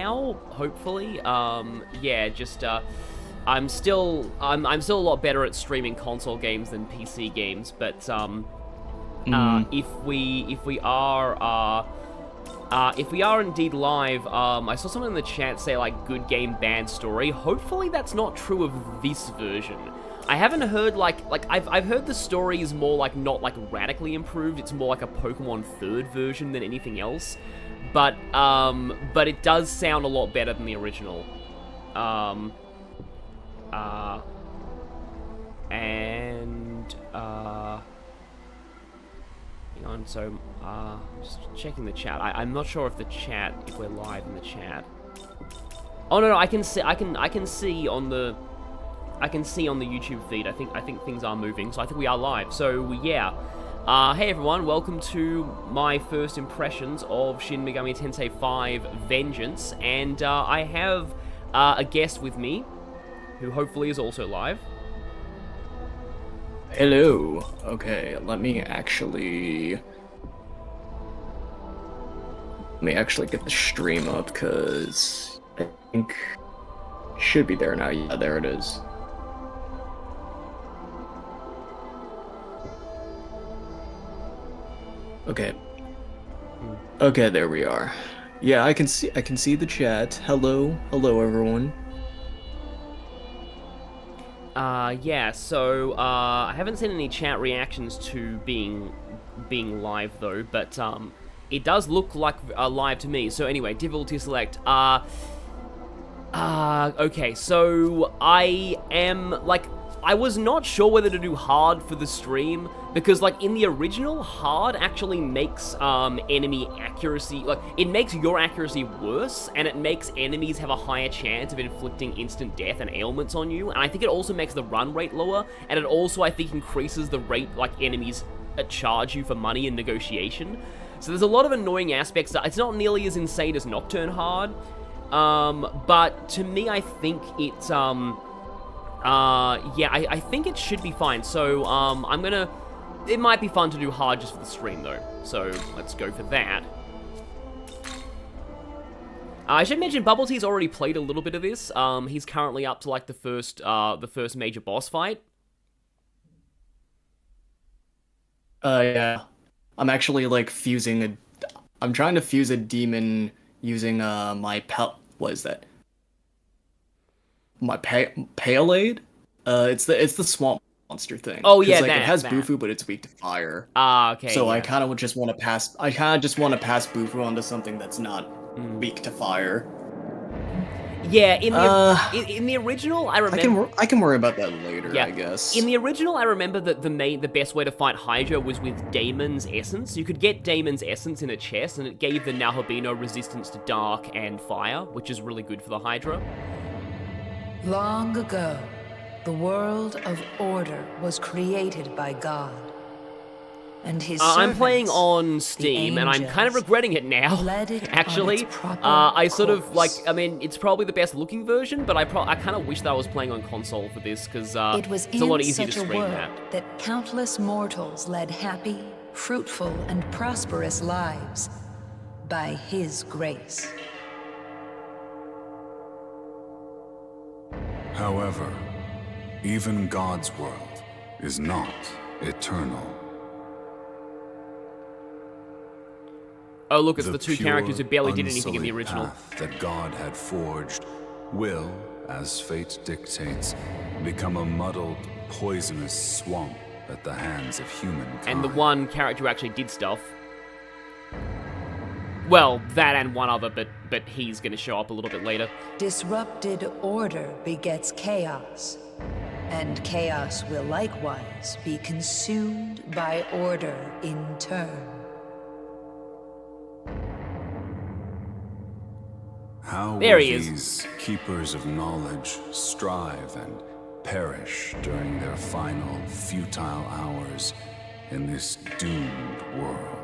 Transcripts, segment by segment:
now, hopefully. Yeah, just I'm still a lot better at streaming console games than PC games, but if we are indeed live, I saw someone in the chat say like good game, bad story. Hopefully that's not true of this version. I haven't heard I've heard the story is more like not like radically improved. It's more like a Pokemon third version than anything else. But it does sound a lot better than the original. Hang on, so, just checking the chat. I'm not sure if we're live in the chat. Oh no, I can see on the YouTube feed. I think things are moving, so I think we are live. So yeah. Hey everyone, welcome to my first impressions of Shin Megami Tensei 5 Vengeance, and I have a guest with me, who hopefully is also live. Hello. Okay, let me actually get the stream up, because I think it should be there now. Yeah, there it is. Okay. Okay, there we are. Yeah, I can see the chat. Hello everyone. Yeah, so, I haven't seen any chat reactions to being live, though, but, it does look like live to me. So anyway, difficulty select. Okay, so I was not sure whether to do hard for the stream, because, like, in the original, hard actually makes, enemy accuracy, like, it makes your accuracy worse, and it makes enemies have a higher chance of inflicting instant death and ailments on you, and I think it also makes the run rate lower, and it also, I think, increases the rate, like, enemies charge you for money in negotiation. So there's a lot of annoying aspects. It's not nearly as insane as Nocturne Hard, but to me, I think it's, yeah, I think it should be fine. So, it might be fun to do hard just for the stream, though. So, let's go for that. I should mention, Bubbletea's already played a little bit of this. He's currently up to, like, the first major boss fight. Yeah. I'm actually, like, I'm trying to fuse a demon using, my what is that? My Paleade? It's the swamp monster thing. Oh yeah, like, it has Bufu, but it's weak to fire. Okay. So yeah. I kind of just want to pass Bufu onto something that's not weak to fire. Yeah, in the original, I remember. I can worry about that later, yeah. I guess. In the original, I remember that the best way to fight Hydra was with Daemon's Essence. You could get Daemon's Essence in a chest, and it gave the Nahabino resistance to dark and fire, which is really good for the Hydra. Long ago, the world of order was created by God. And his I'm playing on Steam, and I'm kind of regretting it now, actually. I sort of, like, I mean, it's probably the best looking version, but I kind of wish that I was playing on console for this, because it's a lot easier to stream that countless mortals led happy, fruitful, and prosperous lives by his grace. However, even God's world is not eternal. Oh look, it's the two characters who barely did anything in the unsullied original. Path that God had forged will, as fate dictates, become a muddled, poisonous swamp at the hands of humankind. And the one character who actually did stuff. Well, that and one other, but he's gonna show up a little bit later. Disrupted order begets chaos, and chaos will likewise be consumed by order in turn. How there will he is. These keepers of knowledge strive and perish during their final futile hours in this doomed world?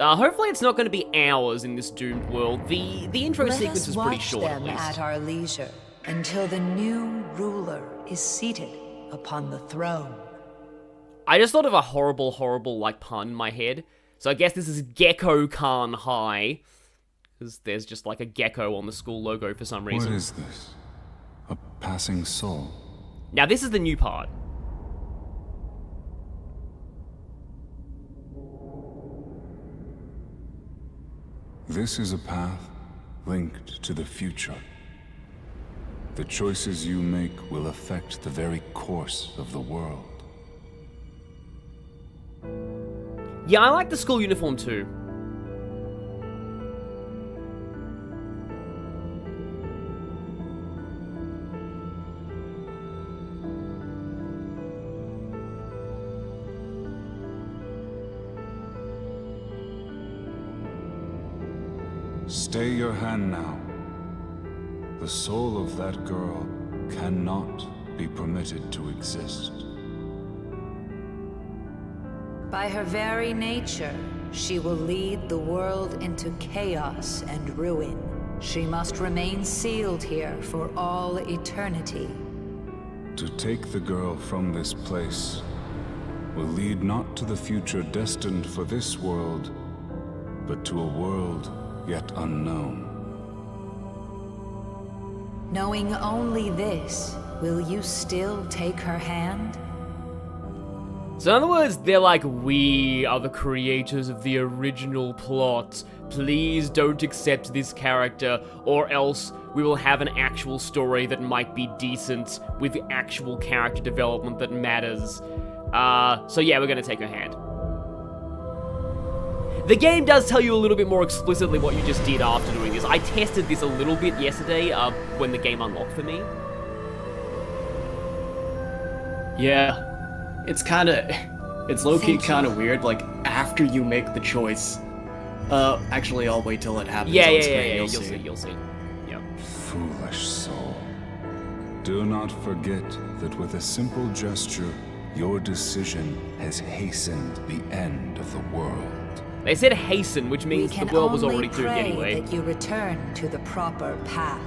Hopefully it's not going to be hours in this doomed world. The intro sequence is pretty short, Let at us watch them least. at our leisure until the new ruler is seated upon the throne. I just thought of a horrible, like, pun in my head. So I guess this is Gecko Khan High. Because there's just like a gecko on the school logo for some reason. What is this? A passing soul? Now this is the new part. This is a path linked to the future. The choices you make will affect the very course of the world. Yeah, I like the school uniform too. Stay your hand now. The soul of that girl cannot be permitted to exist. By her very nature, she will lead the world into chaos and ruin. She must remain sealed here for all eternity. To take the girl from this place will lead not to the future destined for this world, but to a world yet unknown. Knowing only this, will you still take her hand? So in other words, they're like, we are the creators of the original plot. Please don't accept this character, or else we will have an actual story that might be decent, with actual character development that matters. So yeah, we're gonna take her hand. The game does tell you a little bit more explicitly what you just did after doing this. I tested this a little bit yesterday, when the game unlocked for me. Yeah, it's low-key kind of weird, like, after you make the choice. Actually, I'll wait till it happens on screen, You'll see. Yeah. Foolish soul. Do not forget that with a simple gesture, your decision has hastened the end of the world. They said hasten, which means the world was already doomed anyway. That you return to the proper path,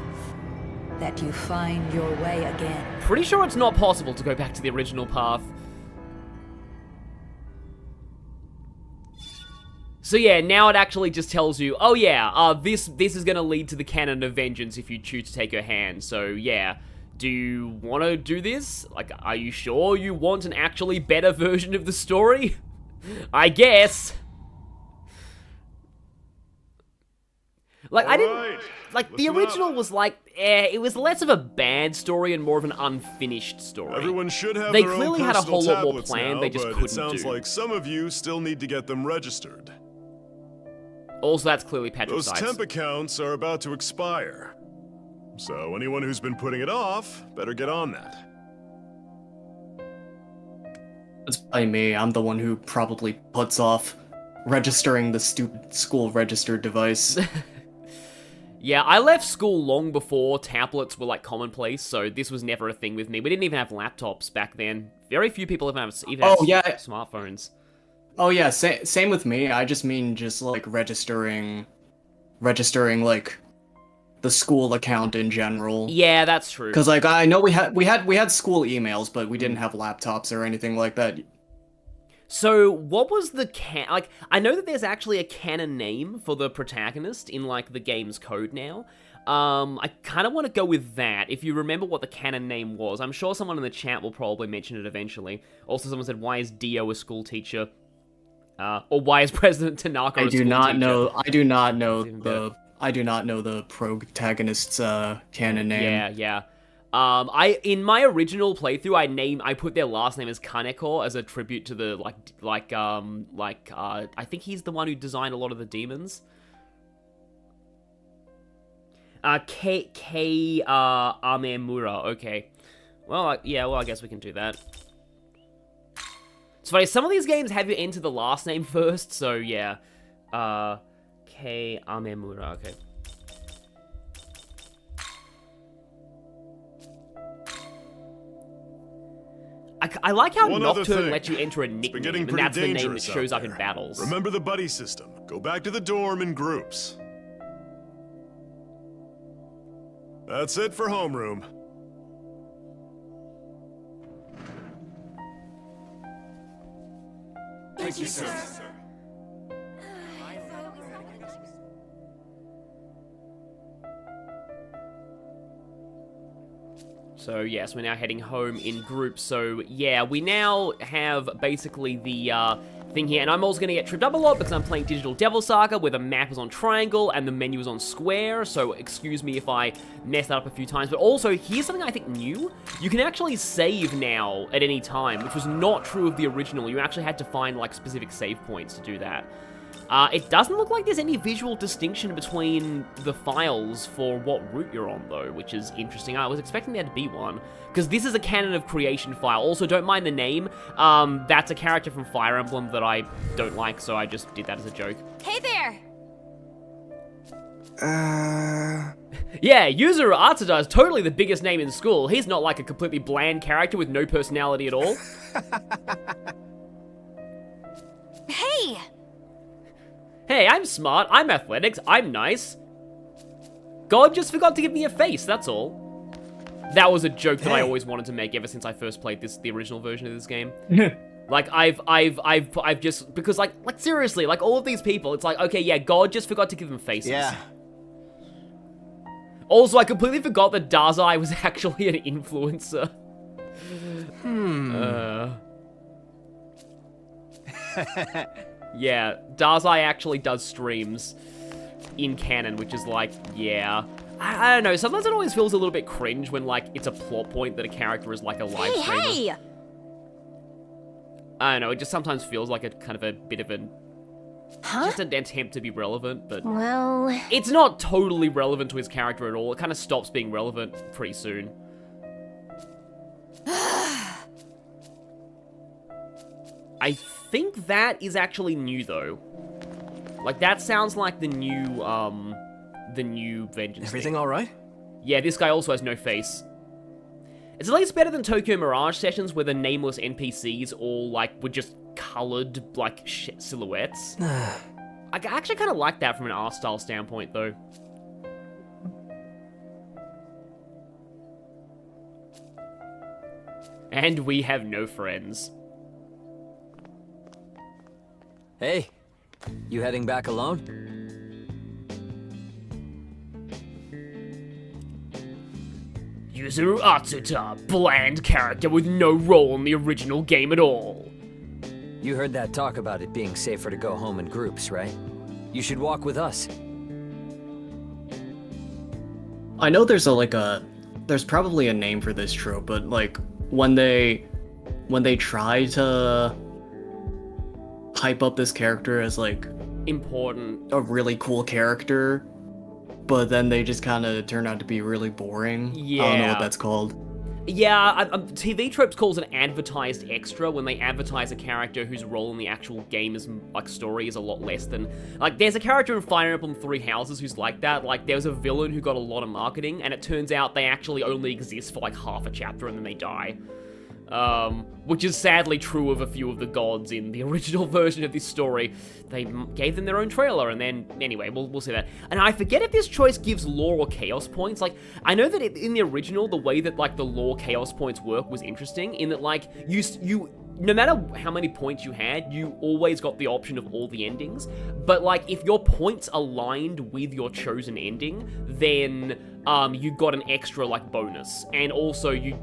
that you find your way again. Pretty sure it's not possible to go back to the original path. So yeah, now it actually just tells you, oh yeah, this is gonna lead to the canon of vengeance if you choose to take her hand. So yeah, do you want to do this? Like, are you sure you want an actually better version of the story? I guess. Like, I didn't... Like, the original was like, it was less of a bad story and more of an unfinished story. Everyone should have They their clearly own had a whole personal lot more tablets planned, now, they just but couldn't it sounds do. like some of you still need to get them registered. Also, that's clearly Patrick Those Sykes. temp accounts are about to expire. So anyone who's been putting it off, better get on that. It's probably me. I'm the one who probably puts off registering the stupid school registered device. Yeah, I left school long before tablets were like commonplace, so this was never a thing with me. We didn't even have laptops back then. Very few people even have smartphones. Oh yeah, same with me. I just mean like registering like the school account in general. Yeah, that's true. Because like I know we had school emails, but we didn't have laptops or anything like that. So, what was the like, I know that there's actually a canon name for the protagonist in, like, the game's code now. I kind of want to go with that, if you remember what the canon name was. I'm sure someone in the chat will probably mention it eventually. Also, someone said, why is Dio a school teacher? Or why is President Tanaka a school teacher? I do not know the protagonist's canon name. Yeah. In my original playthrough, I put their last name as Kaneko as a tribute to the, I think he's the one who designed a lot of the demons. Amemura, okay. Well, I guess we can do that. It's funny, some of these games have you enter the last name first, so yeah. Amemura, okay. I like how Nocturne lets you enter a nickname, and that's the name that shows up in battles. Remember the buddy system. Go back to the dorm in groups. That's it for homeroom. Thank you, sir. So yes, we're now heading home in groups. So yeah, we now have basically the thing here, and I'm also going to get tripped up a lot because I'm playing Digital Devil Saga, where the map is on triangle and the menu is on square, so excuse me if I mess that up a few times. But also, here's something I think new. You can actually save now at any time, which was not true of the original. You actually had to find, like, specific save points to do that. It doesn't look like there's any visual distinction between the files for what route you're on, though, which is interesting. I was expecting there to be one, because this is a Canon of Creation file. Also, don't mind the name. That's a character from Fire Emblem that I don't like, so I just did that as a joke. Hey there! Yeah, Yuzuru Atsuda is totally the biggest name in school. He's not like a completely bland character with no personality at all. Hey! Hey, I'm smart, I'm athletics, I'm nice. God just forgot to give me a face, that's all. That was a joke that I always wanted to make ever since I first played the original version of this game. Like, I've just, because like seriously, like all of these people, it's like, okay, yeah, God just forgot to give them faces. Yeah. Also, I completely forgot that Dazai was actually an influencer. Yeah, Dazai actually does streams in canon, which is like, yeah. I don't know, sometimes it always feels a little bit cringe when, like, it's a plot point that a character is, like, a live streamer. Hey! I don't know, it just sometimes feels like a kind of a bit of just an attempt to be relevant, but... Well... It's not totally relevant to his character at all. It kind of stops being relevant pretty soon. I think that is actually new, though. Like, that sounds like the new Vengeance Everything thing. all right? Yeah, this guy also has no face. It's at least better than Tokyo Mirage sessions where the nameless NPCs all, like, were just colored, like, silhouettes. I actually kind of like that from an art style standpoint, though. And we have no friends. Hey, you heading back alone? Yuzuru Atsuta, bland character with no role in the original game at all. You heard that talk about it being safer to go home in groups, right? You should walk with us. I know there's there's probably a name for this trope, but like when they try to hype up this character as like Important. a really cool character, but then they just kind of turn out to be really boring. Yeah. I don't know what that's called. Yeah, TV Tropes calls an advertised extra when they advertise a character whose role in the actual game is, like, story is a lot less than... Like, there's a character in Fire Emblem Three Houses who's like that. Like, there was a villain who got a lot of marketing, and it turns out they actually only exist for, like, half a chapter and then they die. Which is sadly true of a few of the gods in the original version of this story. They gave them their own trailer, and then, anyway, we'll see that. And I forget if this choice gives lore or chaos points. Like, I know that in the original, the way that, like, the lore chaos points work was interesting, in that, like, you no matter how many points you had, you always got the option of all the endings. But, like, if your points aligned with your chosen ending, then, you got an extra, like, bonus. And also, you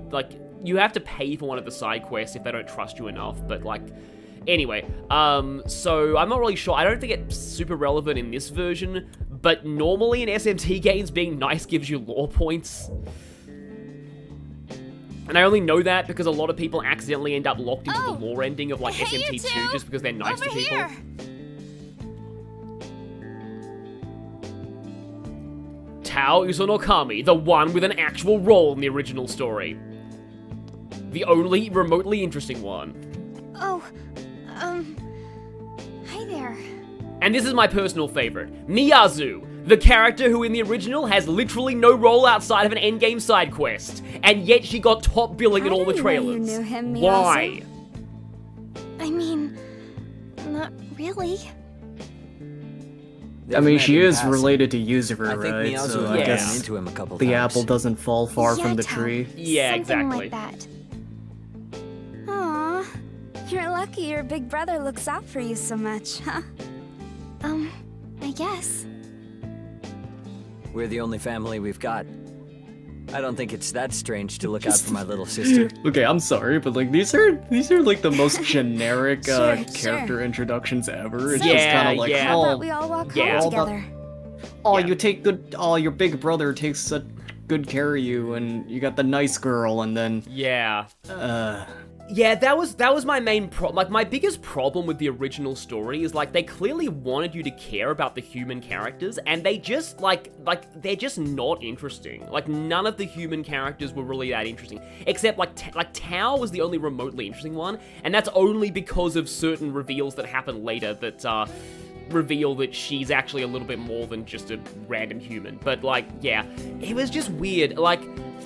have to pay for one of the side quests if they don't trust you enough, but, like, anyway, so I'm not really sure. I don't think it's super relevant in this version, but normally in SMT games, being nice gives you lore points. And I only know that because a lot of people accidentally end up locked into the lore ending of, like, hey, you SMT2 two! just because they're nice to Over people. here! Tao Uzunokami, the one with an actual role in the original story. The only remotely interesting one. Oh, hi there. And this is my personal favorite, Miyazu, the character who in the original has literally no role outside of an endgame side quest, and yet she got top billing in all the didn't know you trailers. knew him, Miyazu. Why? I mean, not really. I mean, she is Passing. related to Yuzuru, I think right? Miyazu So and I I Yeah. ran guess into him a couple the times. apple doesn't fall far from the Yato. tree. Yeah, Something exactly. like that. Aw, you're lucky your big brother looks out for you so much, huh? I guess. We're the only family we've got. I don't think it's that strange to look out for my little sister. Okay, I'm sorry, but like these are like the most generic Sure, character introductions ever. It's Yeah, just kind of like, yeah. How oh, about we all walk yeah. home together? oh, Yeah. you take good. Oh, your big brother takes such good care of you, and you got the nice girl, and then Yeah. uh, Yeah, that was my main like my biggest problem with the original story is like they clearly wanted you to care about the human characters and they just like they're just not interesting. Like none of the human characters were really that interesting except like Tao was the only remotely interesting one, and that's only because of certain reveals that happen later that reveal that she's actually a little bit more than just a random human. But like, yeah, it was just weird. Like,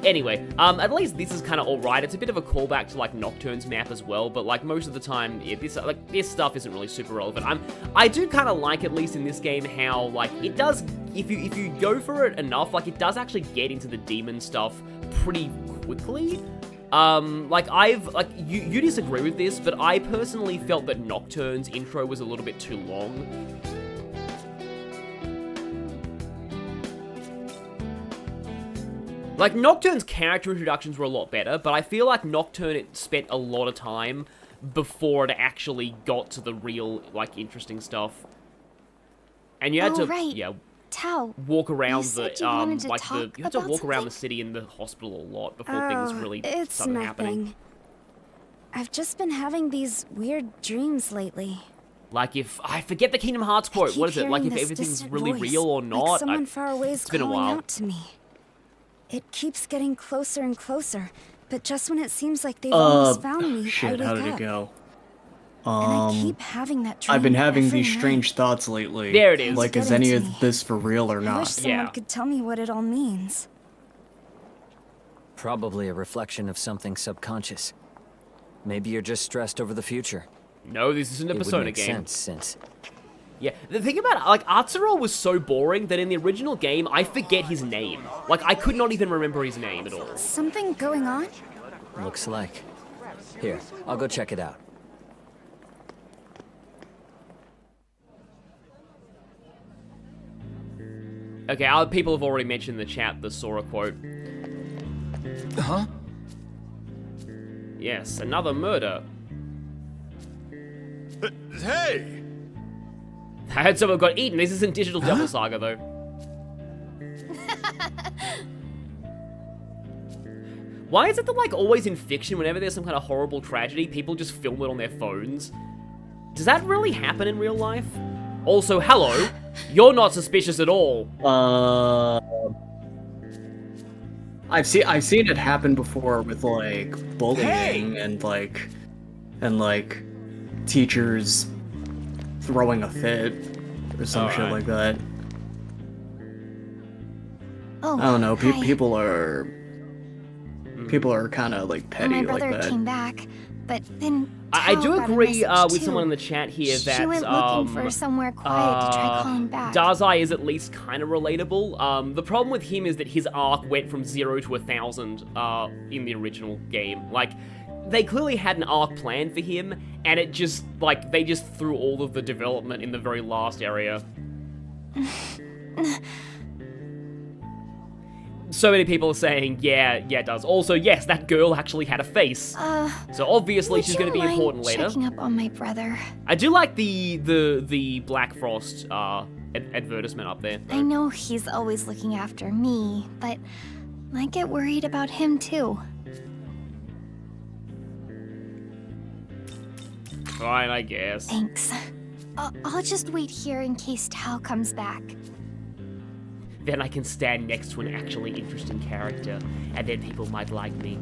anyway, at least this is kind of alright. It's a bit of a callback to like Nocturne's map as well, but like most of the time, yeah, this stuff isn't really super relevant. I do kind of like, at least in this game, how like it does, if you go for it enough, like it does actually get into the demon stuff pretty quickly. You disagree with this, but I personally felt that Nocturne's intro was a little bit too long. Like, Nocturne's character introductions were a lot better, but I feel like Nocturne spent a lot of time before it actually got to the real, like, interesting stuff. And you had to, right. yeah, Tao, walk around said the, you wanted to like, talk you have to about walk around something? the city and the hospital a lot before things really It's start nothing. happening. I've just been having these weird dreams lately. Like, if, I forget the Kingdom Hearts I quote, keep what is it? Like, hearing if this everything's distant really voice, real or not? Like someone far away is it's been a calling while. out to me. It keeps getting closer and closer, but just when it seems like they've almost found me, I shit, wake how did up. it go? And I keep having that dream I've been having every these night. strange thoughts lately. There it is. Like, is Getting any to of me. this for real or I wish not? someone Yeah. could tell me what it all means. Probably a reflection of something subconscious. Maybe you're just stressed over the future. No, this isn't a It would Persona make game. sense since Yeah, the thing about, like, Atsuro was so boring that in the original game, I forget his name. Like, I could not even remember his name at all. Something going on? looks like. Here, I'll go check it out. Okay, people have already mentioned in the chat the Sora quote. Huh? Yes, another murder. Hey! I heard someone got eaten. This isn't Digital Devil Saga, though. Why is it that, like, always in fiction, whenever there's some kind of horrible tragedy, people just film it on their phones? Does that really happen in real life? Also, hello, you're not suspicious at all. I've seen it happen before with like bullying and like teachers throwing a fit or some shit Alright. like that. Oh, I don't know. hi. People are kind of like petty My like brother that. came back, but then I Tao do got a agree message with too. someone in the chat here that She went looking for somewhere quiet to try calling back. Dazai is at least kind of relatable. The problem with him is that his arc went from 0 to 1,000 in the original game. Like, they clearly had an arc planned for him, and it just, like, they just threw all of the development in the very last area. So many people are saying, yeah, it does. Also, yes, that girl actually had a face. So obviously Would she's going to you be mind important later. checking up on my brother? I do like the Black Frost advertisement up there. I know he's always looking after me, but I get worried about him too. Fine, I guess. Thanks. I'll just wait here in case Tao comes back. Then I can stand next to an actually interesting character, and then people might like me.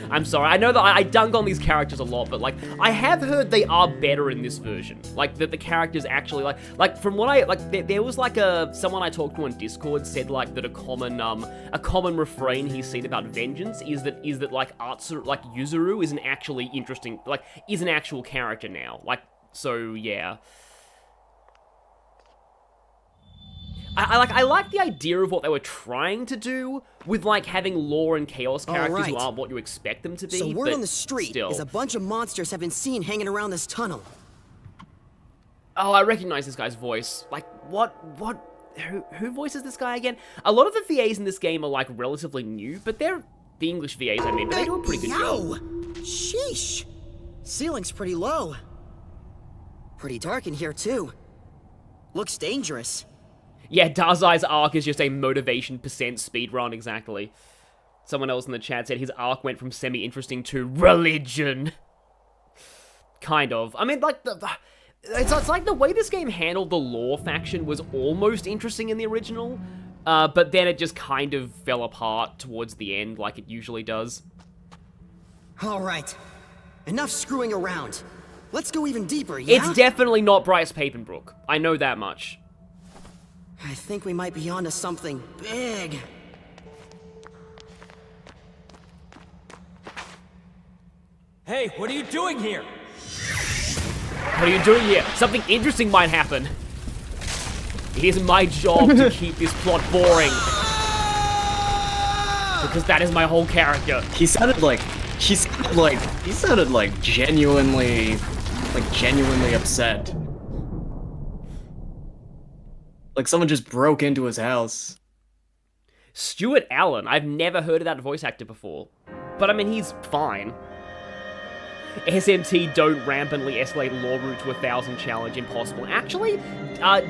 I'm sorry, I know that I dunk on these characters a lot, but like, I have heard they are better in this version. Like, that the characters actually, like from what there was like someone I talked to on Discord said like that a common refrain he's seen about Vengeance is that like Yuzuru is an actually interesting, like, is an actual character now. Like, so yeah. I like the idea of what they were trying to do with, like, having lore and chaos characters who right. aren't what you expect them to be. So word but on the street still. is a bunch of monsters have been seen hanging around this tunnel. Oh, I recognize this guy's voice. Like, what who voices this guy again? A lot of the VAs in this game are like relatively new, but they're the English VAs, I mean, but they do a pretty good job. Sheesh! Ceiling's pretty low. Pretty dark in here, too. Looks dangerous. Yeah, Dazai's arc is just a motivation % speedrun, exactly. Someone else in the chat said his arc went from semi-interesting to religion. Kind of. I mean, like, it's like the way this game handled the lore faction was almost interesting in the original, but then it just kind of fell apart towards the end, like it usually does. Alright. Enough screwing around. Let's go even deeper, yeah? It's definitely not Bryce Papenbrook. I know that much. I think we might be onto something big. Hey, what are you doing here? What are you doing here? Something interesting might happen. It is my job to keep this plot boring. Because that is my whole character. He sounded like genuinely upset. Like someone just broke into his house. Stuart Allen. I've never heard of that voice actor before. But I mean, he's fine. SMT don't rampantly escalate lore route to 1,000 challenge impossible. Actually,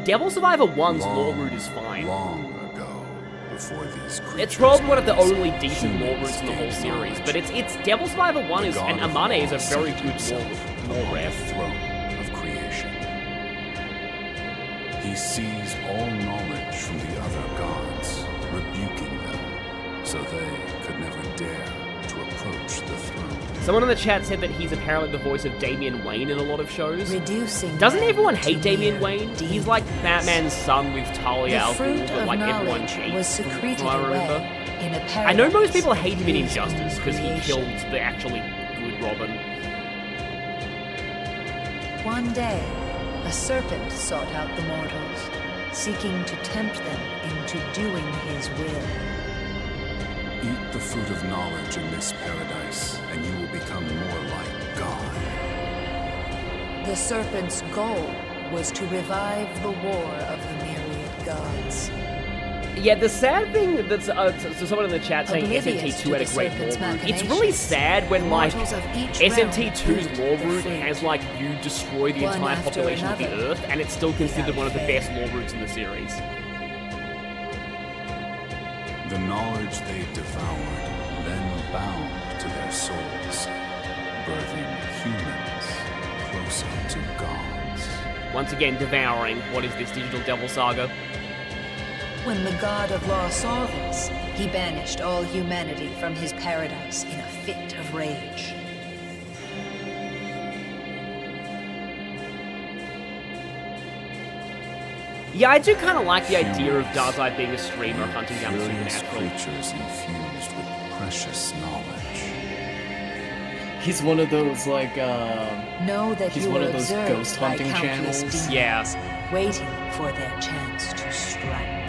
Devil Survivor 1's lore route is fine. Long ago, before these it's probably one of the only decent lore routes in the whole series, but it's Devil Survivor 1 is, and Amane is a very good lore ref. Throne of creation. He seized all knowledge from the other gods, rebuking them, so they could never dare to approach the throne. Someone in the chat said that he's apparently the voice of Damian Wayne in a lot of shows. Reducing Doesn't everyone hate Damian Wayne? He's like Batman's son with Talia al Ghul, but like everyone hates was him, secreted from what I remember. away in a I know most paradise people hate him in used Injustice because he killed the actually good Robin. One day, a serpent sought out the mortals, seeking to tempt them into doing his will. Eat the fruit of knowledge in this paradise, and you will become more like God. The serpent's goal was to revive the war of the myriad gods. Yeah, the sad thing that's so someone in the chat saying Oblivious SMT2 had a to the great serpent's lore route. It's really sad when like Mortals of each realm SMT2's proved lore the route fruit. has like you destroy the One entire after population of the another, Earth, and it's still considered without one of the fail. best lore routes in the series. The knowledge they devoured then bound to their souls, birthing humans closer to gods. Once again, devouring. What is this digital devil saga? When the god of law saw this, he banished all humanity from his paradise in a fit of rage. Yeah, I do kind of like the idea of Dazai being a streamer hunting down the Curious supernatural. creatures infused with precious knowledge. He's one of those like Know that he's you one were of those observed ghost by hunting countless channels. demons, Yeah. waiting for their chance to strike.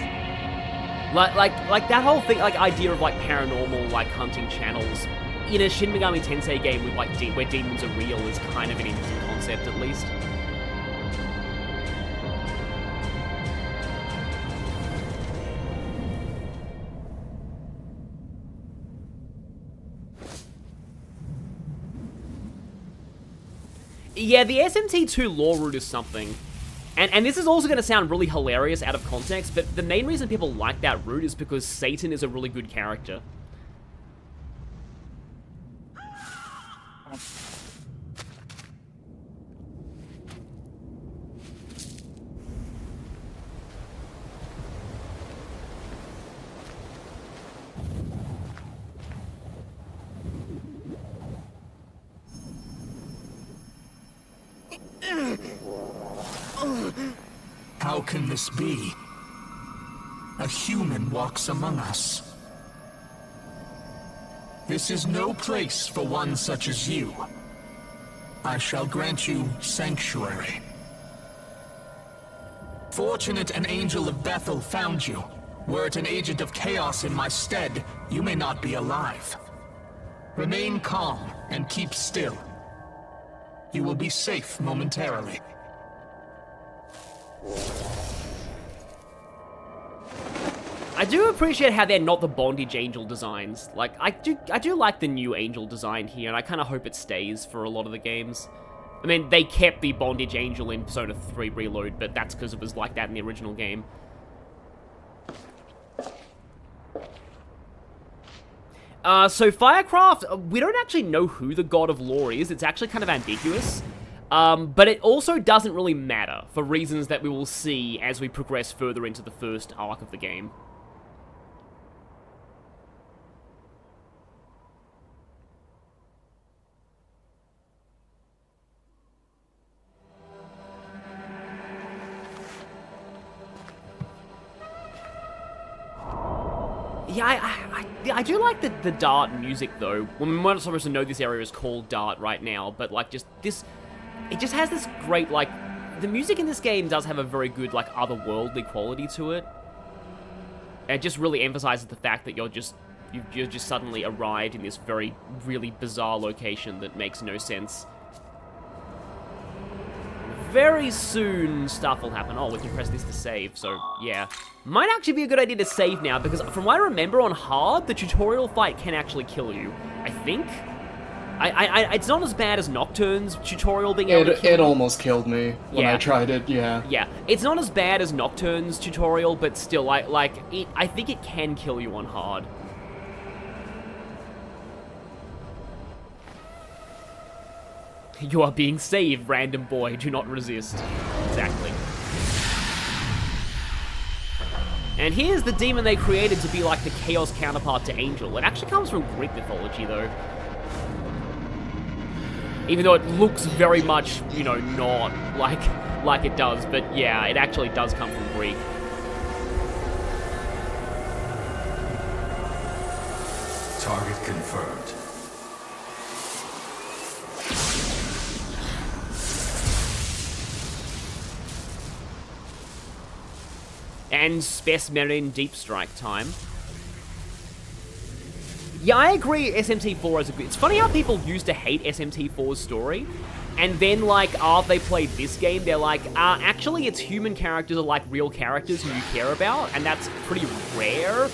Like that whole thing, like idea of like paranormal like hunting channels in a Shin Megami Tensei game with like where demons are real is kind of an interesting concept at least. Yeah, the SMT2 lore route is something. And this is also going to sound really hilarious out of context, but the main reason people like that route is because Satan is a really good character. How can this be? A human walks among us. This is no place for one such as you. I shall grant you sanctuary. Fortunate an angel of Bethel found you. Were it an agent of chaos in my stead, you may not be alive. Remain calm and keep still. You will be safe momentarily. I do appreciate how they're not the bondage angel designs. Like, I do like the new angel design here, and I kind of hope it stays for a lot of the games. I mean, they kept the bondage angel in Persona 3 Reload, but that's because it was like that in the original game. So Firecraft, we don't actually know who the God of Law is. It's actually kind of ambiguous. But it also doesn't really matter, for reasons that we will see as we progress further into the first arc of the game. Yeah, I do like the Dart music, though. Well, we're not supposed to know this area is called Dart right now, but, like, just this... It just has this great, like... The music in this game does have a very good, like, otherworldly quality to it. And it just really emphasizes the fact that you've just suddenly arrived in this very, really bizarre location that makes no sense. Very soon, stuff will happen. Oh, we can press this to save, so, yeah. Might actually be a good idea to save now, because from what I remember on hard, the tutorial fight can actually kill you. I think? It's not as bad as Nocturne's tutorial being able to kill It almost killed me when I tried it, yeah. Yeah, it's not as bad as Nocturne's tutorial, but still, I think it can kill you on hard. You are being saved, random boy. Do not resist. Exactly. And here's the demon they created to be like the Chaos counterpart to Angel. It actually comes from Greek mythology, though. Even though it looks very much, you know, not like it does. But yeah, it actually does come from Greek. Target confirmed. And Spesmerin Deep Strike time. Yeah, I agree SMT4 is a good... It's funny how people used to hate SMT4's story, and then, like, after they played this game, they're like, actually, its human characters are like real characters who you care about, and that's pretty rare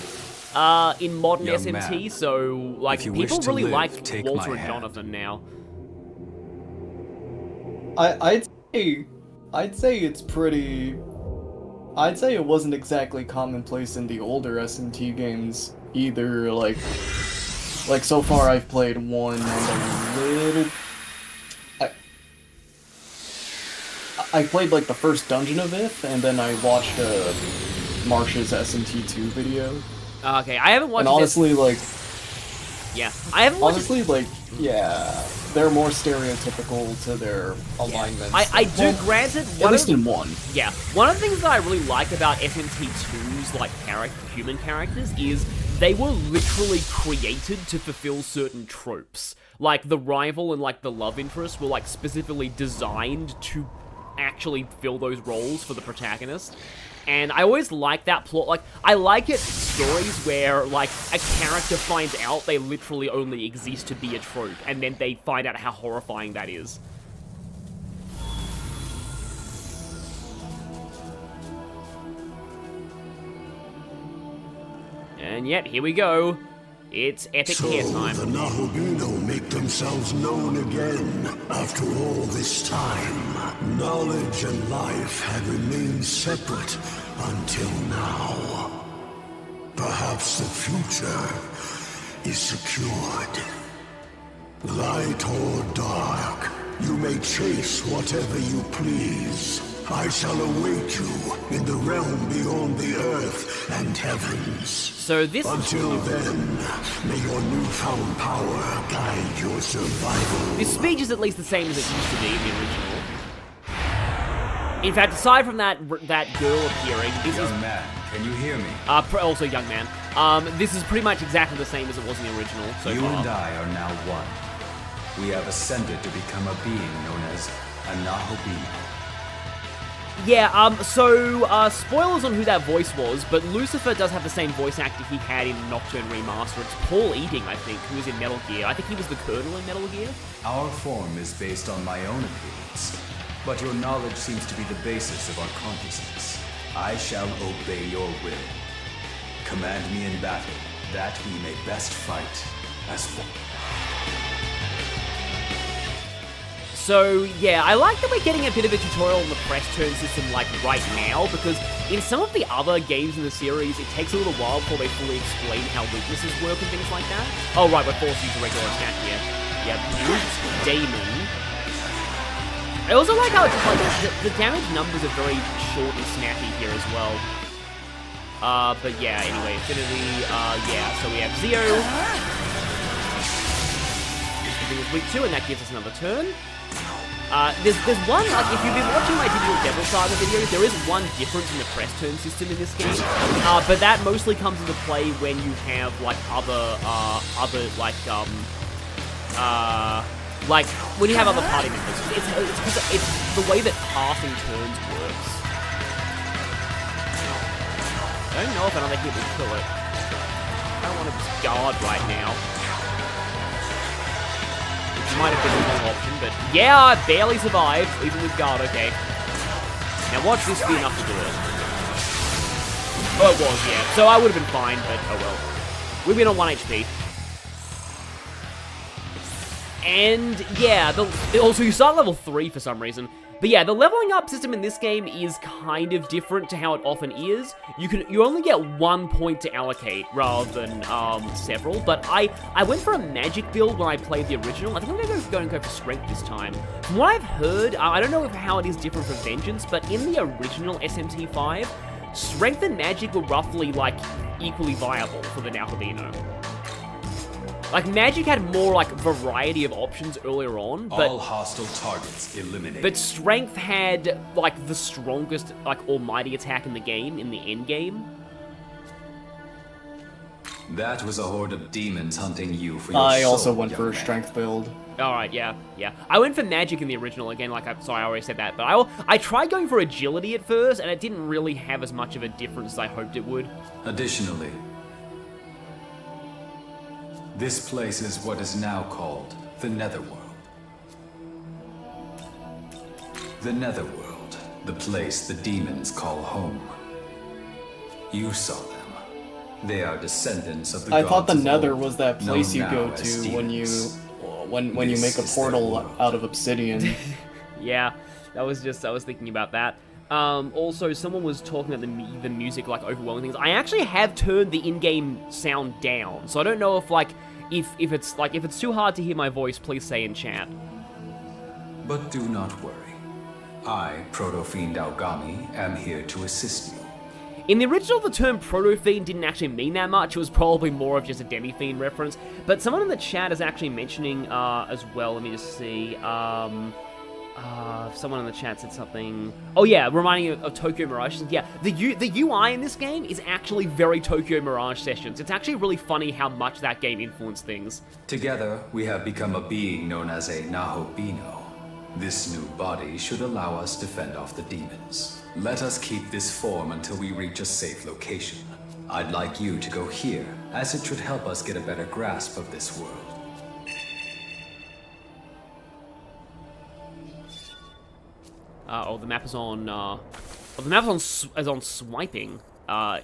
in modern Young SMT, man, so, like, people really like Walter and hand. Jonathan now. I'd say it's pretty... I'd say it wasn't exactly commonplace in the older SMT games either, like so far I've played one and a little... I played like the first Dungeon of If, and then I watched Marsh's SMT2 video. Okay, I haven't watched and honestly, like... Yeah, I haven't watched... Honestly, like, yeah, they're more stereotypical to their alignments. I do, granted... At least in one. Yeah, one of the things that I really like about SMT2's, like, human characters is they were literally created to fulfill certain tropes. Like, the rival and, like, the love interest were, like, specifically designed to actually fill those roles for the protagonist. And I always like that plot. Like, I like it stories where, like, a character finds out they literally only exist to be a trope, and then they find out how horrifying that is. And yet, here we go. It's epic hair time. So the Nahobino make themselves known again after all this time. Knowledge and life had remained separate until now. Perhaps the future is secured. Light or dark, you may chase whatever you please. I shall await you in the realm beyond the earth and heavens. So this... Until then, may your newfound power guide your survival. This speech is at least the same as it used to be in the original. In fact, aside from that girl appearing, this Young man, can you hear me? Also young man. This is pretty much exactly the same as it was in the original so You far. and I are now one. We have ascended to become a being known as a Nahobino. Yeah, spoilers on who that voice was, but Lucifer does have the same voice actor he had in Nocturne Remaster. It's Paul Eading, I think, who was in Metal Gear. I think he was the Colonel in Metal Gear. Our form is based on my own appearance, but your knowledge seems to be the basis of our consciousness. I shall obey your will. Command me in battle, that we may best fight as one. So, yeah, I like that we're getting a bit of a tutorial on the press turn system, like, right now, because in some of the other games in the series, it takes a little while before they fully explain how weaknesses work and things like that. Oh, right, we're forced to use a regular attack here. Yeah, Brute Demon. I also like how it's just, like, the damage numbers are very short and snappy here as well. But yeah, anyway, Infinity, yeah, so we have Zeo. This is week 2, and that gives us another turn. There's one, like, if you've been watching my Digital Devil Saga videos, there is one difference in the press turn system in this game, but that mostly comes into play when you have, like, like, when you have other party members. It's the way that passing turns works. I don't know if another hit will kill it. I don't want to just guard right now. Which might have been the wrong option, but yeah, I barely survived, even with guard, okay. Now watch this be enough to do it. Oh, it was, yeah. So I would have been fine, but oh well. We've been on 1 HP. And yeah, also you start level 3 for some reason. But yeah, the leveling up system in this game is kind of different to how it often is. You only get 1 point to allocate rather than several. But I went for a magic build when I played the original. I think I'm going to go for strength this time. From what I've heard, I don't know how it is different from Vengeance, but in the original SMT5, strength and magic were roughly like equally viable for the Nahabino. Like, Magic had more, like, variety of options earlier on, but... All hostile targets eliminated. But Strength had, like, the strongest, like, almighty attack in the game, in the end game. That was a horde of demons hunting you for your I also soul, went for a man. strength build. Alright, yeah. I went for Magic in the original, again, like, sorry, I already said that, but I tried going for Agility at first, and it didn't really have as much of a difference as I hoped it would. Additionally, this place is what is now called the Netherworld. The Netherworld, the place the demons call home. You saw them. They are descendants of the gods. I thought the of Nether old, was that place you known go now to as when you demons. make a portal out of obsidian. Yeah, I was thinking about that. Also, someone was talking about the music, like, overwhelming things. I actually have turned the in-game sound down, so I don't know if, like, if it's too hard to hear my voice, please say in chat. But do not worry. I, Proto-Fiend Aogami, am here to assist you. In the original, the term Proto-Fiend didn't actually mean that much. It was probably more of just a Demi-Fiend reference. But someone in the chat is actually mentioning, as well, let me just see, someone in the chat said something. Oh yeah, reminding you of Tokyo Mirage Sessions. Yeah, the UI in this game is actually very Tokyo Mirage Sessions. It's actually really funny how much that game influenced things. Together, we have become a being known as a Nahabino. This new body should allow us to fend off the demons. Let us keep this form until we reach a safe location. I'd like you to go here, as it should help us get a better grasp of this world. The map is on. The map is on swiping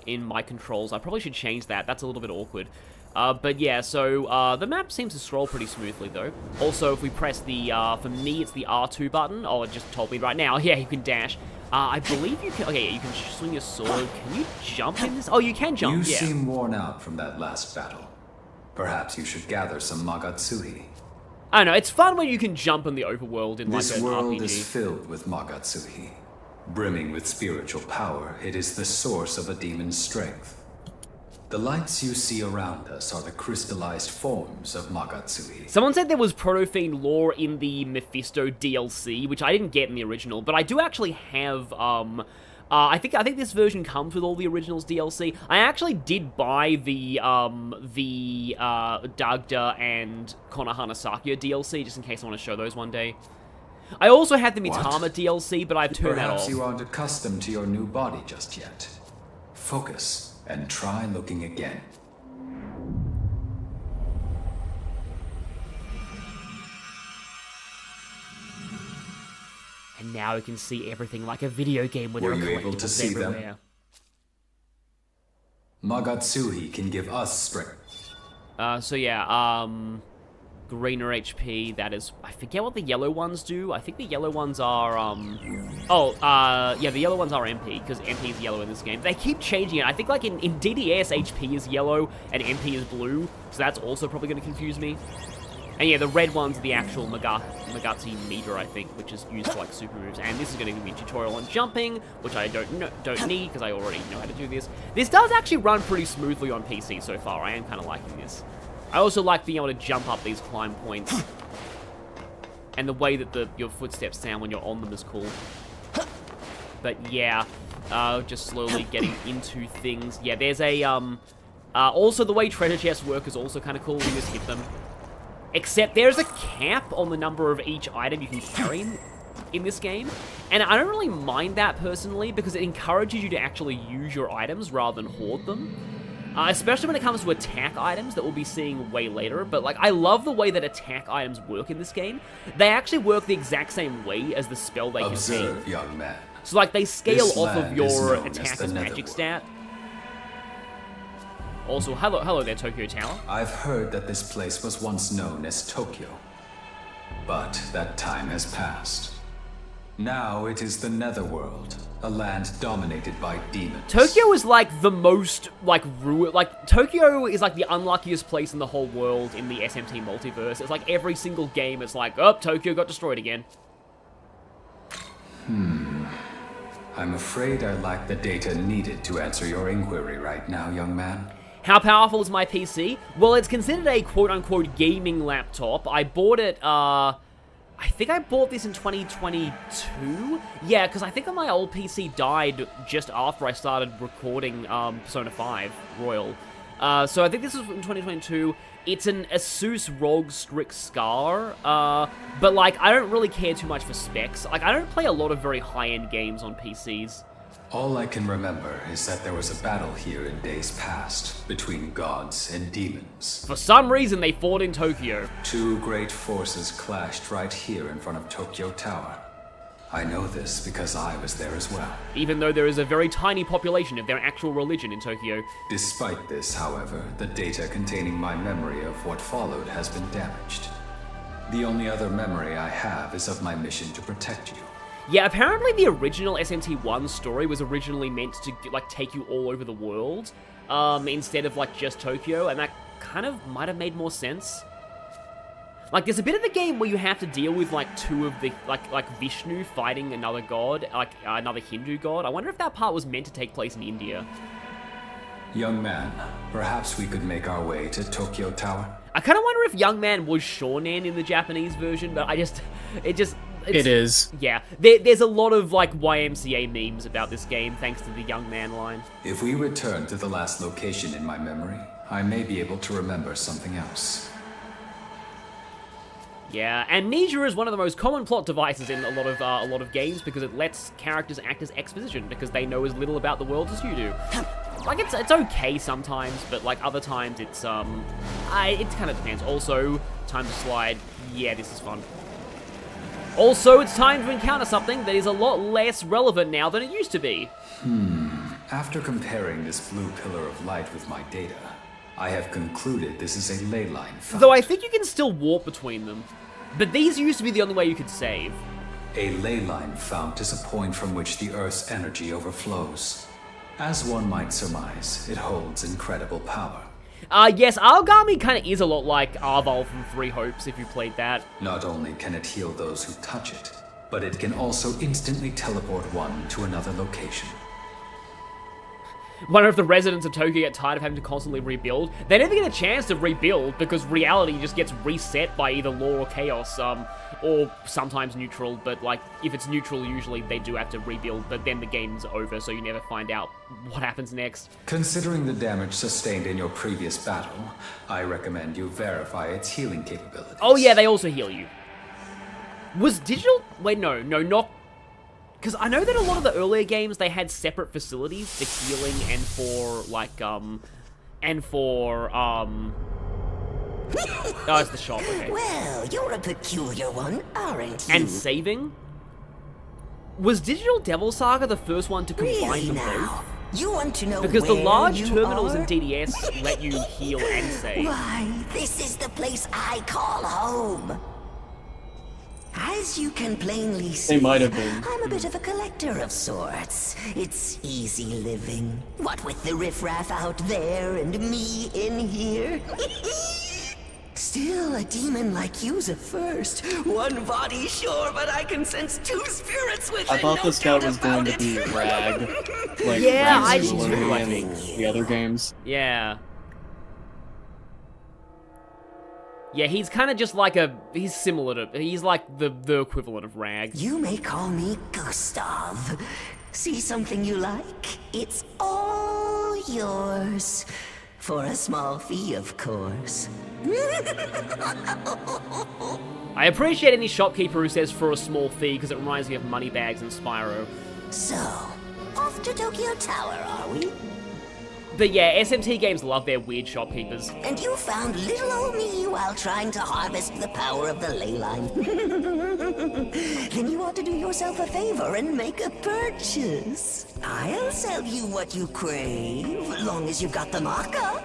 in my controls. I probably should change that. That's a little bit awkward. But yeah, so the map seems to scroll pretty smoothly though. Also, if we press the, for me, it's the R2 button. Oh, it just told me right now. Yeah, you can dash. I believe you can. Okay, yeah, you can swing your sword. Can you jump in this? Oh, you can jump. You yeah. seem worn out from that last battle. Perhaps you should gather some Magatsuhi. I don't know, it's fun when you can jump in the overworld in like an RPG. This world is filled with Magatsuhi. Brimming with spiritual power, it is the source of a demon's strength. The lights you see around us are the crystallized forms of Magatsuhi. Someone said there was Proto-Fiend lore in the Mephisto DLC, which I didn't get in the original, but I do actually have, I think this version comes with all the originals DLC. I actually did buy the Dagda and Konohana Sakuya DLC, just in case I want to show those one day. I also had the Mitama DLC, but I've turned that off. Perhaps you aren't accustomed to your new body just yet. Focus, and try looking again. And now we can see everything like a video game where there are collectibles everywhere. Magatsuhi can give us strength. So yeah, greener HP, that is... I forget what the yellow ones do. I think the yellow ones are, yeah, the yellow ones are MP, because MP is yellow in this game. They keep changing it. I think, like, in DDS, HP is yellow, and MP is blue, so that's also probably going to confuse me. And yeah, the red one's the actual Magatsi meter, I think, which is used for, like, super moves. And this is going to give me a tutorial on jumping, which I don't need, because I already know how to do this. This does actually run pretty smoothly on PC so far. I am kind of liking this. I also like being able to jump up these climb points. And the way that your footsteps sound when you're on them is cool. But yeah, just slowly getting into things. Yeah, there's a, also the way treasure chests work is also kind of cool. You just hit them. Except there's a cap on the number of each item you can carry in this game. And I don't really mind that personally, because it encourages you to actually use your items rather than hoard them. Especially when it comes to attack items that we'll be seeing way later. But, like, I love the way that attack items work in this game. They actually work the exact same way as the spell they Observe, contain. young man. So, like, they scale This off of land your is known as attack the as magic Netherworld. stat. Also, hello there, Tokyo Tower. I've heard that this place was once known as Tokyo. But that time has passed. Now it is the Netherworld, a land dominated by demons. Tokyo is like the most, like, Tokyo is like the unluckiest place in the whole world in the SMT multiverse. It's like every single game, it's like, oh, Tokyo got destroyed again. I'm afraid I lack the data needed to answer your inquiry right now, young man. How powerful is my PC? Well, it's considered a quote-unquote gaming laptop. I bought it, I think I bought this in 2022? Yeah, because I think my old PC died just after I started recording Persona 5 Royal. So I think this was from 2022. It's an Asus ROG Strix Scar, but, like, I don't really care too much for specs. Like, I don't play a lot of very high-end games on PCs. All I can remember is that there was a battle here in days past between gods and demons. For some reason, they fought in Tokyo. Two great forces clashed right here in front of Tokyo Tower. I know this because I was there as well. Even though there is a very tiny population of their actual religion in Tokyo. Despite this, however, the data containing my memory of what followed has been damaged. The only other memory I have is of my mission to protect you. Yeah, apparently the original SMT1 story was originally meant to, like, take you all over the world, instead of, like, just Tokyo, and that kind of might have made more sense. Like, there's a bit of the game where you have to deal with, like, two of the, like Vishnu fighting another god, like, another Hindu god. I wonder if that part was meant to take place in India. Young man, perhaps we could make our way to Tokyo Tower? I kind of wonder if young man was shonen in the Japanese version, but it is. Yeah, there's a lot of, like, YMCA memes about this game, thanks to the young man line. If we return to the last location in my memory, I may be able to remember something else. Yeah, amnesia is one of the most common plot devices in a lot of games because it lets characters act as exposition because they know as little about the world as you do. Like, it's okay sometimes, but, like, other times it's it kind of depends. Also, time to slide. Yeah, this is fun. Also, it's time to encounter something that is a lot less relevant now than it used to be. After comparing this blue pillar of light with my data, I have concluded this is a ley line fount. Though I think you can still warp between them. But these used to be the only way you could save. A ley line fount is a point from which the Earth's energy overflows. As one might surmise, it holds incredible power. Yes, Aragami kind of is a lot like Arval from Three Hopes, if you played that. Not only can it heal those who touch it, but it can also instantly teleport one to another location. Wonder if the residents of Tokyo get tired of having to constantly rebuild. They never get a chance to rebuild because reality just gets reset by either law or chaos, or sometimes neutral, but, like, if it's neutral, usually they do have to rebuild, but then the game's over, so you never find out what happens next. Considering the damage sustained in your previous battle, I recommend you verify its healing capabilities. Oh yeah, they also heal you. Was digital... Wait, no, not... Because I know that a lot of the earlier games, they had separate facilities for healing and for, like, Oh, it's the shop, okay. Well, you're a peculiar one, aren't you? And saving? Was Digital Devil Saga the first one to combine Really them now? both? You want to know Because the where large you terminals are? in DDS let you heal and save. Why, this is the place I call home. As you can plainly see, They might have been. I'm a bit of a collector of sorts. It's easy living. What with the riffraff out there and me in here. Still, a demon like you's a first. One body, sure, but I can sense two spirits with it. I thought no this guy doubt was going to about be it. Rag. Like Yeah, I Rag did too, I in think. the other games. Yeah. Yeah, he's kind of just like he's similar to, he's like the equivalent of Rag. You may call me Gustav. See something you like? It's all yours. For a small fee, of course. I appreciate any shopkeeper who says for a small fee, because it reminds me of Moneybags and Spyro. So, off to Tokyo Tower, are we? But yeah, SMT games love their weird shopkeepers. And you found little old me while trying to harvest the power of the ley line. Then you ought to do yourself a favor and make a purchase. I'll sell you what you crave, long as you've got the Maka.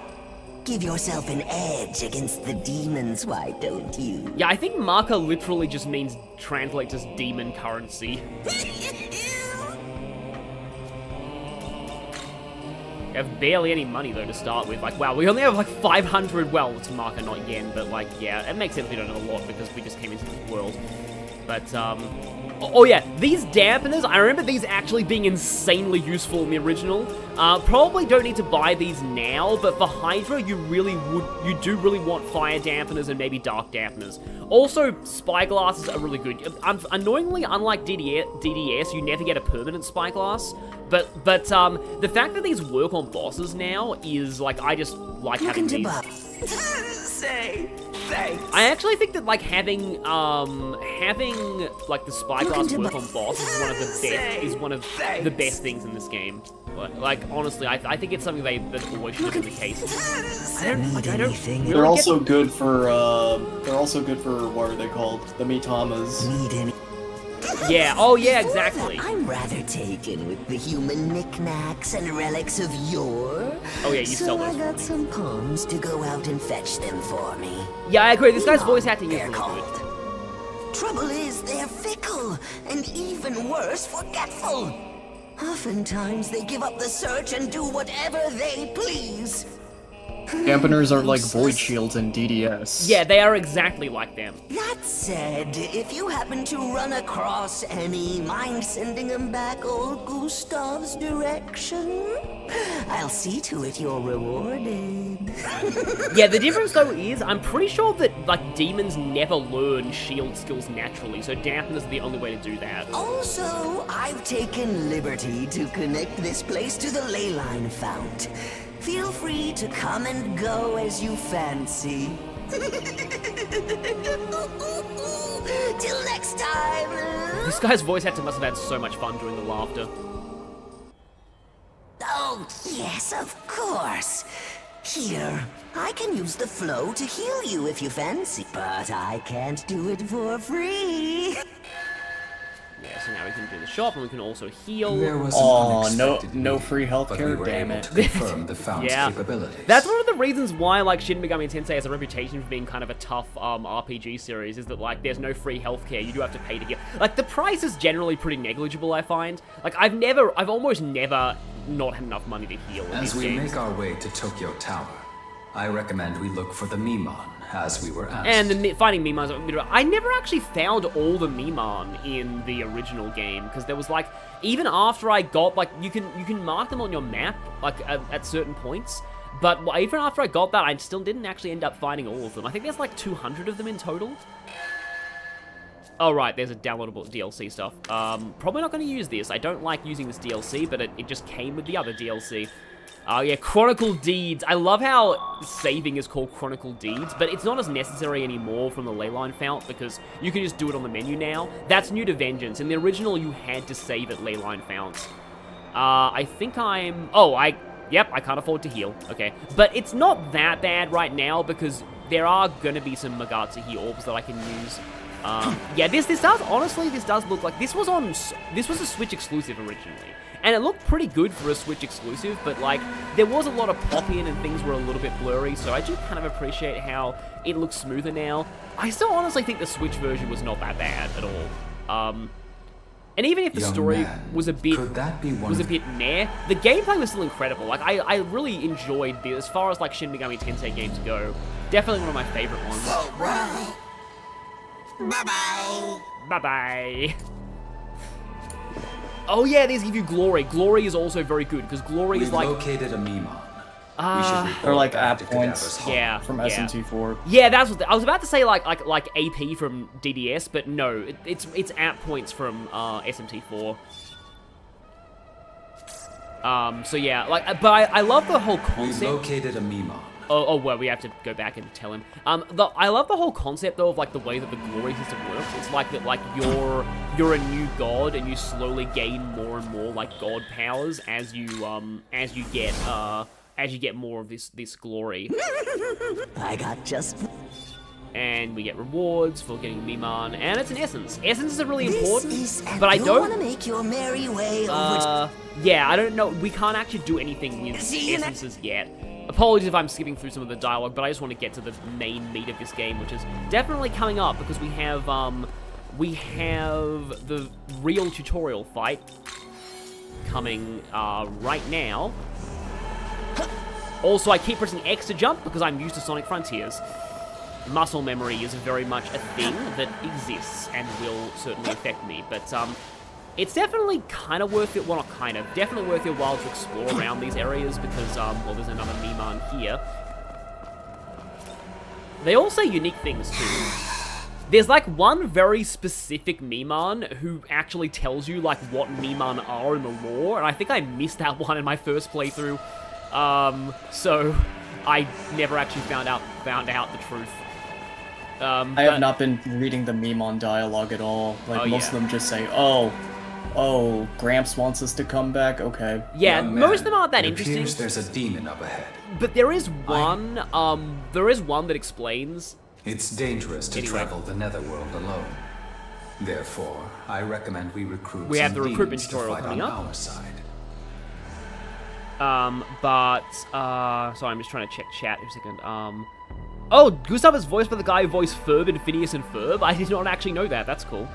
Give yourself an edge against the demons, why don't you? Yeah, I think Maka literally just means translates as demon currency. We have barely any money, though, to start with. Like, wow, we only have, like, 500... Well, it's Marker, not yen, but, like, yeah, it makes sense we don't have a lot because we just came into this world. But, oh, yeah, these dampeners, I remember these actually being insanely useful in the original. Probably don't need to buy these now, but for Hydra, you do really want fire dampeners and maybe dark dampeners. Also, spyglasses are really good. Annoyingly, unlike DDS, you never get a permanent spyglass. But the fact that these work on bosses now is, like, I just like having these. Say thanks. I actually think that, like, having like, the spyglass work on bosses is one of the best things in this game. Like, honestly, I think it's something that always should have been the case. I don't really They're also good for, what are they called? The Mitamas. Need any? Yeah, oh yeah, exactly. I'm rather taken with the human knickknacks and relics of yore. Oh yeah, you sell those. So I got some palms to go out and fetch them for me. Yeah, I agree. This guy's voice acting is They're really called. good. Trouble is, they're fickle, and even worse, forgetful. Oftentimes, they give up the search and do whatever they please. Dampeners are like void shields in DDS. Yeah, they are exactly like them. That said, if you happen to run across any, mind sending them back old Gustav's direction? I'll see to it you're rewarded. Yeah, the difference though is, I'm pretty sure that, like, demons never learn shield skills naturally, so dampeners are the only way to do that. Also, I've taken liberty to connect this place to the ley line fount. Feel free to come and go as you fancy. Till next time. This guy's voice actor must have had so much fun doing the laughter. Oh, yes, of course. Here, I can use the flow to heal you if you fancy, but I can't do it for free. Yeah, so now we can do the shop and we can also heal. There was no free but healthcare, we were damn able it. to confirm the fount's Yeah, capabilities. that's one of the reasons why, like, Shin Megami Tensei has a reputation for being kind of a tough RPG series, is that, like, there's no free healthcare, you do have to pay to heal. Like, the price is generally pretty negligible, I find. Like, I've almost never not had enough money to heal in As these we games. make our way to Tokyo Tower, I recommend we look for the Mimon, as we were asked. And finding Mimans, I never actually found all the Miman in the original game, because there was, like, even after I got, like, you can mark them on your map, like, at certain points, but even after I got that, I still didn't actually end up finding all of them. I think there's, like, 200 of them in total. Oh, right, there's a downloadable DLC stuff. Probably not going to use this. I don't like using this DLC, but it just came with the other DLC. Yeah, Chronicle Deeds. I love how saving is called Chronicle Deeds, but it's not as necessary anymore from the Leyline Fount because you can just do it on the menu now. That's new to Vengeance. In the original, you had to save at Leyline Founts. I think I'm... Oh, Yep, I can't afford to heal. Okay. But it's not that bad right now because there are going to be some Magatsuhi orbs that I can use Yeah, this does, honestly, this does look like, this was a Switch exclusive originally. And it looked pretty good for a Switch exclusive, but like, there was a lot of pop-in and things were a little bit blurry, so I do kind of appreciate how it looks smoother now. I still honestly think the Switch version was not that bad at all. And even if the story was a bit meh, the gameplay was still incredible. Like, I really enjoyed this. As far as like Shin Megami Tensei games go, definitely one of my favorite ones. Bye-bye. Bye-bye. Oh yeah, these give you glory. Glory is also very good, because glory is like... We located a Memon. Or like app points from SMT4. Yeah, that's what I was about to say, like AP from DDS, but no, it's app points from SMT4. So yeah, like, but I love the whole concept. We located a Memon. Oh well, we have to go back and tell him. I love the whole concept though of like the way that the glory system works. It's like that, like you're a new god and you slowly gain more and more like god powers as you get more of this glory. I got just... And we get rewards for getting Memon, and it's an essence. Essence is really important, but I you don't want to make your merry way over. Yeah, I don't know. We can't actually do anything with essences yet. Apologies if I'm skipping through some of the dialogue, but I just want to get to the main meat of this game, which is definitely coming up because we have the real tutorial fight coming right now. Also, I keep pressing X to jump because I'm used to Sonic Frontiers. Muscle memory is very much a thing that exists and will certainly affect me, but it's definitely kind of worth it, well not kind of, definitely worth your while to explore around these areas because, well, there's another Memon here. They all say unique things too. There's like one very specific Memon who actually tells you like what Memon are in the lore, and I think I missed that one in my first playthrough. So I never actually found out the truth. I have not been reading the Memon dialogue at all. Like, most of them just say, oh, Gramps wants us to come back? Okay. Yeah, most of them aren't that interesting. It appears there's a demon up ahead. But there is one, that explains... It's dangerous to travel the Netherworld alone. Therefore, I recommend we recruit We have the some recruitment demons to tutorial fight coming on up. our side. Sorry, I'm just trying to check chat for a second. Oh, Gustav is voiced by the guy who voiced Ferb in Phineas and Ferb? I did not actually know that, that's cool.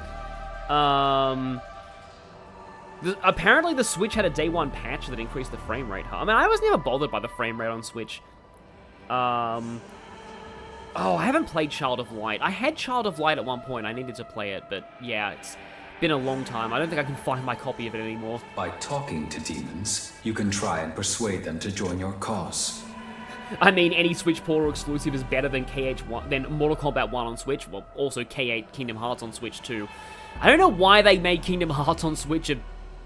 Apparently the Switch had a day one patch that increased the frame rate. I mean, I was never bothered by the frame rate on Switch. Oh, I haven't played Child of Light. I had Child of Light at one point, I needed to play it, but yeah, it's been a long time. I don't think I can find my copy of it anymore. By talking to demons, you can try and persuade them to join your cause. I mean, any Switch Portal exclusive is better than Mortal Kombat 1 on Switch. Well, also K8 Kingdom Hearts on Switch too. I don't know why they made Kingdom Hearts on Switch a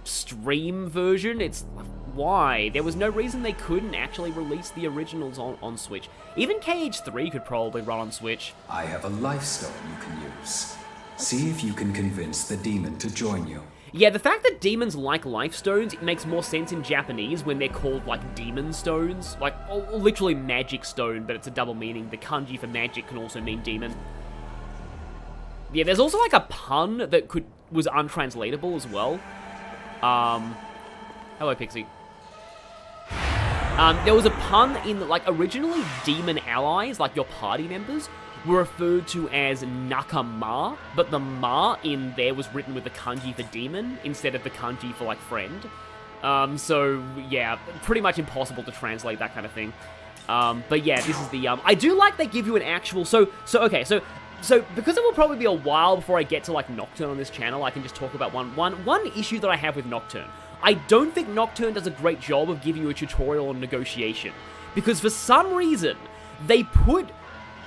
stream version. It's... why? There was no reason they couldn't actually release the originals on Switch. Even KH3 could probably run on Switch. I have a life stone you can use. See if you can convince the demon to join you. Yeah, the fact that demons like life stones, it makes more sense in Japanese when they're called, like, demon stones. Like, literally magic stone, but it's a double meaning. The kanji for magic can also mean demon. Yeah, there's also, like, a pun that was untranslatable as well. Hello, Pixie. There was a pun in, like, originally demon allies, like your party members, were referred to as nakama, but the ma in there was written with the kanji for demon instead of the kanji for, like, friend. So, yeah, pretty much impossible to translate that kind of thing. But yeah, this is the, I do like they give you an actual, so because it will probably be a while before I get to, like, Nocturne on this channel, I can just talk about one issue that I have with Nocturne. I don't think Nocturne does a great job of giving you a tutorial on negotiation, because for some reason, they put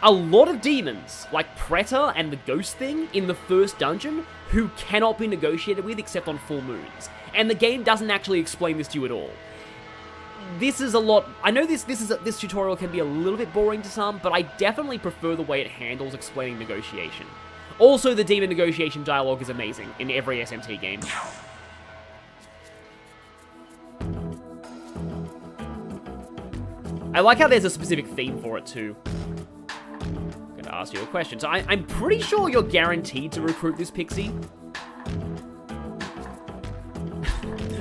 a lot of demons, like Preta and the Ghost Thing, in the first dungeon, who cannot be negotiated with except on full moons. And the game doesn't actually explain this to you at all. This is a lot... I know this tutorial can be a little bit boring to some, but I definitely prefer the way it handles explaining negotiation. Also, the demon negotiation dialogue is amazing in every SMT game. I like how there's a specific theme for it, too. ask you a question. So I'm pretty sure you're guaranteed to recruit this pixie.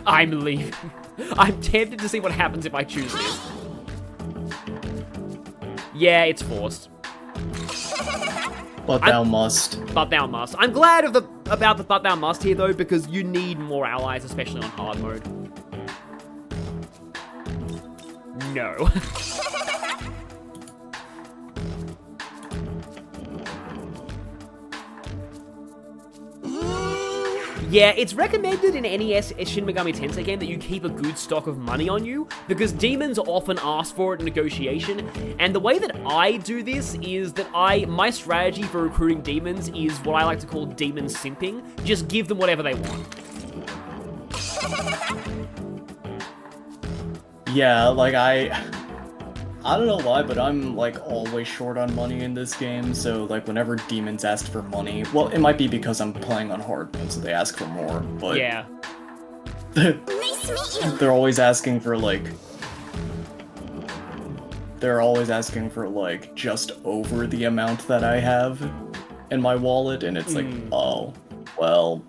I'm leaving. I'm tempted to see what happens if I choose this. Yeah, it's forced. But thou must. But thou must. I'm glad about the but thou must here, though, because you need more allies, especially on hard mode. No. Yeah, it's recommended in any Shin Megami Tensei game that you keep a good stock of money on you, because demons often ask for it in negotiation, and the way that I do this is that my strategy for recruiting demons is what I like to call demon simping. Just give them whatever they want. Yeah, like I don't know why, but I'm like always short on money in this game, so like whenever demons ask for money, well, it might be because I'm playing on hard mode, so they ask for more, but yeah. Nice to meet you. They're always asking for like just over the amount that I have in my wallet, and it's like, oh, well,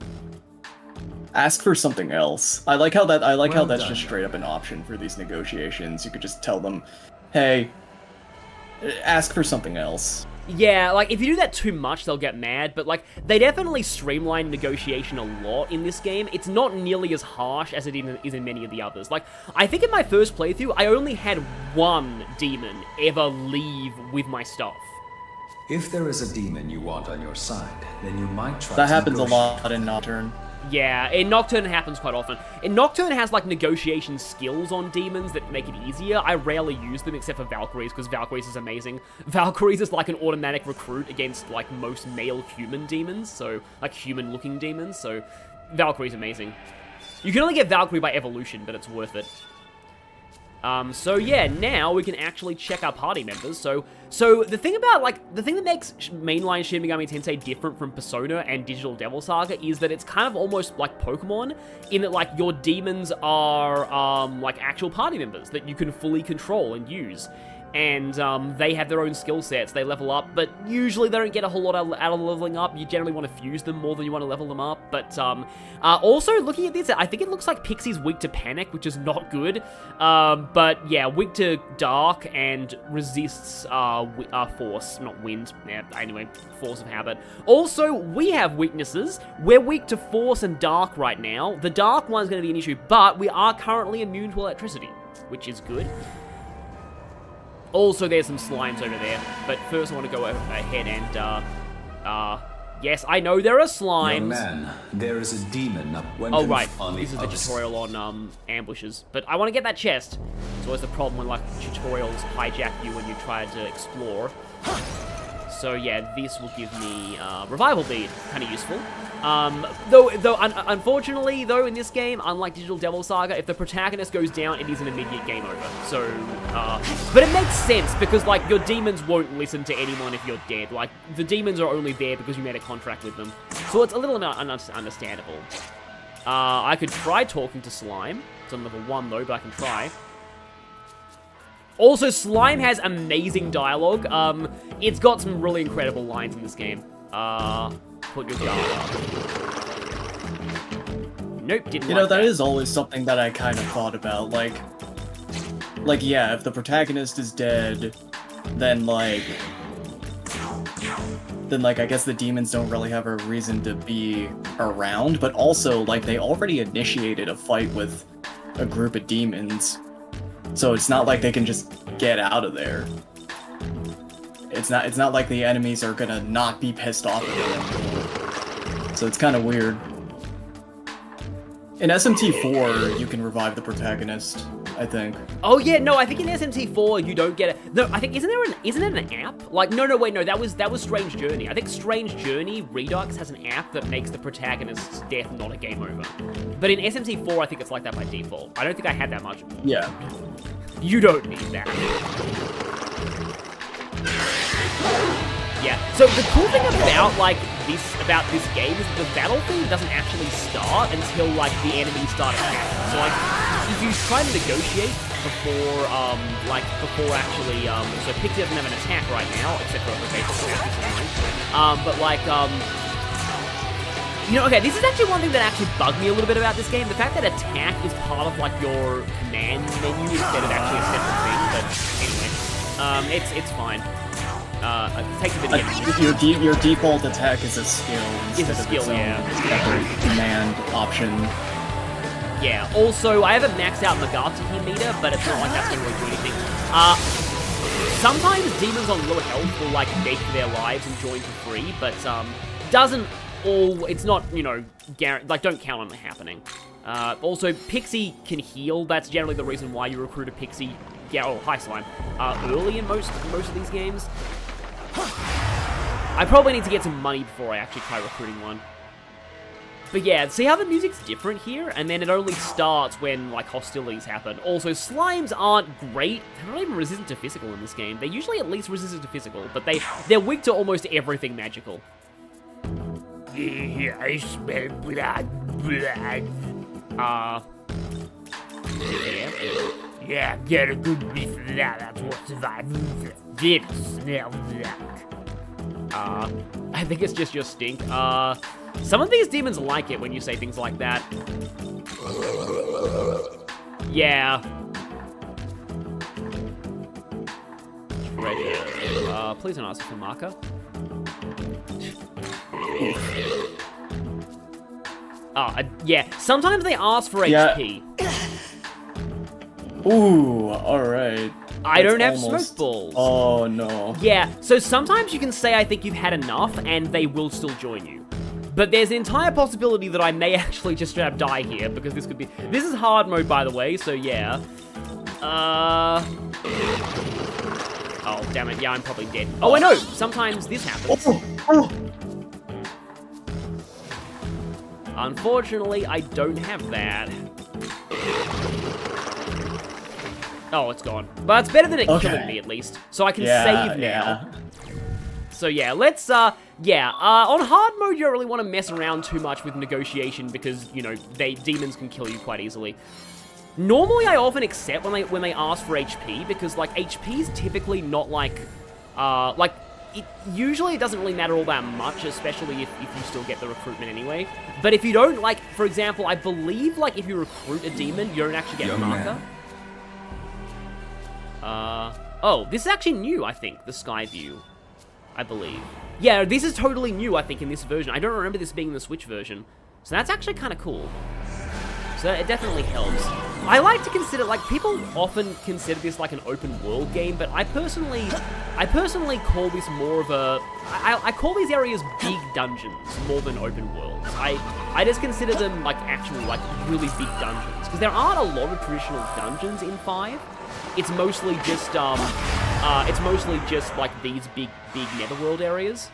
ask for something else. I like how that's just straight up an option for these negotiations. You could just tell them, hey, ask for something else. Yeah, like, if you do that too much, they'll get mad, but, like, they definitely streamline negotiation a lot in this game. It's not nearly as harsh as it is in many of the others. Like, I think in my first playthrough, I only had one demon ever leave with my stuff. If there is a demon you want on your side, then you might try That to happens a negotiate. lot in Nocturne. Yeah, in Nocturne it happens quite often. In Nocturne it has, like, negotiation skills on demons that make it easier. I rarely use them except for Valkyries, because Valkyries is amazing. Valkyries is like an automatic recruit against, like, most male human demons, so, like, human-looking demons, so Valkyrie's amazing. You can only get Valkyrie by evolution, but it's worth it. So yeah, now we can actually check our party members. So the thing that makes mainline Shin Megami Tensei different from Persona and Digital Devil Saga is that it's kind of almost like Pokemon, in that, like, your demons are, like, actual party members that you can fully control and use. And they have their own skill sets, they level up, but usually they don't get a whole lot out of leveling up. You generally want to fuse them more than you want to level them up. But also, looking at this, I think it looks like Pixie's weak to panic, which is not good. But yeah, weak to dark and resists force, not wind. Yeah, anyway, force of habit. Also, we have weaknesses. We're weak to force and dark right now. The dark one's going to be an issue, but we are currently immune to electricity, which is good. Also, there's some slimes over there, but first I want to go ahead and, yes, I know there are slimes. Young man, there is a demon up. Oh, right, this is the tutorial on, ambushes, but I want to get that chest. It's always the problem when, like, tutorials hijack you when you try to explore. So yeah, this will give me, revival bead, kind of useful. Unfortunately, though, in this game, unlike Digital Devil Saga, if the protagonist goes down, it is an immediate game over. So, but it makes sense, because, like, your demons won't listen to anyone if you're dead. Like, the demons are only there because you made a contract with them. So it's a little understandable. I could try talking to Slime. It's on level 1, though, but I can try. Also, Slime has amazing dialogue. It's got some really incredible lines in this game. Put your guard up. Nope, didn't You know, that is always something that I kind of thought about. Like, yeah, if the protagonist is dead, then I guess the demons don't really have a reason to be around, but also, like, they already initiated a fight with a group of demons, so it's not like they can just get out of there. It's not like the enemies are gonna not be pissed off at them. So it's kind of weird. In SMT4, you can revive the protagonist, I think. Oh yeah, no, I think in SMT4 you don't get it. No, I think isn't it an app? Like, no, wait, no, that was Strange Journey. I think Strange Journey Redux has an app that makes the protagonist's death not a game over. But in SMT4, I think it's like that by default. I don't think I had that much. Yeah. You don't need that. Yeah, so the cool thing about this game is that the battlefield doesn't actually start until, like, the enemies start attacking. So, like, if you try to negotiate before actually, so Pixie doesn't have an attack right now, except for, okay, But like, you know, okay, this is actually one thing that actually bugged me a little bit about this game. The fact that attack is part of, like, your command menu instead of actually a separate thing. But anyway, it's fine. It takes a bit of getting your default attack is a skill instead of its own separate command option. Yeah, also, I have a maxed out Megami meter, but it's not like that's going to really do anything. Sometimes demons on low health will, like, beg for their lives and join for free, but, it's not, you know, like, don't count on it happening. Also, Pixie can heal. That's generally the reason why you recruit a Pixie. Yeah, oh, hi, Slime. Early in most of these games. I probably need to get some money before I actually try recruiting one. But yeah, see how the music's different here? And then it only starts when, like, hostilities happen. Also, slimes aren't great. They're not even resistant to physical in this game. They're usually at least resistant to physical, but they're weak to almost everything magical. I smell blood. Yeah, get a good whiff of that. That's what survivors did. Smell that. I think it's just your stink. Some of these demons like it when you say things like that. Yeah. Right. Please don't ask for marker. Yeah. Sometimes they ask for HP. Ooh, alright. I don't have smoke balls. Oh, no. Yeah, so sometimes you can say, I think you've had enough, and they will still join you. But there's an entire possibility that I may actually just straight up die here, because this could be... This is hard mode, by the way, so yeah. Oh, damn it, yeah, I'm probably dead. Oh, wait, no! Sometimes this happens. Unfortunately, I don't have that. Oh, it's gone. But it's better than it killing me, at least. So I can save now. Yeah. So yeah, let's, on hard mode, you don't really want to mess around too much with negotiation because, you know, demons can kill you quite easily. Normally, I often accept when they ask for HP because, like, HP is typically not, like, usually it doesn't really matter all that much, especially if you still get the recruitment anyway. But if you don't, like, for example, I believe, like, if you recruit a demon, you don't actually get a marker. Oh, this is actually new, I think, the Sky View, I believe. Yeah, this is totally new, I think, in this version. I don't remember this being in the Switch version. So that's actually kind of cool. So it definitely helps. I like to consider, like, people often consider this like an open world game, but I personally call this more of a... I call these areas big dungeons more than open worlds. I just consider them, like, actual, like, really big dungeons. Because there aren't a lot of traditional dungeons in 5. It's mostly just, like, these big Netherworld areas.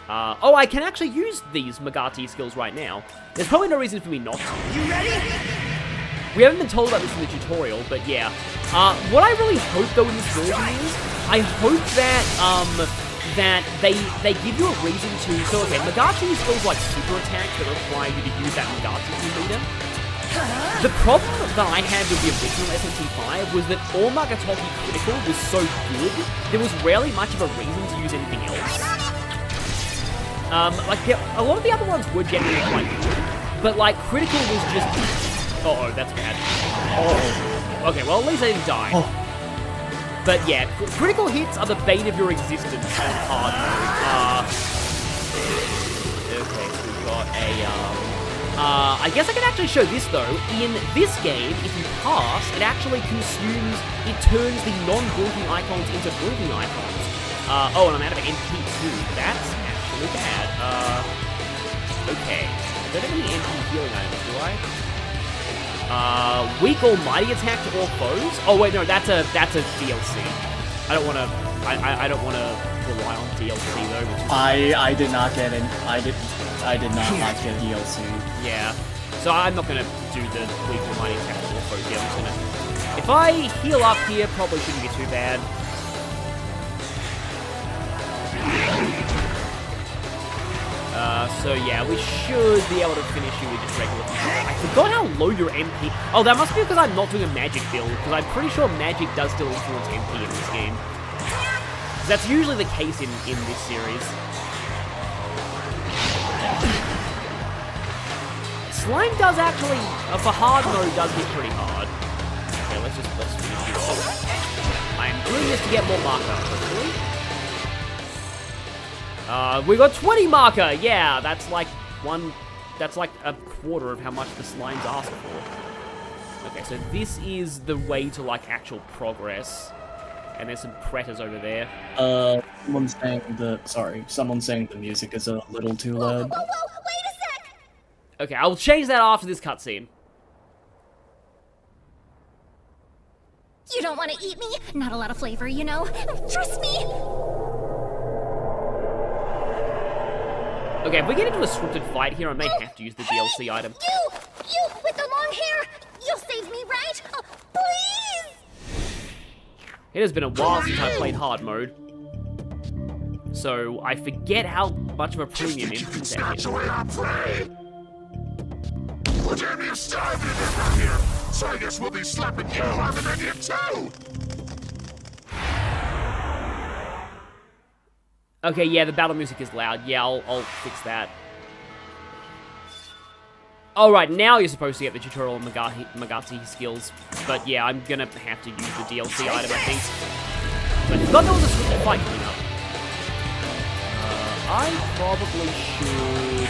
Oh, I can actually use these Megami skills right now. There's probably no reason for me not to. You ready? We haven't been told about this in the tutorial, but yeah. What I really hope, though, in this version is, I hope that they give you a reason to... So, okay, Megami skills like super attacks that require you to use that Megami meter. The problem that I had with the original SMT5 was that all Megami critical was so good, there was rarely much of a reason to use anything else. Like, a lot of the other ones were generally quite good, but, like, critical was just... Uh-oh, that's bad. Oh. Okay, well, at least I didn't die. Oh. But, yeah, critical hits are the bane of your existence on hard mode. Okay, so we've got a, I guess I can actually show this, though. In this game, if you pass, it actually it turns the non-blinking icons into blinking icons. Oh, and I'm out of MP too. That's actually bad. Okay. I don't have any MP healing items, do I? Weak almighty attack to all foes? Oh, wait, no, that's a DLC. I don't want to rely on DLC, though. Which is I did not get in. I did not get DLC. Yeah. So I'm not gonna do the weak almighty attack to all foes here. I'm just gonna... If I heal up here, probably shouldn't be too bad. So yeah, we should be able to finish you with just regular control. I forgot how low your MP... Oh, that must be because I'm not doing a magic build, because I'm pretty sure magic does still influence MP in this game. So that's usually the case in this series. Slime does actually, for hard mode, does hit pretty hard. Okay, let's finish this off. I am doing this to get more marker, hopefully. We got 20 marker! Yeah, that's like a quarter of how much the slimes ask for. Okay, so this is the way to, like, actual progress. And there's some predators over there. Someone's saying the music is a little too loud. Whoa, wait a sec! Okay, I'll change that after this cutscene. You don't want to eat me? Not a lot of flavor, you know? Trust me! Okay, if we get into a scripted fight here, I may have to use the DLC item. You with the long hair! You'll save me, right? Oh, please! It has been a while since I played hard mode. So I forget how much of a premium influence that is. Put any starving in here, so I guess we'll be slapping you on the menu too! Okay, yeah, the battle music is loud. Yeah, I'll fix that. Alright, now you're supposed to get the tutorial on Megami skills. But yeah, I'm gonna have to use the DLC item, I think. But I forgot there was a scripted fight coming up. I probably should...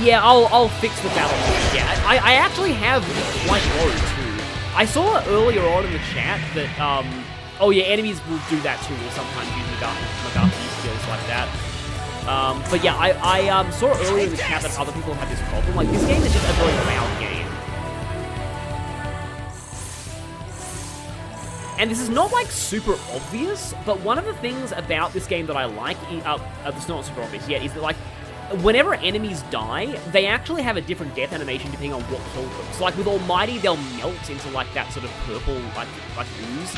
Yeah, I'll fix the battle music. Yeah, I actually have it quite low, too. I saw earlier on in the chat that, oh yeah, enemies will do that too, will sometimes use Megami skills like that. But yeah, I saw earlier in the chat that other people have this problem. Like, this game is just a very loud game. And this is not, like, super obvious, but one of the things about this game that I like, it's not super obvious yet, is that, like, whenever enemies die, they actually have a different death animation depending on what killed them. So, like, with Almighty, they'll melt into, like, that sort of purple, like ooze.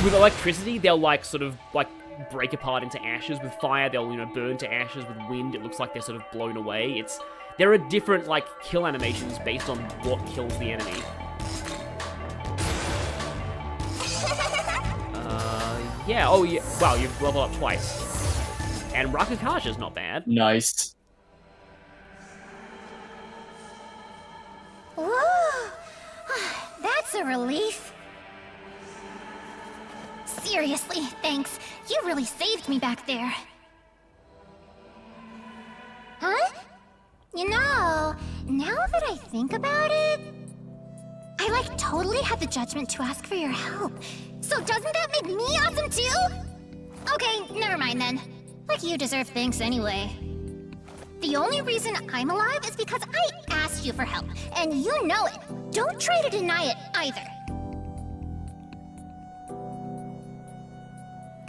With electricity, they'll, like, sort of, like, break apart into ashes. With fire, they'll, you know, burn to ashes. With wind, it looks like they're sort of blown away. There are different, like, kill animations based on what kills the enemy. Yeah, oh yeah, wow, you've leveled up twice. And Rakukasha's not bad. Nice. Whoa! That's a relief. Seriously, thanks. You really saved me back there. Huh? You know, now that I think about it, I, like, totally had the judgment to ask for your help. So doesn't that make me awesome too? Okay, never mind then. Like, you deserve thanks anyway. The only reason I'm alive is because I asked you for help, and you know it. Don't try to deny it either.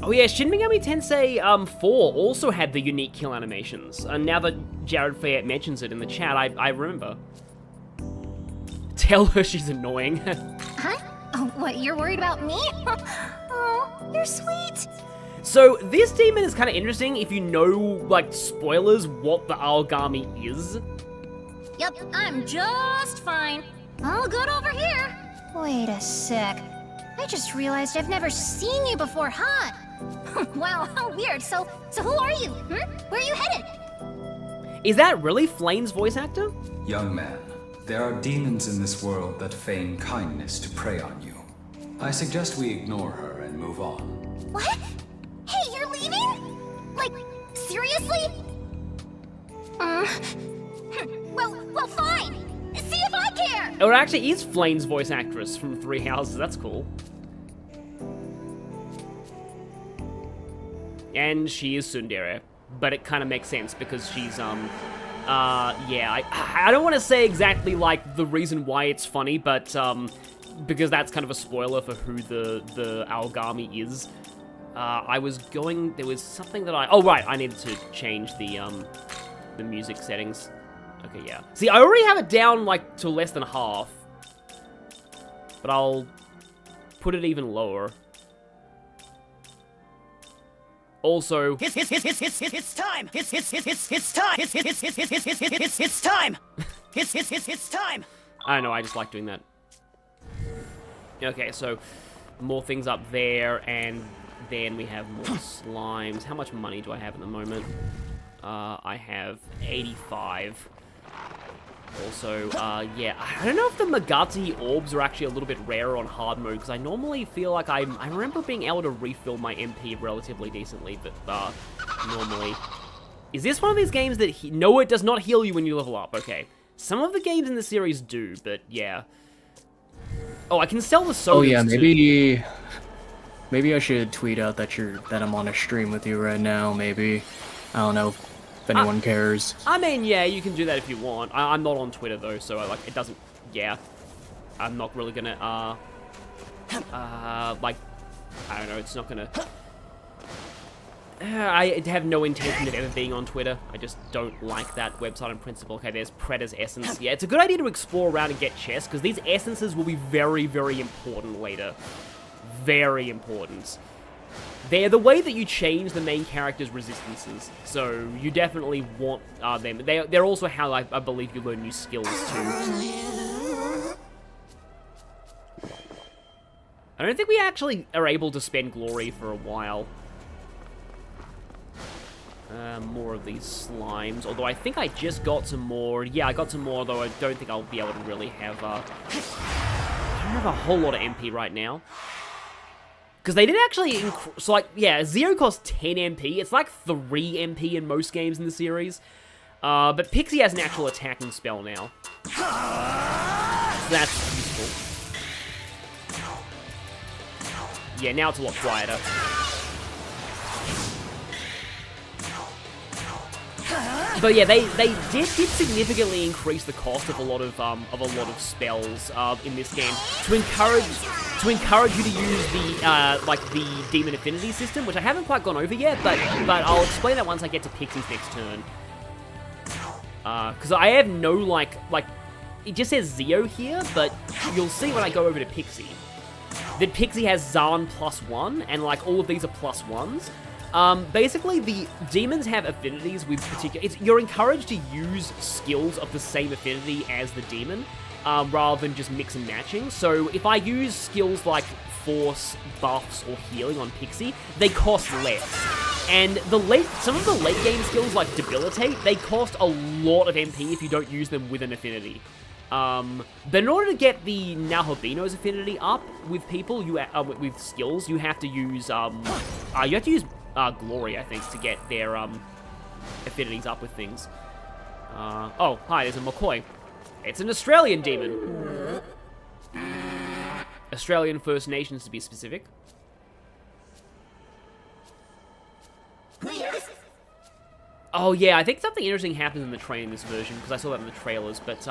Oh yeah, Shin Megami Tensei 4 also had the unique kill animations. And now that Jared Fayette mentions it in the chat, I remember. Tell her she's annoying. Huh? Oh, what, you're worried about me? Oh, you're sweet. So, this demon is kind of interesting if you know, like, spoilers, what the Aogami is. Yep, I'm just fine. All good over here. Wait a sec. I just realized I've never seen you before, huh? Wow, how weird. So who are you? Where are you headed? Is that really Flane's voice actor? Young man, there are demons in this world that feign kindness to prey on you. I suggest we ignore her and move on. What? Hey, you're leaving? Like, seriously? Well, fine. See if I care. Oh, it actually is Flane's voice actress from Three Houses. That's cool. And she is tsundere, but it kind of makes sense because she's, yeah, I don't want to say exactly, like, the reason why it's funny, but, because that's kind of a spoiler for who the Aogami is. There was something that oh, right, I needed to change the music settings. Okay, yeah. See, I already have it down, like, to less than half, but I'll put it even lower. Also, it's time. It's time. It's time. It's time. I don't know, I just like doing that. Okay, so more things up there, and then we have more slimes. How much money do I have at the moment? I have 85. Also, yeah, I don't know if the Megami orbs are actually a little bit rarer on hard mode, because I normally feel like I remember being able to refill my MP relatively decently, but normally... Is this one of these games that... No, it does not heal you when you level up. Okay. Some of the games in the series do, but yeah. Oh, I can sell the sodas. Oh yeah, too. Maybe I should tweet out that I'm on a stream with you right now. Maybe, I don't know if anyone cares. I mean, yeah, you can do that if you want. I'm not on Twitter though, so like it doesn't. Yeah, I'm not really gonna like, I don't know. It's not gonna. I have no intention of ever being on Twitter. I just don't like that website in principle. Okay, there's Preda's Essence. Yeah, it's a good idea to explore around and get chests, because these essences will be very, very important later. Very important. They're the way that you change the main character's resistances, so you definitely want them. They're also how I believe you learn new skills too. I don't think we actually are able to spend glory for a while. More of these slimes, although I think I just got some more. Yeah, I got some more, though I don't think I'll be able to really have, I don't have a whole lot of MP right now. Because they did actually, so like, yeah, Zero costs 10 MP, it's like 3 MP in most games in the series. But Pixie has an actual attacking spell now. So that's useful. Yeah, now it's a lot quieter. But yeah, they did significantly increase the cost of a lot of spells in this game to encourage you to use the like the demon affinity system, which I haven't quite gone over yet, but I'll explain that once I get to Pixie's next turn. Because I have no like it just says Zeo here, but you'll see when I go over to Pixie that Pixie has Zan +1, and like all of these are +1s. Basically, the demons have affinities with particular... You're encouraged to use skills of the same affinity as the demon, rather than just mix and matching. So if I use skills like Force, Buffs, or Healing on Pixie, they cost less. And some of the late game skills like Debilitate, they cost a lot of MP if you don't use them with an affinity. But in order to get the Nahobino's affinity up with people, with skills, you have to use Glory, I think, to get their affinities up with things. Oh, hi, there's a McCoy. It's an Australian demon. Australian First Nations, to be specific. Oh yeah, I think something interesting happens in the train in this version, because I saw that in the trailers, but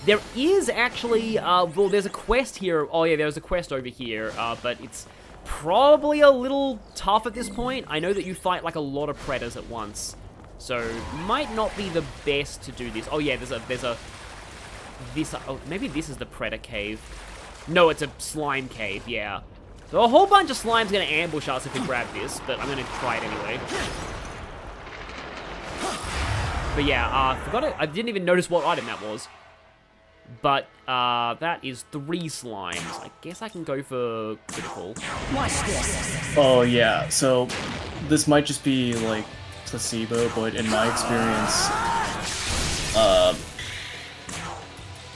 there is actually, well, there's a quest here. Oh yeah, there's a quest over here, but it's probably a little tough at this point. I know that you fight like a lot of predators at once, so might not be the best to do this. Oh yeah, oh, maybe this is the predator cave. No, it's a slime cave, yeah. So a whole bunch of slime's gonna ambush us if we grab this, but I'm gonna try it anyway. But yeah, I didn't even notice what item that was. But, that is 3 slimes. I guess I can go for critical. Oh yeah, so this might just be like placebo, but in my experience,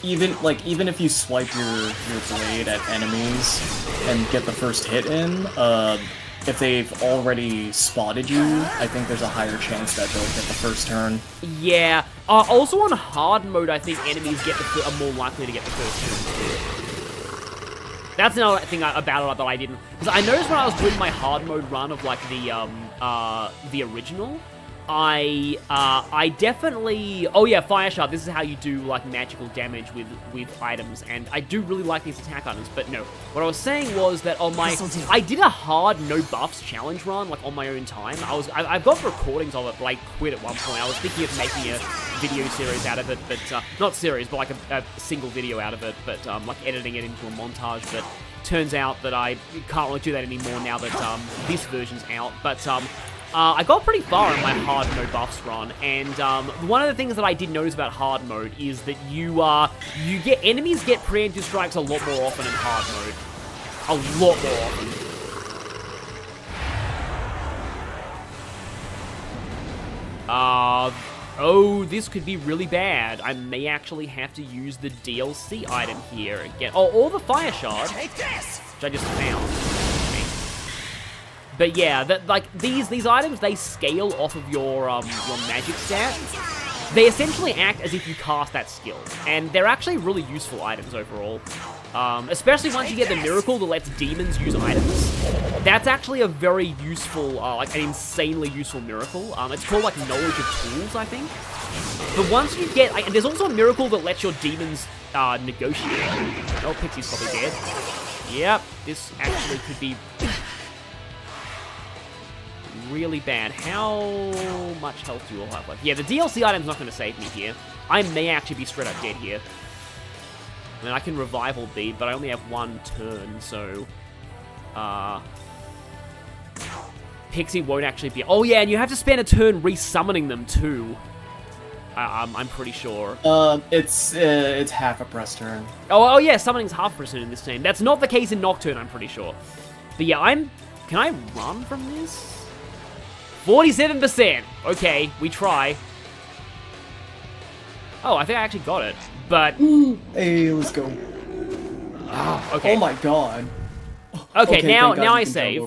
even if you swipe your blade at enemies and get the first hit in, if they've already spotted you, I think there's a higher chance that they'll get the first turn. Yeah. Also on hard mode, I think enemies are more likely to get the first turn. That's another thing about it that I didn't... Because I noticed when I was doing my hard mode run of like the original, I definitely... Oh yeah, Fire Shard, this is how you do like magical damage with items, and I do really like these attack items, but no. What I was saying was that on my... I did a hard no buffs challenge run, like on my own time. I've got recordings of it, but I quit at one point. I was thinking of making a video series out of it, but... not series, but like a single video out of it, but like editing it into a montage, but... Turns out that I can't really do that anymore now that this version's out, but... I got pretty far in my hard no buffs run, and one of the things that I did notice about hard mode is that enemies get preemptive strikes a lot more often in hard mode. A lot more often. Oh, this could be really bad. I may actually have to use the DLC item here again. Oh, or the fire shard, Take this! which I just found. Okay. But yeah, these items, they scale off of your magic stat. They essentially act as if you cast that skill, and they're actually really useful items overall. Especially once you get the miracle that lets demons use items. That's actually a very useful, like an insanely useful miracle. It's called like Knowledge of Tools, I think. But once you get, there's also a miracle that lets your demons negotiate. Oh, Pixie's probably dead. Yep, this actually could be really bad. How much health do you all have left? Yeah, the DLC item's not going to save me here. I may actually be straight up dead here. I mean, I can revival bead, but I only have one turn, so... Pixie won't actually be... Oh, yeah, and you have to spend a turn resummoning them, too. I'm pretty sure. It's half a press turn. Oh, yeah, summoning's half a press turn in this team. That's not the case in Nocturne, I'm pretty sure. But yeah, Can I run from this? 47%! Okay, we try. Oh, I think I actually got it. But... Hey, let's go. Oh, okay. Oh my god. Okay, now God I save.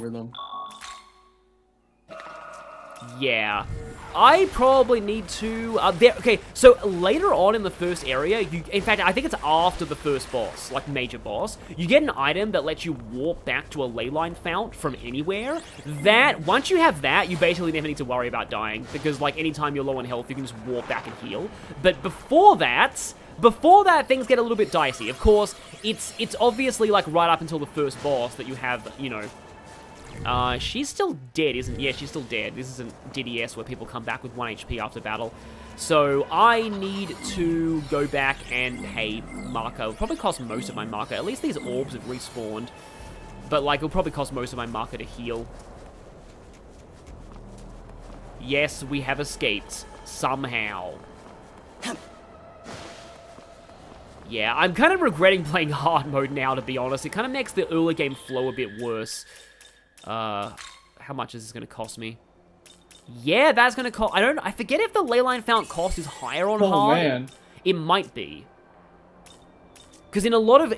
Yeah. I probably need to... okay, so later on in the first area, in fact, I think it's after the first boss, like major boss, you get an item that lets you warp back to a leyline fount from anywhere. Once you have that, you basically never need to worry about dying, because like anytime you're low on health, you can just warp back and heal. But before that, things get a little bit dicey. Of course, it's obviously like right up until the first boss that you have, you know... she's still dead, isn't... Yeah, she's still dead. This isn't DDS where people come back with 1 HP after battle. So I need to go back and pay marker. It'll probably cost most of my marker. At least these orbs have respawned. But, like, it'll probably cost most of my marker to heal. Yes, we have escaped. Somehow. Yeah, I'm kind of regretting playing hard mode now, to be honest. It kind of makes the early game flow a bit worse. How much is this going to cost me? Yeah, that's going to cost... I forget if the leyline fount cost is higher on hard. Oh, man. It might be. Because in a lot of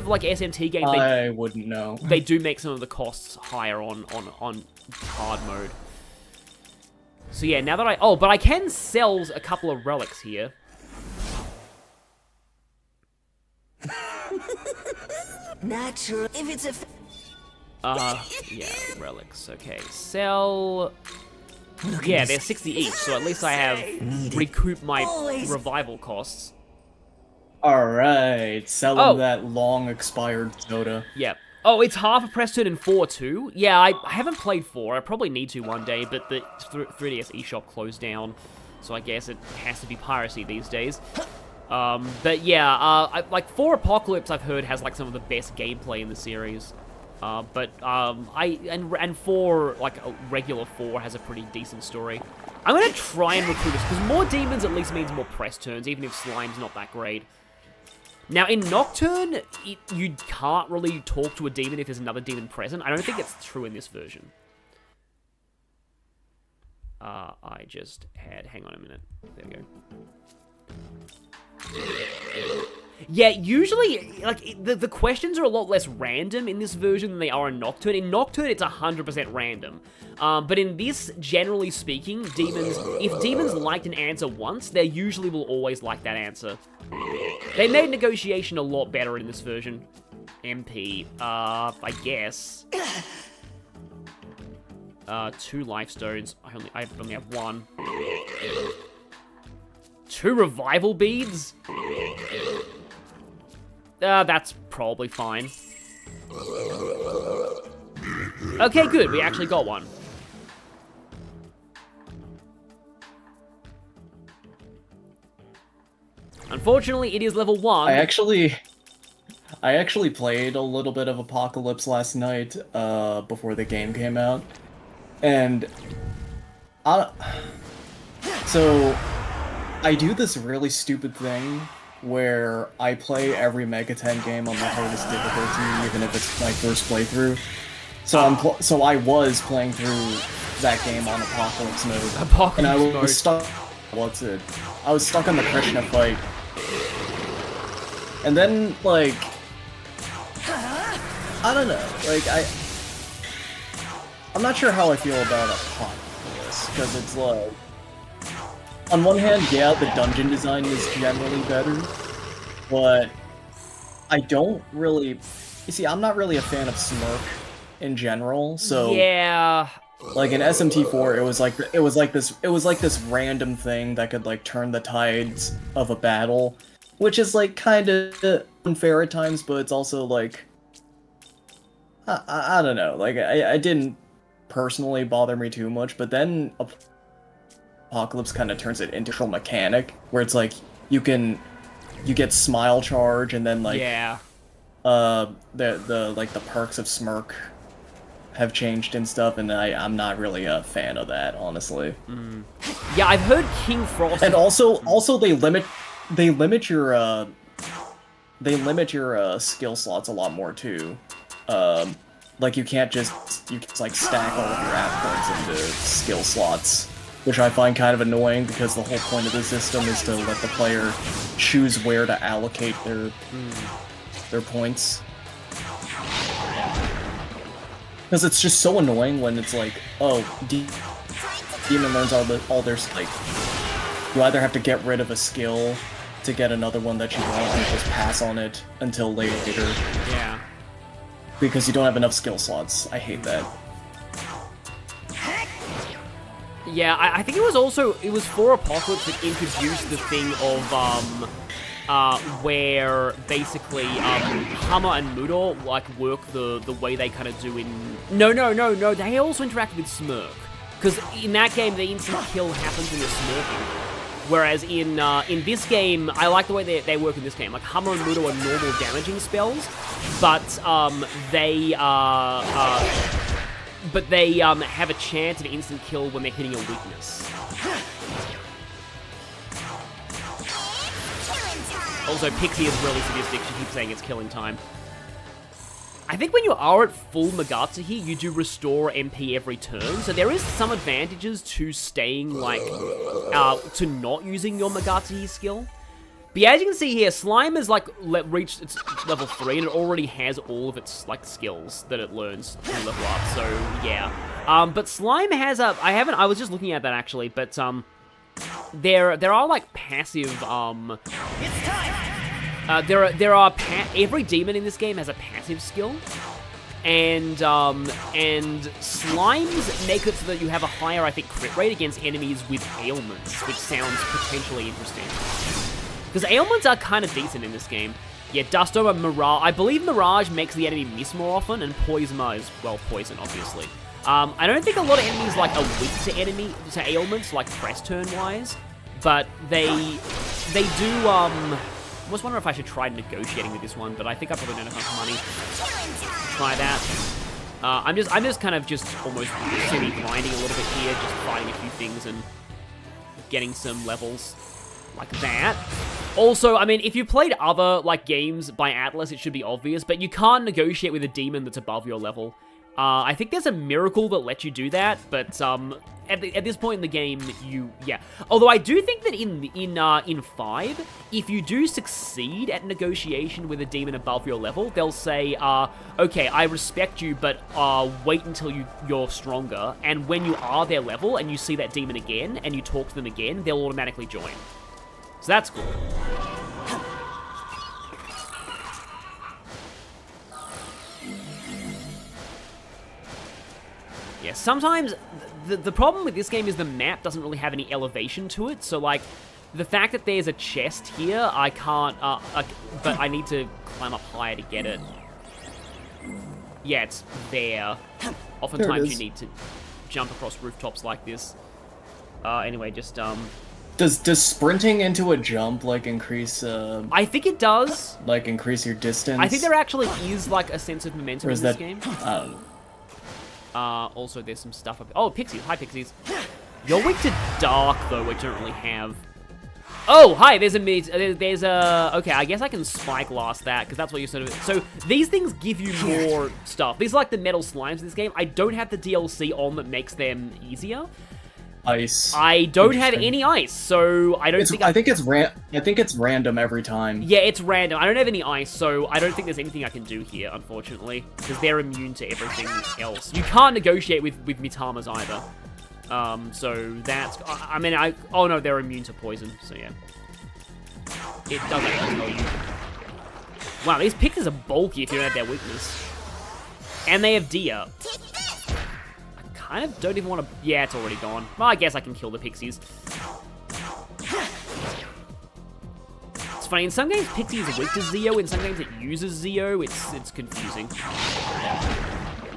like SMT games, I wouldn't know. They do make some of the costs higher on hard mode. So yeah, now that but I can sell a couple of relics here. Natural. If it's a... yeah, relics. Okay, sell... Yeah, they're 60 each, so at least I have recouped my revival costs. Alright, sell them that long expired soda. Yep. Oh, it's half a press turn in 4 too? Yeah, I haven't played 4. I probably need to one day, but the 3DS eShop closed down, so I guess it has to be piracy these days. But yeah, like 4 Apocalypse I've heard has like some of the best gameplay in the series. And 4, like a regular 4 has a pretty decent story. I'm gonna try and recruit us, because more demons at least means more press turns, even if Slime's not that great. Now, in Nocturne, you can't really talk to a demon if there's another demon present. I don't think it's true in this version. I just had... Hang on a minute. There we go. Yeah, usually, like, the questions are a lot less random in this version than they are in Nocturne. In Nocturne, it's 100% random. But in this, generally speaking, if demons liked an answer once, they usually will always like that answer. They made negotiation a lot better in this version. MP, I guess. 2 life stones. I only have 1. 2 revival beads? That's probably fine. Okay, good. We actually got one. Unfortunately, it is level 1. I actually played a little bit of Apocalypse last night, before the game came out. And... so... I do this really stupid thing where I play every Megaten game on the hardest difficulty, even if it's my first playthrough. So I was playing through that game on Apocalypse mode, and I was stuck. I was stuck on the Krishna fight, and then like I don't know, like I'm not sure how I feel about Apocalypse, because it's like, on one hand, yeah, the dungeon design is generally better, but I don't really... You see, I'm not really a fan of Smirk in general, so... Yeah... Like, in SMT4, it was like this random thing that could, like, turn the tides of a battle, which is, like, kind of unfair at times, but it's also, like... I don't know, like, I didn't personally bother me too much, but then Apocalypse kind of turns it into a mechanic where it's like you get smile charge, and then like the perks of Smirk have changed and stuff, and I'm not really a fan of that, honestly. Yeah, I've heard King Frost, and also they limit your skill slots a lot more too. Like you can like stack all of your app points into skill slots, which I find kind of annoying because the whole point of the system is to let the player choose where to allocate their points. Because it's just so annoying when it's like, oh, Demon learns all their like, you either have to get rid of a skill to get another one that you want, and just pass on it until later. Yeah. Because you don't have enough skill slots. I hate that. Yeah, I think it was for Apocalypse that introduced the thing of, where basically, Hammer and Mudor, like, work the way they kind of do in... No, they also interact with Smirk. Because in that game, the instant kill happens when you're smirking. Whereas in this game, I like the way they work in this game. Like, Hammer and Mudor are normal damaging spells, but they have a chance of instant kill when they're hitting a weakness. Also, Pixie is really sadistic. She keeps saying it's killing time. I think when you are at full Megatsuhi, you do restore MP every turn, so there is some advantages to staying, like, to not using your Megatsuhi skill. But yeah, as you can see here, Slime has, like, reached its level 3, and it already has all of its, like, skills that it learns to level up, so yeah. But Slime has a... I was just looking at that, actually, but, there are, like, passive, It's time! every demon in this game has a passive skill, and slimes make it so that you have a higher, I think, crit rate against enemies with ailments, which sounds potentially interesting. Because ailments are kind of decent in this game. Yeah, Dust Over Mirage. I believe Mirage makes the enemy miss more often, and Poisma is, well, poison, obviously. I don't think a lot of enemies, like, are weak to ailments, like, press turn-wise, but they do, I was wondering if I should try negotiating with this one, but I think I probably don't have enough money to try that. I'm just kind of almost semi-grinding a little bit here, just fighting a few things and getting some levels like that. Also, I mean, if you played other, like, games by Atlas, it should be obvious, but you can't negotiate with a demon that's above your level. I think there's a miracle that lets you do that, but at this point in the game, yeah. Although I do think that in 5, if you do succeed at negotiation with a demon above your level, they'll say, okay, I respect you, but wait until you're stronger, and when you are their level and you see that demon again and you talk to them again, they'll automatically join. So that's cool. Yeah, sometimes the problem with this game is the map doesn't really have any elevation to it, so, like, the fact that there's a chest here, I can't, but I need to climb up higher to get it. Yeah, it's there. Oftentimes you need to jump across rooftops like this. Anyway, just, Does sprinting into a jump, like, increase, I think it does. Like, increase your distance? I think there actually is, like, a sense of momentum in this game. I don't know. Also, there's some stuff up... Oh, Pixies. Hi, Pixies. You're weak to Dark, though, which you don't really have. Oh, hi, there's a, okay, I guess I can spike blast that, because that's what you sort of, so these things give you more stuff. These are like the metal slimes in this game. I don't have the DLC on that makes them easier. Ice. I don't have any ice, so I don't think I think it's random every time. Yeah, it's random. I don't have any ice, so I don't think there's anything I can do here, unfortunately, because they're immune to everything else. You can't negotiate with Mitamas either. So that's, I mean, oh no, they're immune to poison, so yeah. It does actually tell you. Wow, these pixies are bulky if you don't have their weakness. And they have deer. I kind of don't even want to, yeah, it's already gone. Well, I guess I can kill the pixies. It's funny, in some games Pixie is weak to Zeo, in some games it uses Zeo, it's confusing.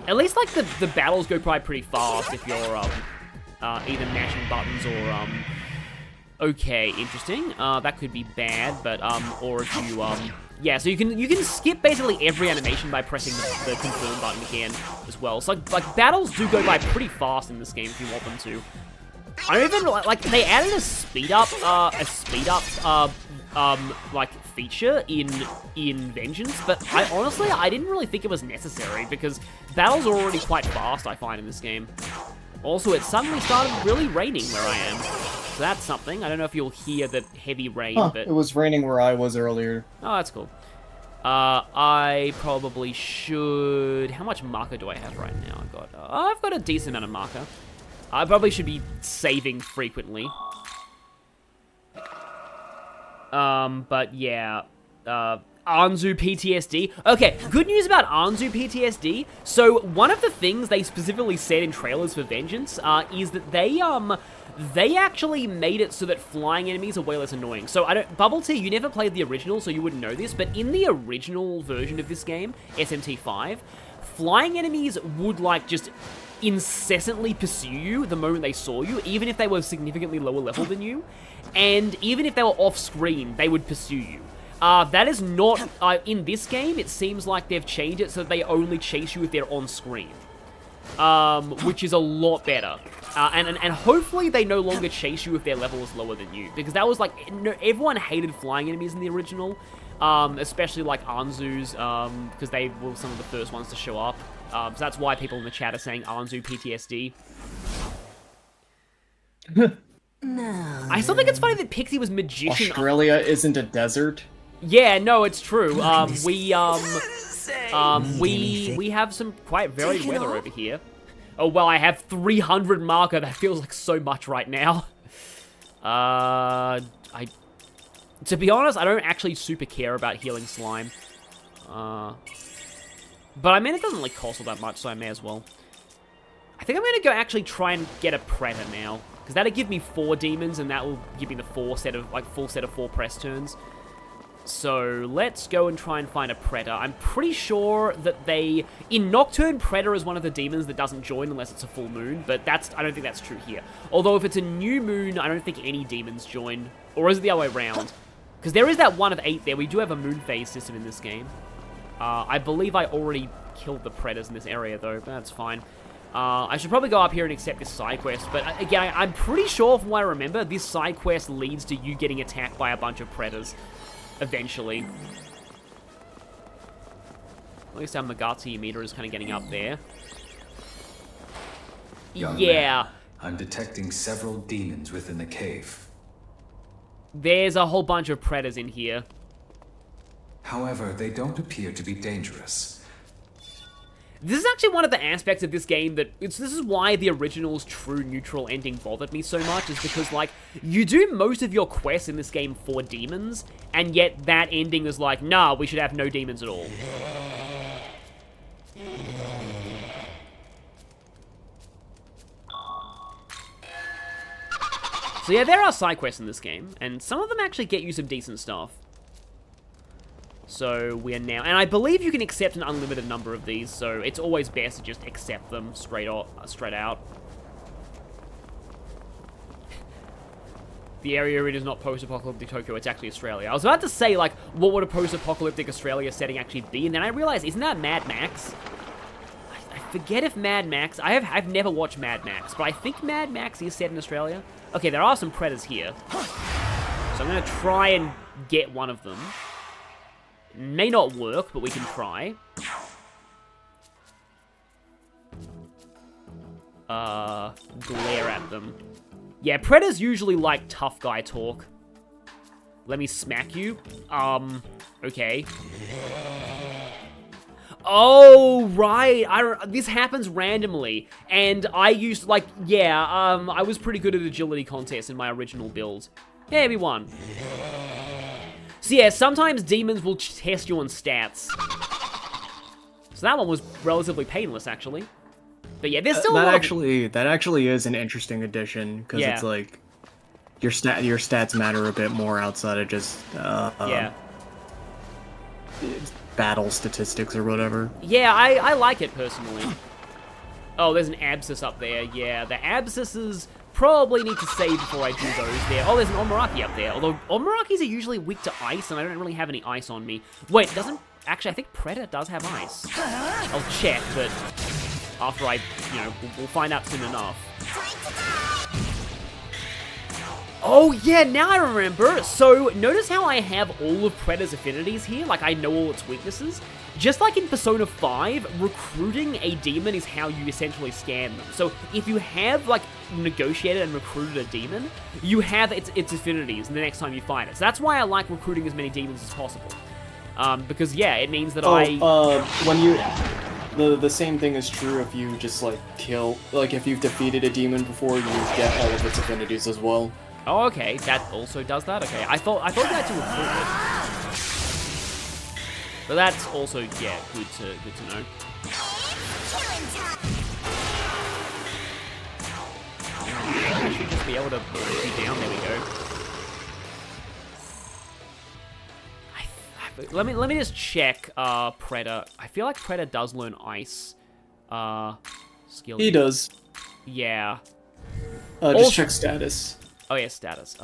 At least, like, the battles go probably pretty fast if you're, either mashing buttons or, okay, interesting. That could be bad, but, or if you, yeah, so you can skip basically every animation by pressing the confirm button again as well. So, like, battles do go by pretty fast in this game if you want them to. I don't even, like, they added a speed up, like, feature in Vengeance, but I didn't really think it was necessary, because battles are already quite fast, I find, in this game. Also, it suddenly started really raining where I am. So that's something. I don't know if you'll hear the heavy rain, but... It was raining where I was earlier. Oh, that's cool. I probably should... How much marker do I have right now? I've got a decent amount of marker. I probably should be saving frequently. But yeah... Anzu PTSD. Okay, good news about Anzu PTSD. So one of the things they specifically said in trailers for Vengeance is that they actually made it so that flying enemies are way less annoying. So Bubbletea, you never played the original, so you wouldn't know this, but in the original version of this game, SMT5, flying enemies would like just incessantly pursue you the moment they saw you, even if they were significantly lower level than you, and even if they were off screen, they would pursue you. That is not, in this game, it seems like they've changed it so that they only chase you if they're on screen. Which is a lot better. And hopefully they no longer chase you if their level is lower than you. Because that was like, everyone hated flying enemies in the original. Especially like Anzus, because they were some of the first ones to show up. So that's why people in the chat are saying Anzu PTSD. No. I still think it's funny that Pixie was magician. Australia isn't a desert. Yeah, no, it's true. We have some quite varied weather over here. Oh, well, I have 300 marker. That feels like so much right now. To be honest, I don't actually super care about healing slime. But I mean, it doesn't like cost all that much, so I may as well. I think I'm gonna go actually try and get a Predator now, because that'll give me 4 demons, and that will give me the full set of 4 press turns. So let's go and try and find a Predator. I'm pretty sure that in Nocturne, Predator is one of the demons that doesn't join unless it's a full moon, but I don't think that's true here. Although if it's a new moon, I don't think any demons join. Or is it the other way around? Because there is that 1 of 8 there. We do have a moon phase system in this game. I believe I already killed the Predators in this area though, but that's fine. I should probably go up here and accept this side quest, but again, I'm pretty sure from what I remember, this side quest leads to you getting attacked by a bunch of Predators. Eventually. At least our Megami meter is kind of getting up there. Young yeah. Man, I'm detecting several demons within the cave. There's a whole bunch of Predators in here. However, they don't appear to be dangerous. This is actually one of the aspects of this game that, this is why the original's true neutral ending bothered me so much, is because, like, you do most of your quests in this game for demons, and yet that ending is like, nah, we should have no demons at all. So yeah, there are side quests in this game, and some of them actually get you some decent stuff. So we are now, and I believe you can accept an unlimited number of these, so it's always best to just accept them straight out. The area it is not post-apocalyptic Tokyo, it's actually Australia. I was about to say, like, what would a post-apocalyptic Australia setting actually be, and then I realized, isn't that Mad Max? I forget if Mad Max, I've never watched Mad Max, but I think Mad Max is set in Australia. Okay, there are some Predators here. So I'm going to try and get one of them. It may not work, but we can try. Glare at them. Yeah, Predators usually like tough guy talk. Let me smack you. Okay. Oh, right. This happens randomly. And I used, like, yeah, I was pretty good at agility contests in my original build. Yeah, we won. So yeah, sometimes demons will test you on stats. So that one was relatively painless, actually. But yeah, there's still that actually is an interesting addition, because it's like your stats matter a bit more outside of just battle statistics or whatever. Yeah, I like it personally. Oh, there's an abscess up there. Yeah, the abscesses probably need to save before I do those there. Oh, there's an Omaraki up there. Although Omarakis are usually weak to ice, and I don't really have any ice on me. Wait, doesn't... Actually, I think Predator does have ice. I'll check, but after I, we'll find out soon enough. Oh, yeah, now I remember. So, notice how I have all of Predator's affinities here? Like, I know all its weaknesses. Just like in Persona 5, recruiting a demon is how you essentially scan them. So, if you have, like, negotiated and recruited a demon, you have its affinities the next time you fight it. So that's why I like recruiting as many demons as possible. Because, yeah, it means that when you... The same thing is true if you just, like, if you've defeated a demon before, you get all of its affinities as well. Oh, okay, that also does that? Okay, I thought you had to recruit it. But that's also, yeah, good to know. I should just be able to put you down, there we go. Let me just check Predator. I feel like Predator does learn ice skill. He does. Yeah. Just check status. Oh yeah, status.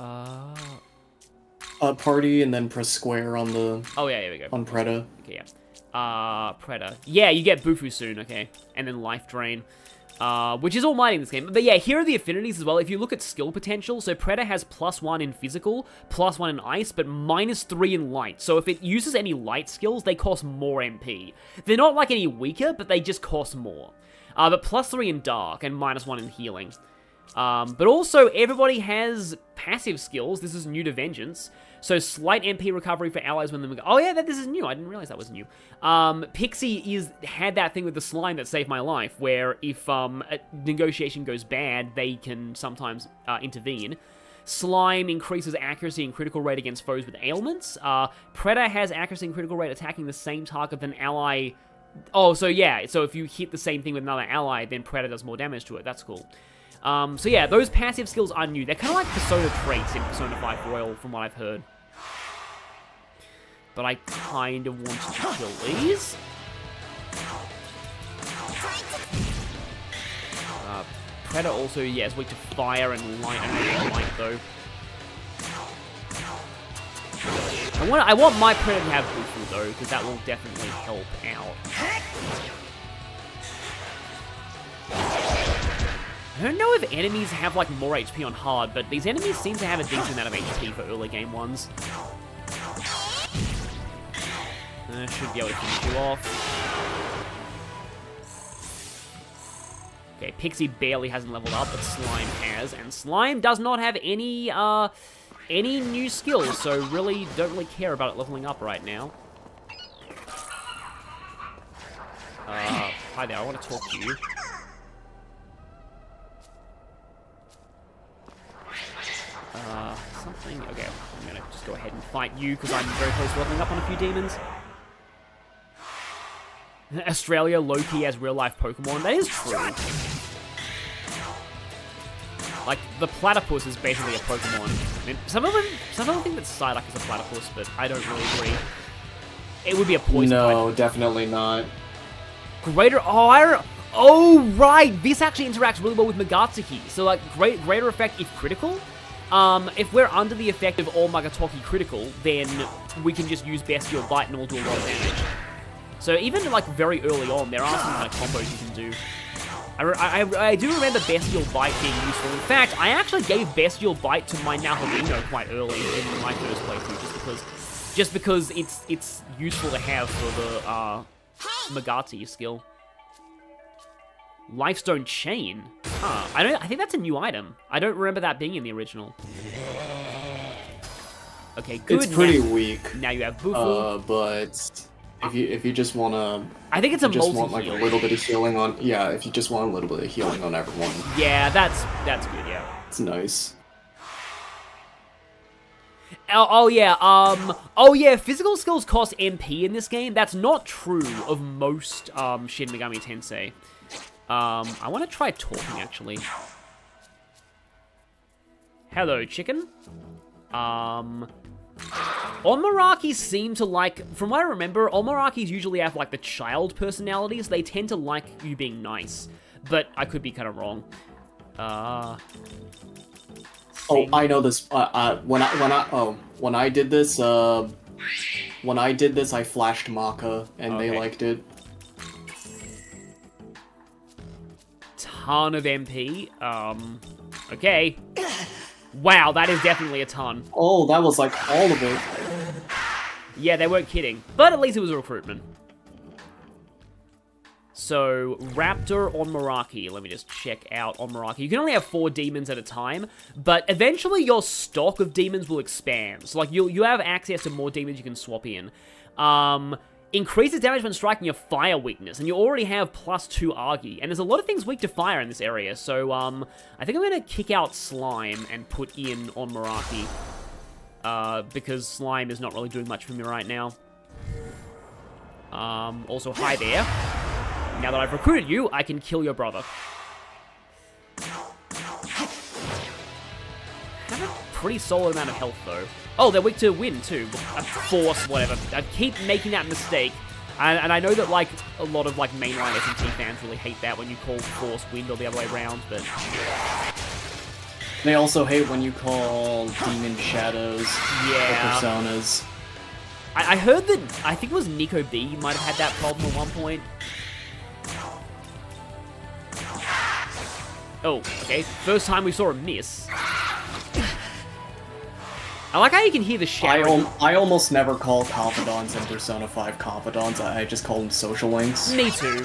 Party and then press square on the... Oh yeah, here we go. On Predator. Okay, yeah. Predator. Yeah, you get Bufu soon, okay. And then Life Drain. Which is all mighty in this game. But yeah, here are the affinities as well. If you look at skill potential, so Predator has +1 in physical, +1 in ice, but -3 in light. So if it uses any light skills, they cost more MP. They're not like any weaker, but they just cost more. But +3 in dark and -1 in healing. But also, everybody has passive skills. This is new to Vengeance. So, slight MP recovery for allies when them... Oh, yeah, this is new. I didn't realize that was new. Pixie had that thing with the slime that saved my life, where if a negotiation goes bad, they can sometimes intervene. Slime increases accuracy and critical rate against foes with ailments. Predator has accuracy and critical rate attacking the same target than ally... Oh, so yeah. So, if you hit the same thing with another ally, then Predator does more damage to it. That's cool. So yeah, those passive skills are new. They're kind of like Persona traits in Persona 5 Royal, from what I've heard. But I kind of want to kill these. Predator also, yeah, is weak to fire and light. I don't know light, though. I want my Predator to have Bufu, though, because that will definitely help out. I don't know if enemies have, like, more HP on hard, but these enemies seem to have a decent amount of HP for early game ones. Should be able to finish you off. Okay, Pixie barely hasn't leveled up, but Slime has, and Slime does not have any new skills, so really don't really care about it leveling up right now. Hi there, I want to talk to you. Something. Okay, I'm gonna just go ahead and fight you because I'm very close to leveling up on a few demons. Australia low-key has real-life Pokemon. That is true. Like, the platypus is basically a Pokemon. I mean, some of them think that Psyduck is a platypus, but I don't really agree. It would be a poison type. No, definitely not. Greater... Oh, I don't... Oh, right! This actually interacts really well with Magatsuki. So, like, greater effect if critical. If we're under the effect of all Magatoki critical, then we can just use Bestial Bite and we'll do a lot of damage. So even, like, very early on, there are some kind of combos you can do. I do remember Bestial Bite being useful. In fact, I actually gave Bestial Bite to my Nahobino quite early in my first playthrough, just because it's useful to have for the Megati skill. Lifestone Chain. Huh. I think that's a new item. I don't remember that being in the original. Okay, good. It's pretty weak. Now you have Bufu. But if you just wanna, I think it's a multi-heal. Want like a little bit of healing on, yeah. If you just want a little bit of healing on everyone. Yeah, that's good. Yeah. It's nice. Oh yeah, physical skills cost MP in this game. That's not true of most Shin Megami Tensei. I want to try talking, actually. Hello, chicken. Onmarakis seem to like, from what I remember, Onmarakis usually have, like, the child personalities. They tend to like you being nice, but I could be kind of wrong. Oh, I know this. When I did this, I flashed Maka, and they liked it. Ton of MP. Okay. Wow, that is definitely a ton. Oh, that was like all of it. Yeah, they weren't kidding. But at least it was a recruitment. So, Raptor on Meraki. Let me just check out on Meraki. You can only have 4 demons at a time, but eventually your stock of demons will expand. So, like, you have access to more demons you can swap in. Increases damage when striking your fire weakness, and you already have +2 Argy, and there's a lot of things weak to fire in this area, so, I think I'm gonna kick out Slime and put in on Meraki, because Slime is not really doing much for me right now. Also, hi there. Now that I've recruited you, I can kill your brother. Have a pretty solid amount of health, though. Oh, they're weak to wind, too. Force, whatever. I keep making that mistake. And I know that, like, a lot of, like, mainline SMT fans really hate that when you call Force wind or the other way around, but... They also hate when you call Demon Shadows or Personas. I heard that, I think it was Nico B might have had that problem at one point. Oh, okay. First time we saw a miss. I like how you can hear the shadow. I almost never call Confidants in Persona 5 Confidants. I just call them Social Links. Me too.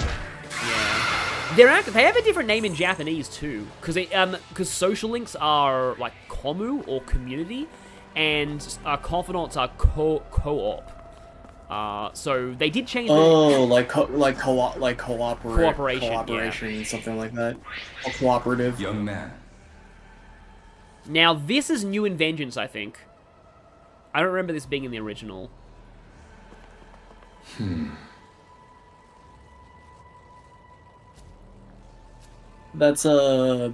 Yeah. They have a different name in Japanese too, because Social Links are like Komu or Community, and Confidants are Co-op. So they did change. Oh, cooperation, cooperation, something like that. Or cooperative. Young man. Now this is new in Vengeance, I think. I don't remember this being in the original. That's a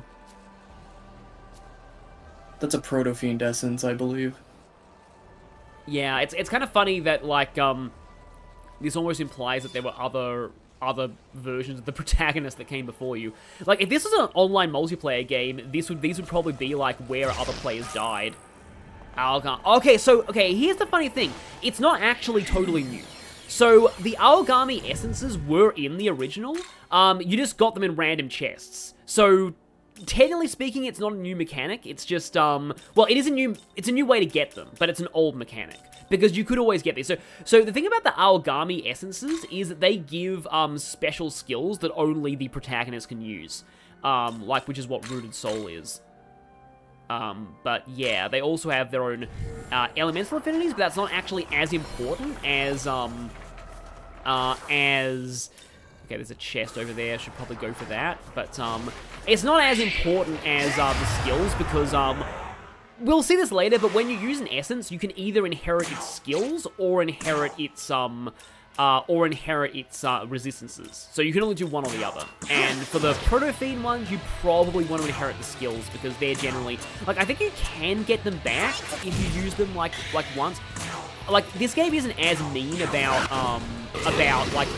Proto-Fiend essence, I believe. Yeah, it's kind of funny that, like, this almost implies that there were other versions of the protagonist that came before you. Like, if this was an online multiplayer game, these would probably be, like, where other players died. Okay, here's the funny thing. It's not actually totally new. So, the Aogami essences were in the original. You just got them in random chests. So, technically speaking, it's not a new mechanic. It's just, well, it's a new way to get them, but it's an old mechanic. Because you could always get these. So the thing about the Aogami essences is that they give, special skills that only the protagonist can use. Which is what Rooted Soul is. But yeah, they also have their own, elemental affinities, but that's not actually as important as, okay, there's a chest over there, should probably go for that, but, it's not as important as, the skills, because, we'll see this later, but when you use an essence, you can either inherit its skills, or inherit its, resistances. So you can only do one or the other. And for the Proto-Fiend ones, you probably want to inherit the skills, because they're generally... Like, I think you can get them back if you use them, like once. Like, this game isn't as mean about like,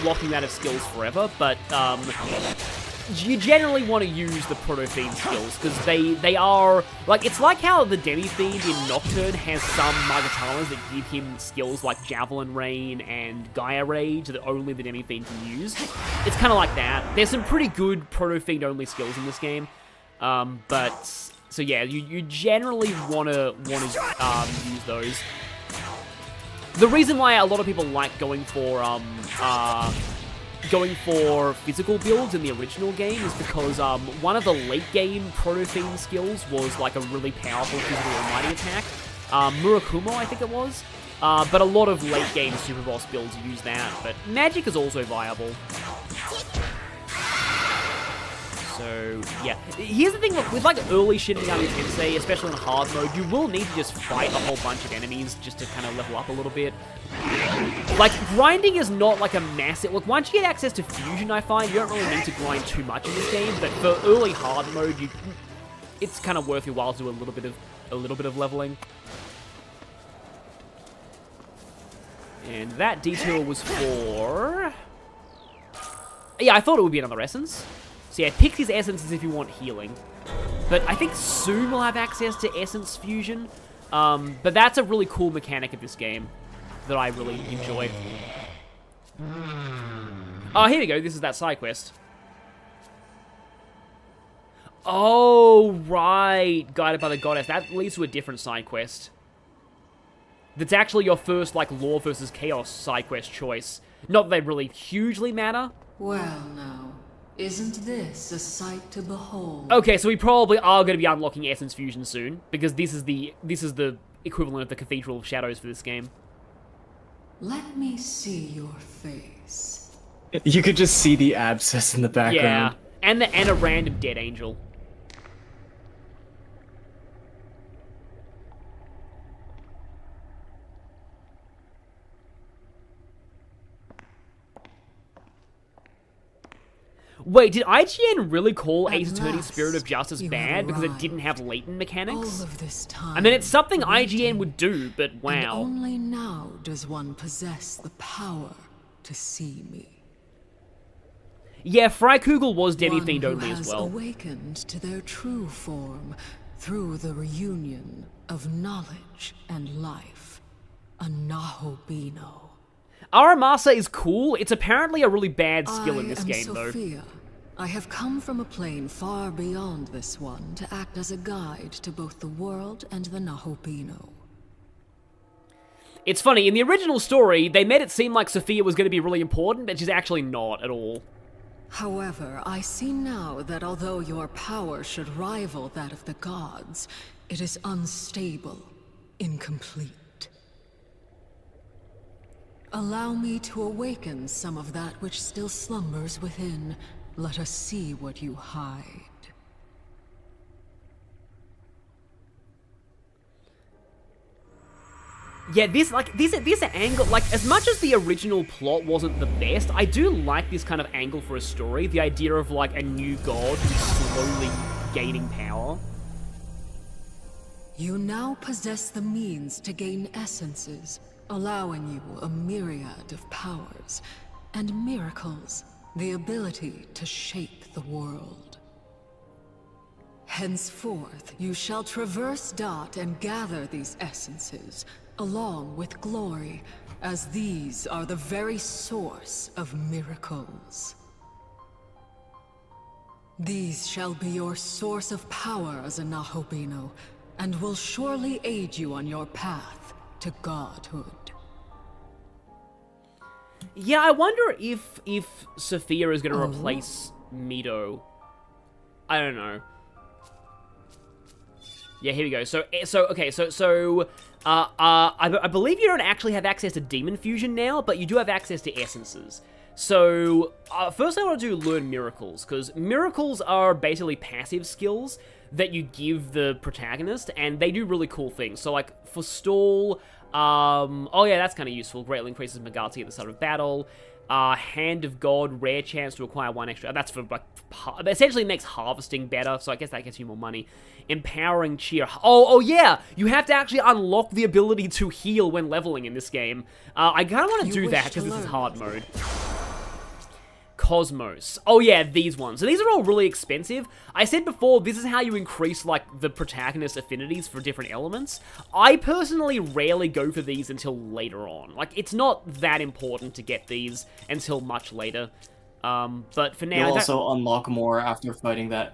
locking out of skills forever, but, you generally want to use the Proto-Fiend skills, because they are, like, it's like how the Demi-Fiend in Nocturne has some Magatanas that give him skills like Javelin Rain and Gaia Rage that only the Demi-Fiend can use. It's kind of like that. There's some pretty good Proto-Fiend only skills in this game, so yeah, you generally want to use those. The reason why a lot of people like going for physical builds in the original game is because one of the late game Proto-Fiend skills was like a really powerful physical almighty attack. Murakumo, I think it was. But a lot of late game Super Boss builds use that, but magic is also viable. So, yeah. Here's the thing, look, with like early Shin Megami Tensei, especially in hard mode, you will need to just fight a whole bunch of enemies just to kind of level up a little bit. Like, grinding is not like a massive... Look, once you get access to Fusion, I find, you don't really need to grind too much in this game, but for early hard mode, it's kind of worth your while to do a little bit of leveling. And that detour was for... Yeah, I thought it would be another essence. So yeah, pick his essences if you want healing. But I think soon we'll have access to Essence Fusion. But that's a really cool mechanic of this game that I really enjoy. Oh, here we go. This is that side quest. Oh, right. Guided by the Goddess. That leads to a different side quest. That's actually your first, like, Law versus Chaos side quest choice. Not that they really hugely matter. Well, now, isn't this a sight to behold? Okay, so we probably are going to be unlocking Essence Fusion soon, because this is the equivalent of the Cathedral of Shadows for this game. Let me see your face. You could just see the abscess in the background. Yeah, and a random dead angel. Wait, did IGN really call Ace Attorney's Spirit of Justice bad because it didn't have latent mechanics? All of this time, I mean, it's something IGN would do, but wow. And only now does one possess the power to see me. Yeah, Freikugel was Demi-Fiend only as well. Awakened to their true form through the reunion of knowledge and life. A Nahobino. Aramasa is cool. It's apparently a really bad skill in this game, Sophia. though. I have come from a plane far beyond this one to act as a guide to both the world and the Nahobino. It's funny, in the original story, they made it seem like Sophia was going to be really important, but she's actually not at all. However, I see now that although your power should rival that of the gods, it is unstable, incomplete. Allow me to awaken some of that which still slumbers within. Let us see what you hide. Yeah, this angle, like, as much as the original plot wasn't the best, I do like this kind of angle for a story. The idea of, like, a new god who's slowly gaining power. You now possess the means to gain essences, allowing you a myriad of powers and miracles, the ability to shape the world. Henceforth, you shall traverse Dot and gather these essences, along with glory, as these are the very source of miracles. These shall be your source of power as a Nahobino, and will surely aid you on your path to godhood. Yeah, I wonder if Sophia is going to replace Mido. I don't know. Yeah, here we go. I believe you don't actually have access to Demon Fusion now, but you do have access to Essences. So, first I want to learn Miracles, because Miracles are basically passive skills that you give the protagonist, and they do really cool things. So, like, for Stall, oh yeah, that's kind of useful. Greatly increases Megami at the start of battle. Hand of God, rare chance to acquire one extra. That's for, like, essentially makes harvesting better, so I guess that gets you more money. Empowering cheer. Oh yeah! You have to actually unlock the ability to heal when leveling in this game. I kind of want to do that, because this is hard mode. Cosmos. Oh yeah, these ones. So these are all really expensive. I said before, this is how you increase, like, the protagonist affinities for different elements. I personally rarely go for these until later on. Like, it's not that important to get these until much later. But for now... You'll also unlock more after defeating that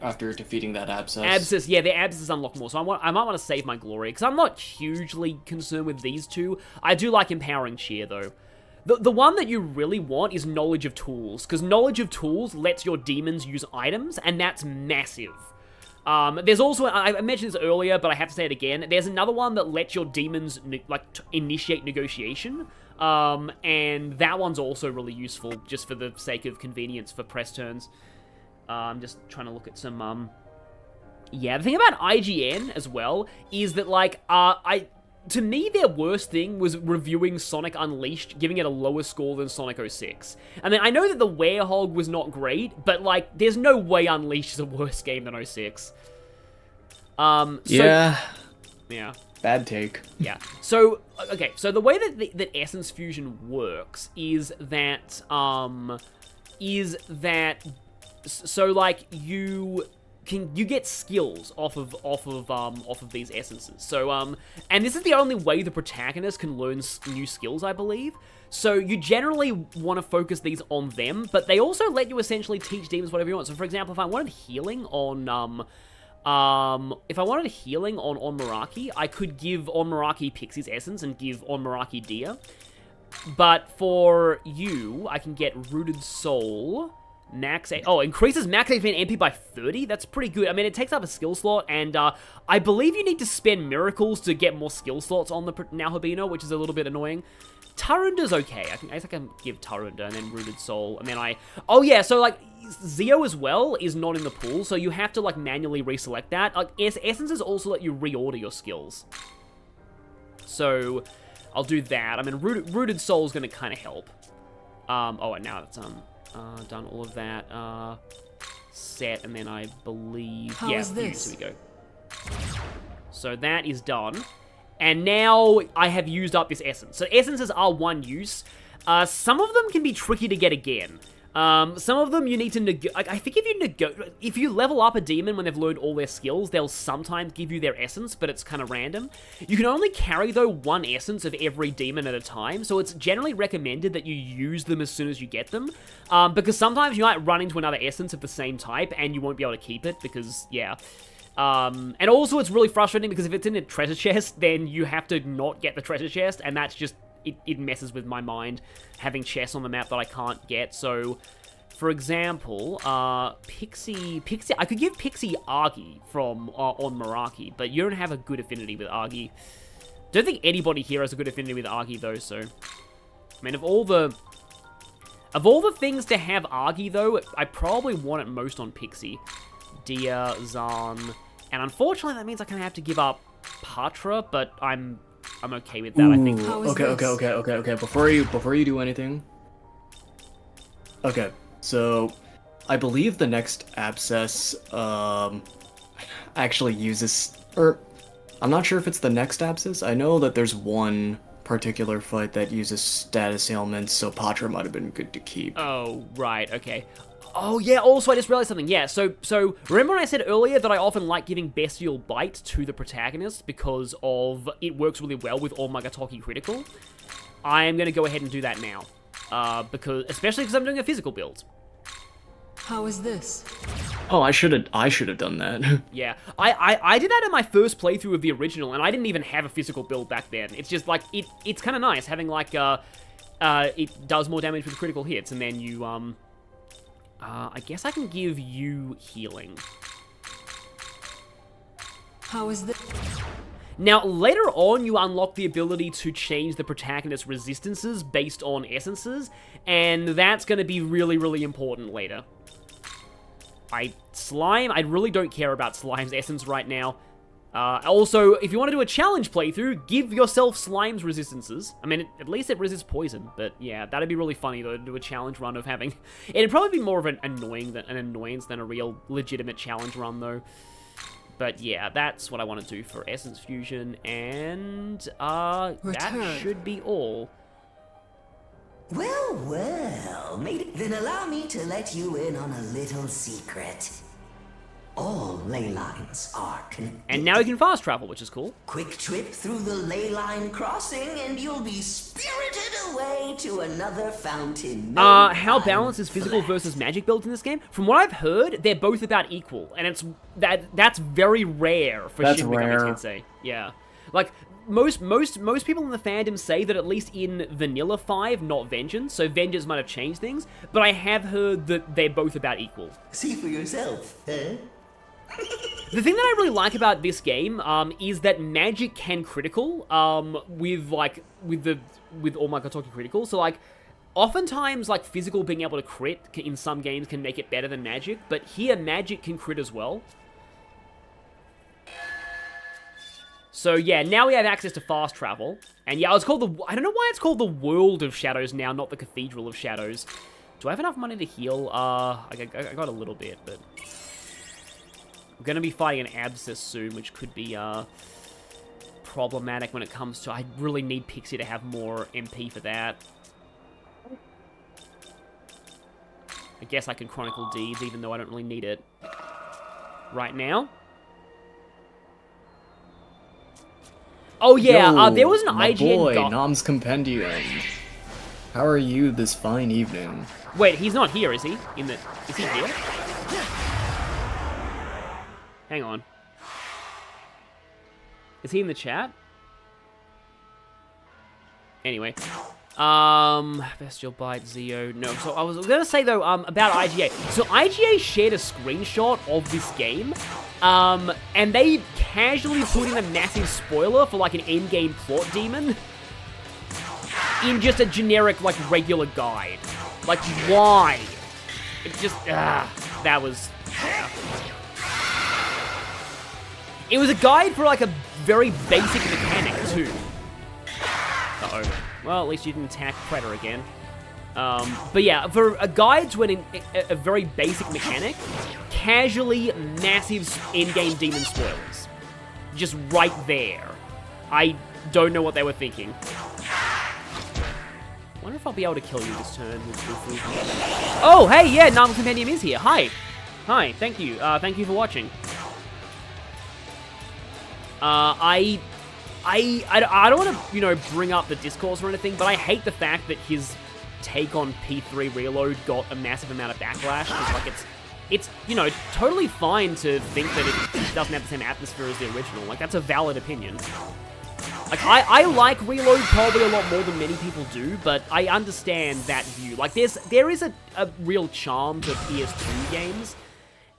Abscess. Abscess, yeah, the Abscess unlock more, so I might want to save my glory, because I'm not hugely concerned with these two. I do like Empowering Cheer, though. The one that you really want is Knowledge of Tools, because Knowledge of Tools lets your demons use items, and that's massive. There's also, I mentioned this earlier, but I have to say it again, there's another one that lets your demons, initiate negotiation, and that one's also really useful, just for the sake of convenience for press turns. I'm just trying to look at some, yeah, the thing about IGN as well is that, like, to me, their worst thing was reviewing Sonic Unleashed, giving it a lower score than Sonic 06. I mean, I know that the Werehog was not great, but, like, there's no way Unleashed is a worse game than 06. Yeah. Yeah. Bad take. Yeah. So, okay, so the way that Essence Fusion works is that, so, like, you get skills off of these essences. So, and this is the only way the protagonist can learn new skills, I believe. So you generally want to focus these on them, but they also let you essentially teach demons whatever you want. So, for example, if I wanted healing on, Meraki, I could give on Meraki Pixie's essence and give on Meraki Dia. But for you, I can get Rooted Soul. Increases max HP and MP by 30? That's pretty good. I mean, it takes up a skill slot, and I believe you need to spend miracles to get more skill slots on the Naohibino, which is a little bit annoying. Tarunda's okay. I guess I can give Tarunda and then Rooted Soul, and then oh yeah, so, like, Zeo as well is not in the pool, so you have to, like, manually reselect that. Like, Essences also let you reorder your skills. So, I'll do that. I mean, Rooted Soul is going to kind of help. And now it's, done all of that, set, and then I believe... How is this? Here we go. So that is done. And now I have used up this essence. So essences are one use. Some of them can be tricky to get again. Some of them you need to I think if you level up a demon when they've learned all their skills, they'll sometimes give you their essence, but it's kind of random. You can only carry, though, one essence of every demon at a time, so it's generally recommended that you use them as soon as you get them, because sometimes you might run into another essence of the same type, and you won't be able to keep it, because, yeah. And also it's really frustrating, because if it's in a treasure chest, then you have to not get the treasure chest, and that's just... It messes with my mind, having chests on the map that I can't get. So, for example, Pixie, I could give Pixie Argy from on Meraki, but you don't have a good affinity with Argy. Don't think anybody here has a good affinity with Argy, though. So, I mean, of all the things to have Argy, though, I probably want it most on Pixie, Dia, Zan, and unfortunately that means I kind of have to give up Patra, but I'm okay with that. Ooh, I think. Okay. Before you do anything. Okay, so I believe the next Abscess actually uses, or I'm not sure if it's the next Abscess. I know that there's one particular fight that uses status ailments, so Patra might have been good to keep. Oh, right, okay. Oh, yeah, also, I just realized something. Yeah, so remember when I said earlier that I often like giving Bestial Bite to the protagonist because of it works really well with All Magatoki Critical? I am going to go ahead and do that now, especially because I'm doing a physical build. How is this? Oh, I should have done that. Yeah, I did that in my first playthrough of the original, and I didn't even have a physical build back then. It's just, like, it's kind of nice having, like, it does more damage with critical hits, and then you, I guess I can give you healing. How is this? Now, later on, you unlock the ability to change the protagonist's resistances based on essences, and that's going to be really, really important later. Slime, I really don't care about Slime's essence right now. Also, if you want to do a challenge playthrough, give yourself Slime's resistances. I mean, at least it resists poison, but yeah, that'd be really funny, though, to do a challenge run of having... It'd probably be more of an annoyance than a real legitimate challenge run, though. But yeah, that's what I want to do for Essence Fusion, and that should be all. Well, well, then allow me to let you in on a little secret. All ley lines are connected. And now we can fast travel, which is cool. Quick trip through the ley line crossing, and you'll be spirited away to another fountain. How balanced is physical versus magic builds in this game? From what I've heard, they're both about equal, and that's very rare for Shin Megami Tensei. Yeah, like most people in the fandom say that at least in Vanilla 5, not Vengeance, so Vengeance might have changed things, but I have heard that they're both about equal. See for yourself, eh? The thing that I really like about this game is that magic can critical with all my Kotoki critical. So like, oftentimes like physical being able to crit in some games can make it better than magic, but here magic can crit as well. So yeah, now we have access to fast travel, and yeah, it's called I don't know why it's called the World of Shadows now, not the Cathedral of Shadows. Do I have enough money to heal? I got a little bit, but. We're going to be fighting an abscess soon, which could be problematic when it comes to... I really need Pixie to have more MP for that. I guess I can Chronicle Deeds, even though I don't really need it right now. Oh yeah, there was an IGN... boy, Nom's Compendium. How are you this fine evening? Wait, he's not here, is he? Is he here? Hang on. Is he in the chat? Anyway. Bestial Bite, Zeo. No, so I was gonna say though, about IGA. So IGA shared a screenshot of this game, and they casually put in a massive spoiler for like an in-game plot demon in just a generic, like, regular guide. Like, why? It just, that was... It was a guide for, like, a very basic mechanic, too. Uh-oh. Well, at least you didn't attack Predator again. But yeah, for a guide to a very basic mechanic, casually massive in-game demon spoilers. Just right there. I don't know what they were thinking. I wonder if I'll be able to kill you this turn with Fufu. Oh, hey, yeah, Narmal Compendium is here. Hi. Hi, thank you. Thank you for watching. I don't want to, you know, bring up the discourse or anything, but I hate the fact that his take on P3 Reload got a massive amount of backlash, because, like, it's, you know, totally fine to think that it doesn't have the same atmosphere as the original. Like, that's a valid opinion. Like, I like Reload probably a lot more than many people do, but I understand that view. Like, there is a real charm to PS2 games,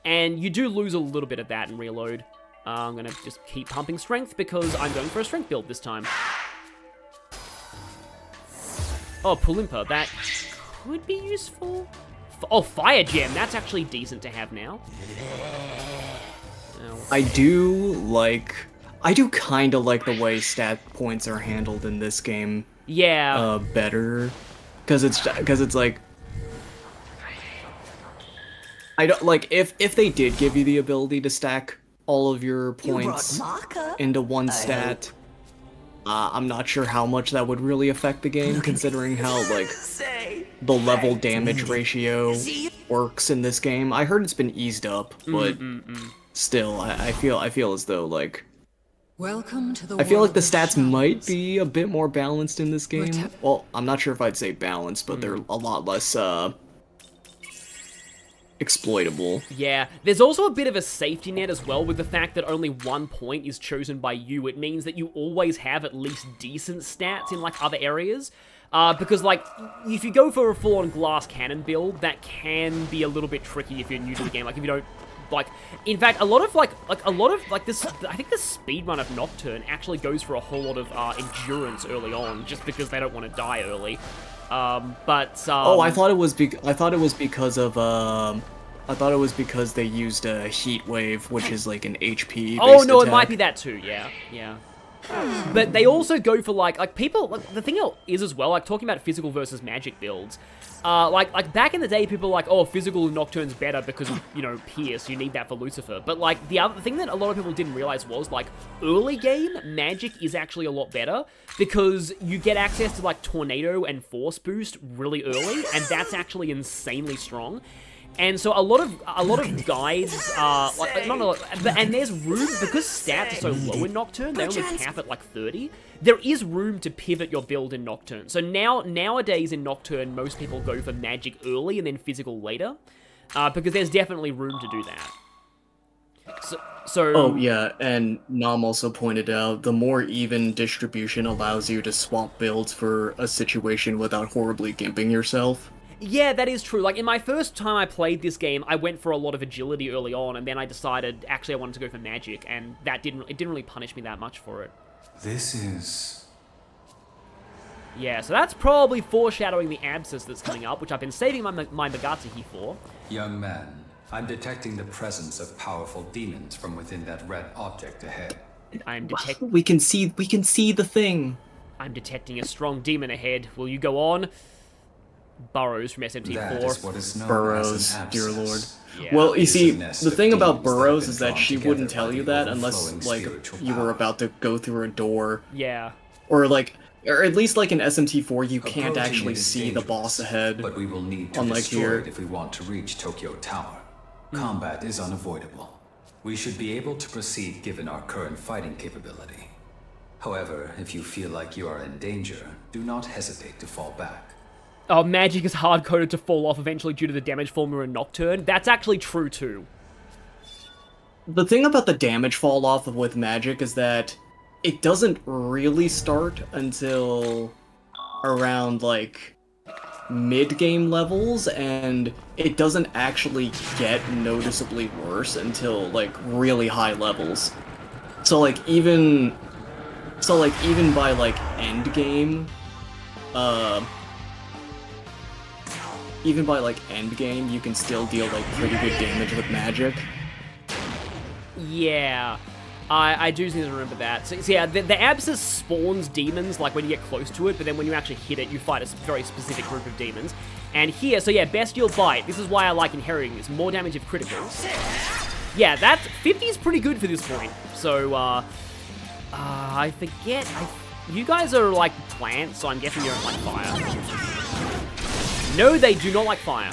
and you do lose a little bit of that in Reload. I'm gonna just keep pumping strength because I'm going for a strength build this time. Oh, Pulimpa, that could be useful. Oh, Fire Gem, that's actually decent to have now. Oh. I do kind of like the way stat points are handled in this game. Yeah. Better, because it's like, I don't like if they did give you the ability to stack all of your points into one stat. I'm not sure how much that would really affect the game, considering how, like, the level damage ratio works in this game. I heard it's been eased up, but still, I feel as though, like, Welcome to the I feel like the world of stats shadows. might be a bit more balanced in this game. Well, I'm not sure if I'd say balanced, but they're a lot less, exploitable. Yeah, there's also a bit of a safety net as well with the fact that only 1 point is chosen by you. It means that you always have at least decent stats in, like, other areas. Because, like, if you go for a full-on glass cannon build, that can be a little bit tricky if you're new to the game. Like, if you don't, like, in fact, a lot of this, I think the speedrun of Nocturne actually goes for a whole lot of endurance early on, just because they don't want to die early. Oh, I thought it was because they used a heat wave, which is like an HP. Oh no, attack. it might be that too. Yeah, yeah. But they also go for like people, like, the thing is as well, like talking about physical versus magic builds, like back in the day, people were like, oh, physical Nocturne's better because of, you know, Pierce, you need that for Lucifer. But like the other thing that a lot of people didn't realize was like early game, magic is actually a lot better because you get access to like Tornado and Force Boost really early, and that's actually insanely strong. And so a lot of guides like not a lot, but and there's room because stats are so low in Nocturne, they only cap at like 30. There is room to pivot your build in Nocturne. So nowadays in Nocturne, most people go for magic early and then physical later, because there's definitely room to do that. So oh yeah, and Nam also pointed out the more even distribution allows you to swap builds for a situation without horribly gimping yourself. Yeah, that is true. Like, in my first time I played this game, I went for a lot of agility early on, and then I decided, actually, I wanted to go for magic, and it didn't really punish me that much for it. This is... Yeah, so that's probably foreshadowing the abscess that's coming up, which I've been saving my Megami for. Young man, I'm detecting the presence of powerful demons from within that red object ahead. I'm detecting... We can see the thing. I'm detecting a strong demon ahead. Will you go on? Burrows from SMT4. That is what is known Burrows, as an dear abscess. lord. Yeah. Well, you see, It's a nest the of thing about demons that have Burrows been is that drawn she together wouldn't by tell you the that unless, overflowing like, spiritual you were power. about to go through a door. Yeah. Or, like, or at least, like, in SMT4, you can't Approaching actually it is see the boss dangerous, ahead. But we will need to unlike destroy here. it if we want to reach Tokyo Tower. Combat is unavoidable. We should be able to proceed given our current fighting capability. However, if you feel like you are in danger, do not hesitate to fall back. Oh, magic is hard-coded to fall off eventually due to the damage formula in Nocturne. That's actually true, too. The thing about the damage fall off with magic is that it doesn't really start until around, like, mid-game levels, and it doesn't actually get noticeably worse until, like, really high levels. So, like, even by, like, end game, even by, like, endgame, you can still deal, like, pretty good damage with magic. Yeah. I do seem to remember that. So yeah, the abscess spawns demons, like, when you get close to it, but then when you actually hit it, you fight a very specific group of demons. And here, so yeah, Bestial Bite. This is why I like inheriting this. More damage if critical. Yeah, that 50 is pretty good for this point. So, I forget. You guys are, like, plants, so I'm guessing you don't like fire. No, they do not like fire.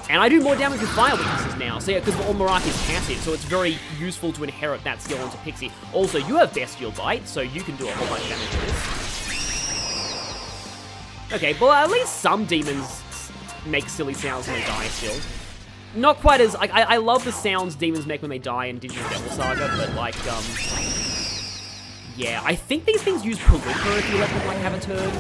And I do more damage with fire weaknesses now. So yeah, because all Maraki is passive, so it's very useful to inherit that skill onto Pixie. Also, you have Bestial Bite, so you can do a whole bunch of damage with this. Okay, well, at least some demons make silly sounds when they die still. Not quite as... I love the sounds demons make when they die in Digital Devil Saga, but, like, yeah, I think these things use Palupa if you let them, like, have a turn.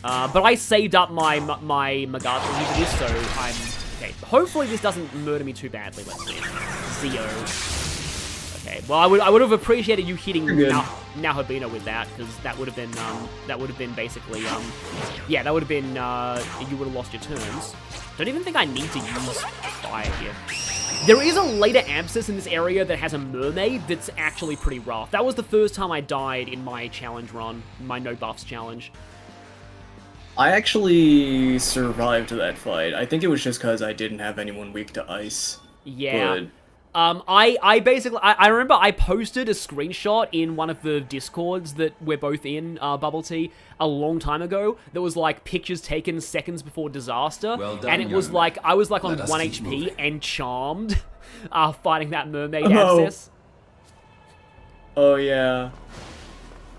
But I saved up my Megami for this, so I'm... Okay, hopefully this doesn't murder me too badly, let's see. Zio. Okay, well, I would have appreciated you hitting Nahabino with that, because that would have been basically, yeah, that would have been, you would have lost your turns. Don't even think I need to use fire here. There is a later abscess in this area that has a mermaid that's actually pretty rough. That was the first time I died in my challenge run, my no buffs challenge. I actually survived that fight. I think it was just because I didn't have anyone weak to ice. Yeah. But... I basically, I remember I posted a screenshot in one of the Discords that we're both in, Bubbletea, a long time ago, that was like pictures taken seconds before disaster, Well done, and it was young like, man. I was like on Let us 1 keep HP moving. and charmed, fighting that mermaid abscess. Oh yeah.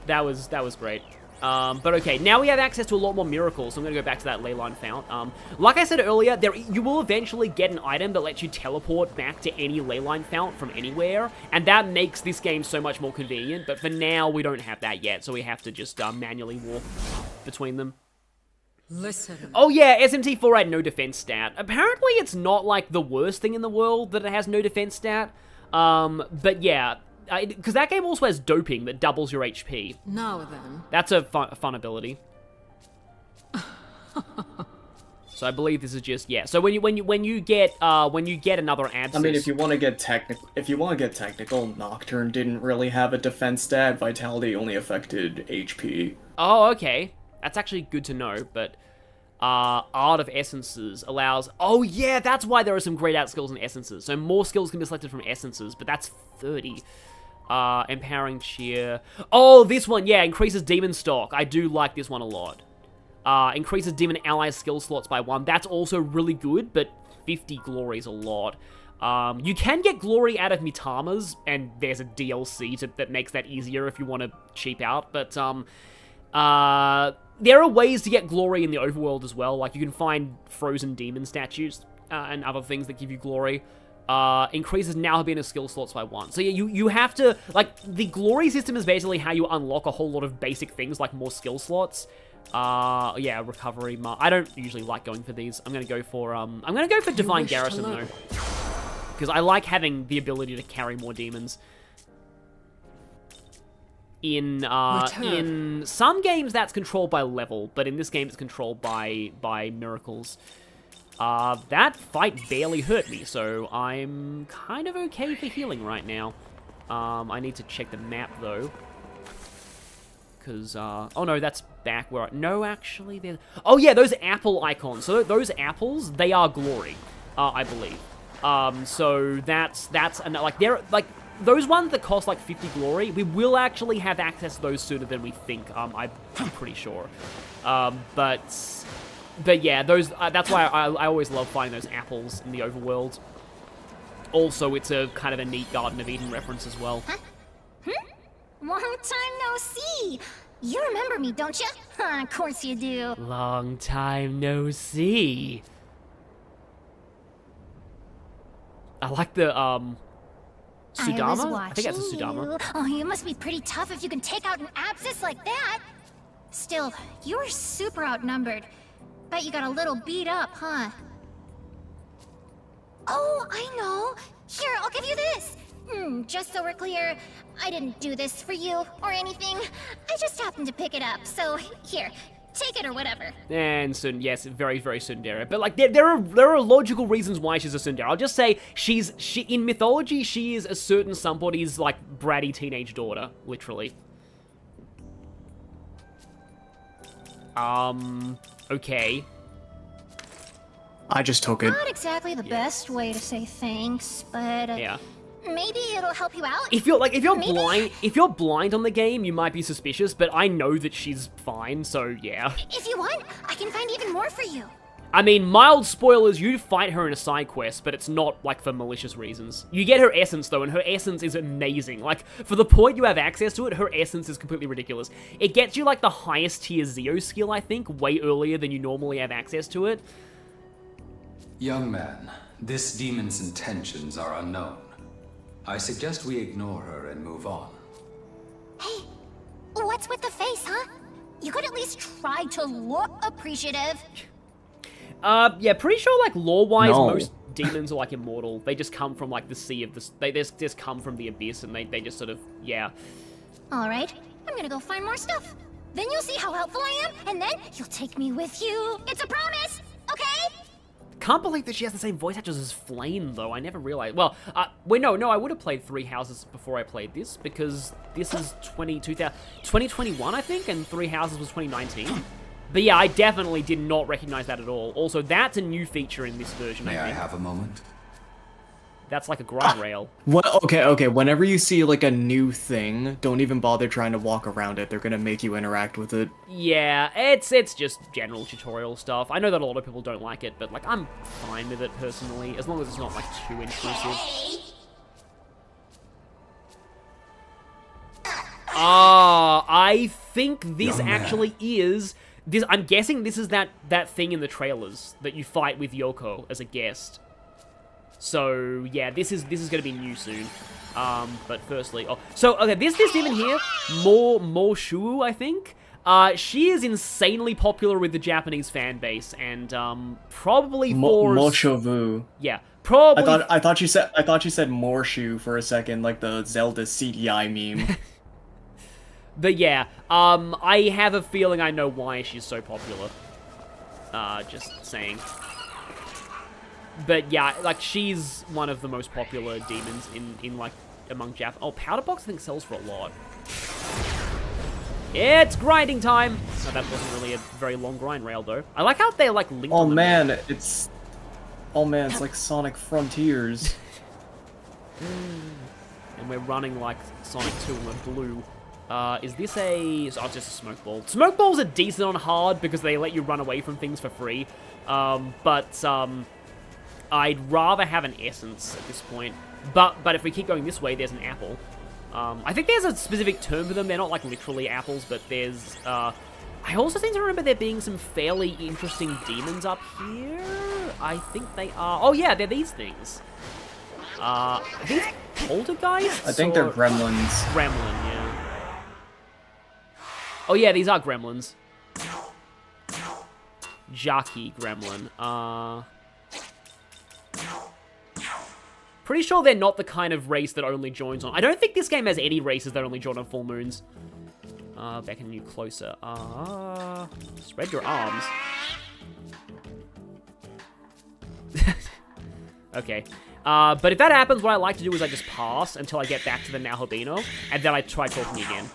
That was great. But okay, now we have access to a lot more miracles, so I'm going to go back to that leyline fount. Like I said earlier, you will eventually get an item that lets you teleport back to any leyline fount from anywhere, and that makes this game so much more convenient, but for now, we don't have that yet, so we have to just manually walk between them. Listen. Oh yeah, SMT4 had no defense stat. Apparently it's not like the worst thing in the world that it has no defense stat, but yeah, because that game also has doping that doubles your HP. Now then. That's a fun ability. So I believe this is just, yeah. So when you get another abscess... I mean, if you want to get technical, Nocturne didn't really have a defense stat. Vitality only affected HP. Oh, okay. That's actually good to know, but Art of Essences allows... Oh, yeah, that's why there are some grayed out skills in Essences. So more skills can be selected from Essences, but that's 30. Empowering Cheer. Oh, this one, yeah, increases Demon Stock. I do like this one a lot. Increases Demon Ally skill slots by 1. That's also really good, but 50 glory is a lot. You can get glory out of Mitamas, and there's a DLC that makes that easier if you want to cheap out, but there are ways to get glory in the overworld as well. Like, you can find frozen demon statues and other things that give you glory. Increases now being skill slots by 1. So yeah, you have to, like, the glory system is basically how you unlock a whole lot of basic things, like more skill slots. Yeah, recovery. I don't usually like going for these. I'm gonna go for Divine Garrison though, because I like having the ability to carry more demons. In some games that's controlled by level, but in this game it's controlled by miracles. That fight barely hurt me, so I'm kind of okay for healing right now. I need to check the map though. Because, oh no, that's back where no, actually, oh yeah, those apple icons. So those apples, they are glory, I believe. So that's, and like, they're, like, those ones that cost like 50 glory, we will actually have access to those sooner than we think, I'm pretty sure. But yeah, those, that's why I always love finding those apples in the overworld. Also, it's a kind of a neat Garden of Eden reference as well. Huh? Long time no see! You remember me, don't you? Of course you do. Long time no see. I like the, Sudama? I think that's a Sudama. You. Oh, you must be pretty tough if you can take out an abscess like that. Still, you're super outnumbered. Bet you got a little beat up, huh? Oh, I know. Here, I'll give you this. Just so we're clear, I didn't do this for you or anything. I just happened to pick it up, so here, take it or whatever. And yes, very, very tsundere. But like, there are logical reasons why she's a tsundere. I'll just say she in mythology she is a certain somebody's like bratty teenage daughter, literally. Okay. I just took it. Not exactly the best way to say thanks, but yeah. Maybe it'll help you out. If you're blind on the game, you might be suspicious, but I know that she's fine, so yeah. If you want, I can find even more for you. I mean, mild spoilers, you fight her in a side quest, but it's not, like, for malicious reasons. You get her essence, though, and her essence is amazing. Like, for the point you have access to it, her essence is completely ridiculous. It gets you, like, the highest tier Zeo skill, I think, way earlier than you normally have access to it. Young man, this demon's intentions are unknown. I suggest we ignore her and move on. Hey, what's with the face, huh? You could at least try to look appreciative. Yeah, pretty sure, like, lore-wise, most demons are, like, immortal. They just come from, like, the sea of the... They just come from the abyss, and they just sort of... Yeah. Alright, I'm gonna go find more stuff. Then you'll see how helpful I am, and then you'll take me with you. It's a promise, okay? Can't believe that she has the same voice actors as Flame, though. I never realized. Well, wait, no, I would have played Three Houses before I played this, because this is 2021, I think, and Three Houses was 2019. But yeah, I definitely did not recognize that at all. Also, that's a new feature in this version, I think. May I have a moment? That's like a grind rail. What? Okay. Whenever you see, like, a new thing, don't even bother trying to walk around it. They're gonna make you interact with it. Yeah, it's just general tutorial stuff. I know that a lot of people don't like it, but, like, I'm fine with it, personally, as long as it's not, like, too intrusive. I think this actually is... I'm guessing this is that thing in the trailers that you fight with Yoko as a guest. So yeah, this is gonna be new soon. But firstly, okay, this demon here, Mo Shu, I think. She is insanely popular with the Japanese fan base, and probably for Moshovu. Yeah, probably. I thought you said Morshu for a second, like the Zelda CDI meme. But yeah, I have a feeling I know why she's so popular. Just saying. But yeah, like, she's one of the most popular demons in like, among Jap. Oh, Powder Box I think sells for a lot. It's grinding time! Oh, that wasn't really a very long grind rail, though. I like how they're, like, linked Oh on man, it's... Oh man, it's like Sonic Frontiers. And we're running like Sonic 2 and we're blue. Is this a... Oh, it's just a smoke ball. Smoke balls are decent on hard because they let you run away from things for free. But I'd rather have an essence at this point. But if we keep going this way, there's an apple. I think there's a specific term for them. They're not like literally apples, but there's... I also seem to remember there being some fairly interesting demons up here. I think they are... Oh yeah, they're these things. I think it's poltergeist? I think they're gremlins. Gremlin, yeah. Oh yeah, these are gremlins. Jockey gremlin. Pretty sure they're not the kind of race that only joins on... I don't think this game has any races that only join on full moons. Beckon you closer. Spread your arms. Okay. But if that happens, what I like to do is I just pass until I get back to the Nahobino, and then I try talking again.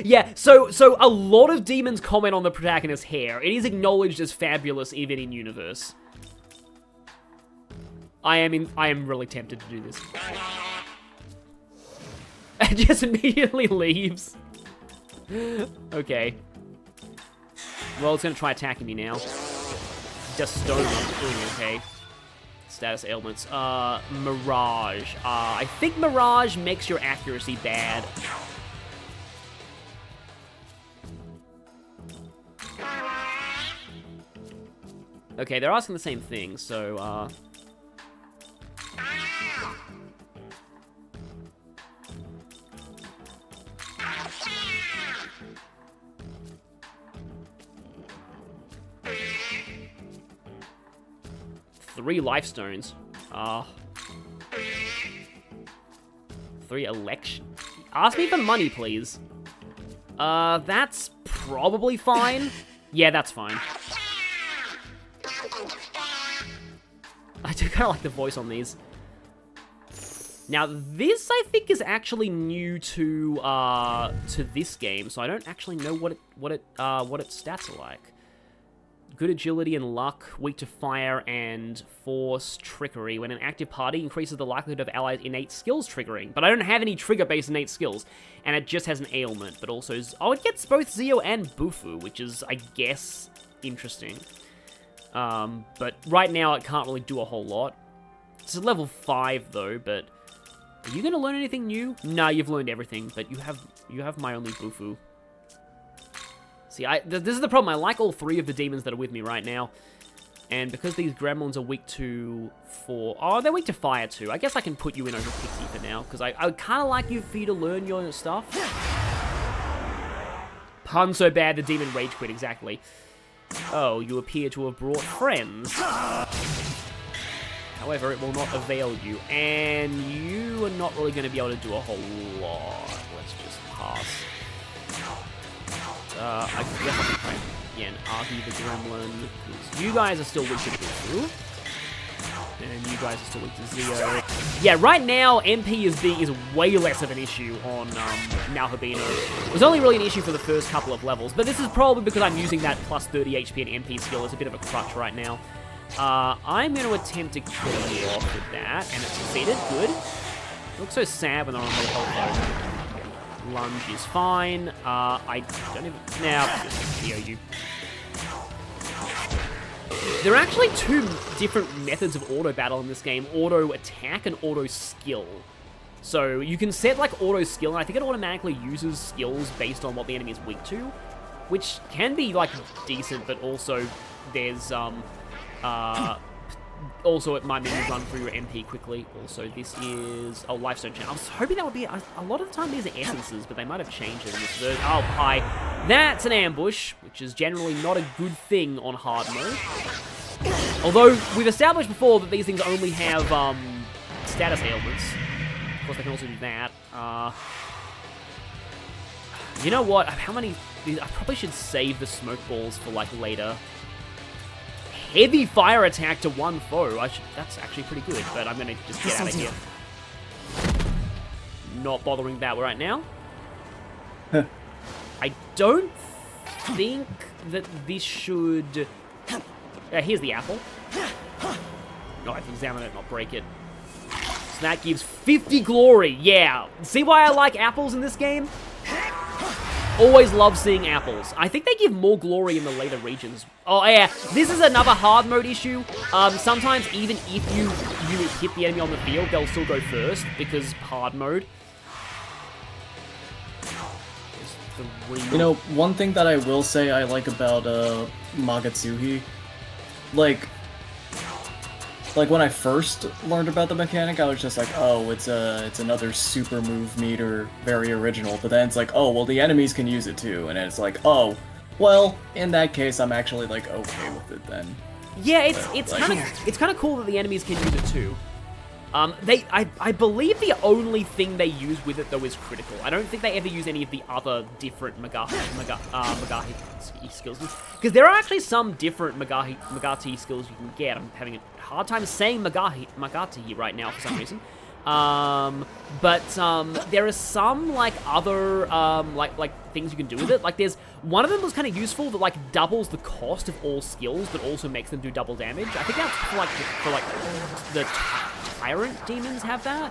Yeah, so a lot of demons comment on the protagonist's hair. It is acknowledged as fabulous even in universe. I am really tempted to do this. And just immediately leaves. Okay. Well, it's gonna try attacking me now. Just stone. Okay. Status ailments. Mirage. I think Mirage makes your accuracy bad. Okay, they're asking the same thing, so, 3 life stones. 3 election. Ask me for money, please. That's probably fine. Yeah, that's fine. I do kind of like the voice on these. Now, this, I think, is actually new to this game, so I don't actually know what its stats are like. Good agility and luck, weak to fire and force, trickery. When an active party increases the likelihood of allies' innate skills triggering. But I don't have any trigger-based innate skills, and it just has an ailment, but also... Oh, it gets both Zio and Bufu, which is, I guess, interesting. But right now it can't really do a whole lot. It's a level 5 though, but are you gonna learn anything new? Nah, you've learned everything, but you have my only Bufu. See, this is the problem. I like all 3 of the demons that are with me right now, and because these gremlins are weak to they're weak to fire too. I guess I can put you in over Pixie for now because I kind of like you for you to learn your stuff. Pun so bad the demon rage quit exactly. Oh, you appear to have brought friends. However, it will not avail you, and you are not really going to be able to do a whole lot. Let's just pass. I guess I can try again. Argy the Gremlin. You guys are still weak to Bufu. And you guys are still weak to Zio. Yeah, right now, MP is way less of an issue on Nahobino. It was only really an issue for the first couple of levels, but this is probably because I'm using that plus 30 HP and MP skill as a bit of a crutch right now. I'm going to attempt to kill you off with that, and it succeeded. Good. It looks so sad when they're on the health. Lunge is fine. I don't even... Now, just Zio you. There are actually 2 different methods of auto battle in this game. Auto attack and auto skill. So you can set like auto skill, and I think it automatically uses skills based on what the enemy is weak to, which can be like decent, but also there's also it might make you run through your MP quickly. Also, this is Lifestone Chain. I was hoping that would be a lot of the time these are essences, but they might have changed it in this version. Oh, hi. That's an ambush, which is generally not a good thing on hard mode. Although we've established before that these things only have status ailments. Of course, they can also do that. You know what? How many... I probably should save the smoke balls for, like, later. Heavy fire attack to one foe. That's actually pretty good, but I'm gonna just get out of here. Not bothering that right now. I don't think that this should... here's the apple. No, I have to examine it, not break it. So that gives 50 glory. Yeah. See why I like apples in this game? Always love seeing apples. I think they give more glory in the later regions. Oh, yeah. This is another hard mode issue. Sometimes even if you hit the enemy on the field, they'll still go first because hard mode. You know, one thing that I will say I like about Magatsuhi, like when I first learned about the mechanic, I was just like, oh, it's another super move meter, very original. But then it's like, oh, well, the enemies can use it too, and it's like, oh, well, in that case, I'm actually like okay with it then. Yeah, it's kind of cool that the enemies can use it too. I believe the only thing they use with it though is critical. I don't think they ever use any of the other different Megami skills, because there are actually some different Megati skills you can get. I'm having a hard time saying Megati right now for some reason. But there are some like other like things you can do with it. Like there's one of them was kind of useful that like doubles the cost of all skills, but also makes them do double damage. I think that's for like the Tyrant demons have that.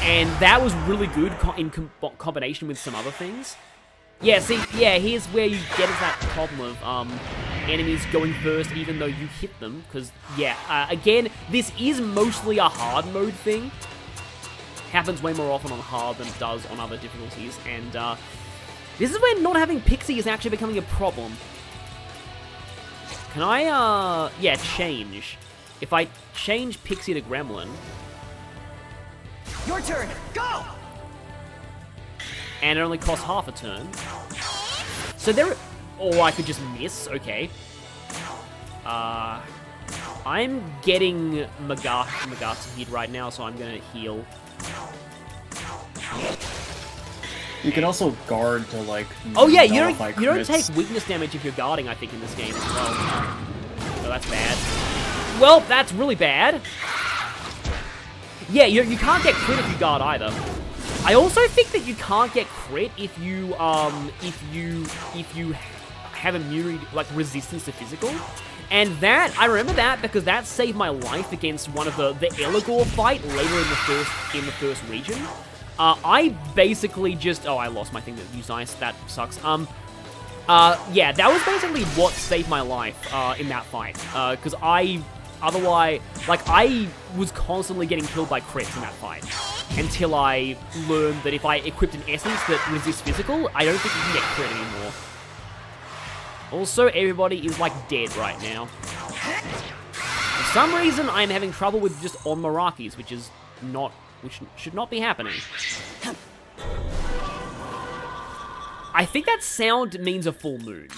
And that was really good in combination with some other things. Yeah, see, yeah, here's where you get into that problem of enemies going first even though you hit them, because, yeah, again, this is mostly a hard mode thing. Happens way more often on hard than it does on other difficulties, and this is where not having Pixie is actually becoming a problem. Can I, yeah, change? If I change Pixie to Gremlin... Your turn, go! And it only costs half a turn. So there... Or I could just miss, okay. I'm getting Megami right now, so I'm gonna heal. You can also guard to, like... Oh yeah, you don't take weakness damage if you're guarding, I think, in this game as well. So that's bad. Well, that's really bad. Yeah, you can't get crit if you guard either. I also think that you can't get crit if you have immunity, like resistance to physical. And that, I remember that because that saved my life against one of the Eligor fight later in the first region. I basically just, oh, I lost my thing that used ice, that sucks. Yeah, that was basically what saved my life in that fight. Because otherwise, like, I was constantly getting killed by crits in that fight. Until I learned that if I equipped an essence that resists physical, I don't think you can get crit anymore. Also, everybody is, like, dead right now. For some reason, I'm having trouble with just on Marakis, which should not be happening. I think that sound means a full moon.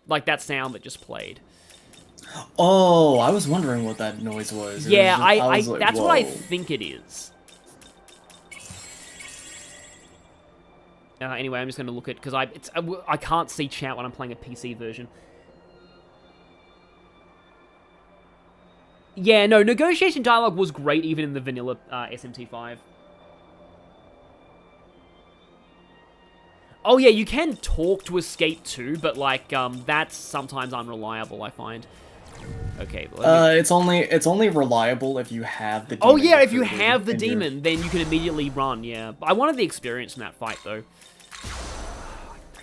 Like that sound that just played. Oh, I was wondering what that noise was. Yeah, I was like, that's whoa. what I think it is. Anyway, I'm just going to look at, because I can't see chat when I'm playing a PC version. Yeah, no, negotiation dialogue was great even in the vanilla SMT5. Oh yeah, you can talk to escape too, but like, that's sometimes unreliable, I find. Okay. It's only reliable if you have the demon. Oh yeah, if you have the demon, then you can immediately run, yeah. I wanted the experience from that fight, though. I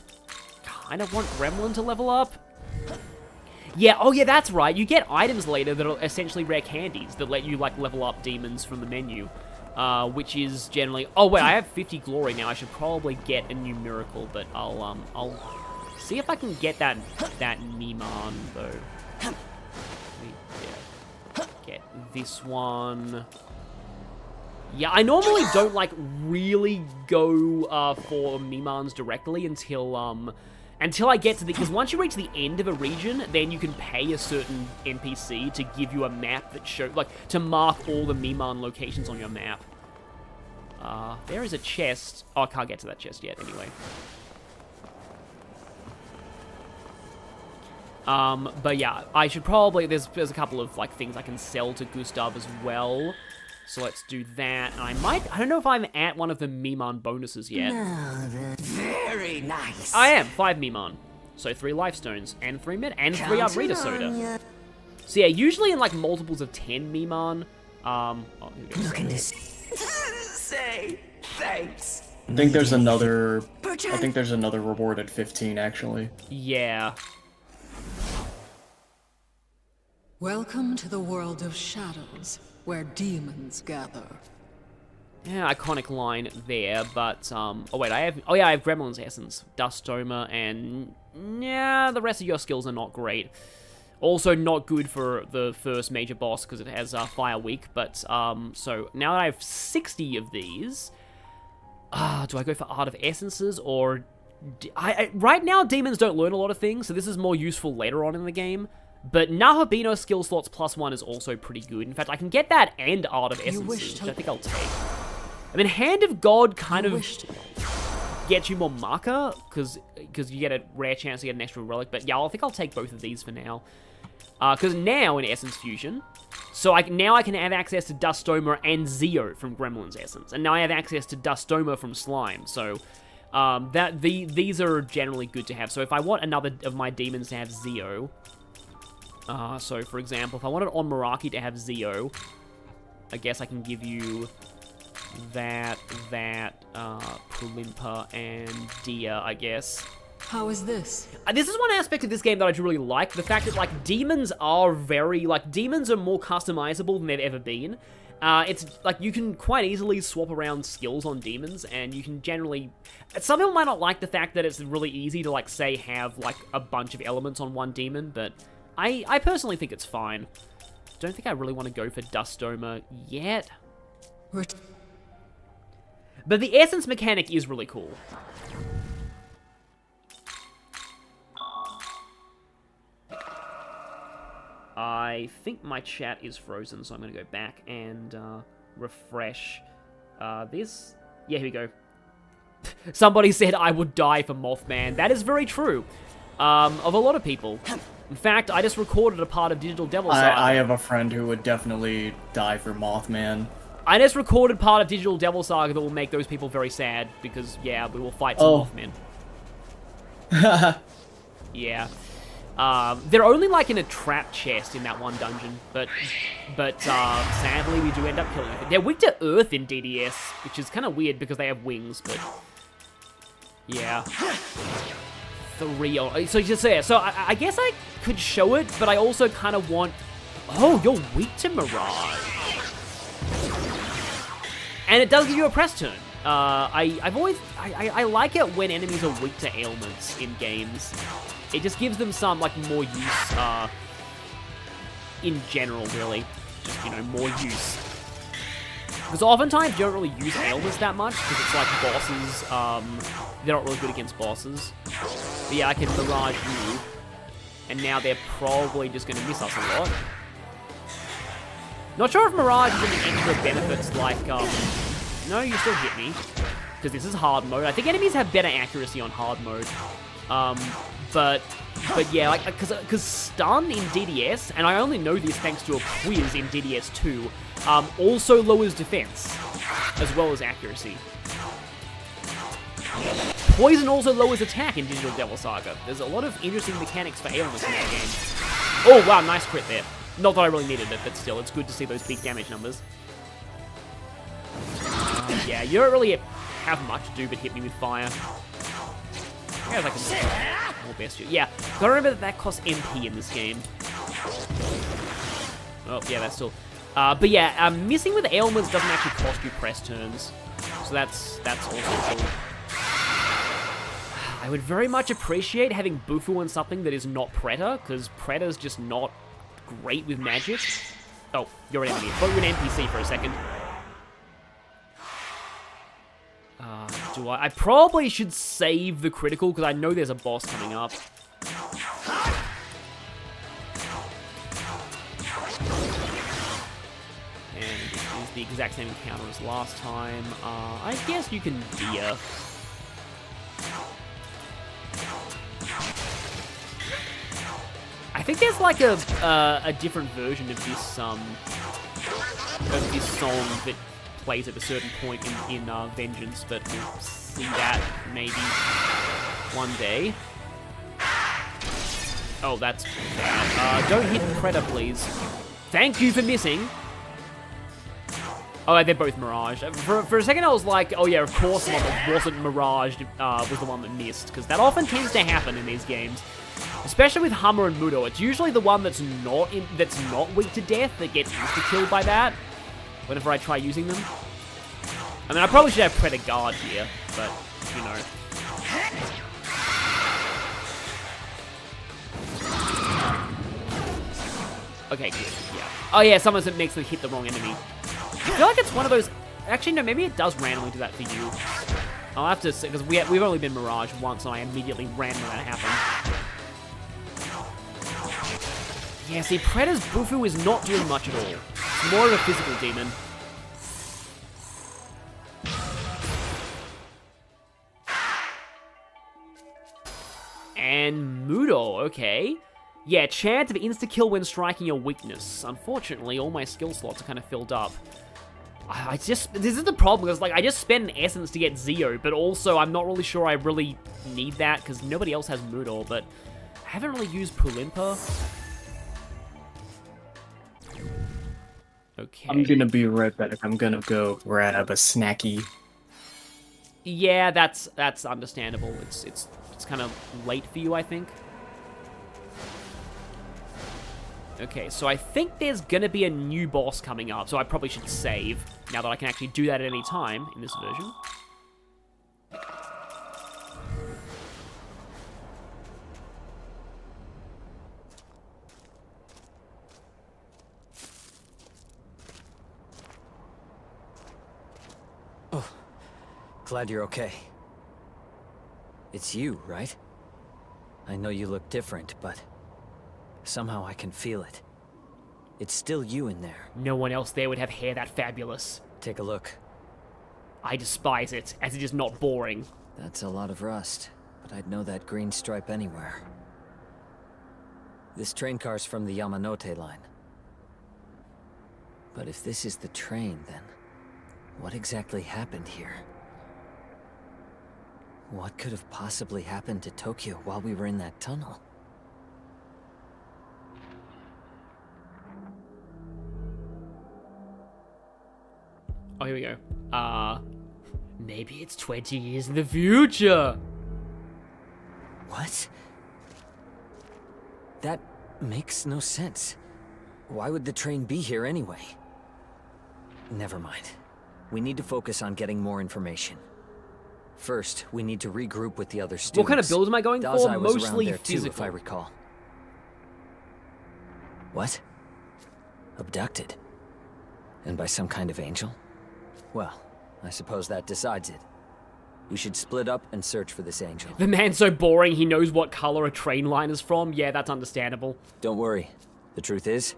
kind of want Gremlin to level up. Yeah, oh yeah, that's right. You get items later that are essentially rare candies that let you, like, level up demons from the menu. Which is generally... Oh, wait, I have 50 glory now. I should probably get a new miracle, but I'll see if I can get that Miman, though. Yeah. Get this one. Yeah, I normally don't, like, really go for Mimans directly until until I get to the... Because once you reach the end of a region, then you can pay a certain NPC to give you a map that shows... Like, to mark all the Miman locations on your map. There is a chest. Oh, I can't get to that chest yet, anyway. But yeah, I should probably... There's a couple of, like, things I can sell to Gustav as well. So let's do that. And I don't know if I'm at one of the Miman bonuses yet. Very nice. I am. 5 Miman. So 3 life stones, and 3 mid, and 3 Arbrita soda. So yeah, usually in like multiples of 10 Miman. Look at this. Say thanks. I think there's another reward at 15 actually. Yeah. Welcome to the world of shadows, where demons gather. Yeah, iconic line there, but, oh wait, I have Gremlin's Essence, Dustoma, and, yeah, the rest of your skills are not great. Also not good for the first major boss, because it has, Fire Weak, but, so, now that I have 60 of these, do I go for Art of Essences, or, right now, demons don't learn a lot of things, so this is more useful later on in the game. But Nahabino skill slots +1 is also pretty good. In fact, I can get that and Art of Essences, which I think I'll take. I mean, Hand of God kind of gets you more marker, because you get a rare chance to get an extra relic. But yeah, I think I'll take both of these for now. Because now in Essence Fusion, so now I can have access to Dustoma and Zeo from Gremlin's Essence. And now I have access to Dustoma from Slime, so... these are generally good to have. So if I want another of my demons to have Zeo... so, for example, if I wanted on Meraki to have Zeo, I guess I can give you that, Pulimpa, and Dia, I guess. How is this? This is one aspect of this game that I do really like. The fact that, like, demons are demons are more customizable than they've ever been. It's, like, you can quite easily swap around skills on demons, and you can generally... Some people might not like the fact that it's really easy to, like, say, have, like, a bunch of elements on one demon, but... I personally think it's fine. Don't think I really want to go for Dustoma yet. But the Essence mechanic is really cool. I think my chat is frozen, so I'm going to go back and refresh this. Yeah, here we go. Somebody said I would die for Mothman. That is very true. Of a lot of people. In fact, I just recorded a part of Digital Devil Saga. I have a friend who would definitely die for Mothman. I just recorded part of Digital Devil Saga that will make those people very sad, because, yeah, we will fight some Mothman. Yeah. They're only, like, in a trap chest in that one dungeon, but sadly, we do end up killing them. They're weak to Earth in DDS, which is kind of weird, because they have wings, but... Yeah. So I guess I could show it, but I also kind of want... Oh, you're weak to Mirage. And it does give you a press turn. I like it when enemies are weak to ailments in games. It just gives them some, like, more use, in general, really. Just, you know, more use. Because oftentimes you don't really use ailments that much, because it's like bosses, they're not really good against bosses. But yeah, I can Mirage you, and now they're probably just going to miss us a lot. Not sure if Mirage has any extra benefits like, no, you still hit me, because this is hard mode. I think enemies have better accuracy on hard mode. But yeah, like, because stun in DDS, and I only know this thanks to a quiz in DDS 2, also lowers defense, as well as accuracy. Poison also lowers attack in Digital Devil Saga. There's a lot of interesting mechanics for ailments in that game. Oh, wow, nice crit there. Not that I really needed it, but still, it's good to see those big damage numbers. Yeah, you don't really have much to do but hit me with fire. I guess I can more best you. Yeah, gotta remember that costs MP in this game. Oh, yeah, that's still... but yeah, missing with ailments doesn't actually cost you press turns. So that's also cool. I would very much appreciate having Bufu on something that is not Preta, because Preta's just not great with magic. Oh, you're an enemy. I thought you were an NPC for a second. do I? I probably should save the critical, because I know there's a boss coming up. And it is the exact same encounter as last time. I guess you can deer. I think there's like a different version of this song that plays at a certain point in Vengeance, but we'll see that maybe one day. Oh, that's bad. Don't hit Predator, please. Thank you for missing. Oh, they're both Mirage. For a second, I was like, oh yeah, of course the one that wasn't Mirage was the one that missed, because that often tends to happen in these games. Especially with Hummer and Mudo, it's usually the one that's not weak to death that gets insta-killed by that whenever I try using them. I mean, I probably should have Predator Guard here, but, you know. Okay, good, yeah. Oh yeah, someone makes them hit the wrong enemy. I feel like it's one of those... Actually, no, maybe it does randomly do that for you. I'll have to see, because we've only been Mirage once, and I immediately ran when that happened. Yeah, see, Predator's Bufu is not doing much at all. It's more of a physical demon. And Mudo, okay. Yeah, chance of insta-kill when striking your weakness. Unfortunately, all my skill slots are kind of filled up. This is the problem, because like, I just spent an essence to get Zio, but also I'm not really sure I really need that, because nobody else has Mudo, but I haven't really used Pulimpa. Okay. I'm gonna be right back. I'm gonna go grab a snacky. Yeah, that's understandable. It's kind of late for you, I think. Okay, so I think there's gonna be a new boss coming up, so I probably should save, now that I can actually do that at any time in this version. Oh, glad you're okay. It's you, right? I know you look different, but somehow I can feel it. It's still you in there. No one else there would have hair that fabulous. Take a look. I despise it, as it is not boring. That's a lot of rust, but I'd know that green stripe anywhere. This train car's from the Yamanote line. But if this is the train, then what exactly happened here? What could have possibly happened to Tokyo while we were in that tunnel? Oh, here we go. Maybe it's 20 years in the future. What? That makes no sense. Why would the train be here anyway? Never mind. We need to focus on getting more information. First, we need to regroup with the other students. What kind of build am I going Dazai for? was Mostly around there too, physical. if I recall. What? Abducted? And by some kind of angel? Well, I suppose that decides it. We should split up and search for this angel. The man's so boring, he knows what color a train line is from. Yeah, that's understandable. Don't worry. The truth is,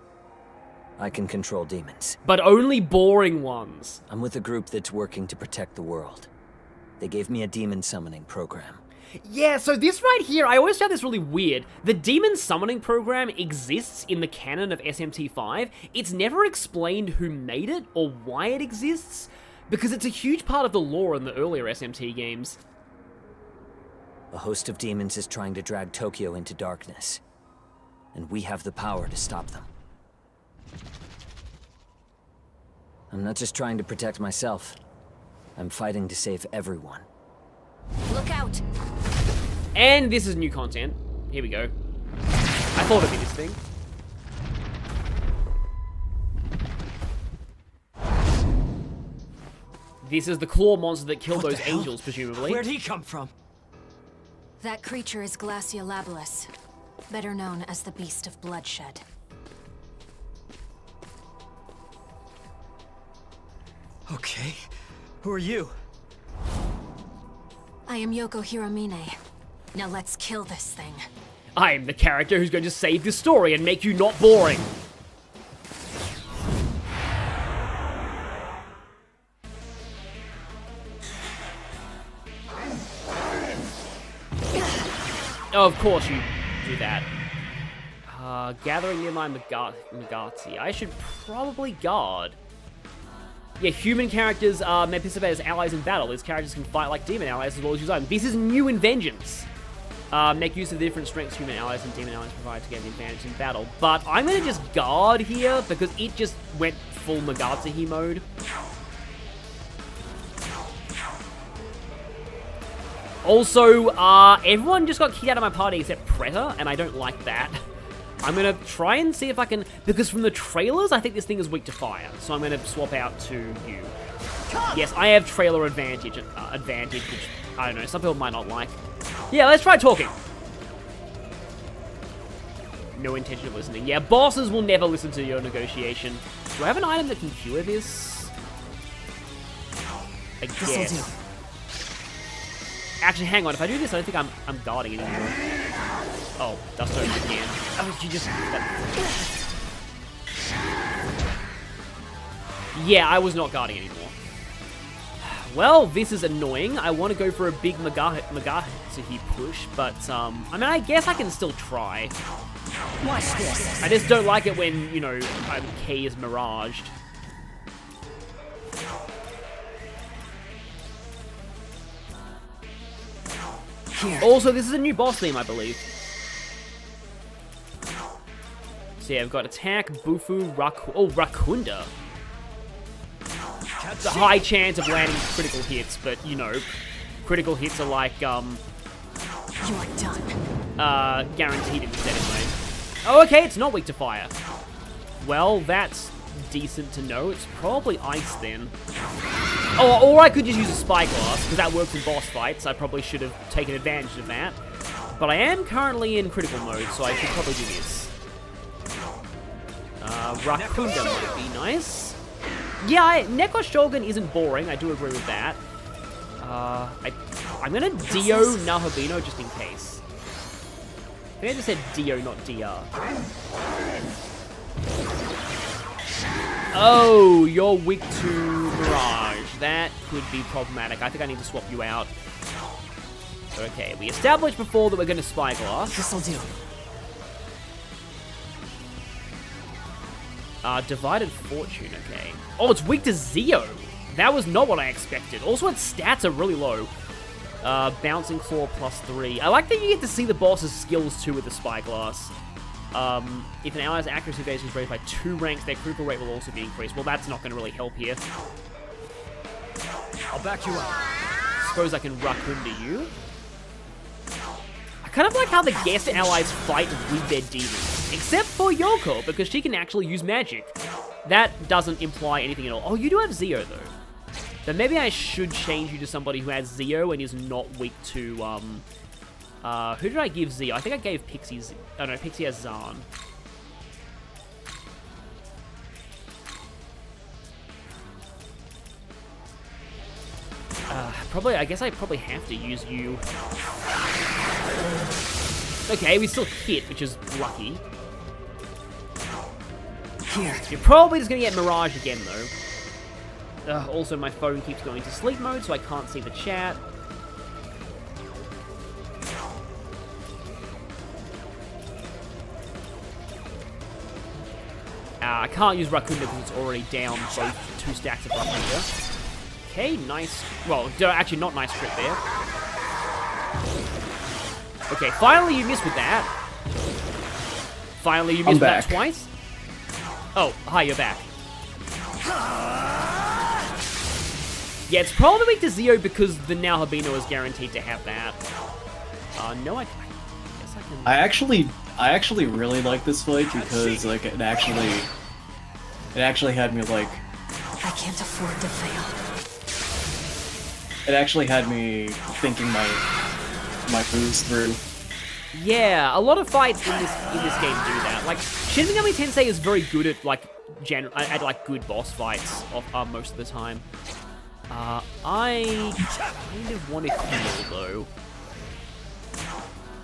I can control demons. But only boring ones. I'm with a group that's working to protect the world. They gave me a demon summoning program. Yeah, so this right here, I always found this really weird. The demon summoning program exists in the canon of SMT5. It's never explained who made it or why it exists, because it's a huge part of the lore in the earlier SMT games. A host of demons is trying to drag Tokyo into darkness, and we have the power to stop them. I'm not just trying to protect myself. I'm fighting to save everyone. Look out! And this is new content. Here we go. I thought it'd be this thing. This is the claw monster that killed those angels, presumably. Where'd he come from? That creature is Glaciolabulus, better known as the Beast of Bloodshed. Okay. Who are you? I am Yoko Hiramine. Now let's kill this thing. I am the character who's going to save this story and make you not boring. Oh, of course you do that. Gathering near my Megati. I should probably guard. Yeah, human characters may participate as allies in battle. These characters can fight like demon allies as well as use items. This is new in Vengeance. Make use of the different strengths human allies and demon allies provide to gain the advantage in battle. But I'm going to just guard here because it just went full Megati mode. Also, everyone just got kicked out of my party except Preta, and I don't like that. I'm going to try and see if I can... Because from the trailers, I think this thing is weak to fire. So I'm going to swap out to you. Yes, I have trailer advantage, which, I don't know, some people might not like. Yeah, let's try talking. No intention of listening. Yeah, bosses will never listen to your negotiation. Do I have an item that can cure this? I guess. Actually, hang on. If I do this, I don't think I'm guarding anymore. Oh, dust over again. Oh, you just... Yeah, I was not guarding anymore. Well, this is annoying. I want to go for a big Megati push, but, I mean, I guess I can still try. Watch this. I just don't like it when, you know, K is miraged. Here. Also, this is a new boss theme, I believe. So yeah, I've got attack, Bufu, Rakunda. It's a high chance of landing critical hits, but, you know, critical hits are like, You're done. Guaranteed instead anyway. Oh, okay, it's not weak to fire. Well, that's decent to know. It's probably ice then. Oh, or I could just use a spyglass, because that works in boss fights. I probably should have taken advantage of that. But I am currently in critical mode, so I should probably do this. Rakunda might be nice. Yeah, Neko Shogun isn't boring. I do agree with that. I'm gonna Dio Nahabino just in case. I think I just said Dio, not DR. Oh, you're weak to Mirage. That could be problematic. I think I need to swap you out. Okay, we established before that we're going to Spyglass. This'll do. Divided Fortune, okay. Oh, it's weak to Zeo. That was not what I expected. Also, its stats are really low. Bouncing Claw +3. I like that you get to see the boss's skills too with the Spyglass. If an ally's accuracy base is raised by 2 ranks, their critical rate will also be increased. Well, that's not going to really help here. I'll back you up. Suppose I can Rakunda you. I kind of like how the guest allies fight with their demons. Except for Yoko, because she can actually use magic. That doesn't imply anything at all. Oh, you do have Zeo, though. Then maybe I should change you to somebody who has Zeo and is not weak to, who did I give Zeo? I think I gave Pixie... Oh, no, Pixie has Zahn. I guess I probably have to use you. Okay, we still hit, which is lucky. Here. You're probably just gonna get Mirage again, though. Also, my phone keeps going to sleep mode, so I can't see the chat. I can't use Rakunda because it's already down both 2 stacks of Rakunda. Okay, nice. Well, actually not nice crit there. Okay, finally you missed with that. Finally you missed with that twice. Oh, hi, you're back. Yeah, it's probably weak to Zeo because the now Habino is guaranteed to have that. No, I guess I can... I actually really like this fight because like it actually had me like I can't afford to fail. It actually had me thinking my moves through. Yeah, a lot of fights in this game do that. Like Shin Megami Tensei is very good at like good boss fights most of the time. I kind of want to heal, though.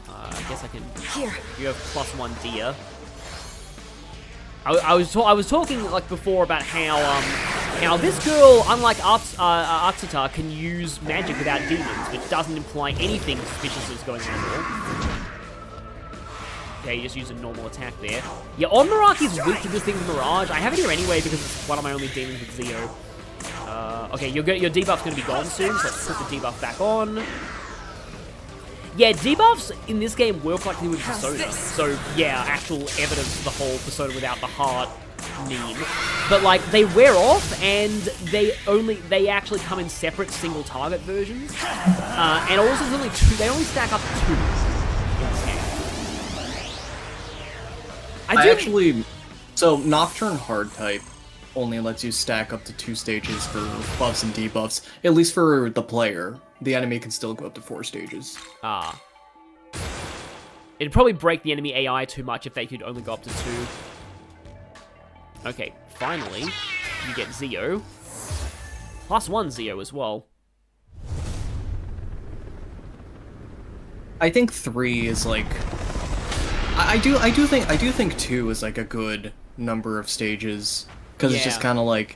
I guess I can... Here. You have +1 Dia. I was talking, like, before about how this girl, unlike Atsuta, can use magic without demons, which doesn't imply anything suspicious is going on at all. Okay, you just use a normal attack there. Yeah, Onmaraki is weak to this thing with Mirage. I have it here anyway because it's one of my only demons with Zeo. Okay, your debuff's going to be gone soon, so let's put the debuff back on. Yeah, debuffs in this game work like they would Persona. So, yeah, actual evidence of the whole Persona without the heart meme. But, like, they wear off, and they actually come in separate single target versions. And also, there's only two, they only stack up to 2. So Nocturne hard type only lets you stack up to 2 stages for buffs and debuffs, at least for the player. The enemy can still go up to 4 stages. Ah. It'd probably break the enemy AI too much if they could only go up to 2. Okay, finally, you get Zeo. +1 Zeo as well. I think 3 is like... I do think 2 is like a good number of stages, because it's just kind of like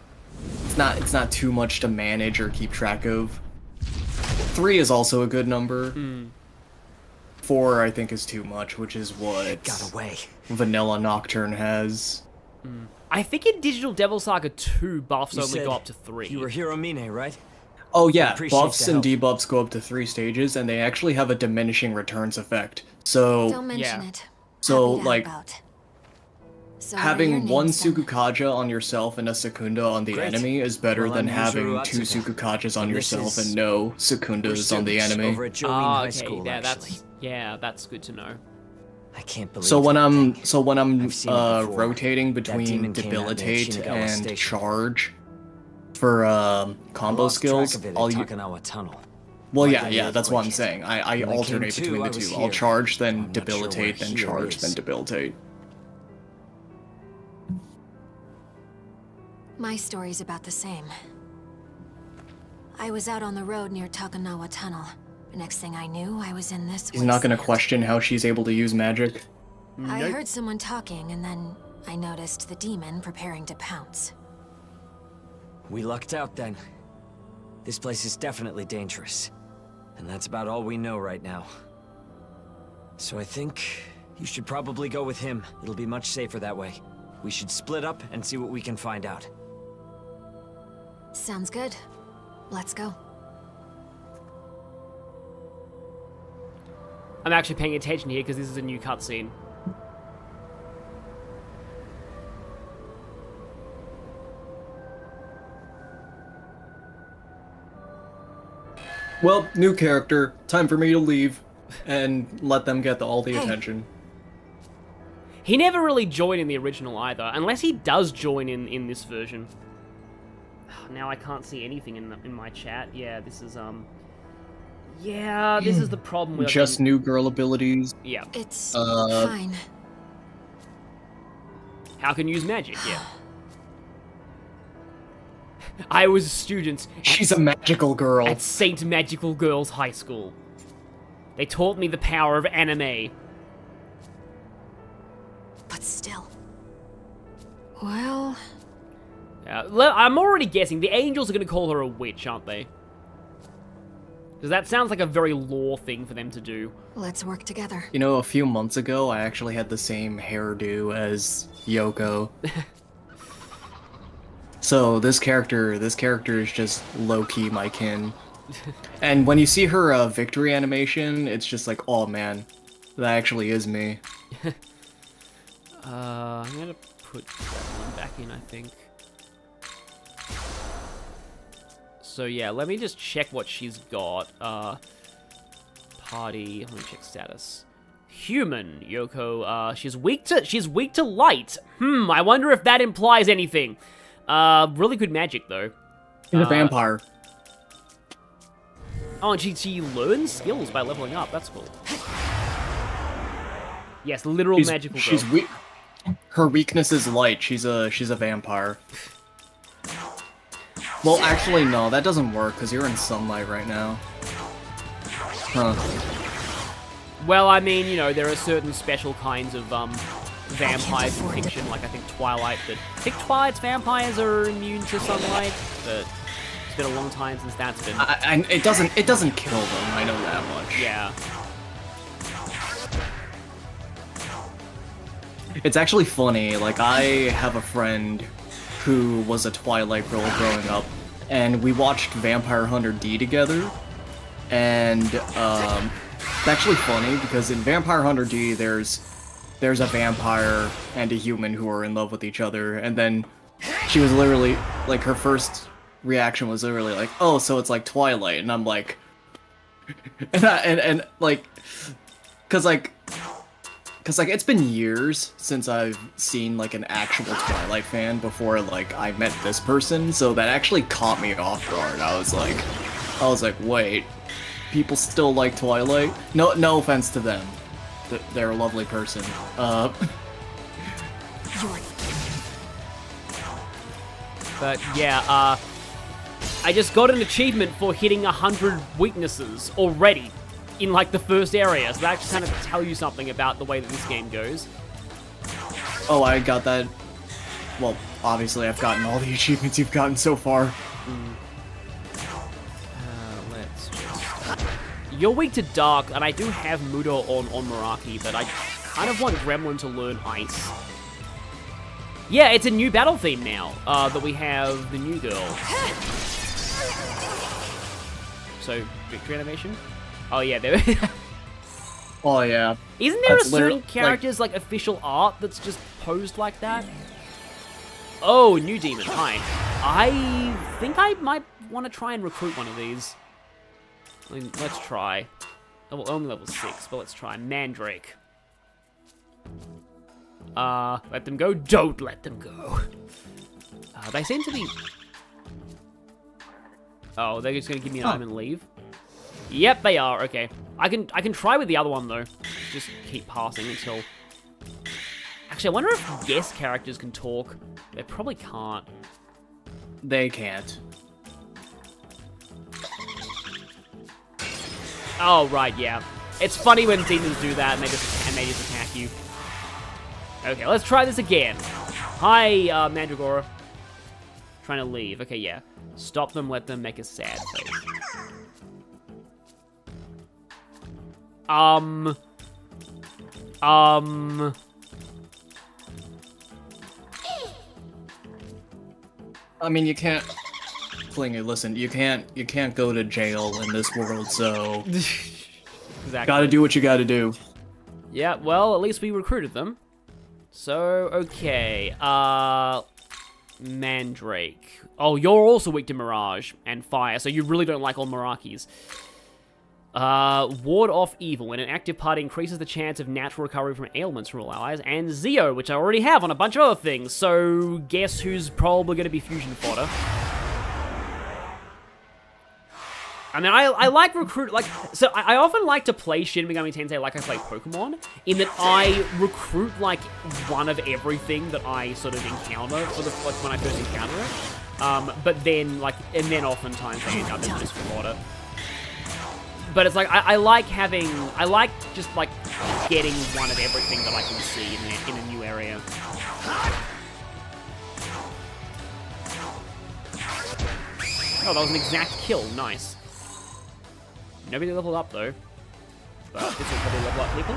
it's not too much to manage or keep track of. 3 is also a good number. 4 I think is too much, which is what Vanilla Nocturne has. I think in Digital Devil Saga 2 buffs only go up to 3. You were Hiromine, right? Oh yeah, buffs and debuffs go up to 3 stages, and they actually have a diminishing returns effect. So Don't mention it. So like having 1 Sukukaja on yourself and a Secunda on the enemy is better than having 2 Sukukajas on yourself and no Secundas on the enemy. That's good to know. I can't believe. So when I'm rotating between debilitate and charge for combo skills, I'll use. Well, yeah, that's what I'm saying. I alternate between the two. I'll charge, then debilitate, then charge, then debilitate. My story's about the same. I was out on the road near Takanawa Tunnel. The next thing I knew, I was in this He's not gonna question how she's able to use magic. I heard someone talking, and then I noticed the demon preparing to pounce. We lucked out then. This place is definitely dangerous. And that's about all we know right now. So I think you should probably go with him. It'll be much safer that way. We should split up and see what we can find out. Sounds good. Let's go. I'm actually paying attention here because this is a new cutscene. Well, new character. Time for me to leave and let them get all the attention. He never really joined in the original either, unless he does join in this version. Now I can't see anything in my chat. Yeah, this is yeah, this is the problem with just new girl abilities. Yeah. It's fine. How can you use magic? Yeah. I was a student. She's a magical girl. At Saint Magical Girls High School. They taught me the power of anime. But still. Well... I'm already guessing. The angels are going to call her a witch, aren't they? Because that sounds like a very lore thing for them to do. Let's work together. You know, a few months ago, I actually had the same hairdo as Yoko. So this character is just low-key my kin. And when you see her victory animation, it's just like, oh man, that actually is me. I'm gonna put that one back in, I think. So yeah, let me just check what she's got. Party, let me check status. Human, Yoko, she's weak to light. I wonder if that implies anything. Really good magic, though. She's a vampire. Oh, and she learns skills by leveling up. That's cool. Yes, literal magical girl. She's weak. Her weakness is light. She's a vampire. Well, actually, no, that doesn't work, because you're in sunlight right now. Huh. Well, I mean, you know, there are certain special kinds of, vampires in fiction, like I think Twilight, but I think Twilight's vampires are immune to sunlight, but it's been a long time since that's been... it doesn't kill them, I know that much. Yeah. It's actually funny, like, I have a friend who was a Twilight girl growing up, and we watched Vampire Hunter D together, and, it's actually funny, because in Vampire Hunter D, there's a vampire and a human who are in love with each other, and then she was literally, like, her first reaction was literally like, oh, so it's like Twilight, and I'm like, and like, cause like, it's been years since I've seen, like, an actual Twilight fan before, like, I met this person, so that actually caught me off guard. I was like, wait, people still like Twilight? No offense to them. They're a lovely person. But, yeah, I just got an achievement for hitting 100 weaknesses already in, like, the first area, so that just kind of tell you something about the way that this game goes. Oh, I got that. Well, obviously I've gotten all the achievements you've gotten so far. Let's just... You're weak to Dark, and I do have Mudo on Meraki, but I kind of want Gremlin to learn Ice. Yeah, it's a new battle theme now, that we have the new girl. So, victory animation? Oh yeah, there. Oh yeah. Isn't there a certain character's like official art that's just posed like that? Oh, new demon. Hi. I think I might want to try and recruit one of these. I mean, let's try. Oh, well, only level 6, but let's try Mandrake. Let them go. Don't let them go. They seem to be. Oh, they're just gonna give me an item and leave. Yep, they are. Okay, I can try with the other one though. Just keep passing until. Actually, I wonder if guest characters can talk. They probably can't. They can't. Oh right, yeah. It's funny when demons do that and they just attack you. Okay, let's try this again. Hi, Mandragora. Trying to leave. Okay, yeah. Stop them. Let them make a sad face. I mean, you can't. Flingy, listen. You can't go to jail in this world. So. Exactly. Gotta do what you gotta do. Yeah. Well, at least we recruited them. So okay. Mandrake. Oh, you're also weak to Mirage and Fire, so you really don't like all Mirakis. Ward off Evil. When an active party increases the chance of natural recovery from ailments from all allies. And Zeo, which I already have on a bunch of other things. So guess who's probably going to be fusion fodder? I mean, I like recruit, like, so I often like to play Shin Megami Tensei like I play Pokemon, in that I recruit, like, one of everything that I sort of encounter, sort of, like, when I first encounter it, but then, like, and then oftentimes I end up in just fodder. But it's like, I like having, I like just, like, getting one of everything that I can see in a new area. Oh, that was an exact kill, nice. Nobody leveled up though, but this will probably level up people.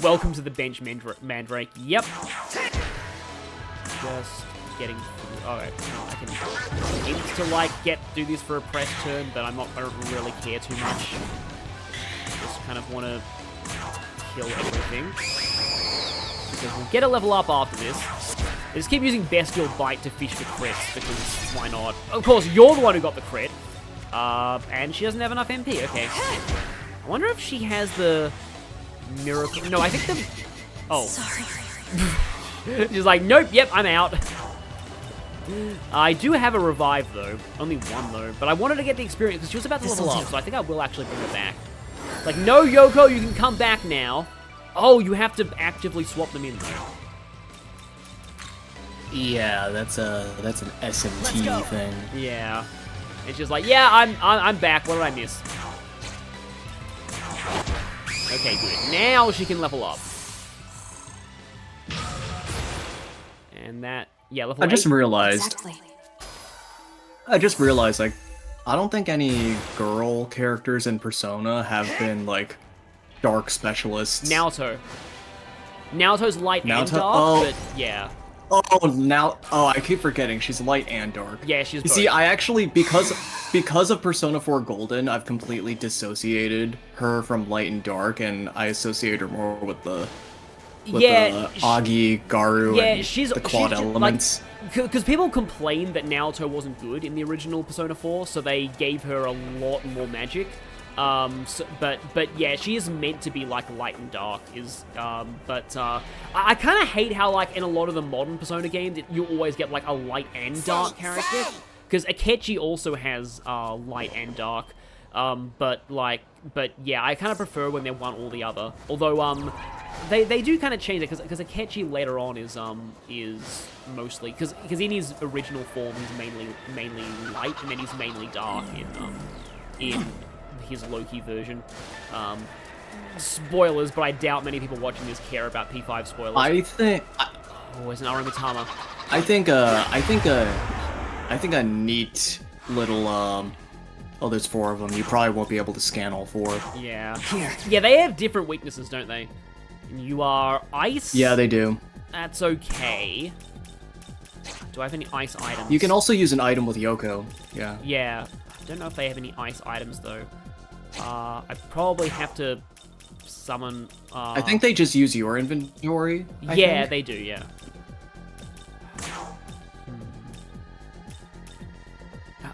Welcome to the bench, Mandrake. Yep. Just getting through. Alright, I can need to like do this for a press turn, but I don't really care too much. Just kind of want to kill everything because we'll get a level up after this. I just keep using Bestial Bite to fish for crits, because why not? Of course, you're the one who got the crit. And she doesn't have enough MP, okay. I wonder if she has the miracle... No, I think the... Oh. Sorry. She's like, nope, yep, I'm out. I do have a revive, though. Only one, though. But I wanted to get the experience, because she was about to level up, so I think I will actually bring her back. Like, no, Yoko, you can come back now. Oh, you have to actively swap them in, though. Yeah, that's an SMT thing. Yeah. And she's like, yeah, I'm back. What did I miss? Okay, good. Now she can level up. And that, yeah, level 8. I just realized. Exactly. Like, I don't think any girl characters in Persona have been, like, dark specialists. Naoto. Naoto's light and dark, but yeah. I keep forgetting she's light and dark. Yeah, she's both. See, I actually, because of Persona 4 Golden, I've completely dissociated her from light and dark, and I associate her more with the Agi, Garu, and the quad elements. Because people complained that Naoto wasn't good in the original Persona 4, so they gave her a lot more magic. But yeah, she is meant to be like light and dark. I kind of hate how like in a lot of the modern Persona games, you always get like a light and dark character. Because Akechi also has light and dark. But yeah, I kind of prefer when they're one or the other. Although they do kind of change it because Akechi later on is mostly because in his original form he's mainly light and then he's mainly dark in his Loki version. Spoilers, but I doubt many people watching this care about P5 spoilers. I think. Oh, it's an Aramitama. I think a neat little oh, there's 4 of them. You probably won't be able to scan all 4. Yeah. Yeah, they have different weaknesses, don't they? You are ice. Yeah, they do. That's okay. Do I have any ice items? You can also use an item with Yoko. Yeah. Yeah. I don't know if they have any ice items though. I probably have to summon. I think they just use your inventory. I think. They do. Yeah.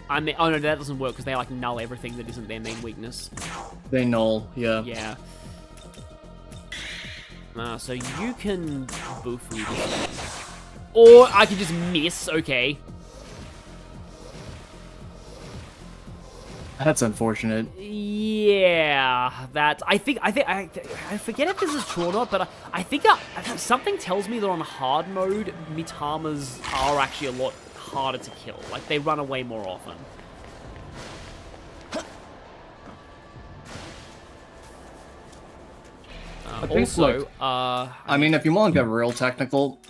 I mean, oh no, that doesn't work because they like null everything that isn't their main weakness. They null, yeah. Yeah. So you can bufu this. Or I could just miss, okay. That's unfortunate. Yeah, I forget if this is true or not, but I think something tells me that on hard mode, Mitamas are actually a lot harder to kill. Like, they run away more often. I mean, if you want to get real technical,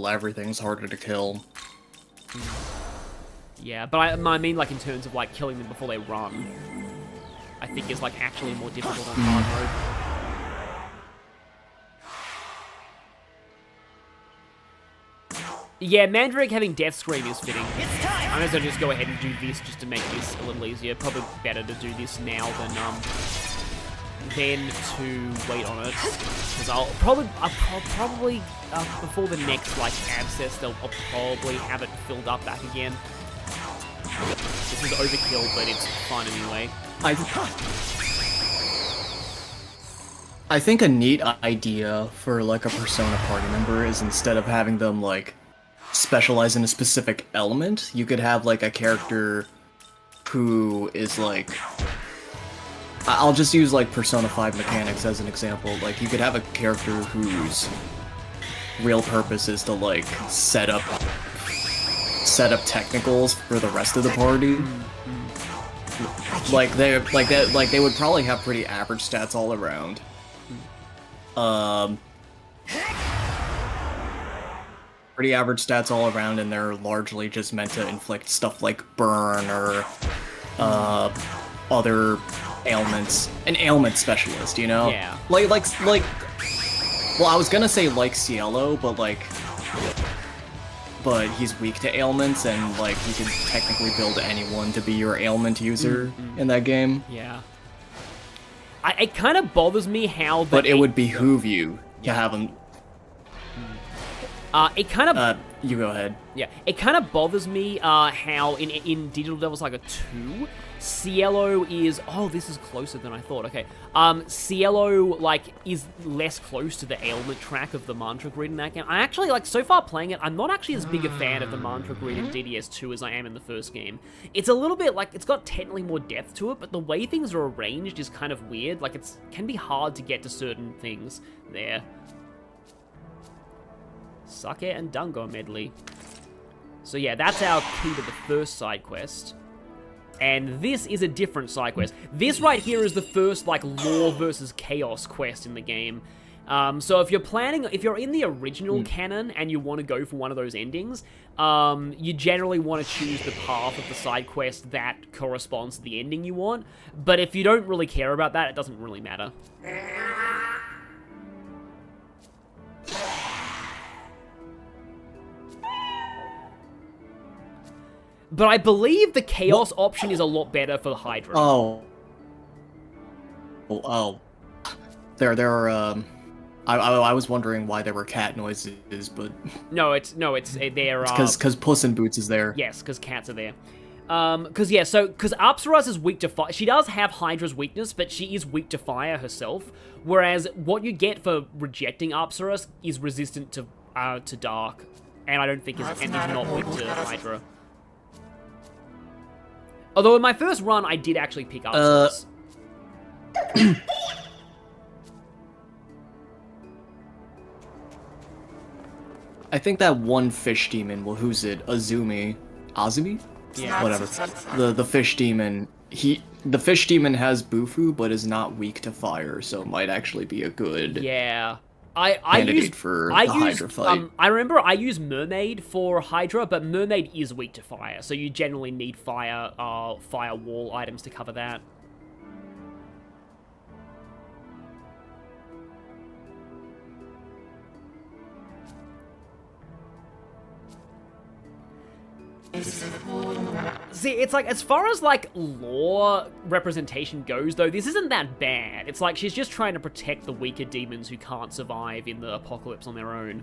everything's harder to kill. Yeah, but I mean, like, in terms of, like, killing them before they run, I think is, like, actually more difficult on hard mode. Yeah, Mandrake having Death Scream is fitting. I might as well just go ahead and do this just to make this a little easier. Probably better to do this now than to wait on it. Because I'll probably before the next, like, abscess, I'll probably have it filled up back again. This is overkill, but it's fun anyway. I think a neat idea for, like, a Persona party member is instead of having them, like, specialize in a specific element, you could have, like, a character who is, like... I'll just use, like, Persona 5 mechanics as an example. Like, you could have a character whose real purpose is to, like, set up technicals for the rest of the party. They would probably have pretty average stats all around. Pretty average stats all around, and they're largely just meant to inflict stuff like burn or other ailments. An ailment specialist, you know? Yeah. Like, well, I was gonna say like Cielo, but he's weak to ailments, and, like, you could technically build anyone to be your ailment user in that game. Yeah. It kind of bothers me how... But it would behoove you to have him... it kind of... you go ahead. Yeah, it kind of bothers me how in Digital Devil Saga 2, Cielo is... Oh, this is closer than I thought. Okay. Cielo, like, is less close to the ailment track of the mantra grid in that game. I actually, like, so far playing it, I'm not actually as big a fan of the mantra grid in DDS2 as I am in the first game. It's a little bit, like, it's got technically more depth to it, but the way things are arranged is kind of weird. Like, it can be hard to get to certain things there. Sake and Dango medley. So yeah, that's our key to the first side quest. And this is a different side quest. This right here is the first, like, law versus chaos quest in the game. So if you're in the original canon and you want to go for one of those endings, you generally want to choose the path of the side quest that corresponds to the ending you want. But if you don't really care about that, it doesn't really matter. But I believe the chaos option is a lot better for the Hydra. Oh. There are, I was wondering why there were cat noises, but... No, it's they're... Because Puss in Boots is there. Yes, because cats are there. Because Apsaras is weak to fire. She does have Hydra's weakness, but she is weak to fire herself. Whereas what you get for rejecting Apsaras is resistant to dark. And I don't think is not weak to Hydra. Although in my first run, I did actually pick up Apsaras. I think that one fish demon, well, who's it? Azumi? Yeah. Whatever. The fish demon, the fish demon has Bufu, but is not weak to fire, so it might actually be a good candidate for the Hydra fight. I remember I used Mermaid for Hydra, but Mermaid is weak to fire, so you generally need fire wall items to cover that. See, it's like, as far as, like, lore representation goes, though, this isn't that bad. It's like, she's just trying to protect the weaker demons who can't survive in the apocalypse on their own.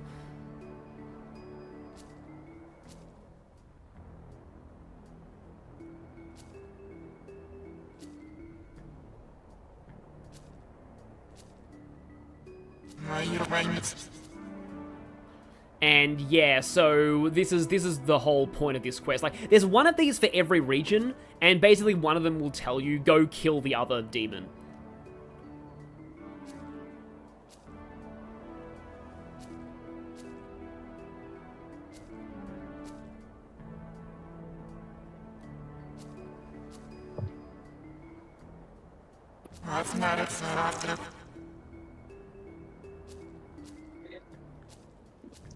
And yeah, so this is the whole point of this quest. Like, there's one of these for every region, and basically one of them will tell you, go kill the other demon.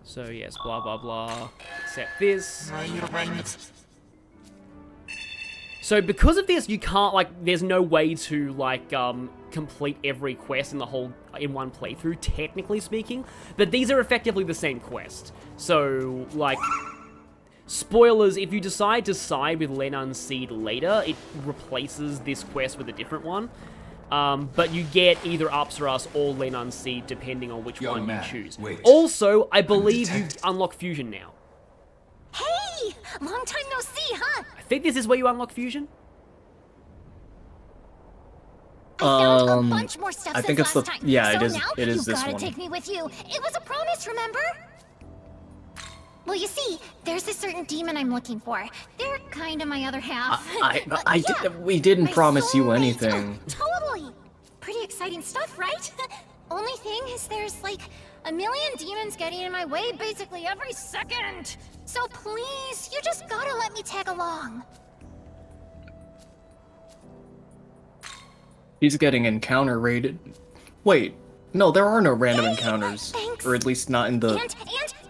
So yes, blah blah blah, except this. So because of this, you can't, like, there's no way to, like, complete every quest in one playthrough, technically speaking, but these are effectively the same quest. So, like, spoilers, if you decide to side with Lenun Seed later, it replaces this quest with a different one. But you get either Apsaras or Lenun Seed, depending on which one you choose. Also, I believe you unlock Fusion now. Hey! Long time no see, huh? I think this is where you unlock Fusion. I found a bunch more stuff I think since it's last time. yeah, so it is. Now It is you this gotta one. take me with you. It was a promise, remember? Well, you see, there's a certain demon I'm looking for. They're kind of my other half. We didn't my promise you soulmate. anything. Totally. Pretty exciting stuff, right? Only thing is there's like a million demons getting in my way basically every second. So please, you just gotta let me tag along. He's getting encounter rated. Wait, no, there are no random encounters, thanks. or at least not in the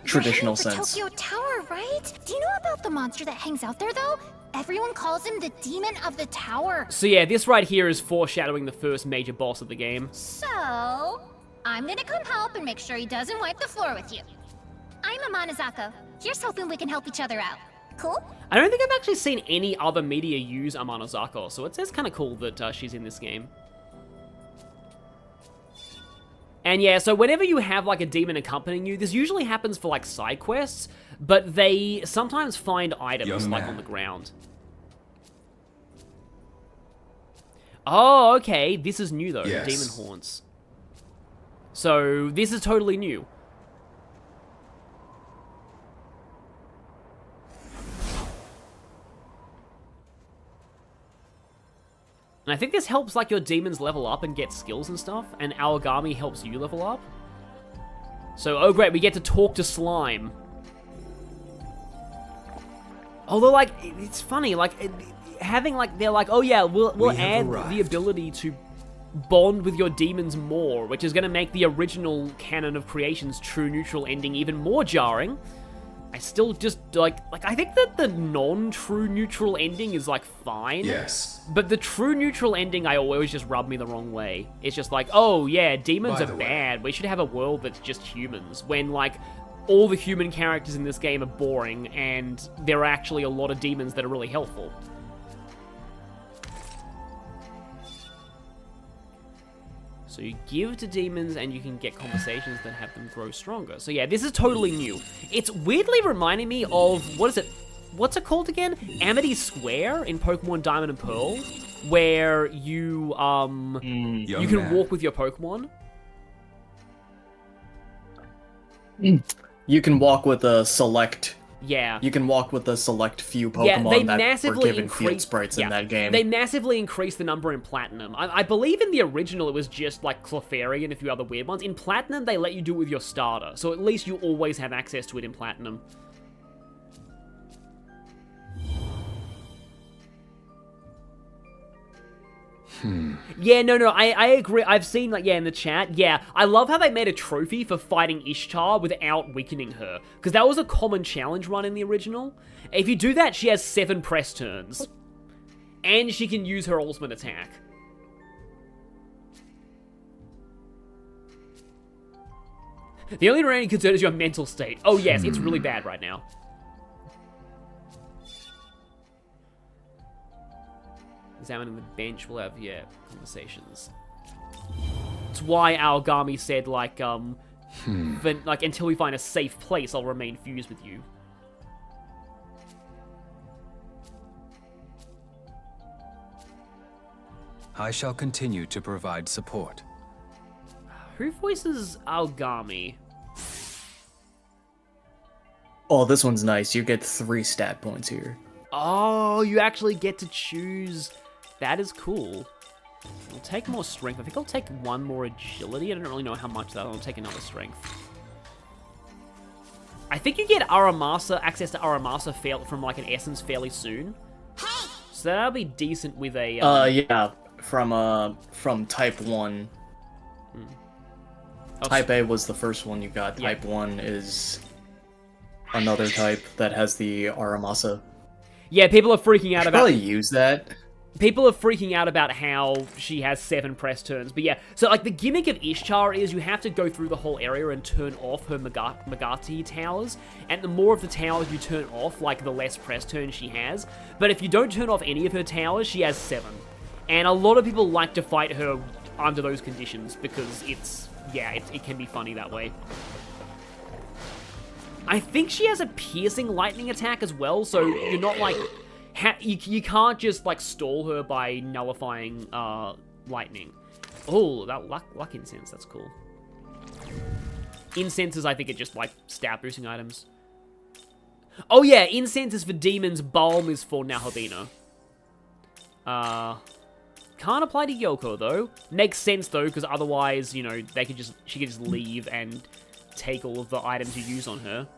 traditional You're heading sense. for Tokyo Tower, right? Do you know about the monster that hangs out there, though? Everyone calls him the Demon of the Tower. So yeah, this right here is foreshadowing the first major boss of the game. So, I'm gonna come help and make sure he doesn't wipe the floor with you. I'm Amanazako. Here's hoping we can help each other out. Cool? I don't think I've actually seen any other media use Amanazako, so it's kind of cool that she's in this game. And yeah, so whenever you have, like, a demon accompanying you, this usually happens for, like, side quests, but they sometimes find items, like, on the ground. Oh, okay, this is new, though, Yes. Demon Haunts. So, this is totally new. And I think this helps, like, your demons level up and get skills and stuff, and Awagami helps you level up. So, oh great, we get to talk to Slime. Although, like, it's funny, like, having, like, they're like, oh yeah, we'll add the ability to bond with your demons more, which is going to make the original canon of Creation's true neutral ending even more jarring. I still just, like, I think that the non-true neutral ending is, like, fine. Yes. But the true neutral ending, I always just rub me the wrong way. It's just like, oh, yeah, demons are bad. We should have a world that's just humans. When, like, all the human characters in this game are boring, and there are actually a lot of demons that are really helpful. So you give to demons, and you can get conversations that have them grow stronger. So yeah, this is totally new. It's weirdly reminding me of, what is it? What's it called again? Amity Square in Pokemon Diamond and Pearl, where you you can walk with your Pokemon. You can walk with a select. Yeah. You can walk with a select few Pokemon that were given field sprites in that game. They massively increased the number in Platinum. I believe in the original it was just like Clefairy and a few other weird ones. In Platinum, they let you do it with your starter, so at least you always have access to it in Platinum. Yeah, no, I agree. I've seen, like, yeah, in the chat. Yeah, I love how they made a trophy for fighting Ishtar without weakening her. Because that was a common challenge run in the original. If you do that, she has 7 press turns. And she can use her ultimate attack. The only remaining concern is your mental state. Oh yes, it's really bad right now. Examining the bench, we'll have, yeah, conversations. It's why Aogami said, like, until we find a safe place, I'll remain fused with you. I shall continue to provide support. Who voices Aogami? Oh, this one's nice. You get 3 stat points here. Oh, you actually get to choose. That is cool. I'll take more strength. I think I'll take 1 more agility. I don't really know how much that. I'll take another strength. I think you get access to Aramasa from like an essence fairly soon. So that'll be decent with a. Yeah, from Type 1. Type A was the first one you got. Type 1 is another type that has the Aramasa. Yeah, people are freaking out about. Probably use that. People are freaking out about how she has 7 press turns, but yeah. So like the gimmick of Ishtar is you have to go through the whole area and turn off her Megati towers, and the more of the towers you turn off, like the less press turns she has. But if you don't turn off any of her towers, she has 7, and a lot of people like to fight her under those conditions because it can be funny that way. I think she has a piercing lightning attack as well, so you're not like... you can't just, like, stall her by nullifying lightning. Oh, that luck incense, that's cool. Incenses, I think, are just, like, stat boosting items. Oh yeah, incense is for demons, balm is for Nahabino. Can't apply to Yoko, though. Makes sense, though, because otherwise, you know, she could just leave and take all of the items you use on her.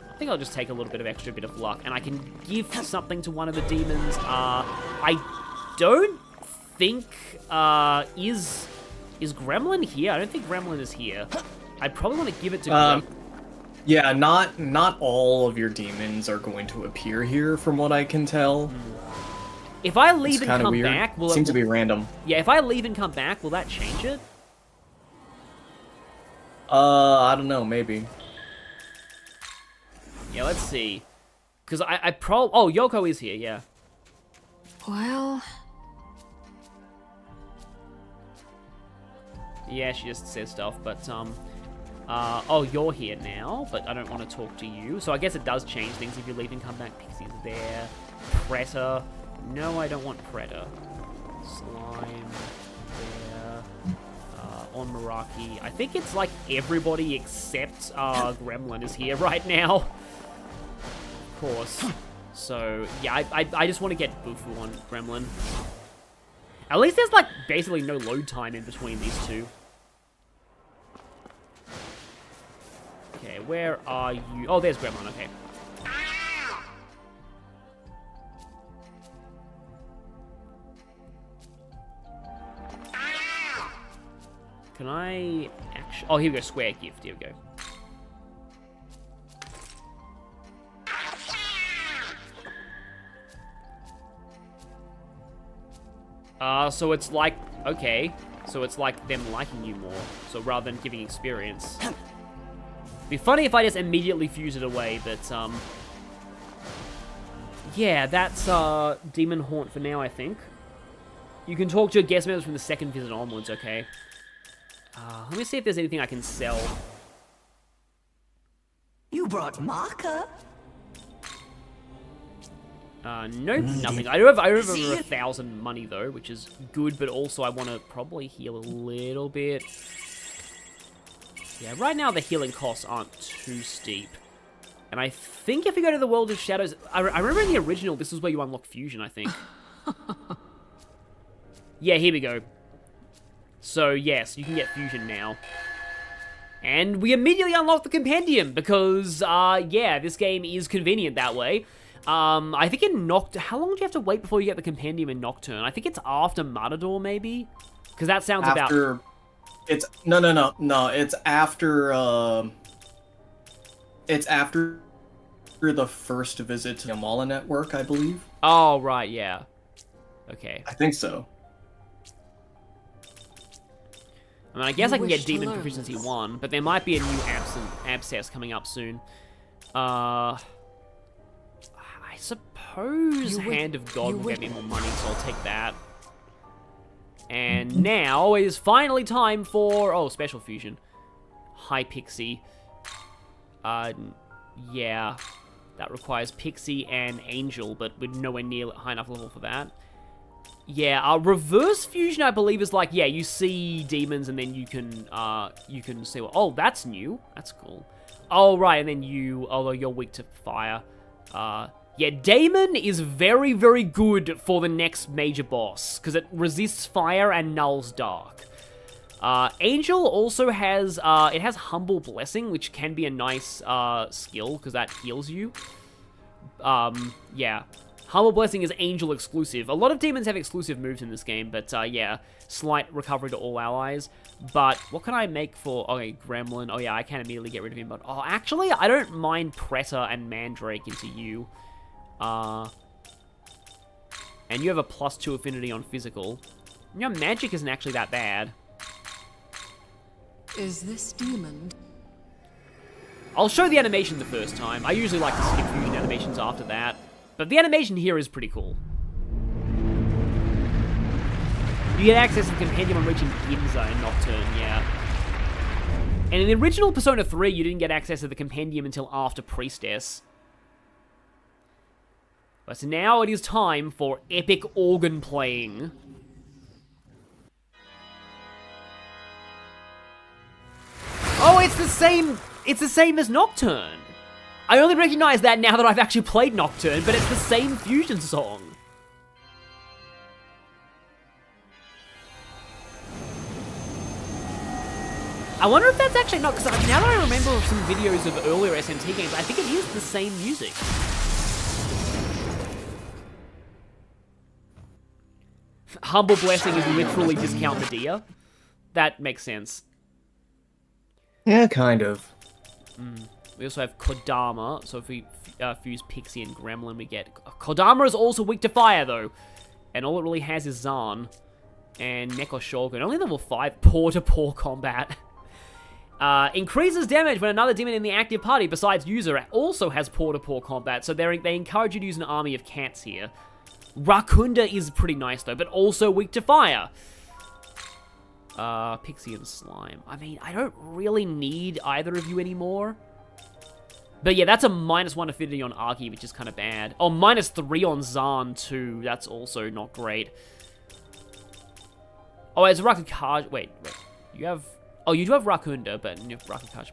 I think I'll just take a little bit of extra bit of luck, and I can give something to one of the demons. I don't think, is Gremlin here? I don't think Gremlin is here. I'd probably want to give it to Gremlin. Yeah, not all of your demons are going to appear here, from what I can tell. If I leave and come weird. back, will Seems to be random. Yeah, if I leave and come back, will that change it? I don't know, maybe. Yeah, let's see. Because oh, Yoko is here, yeah. Well... Yeah, she just says stuff, but, oh, you're here now, but I don't want to talk to you. So I guess it does change things if you leave and come back. Pixie's there. Predator. No, I don't want Predator. Slime. There. On Meraki. I think it's like everybody except, Gremlin is here right now. Of course. So, yeah, I just want to get Bufu on Gremlin. At least there's, like, basically no load time in between these two. where are you? Oh, there's Gremlin, okay. Can I actually... Oh, here we go, square gift, here we go. So it's like... Okay. So it's like them liking you more. So rather than giving experience. Be funny if I just immediately fuse it away, but, yeah, that's, Demon Haunt for now, I think. You can talk to your guest members from the second visit onwards, okay. Let me see if there's anything I can sell. You brought marker? Nope, nothing. I do have over 1,000 money, though, which is good, but also I want to probably heal a little bit. Yeah, right now the healing costs aren't too steep. And I think if you go to the World of Shadows... I remember in the original, this is where you unlock Fusion, I think. Yeah, here we go. So, yes, you can get Fusion now. And we immediately unlock the Compendium, because, yeah, this game is convenient that way. I think in Nocturne... How long do you have to wait before you get the Compendium in Nocturne? I think it's after Matador, maybe? Because that sounds about... It's... No. It's after, It's after the first visit to the Yamala Network, I believe. Oh, right, yeah. Okay. I think so. I mean, I guess I can get Demon Proficiency 1, but there might be a new Abscess coming up soon. I suppose Hand of God will get me more money, so I'll take that. And now it is finally time for... Oh, Special Fusion. High Pixie. Yeah. That requires Pixie and Angel, but we're nowhere near high enough level for that. Yeah, Reverse Fusion, I believe, is like, yeah, you see demons and then you can see, well, oh, that's new. That's cool. Oh, right, and then you, although you're weak to fire. Yeah, Daemon is very, very good for the next major boss, because it resists fire and nulls dark. Angel also has, it has Humble Blessing, which can be a nice, skill, because that heals you. Yeah. Humble Blessing is Angel exclusive. A lot of demons have exclusive moves in this game, but, yeah, slight recovery to all allies. But what can I make for... Okay, Gremlin. Oh, yeah, I can immediately get rid of him, but... Oh, actually, I don't mind Preta and Mandrake into you. And you have a +2 affinity on physical. You know, magic isn't actually that bad. Is this demon? I'll show the animation the first time. I usually like to skip fusion animations after that. But the animation here is pretty cool. You get access to the Compendium on reaching Ginza in Nocturne, yeah. And in the original Persona 3, you didn't get access to the Compendium until after Priestess. But now it is time for epic organ playing. Oh, it's the same as Nocturne. I only recognize that now that I've actually played Nocturne, but it's the same fusion song. I wonder if that's actually not, because now that I remember some videos of earlier SMT games, I think it is the same music. Humble Blessing is literally discount Medea. That makes sense. Yeah, kind of. We also have Kodama, so if we fuse Pixie and Gremlin, we get... Kodama is also weak to fire, though. And all it really has is Zan. And Neko Shogun. Only level 5, paw-to-paw combat. Increases damage when another demon in the active party, besides user, also has paw-to-paw combat. So they encourage you to use an army of cats here. Rakunda is pretty nice, though, but also weak to fire. Pixie and Slime. I mean, I don't really need either of you anymore. But yeah, that's a -1 affinity on Arky, which is kind of bad. Oh, -3 on Zan, too. That's also not great. Oh, it's Rakukaj. Wait. You have... Oh, you do have Rakunda, but you have Rakukaj.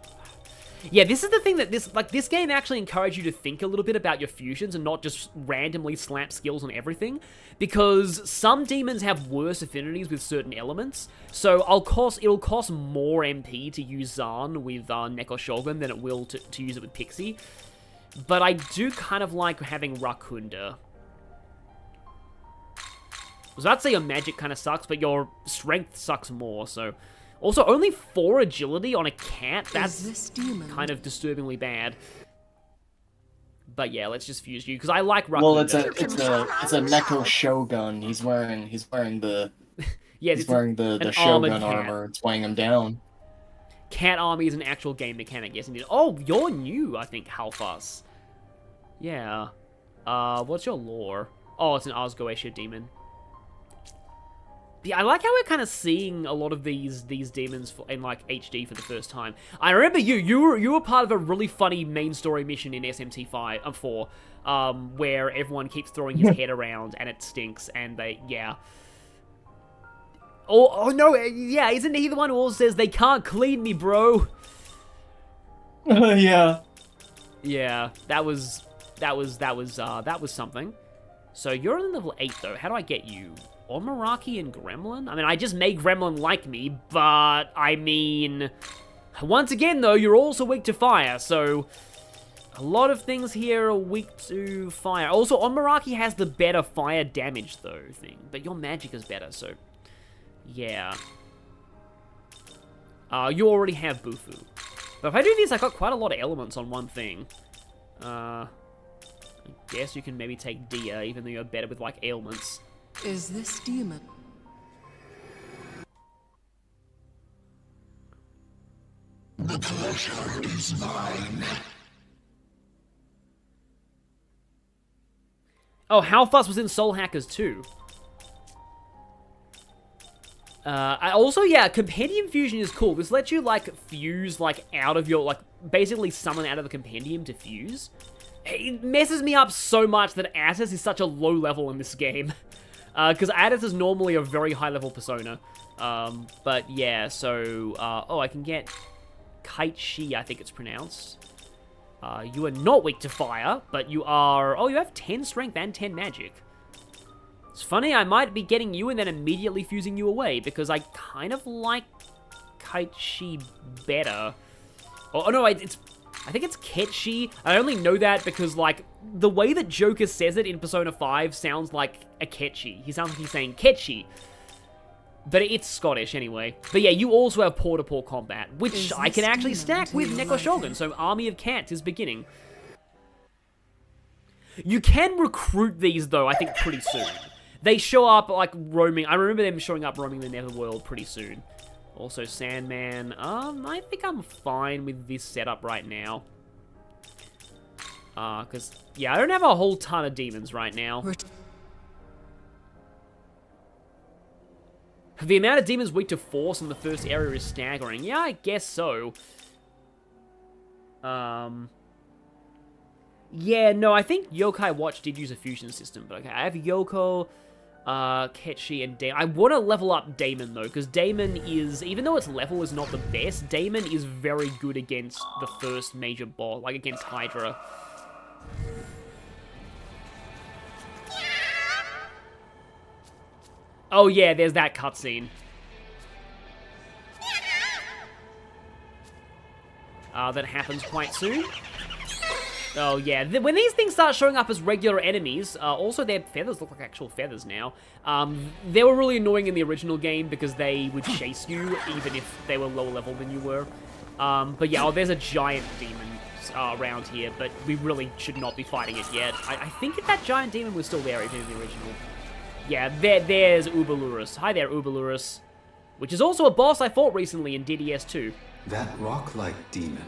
Yeah, this is the thing that this game actually encourages you to think a little bit about your fusions and not just randomly slap skills on everything, because some demons have worse affinities with certain elements, so it'll cost more MP to use Zahn with Neko Shogun than it will to use it with Pixie. But I do kind of like having Rakunda. I was about to say your magic kind of sucks, but your strength sucks more, so... Also, only 4 agility on a cat? That's kind of disturbingly bad. But yeah, let's just fuse you, because I like Rakunda. Well, it's a Neko Shogun. He's wearing the yeah, he's wearing the Shogun armor. It's weighing him down. Cat army is an actual game mechanic, yes indeed. Oh, you're new, I think, Halfas. Yeah. What's your lore? Oh, it's an Osgoesha demon. Yeah, I like how we're kind of seeing a lot of these demons in like HD for the first time. I remember you were part of a really funny main story mission in SMT 4, where everyone keeps throwing his head around and it stinks, and yeah. Oh no, yeah, isn't he the one who also says they can't clean me, bro? Yeah. Yeah, that was something. So you're on level 8 though. How do I get you? Omaraki and Gremlin? I mean, I just made Gremlin like me, but I mean... Once again, though, you're also weak to fire, so... A lot of things here are weak to fire. Also, Omaraki has the better fire damage, though, thing. But your magic is better, so... Yeah. You already have Bufu. But if I do this, I got quite a lot of elements on one thing. I guess you can maybe take Dia, even though you're better with, like, ailments. Is this demon? The pleasure is mine. Oh, Halfas was in Soul Hackers too. I also, yeah, Compendium Fusion is cool. This lets you, like, fuse, like, out of your, like, basically summon out of the Compendium to fuse. It messes me up so much that Attis is such a low level in this game. Because Attis is normally a very high-level persona. But yeah, so... oh, I can get Kite Shi, I think it's pronounced. You are not weak to fire, but you are... Oh, you have 10 strength and 10 magic. It's funny, I might be getting you and then immediately fusing you away, because I kind of like Kite Shi better. Oh, no, it's... I think it's Ketchi. I only know that because, like, the way that Joker says it in Persona 5 sounds like a Ketchi. He sounds like he's saying Ketchi. But it's Scottish anyway. But yeah, you also have paw-to-paw combat, which I can actually stack with Neko Shogun, so Army of Cats is beginning. You can recruit these, though, I think, pretty soon. They show up, like, roaming. I remember them showing up roaming the Netherworld pretty soon. Also, Sandman. I think I'm fine with this setup right now. Because, yeah, I don't have a whole ton of demons right now. The amount of demons weak to force in the first area is staggering. Yeah, I guess so. Yeah, no, I think Yokai Watch did use a fusion system, but okay, I have Yoko... Ketchi and Damon. I want to level up Damon, though, because Damon is, even though its level is not the best, Damon is very good against the first major boss, like against Hydra. Oh yeah, there's that cutscene. That happens quite soon. Oh, yeah. When these things start showing up as regular enemies, also their feathers look like actual feathers now. They were really annoying in the original game because they would chase you even if they were lower level than you were. But yeah, there's a giant demon around here, but we really should not be fighting it yet. I think that giant demon was still there even in the original. Yeah, there's Ubalurus. Hi there, Ubalurus. Which is also a boss I fought recently in DDS 2. That rock-like demon.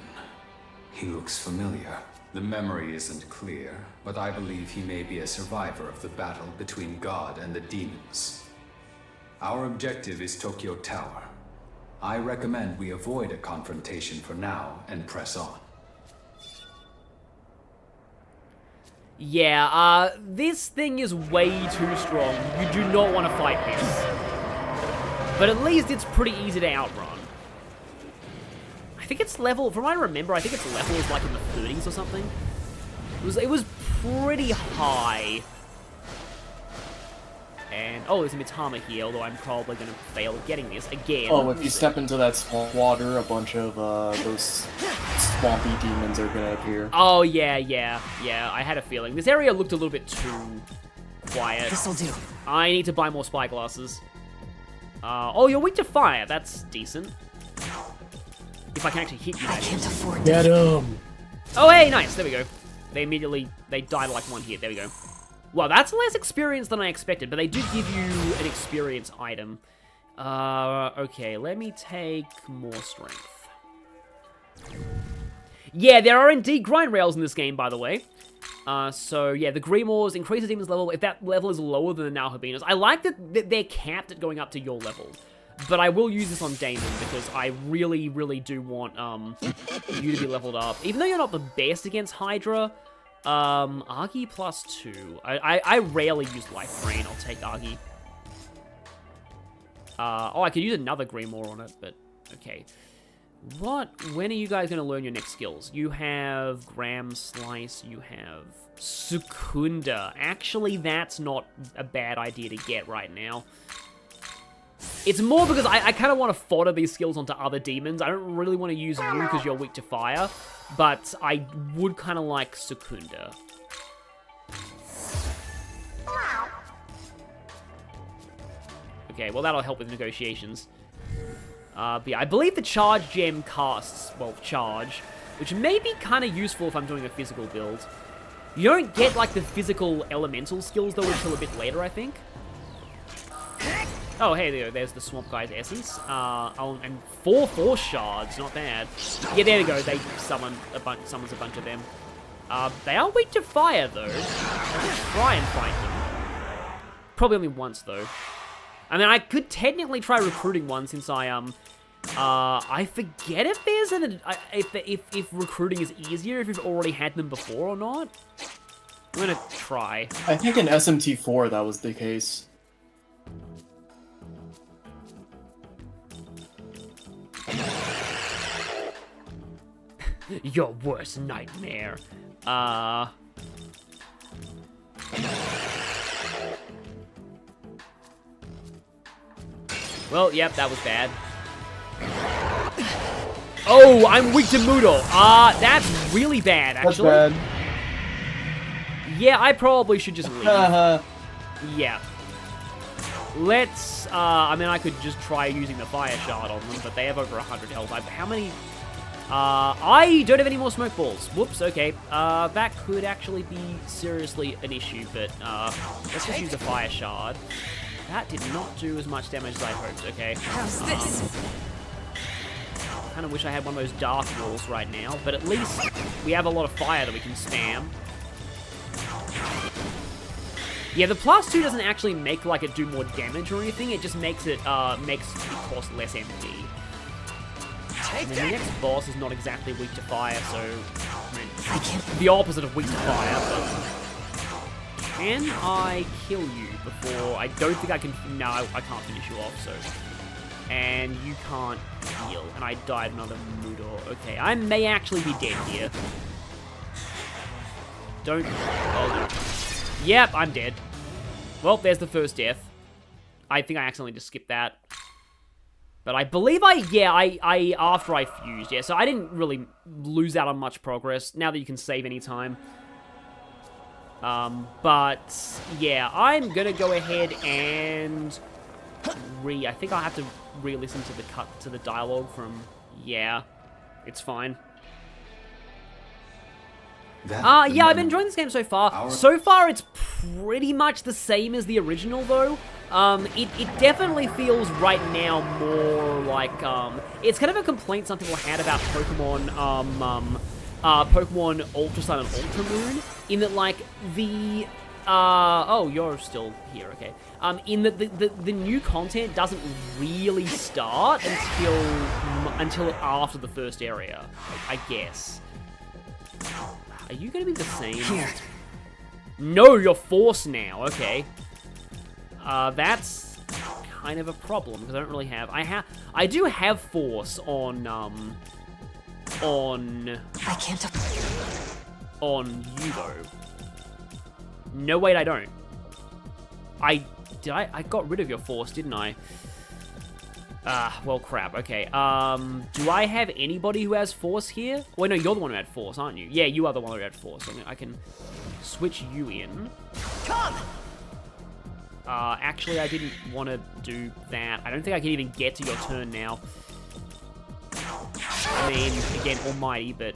He looks familiar. The memory isn't clear, but I believe he may be a survivor of the battle between God and the demons. Our objective is Tokyo Tower. I recommend we avoid a confrontation for now and press on. Yeah, this thing is way too strong. You do not want to fight this. But at least it's pretty easy to outrun. I think its level, from what I remember, I think its level is like in the 30s or something. It was pretty high. And, oh, there's a Mitama here, although I'm probably going to fail at getting this again. Oh, if you step into that swamp water, a bunch of those swampy demons are going to appear. Oh, yeah, I had a feeling. This area looked a little bit too quiet. This'll do. I need to buy more spyglasses. Oh, you're weak to fire. That's decent. If I can actually hit you. I can't afford Get him! Oh, hey, nice. There we go. They died like one hit. There we go. Well, that's less experience than I expected, but they do give you an experience item. Okay, let me take more strength. Yeah, there are indeed grind rails in this game, by the way. So, yeah, the Grimoires increase the demon's level if that level is lower than the Nahobinos. I like that they're capped at going up to your level. But I will use this on Damon because I really, really do want you to be leveled up. Even though you're not the best against Hydra, Argy +2. I rarely use Life Drain. I'll take Argy. Oh, I could use another Grimoire on it, but okay. When are you guys going to learn your next skills? You have Gram Slice, you have Secunda. Actually, that's not a bad idea to get right now. It's more because I kind of want to fodder these skills onto other demons. I don't really want to use you because you're weak to fire, but I would kind of like Secunda. Okay, well that'll help with negotiations. But yeah, I believe the charge gem casts, well, charge, which may be kind of useful if I'm doing a physical build. You don't get, like, the physical elemental skills, though, until a bit later, I think. Oh, hey, there's the Swamp Guy's essence. And 4 force shards, not bad. Yeah, there we go, they summons a bunch of them. They are weak to fire, though. I can try and fight them. Probably only once, though. I mean, I could technically try recruiting one since I forget if there's if recruiting is easier if you've already had them before or not. I'm gonna try. I think in SMT4 that was the case. Your worst nightmare. Well, yep, that was bad. Oh, I'm weak to Mudo. That's really bad, actually. That's bad. Yeah, I probably should just leave. Yeah. Let's, I mean, I could just try using the fire shard on them, but they have over 100 health. How many? I don't have any more smoke balls. Whoops, okay. That could actually be seriously an issue, but, let's just use the fire shard. That did not do as much damage as I hoped, okay. How's this? Kind of wish I had one of those dark walls right now, but at least we have a lot of fire that we can spam. Yeah, the +2 doesn't actually make like it do more damage or anything. It just makes it cost less MP. And then the next boss is not exactly weak to fire, so I mean, the opposite of weak to fire. But can I kill you before? I don't think I can. No, I can't finish you off. So, and you can't heal, and I died another Mudor. Okay, I may actually be dead here. Don't. Oh, yep, I'm dead. Well, there's the first death. I think I accidentally just skipped that. But I believe I after I fused, yeah, so I didn't really lose out on much progress, now that you can save any-time. But, yeah, I'm gonna go ahead and I think I'll have to re-listen to the dialogue from, yeah, it's fine. Yeah, I've been enjoying this game so far. So far, it's pretty much the same as the original, though. It definitely feels right now more like, it's kind of a complaint some people had about Pokemon, Pokemon Ultra Sun and Ultra Moon, in that, like, oh, you're still here, okay. In that the new content doesn't really start until after the first area, I guess. Are you gonna be the same? Here. No, you're forced now. Okay. That's kind of a problem because I don't really have. I do have force on on... I can't... on you, though. No, wait, I don't. I got rid of your force, didn't I? Well, crap. Okay. Do I have anybody who has force here? Wait, no, you're the one who had force, aren't you? Yeah, you are the one who had force. So I can switch you in. Come! Actually, I didn't want to do that. I don't think I can even get to your turn now. I mean, again, almighty, but...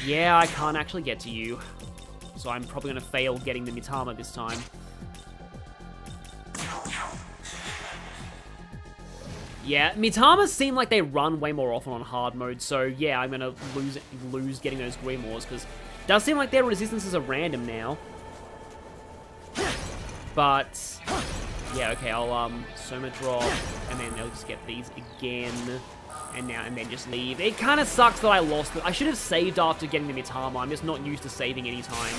yeah, I can't actually get to you. So I'm probably going to fail getting the Mitama this time. Yeah, Mitamas seem like they run way more often on hard mode, so yeah, I'm gonna lose getting those Grimoires, because it does seem like their resistances are random now. But, yeah, okay, I'll, Soma drop, and then they'll just get these again, and then just leave. It kind of sucks that I lost it. I should have saved after getting the Mitama. I'm just not used to saving any time.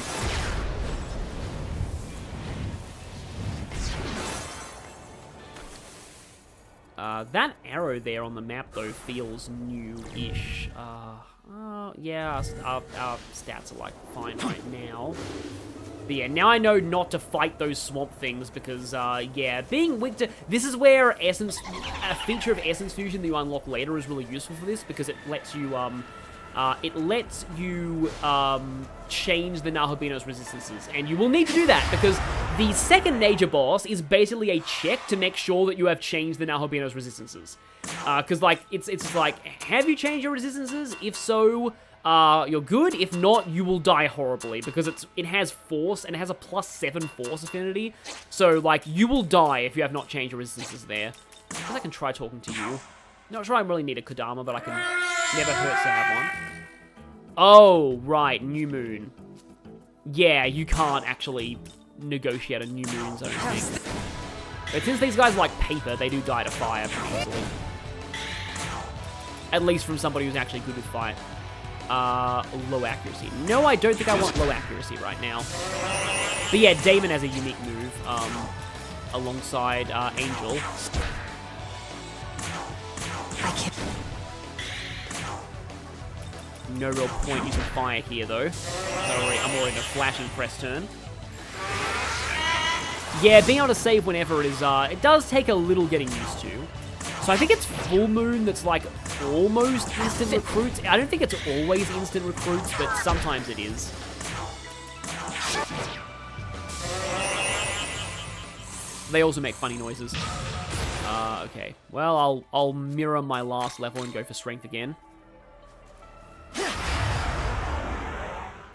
That arrow there on the map, though, feels new-ish. Yeah, our stats are, like, fine right now. But yeah, now I know not to fight those swamp things because, yeah, being weak to... this is where a feature of Essence Fusion that you unlock later is really useful for this because it lets you, change the Nahobino's resistances. And you will need to do that because the second major boss is basically a check to make sure that you have changed the Nahobino's resistances. Because, like, it's like, have you changed your resistances? If so, you're good. If not, you will die horribly because it has force and it has a +7 force affinity. So, like, you will die if you have not changed your resistances there. I guess I can try talking to you. Not sure I really need a Kodama, but I can... never hurts to have one. Oh, right, New Moon. Yeah, you can't actually negotiate a New Moon, I don't think. But since these guys like paper, they do die to fire pretty easily. At least from somebody who's actually good with fire. Low accuracy. No, I don't think I want low accuracy right now. But yeah, Damon has a unique move, alongside, Angel. I can't... no real point using fire here, though. I'm already in a flash and press turn. Yeah, being able to save whenever it is, it does take a little getting used to. So I think it's Full Moon that's, like, almost instant recruits. I don't think it's always instant recruits, but sometimes it is. They also make funny noises. Okay. Well, I'll mirror my last level and go for strength again.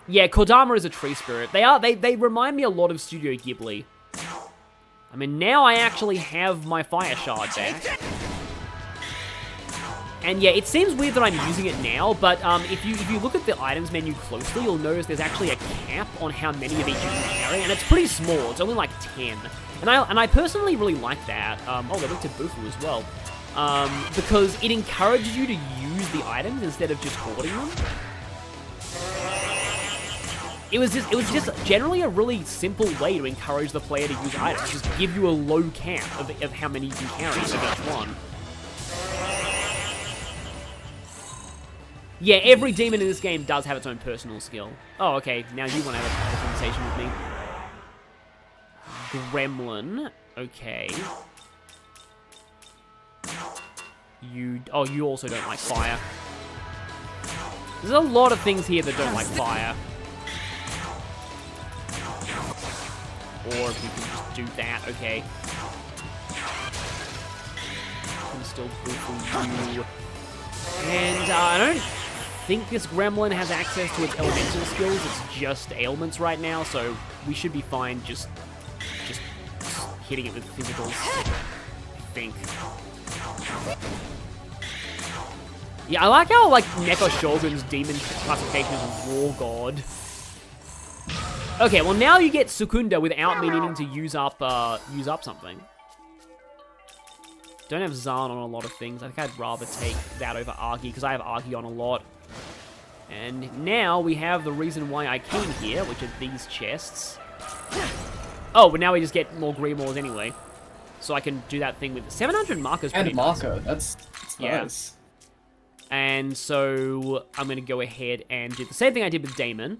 Yeah, Kodama is a tree spirit. They remind me a lot of Studio Ghibli. I mean, now I actually have my fire shard back. And yeah, it seems weird that I'm using it now, but if you look at the items menu closely, you'll notice there's actually a cap on how many of each you can carry, and it's pretty small. It's only like 10. And I personally really like that. Oh, they looked at Bufu as well. Because it encourages you to use the items instead of just hoarding them. It was just generally a really simple way to encourage the player to use items. Just give you a low cap of how many you can carry of each one. Yeah, every demon in this game does have its own personal skill. Oh, okay, now you want to have a conversation with me. Gremlin, okay. You also don't like fire. There's a lot of things here that don't like fire. Or if we can just do that, okay. I can still go for you. And I don't think this gremlin has access to its elemental skills. It's just ailments right now, so we should be fine just hitting it with physicals, I think. Yeah, I like how, like, Neko Shogun's demon classification is War God. Okay, well now you get Sukunda without me needing to use up something. Don't have Zahn on a lot of things. I think I'd rather take that over Argi, because I have Argi on a lot. And now we have the reason why I came here, which are these chests. Oh, but now we just get more Grimoires anyway. So I can do that thing with 700 markers. And Mako, that's yeah. nice. And so I'm going to go ahead and do the same thing I did with Damon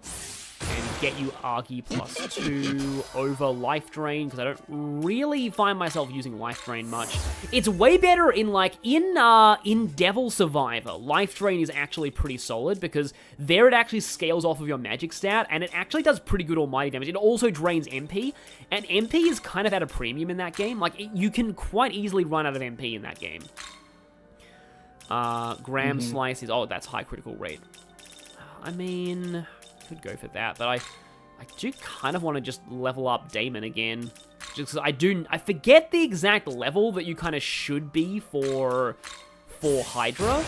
and get you Argy +2 over Life Drain, because I don't really find myself using Life Drain much. It's way better in, like, in Devil Survivor. Life Drain is actually pretty solid, because there it actually scales off of your magic stat, and it actually does pretty good almighty damage. It also drains MP, and MP is kind of at a premium in that game. Like, you can quite easily run out of MP in that game. Gram Slice is... Oh, that's high critical rate. I mean... could go for that, but I do kind of want to just level up Damon again, just because I forget the exact level that you kind of should be for Hydra,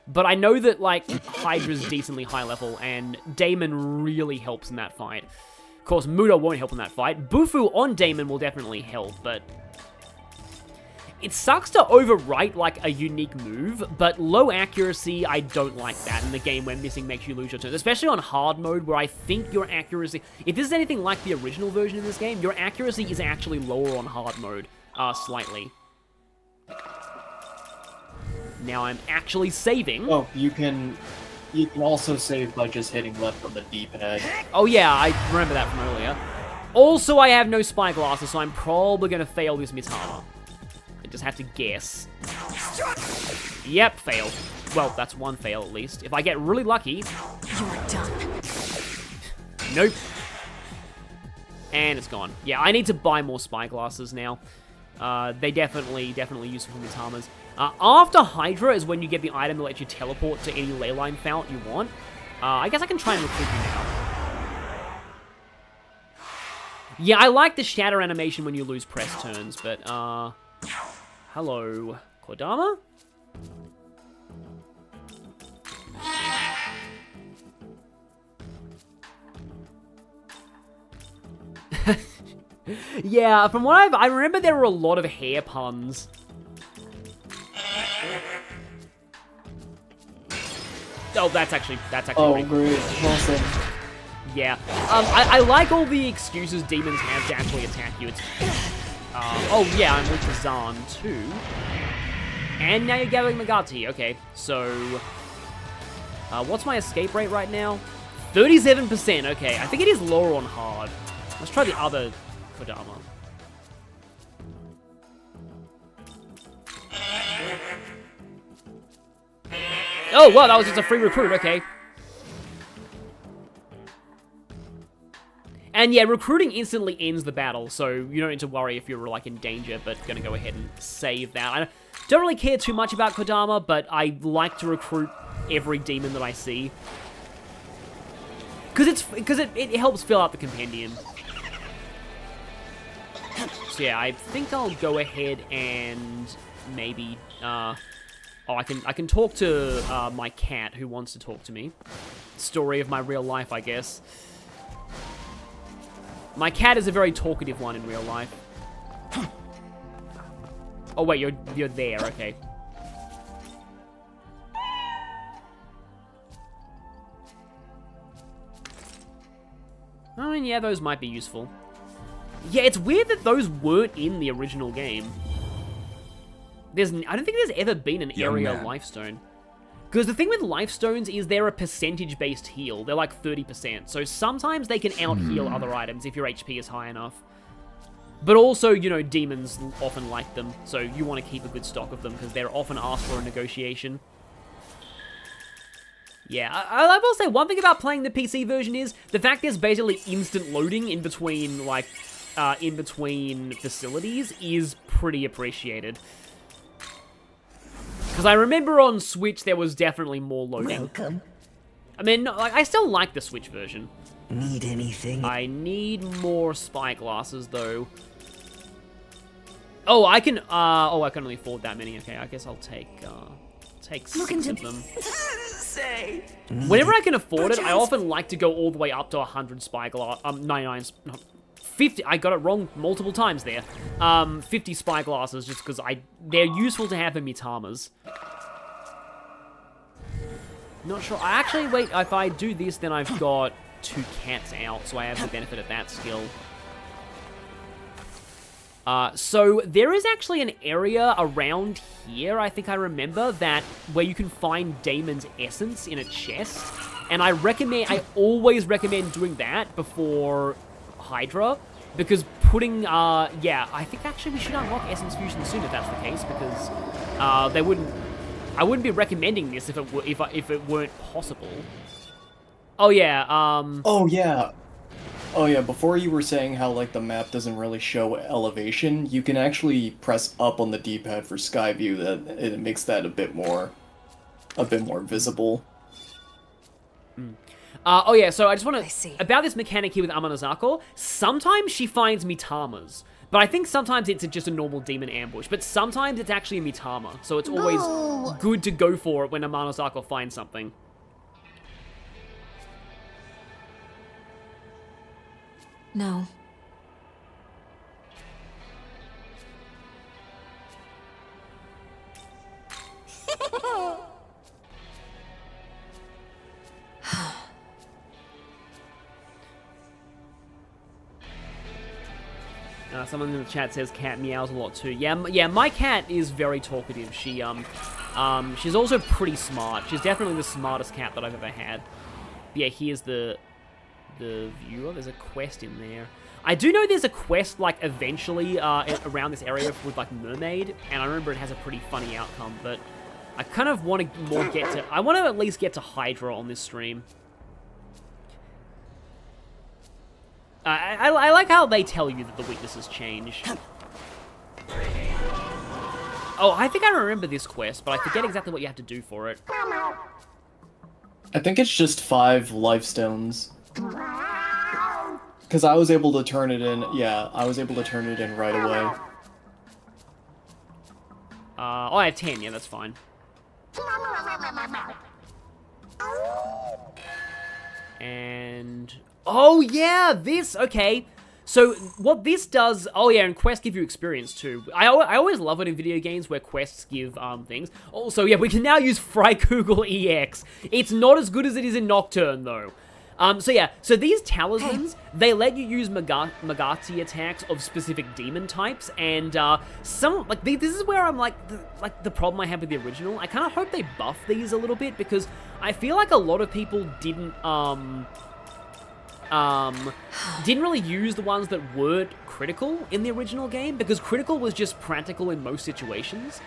but I know that, like, Hydra's decently high level, and Damon really helps in that fight. Of course, Mudo won't help in that fight. Bufu on Damon will definitely help, but it sucks to overwrite, like, a unique move, but low accuracy, I don't like that in the game where missing makes you lose your turns, especially on hard mode, where I think your accuracy... If this is anything like the original version of this game, your accuracy is actually lower on hard mode, slightly. Now I'm actually saving. Oh, you can also save by just hitting left on the D-pad. Oh yeah, I remember that from earlier. Also, I have no spyglasses, so I'm probably going to fail this Mitama. Just have to guess. Yep, fail. Well, that's one fail at least. If I get really lucky... You're done. Nope. And it's gone. Yeah, I need to buy more spyglasses now. They definitely useful for Mitamas. After Hydra is when you get the item that lets you teleport to any leyline fount you want. I guess I can try and recruit you now. Yeah, I like the shatter animation when you lose press turns, but, hello, Kodama? Yeah, from what I remember there were a lot of hair puns. Oh, that's actually Oh, great. Awesome. Yeah. I like all the excuses demons have to actually attack you. It's... oh, yeah, I'm with Zahn, too. And now you're gathering Megati. Okay, so... what's my escape rate right now? 37%, okay. I think it is lower on hard. Let's try the other Kodama. Oh, wow, that was just a free recruit, okay. And yeah, recruiting instantly ends the battle, so you don't need to worry if you're, like, in danger, but gonna go ahead and save that. I don't really care too much about Kodama, but I like to recruit every demon that I see. Because it helps fill out the compendium. So yeah, I think I'll go ahead and maybe, oh, I can talk to my cat who wants to talk to me. Story of my real life, I guess. My cat is a very talkative one in real life. Oh wait, you're there, okay. I mean, yeah, those might be useful. Yeah, it's weird that those weren't in the original game. I don't think there's ever been an area lifestone. Because the thing with lifestones is they're a percentage-based heal. They're like 30%. So sometimes they can out-heal other items if your HP is high enough. But also, you know, demons often like them. So you want to keep a good stock of them because they're often asked for a negotiation. Yeah, I will say one thing about playing the PC version is the fact there's basically instant loading in between, like, in between facilities is pretty appreciated. Because I remember on Switch there was definitely more loading. Welcome. I mean, like, I still like the Switch version. Need anything? I need more spyglasses though. Oh, I can only afford that many. Okay, I guess I'll take 6 of them. Say. Whenever I can afford it, I often like to go all the way up to 100 spyglass, 99, no, 50, I got it wrong multiple times there. 50 spyglasses just because they're useful to have in Mitamas. Not sure, actually, wait, if I do this, then I've got 2 cats out, so I have the benefit of that skill. So there is actually an area around here, I think I remember, that where you can find Damon's essence in a chest. And I always recommend doing that before Hydra, because putting, yeah, I think actually we should unlock Essence Fusion soon if that's the case, because I wouldn't be recommending this if it weren't possible. Oh yeah, Oh yeah. Oh yeah, before you were saying how like the map doesn't really show elevation, you can actually press up on the D-pad for sky view, that it makes that a bit more visible. Oh yeah, so I just want to... About this mechanic here with Amanazako, sometimes she finds Mitamas, but I think sometimes it's just a normal demon ambush, but sometimes it's actually a Mitama, so it's always good to go for it when Amanazako finds something. No. Someone in the chat says cat meows a lot too. Yeah, my cat is very talkative. She's also pretty smart. She's definitely the smartest cat that I've ever had. But yeah, here's the viewer. There's a quest in there. I do know there's a quest, like, eventually around this area with, like, Mermaid, and I remember it has a pretty funny outcome, but I kind of want to I want to at least get to Hydra on this stream. I like how they tell you that the weaknesses change. Oh, I think I remember this quest, but I forget exactly what you have to do for it. I think it's just 5 life stones. Because I was able to turn it in, yeah, I was able to turn it in right away. Oh, I have 10, yeah, that's fine. And... oh, yeah, this, okay. So, what this does... oh, yeah, and quests give you experience, too. I always love it in video games where quests give, things. Also, yeah, we can now use Freikugel EX. It's not as good as it is in Nocturne, though. So yeah, so these talismans, they let you use Magati attacks of specific demon types, and, this is where I'm, the problem I had with the original. I kind of hope they buff these a little bit, because I feel like a lot of people didn't really use the ones that weren't critical in the original game, because critical was just practical in most situations.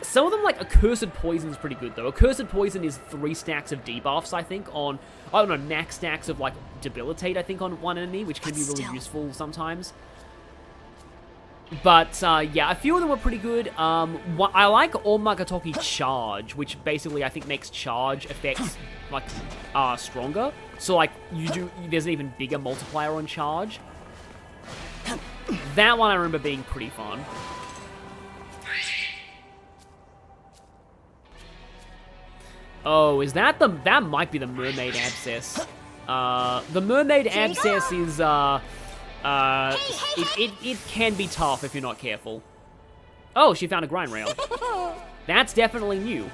Some of them, like, Accursed Poison is pretty good, though. Accursed Poison is 3 stacks of debuffs, I think, on... I don't know, max stacks of, like, Debilitate, I think, on one enemy, which can be really useful sometimes. But, yeah, a few of them were pretty good. I like Omagatoki Charge, which basically, I think, makes charge effects, like, stronger. So, like, there's an even bigger multiplier on charge. That one I remember being pretty fun. Oh, is that that might be the Mermaid Abscess. The Mermaid Abscess is, it can be tough if you're not careful. Oh, she found a grind rail. That's definitely new.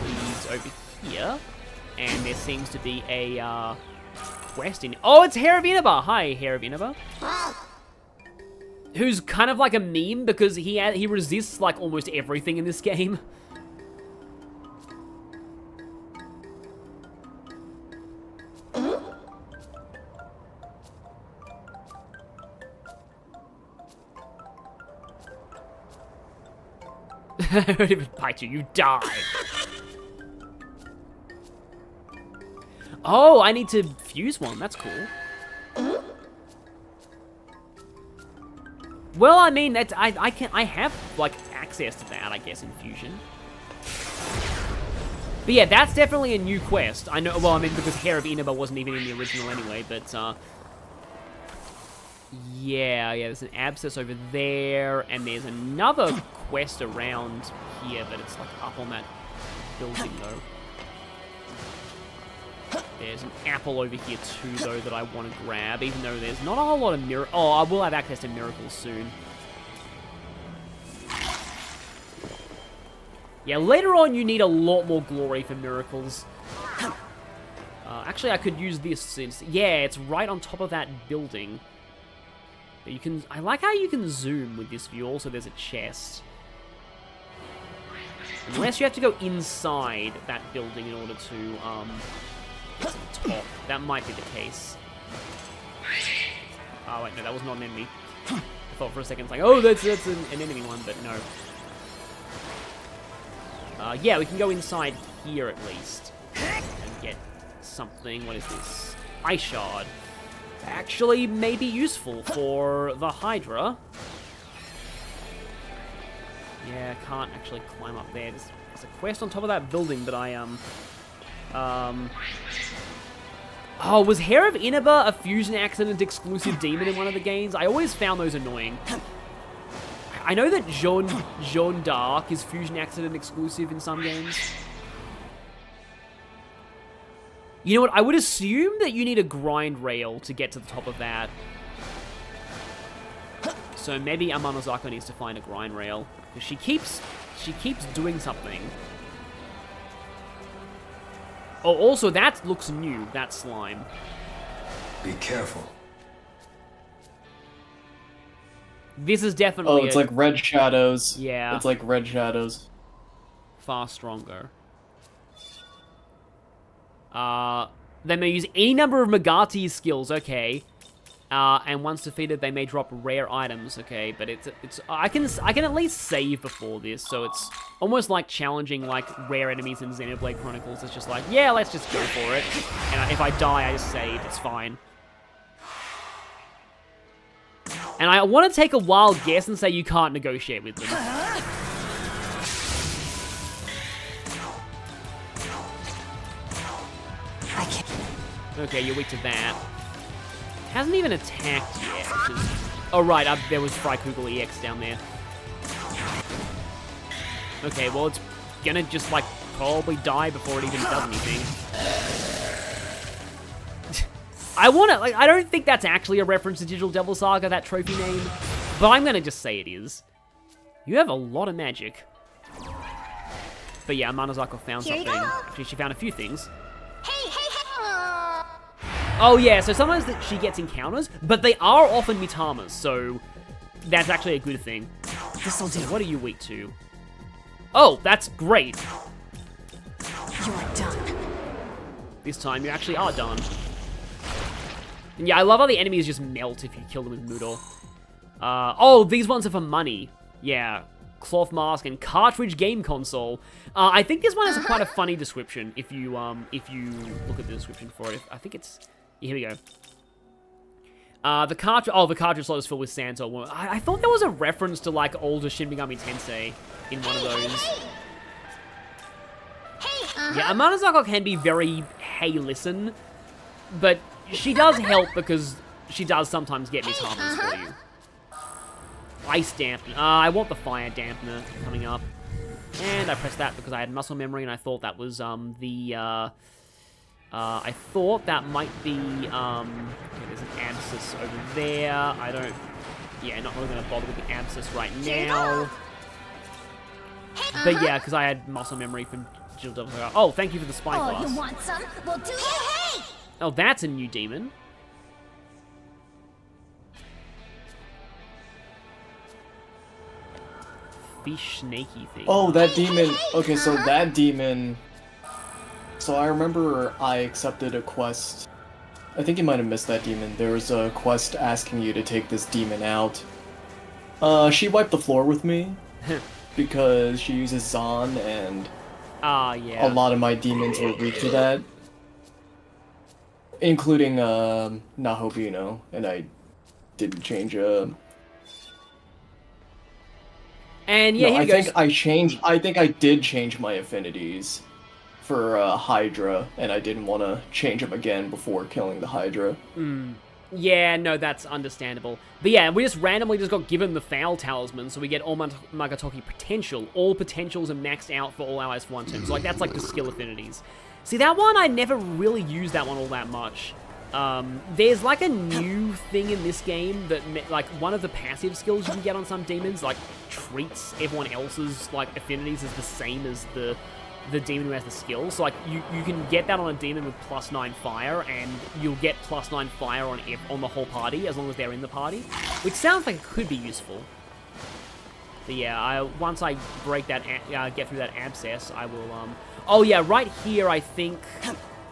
He's over here, and there seems to be a, quest in... oh, it's Hair of Inaba! Hi, Hair of Inaba. Who's kind of like a meme because he resists like almost everything in this game. I don't even bite you, you die. Oh, I need to fuse one, that's cool. Well, I mean, that's, I have, like, access to that, I guess, in Fusion. But yeah, that's definitely a new quest. I know, well, I mean, because Hair of Inaba wasn't even in the original anyway, but, yeah, there's an abscess over there, and there's another quest around here, but it's, like, up on that building, though. There's an apple over here too, though, that I want to grab, even though there's not a whole lot of miracles. Oh, I will have access to miracles soon. Yeah, later on you need a lot more glory for miracles. Actually, I could use this since... Yeah, it's right on top of that building. But you can... I like how you can zoom with this view. Also, there's a chest. Unless you have to go inside that building in order to, get to the top. That might be the case. Oh, wait, no, that was not an enemy. I thought for a second, it's like, oh, that's an enemy one, but no. Yeah, we can go inside here at least. And get something. What is this? Ice shard. Actually, may be useful for the Hydra. Yeah, can't actually climb up there. There's a quest on top of that building, but Oh, was Hair of Inaba a Fusion Accident exclusive demon in one of the games? I always found those annoying. I know that Jeanne d'Arc is Fusion Accident exclusive in some games. You know what? I would assume that you need a grind rail to get to the top of that. So maybe Amanozako needs to find a grind rail. Because she keeps doing something. Oh, also that looks new, that slime. Be careful. This is definitely it's like red shadows. Yeah. It's like red shadows. Far stronger. They may use any number of Megati's skills, okay. And once defeated, they may drop rare items, okay. But I can at least save before this, so it's almost like challenging like rare enemies in Xenoblade Chronicles. It's just like, yeah, let's just go for it. And if I die, I just save. It's fine. And I want to take a wild guess and say you can't negotiate with them. Okay, you're weak to that. Hasn't even attacked yet. Oh, right, there was Freikugel EX down there. Okay, well, it's gonna just, like, probably die before it even does anything. I don't think that's actually a reference to Digital Devil Saga, that trophy name, but I'm gonna just say it is. You have a lot of magic. But yeah, Amanozako found something. Actually, she found a few things. Oh yeah, so sometimes she gets encounters, but they are often Mitamas, so that's actually a good thing. This'll do. What are you weak to? Oh, that's great. You're done. This time you actually are done. And yeah, I love how the enemies just melt if you kill them with Moodle. Oh, these ones are for money. Yeah, cloth mask and cartridge game console. I think this one has quite a funny description if you look at the description for it. I think it's... Here we go. The cartridge slot is filled with sand. So I thought there was a reference to like older Shin Megami Tensei in one of those. Yeah, Amanozako can be very hey listen, but she does help because she does sometimes get Mitamas for you. Ice dampener. I want the fire dampener coming up, and I pressed that because I had muscle memory and I thought that was I thought that might be, okay, there's an abscess over there. Yeah, not really going to bother with the abscess right now. But yeah, because I had muscle memory from Jill Double. Oh, thank you for the spyglass. Oh, you want some? Well, do you? Oh, that's a new demon. Fish snaky thing. Oh, that demon. Okay, so that demon... So I remember I accepted a quest. I think you might have missed that demon. There was a quest asking you to take this demon out. She wiped the floor with me because she uses Zon, and yeah, a lot of my demons were weak to that, including Nahobino, and I didn't change. And yeah, no, I think I did change my affinities for Hydra, and I didn't want to change them again before killing the Hydra. Yeah, no, that's understandable. But yeah, we just randomly got given the Foul Talisman, so we get all Magatoki potential. All potentials are maxed out for all allies for one turn. So like that's like the skill affinities. See, that one, I never really used that one all that much. There's like a new thing in this game that like one of the passive skills you can get on some demons like treats everyone else's like affinities as the same as the the demon who has the skill. So, like, you can get that on a demon with +9 fire, and you'll get +9 fire on the whole party, as long as they're in the party. Which sounds like it could be useful. But yeah, once I break that, get through that abscess, I will, Oh yeah, right here, I think...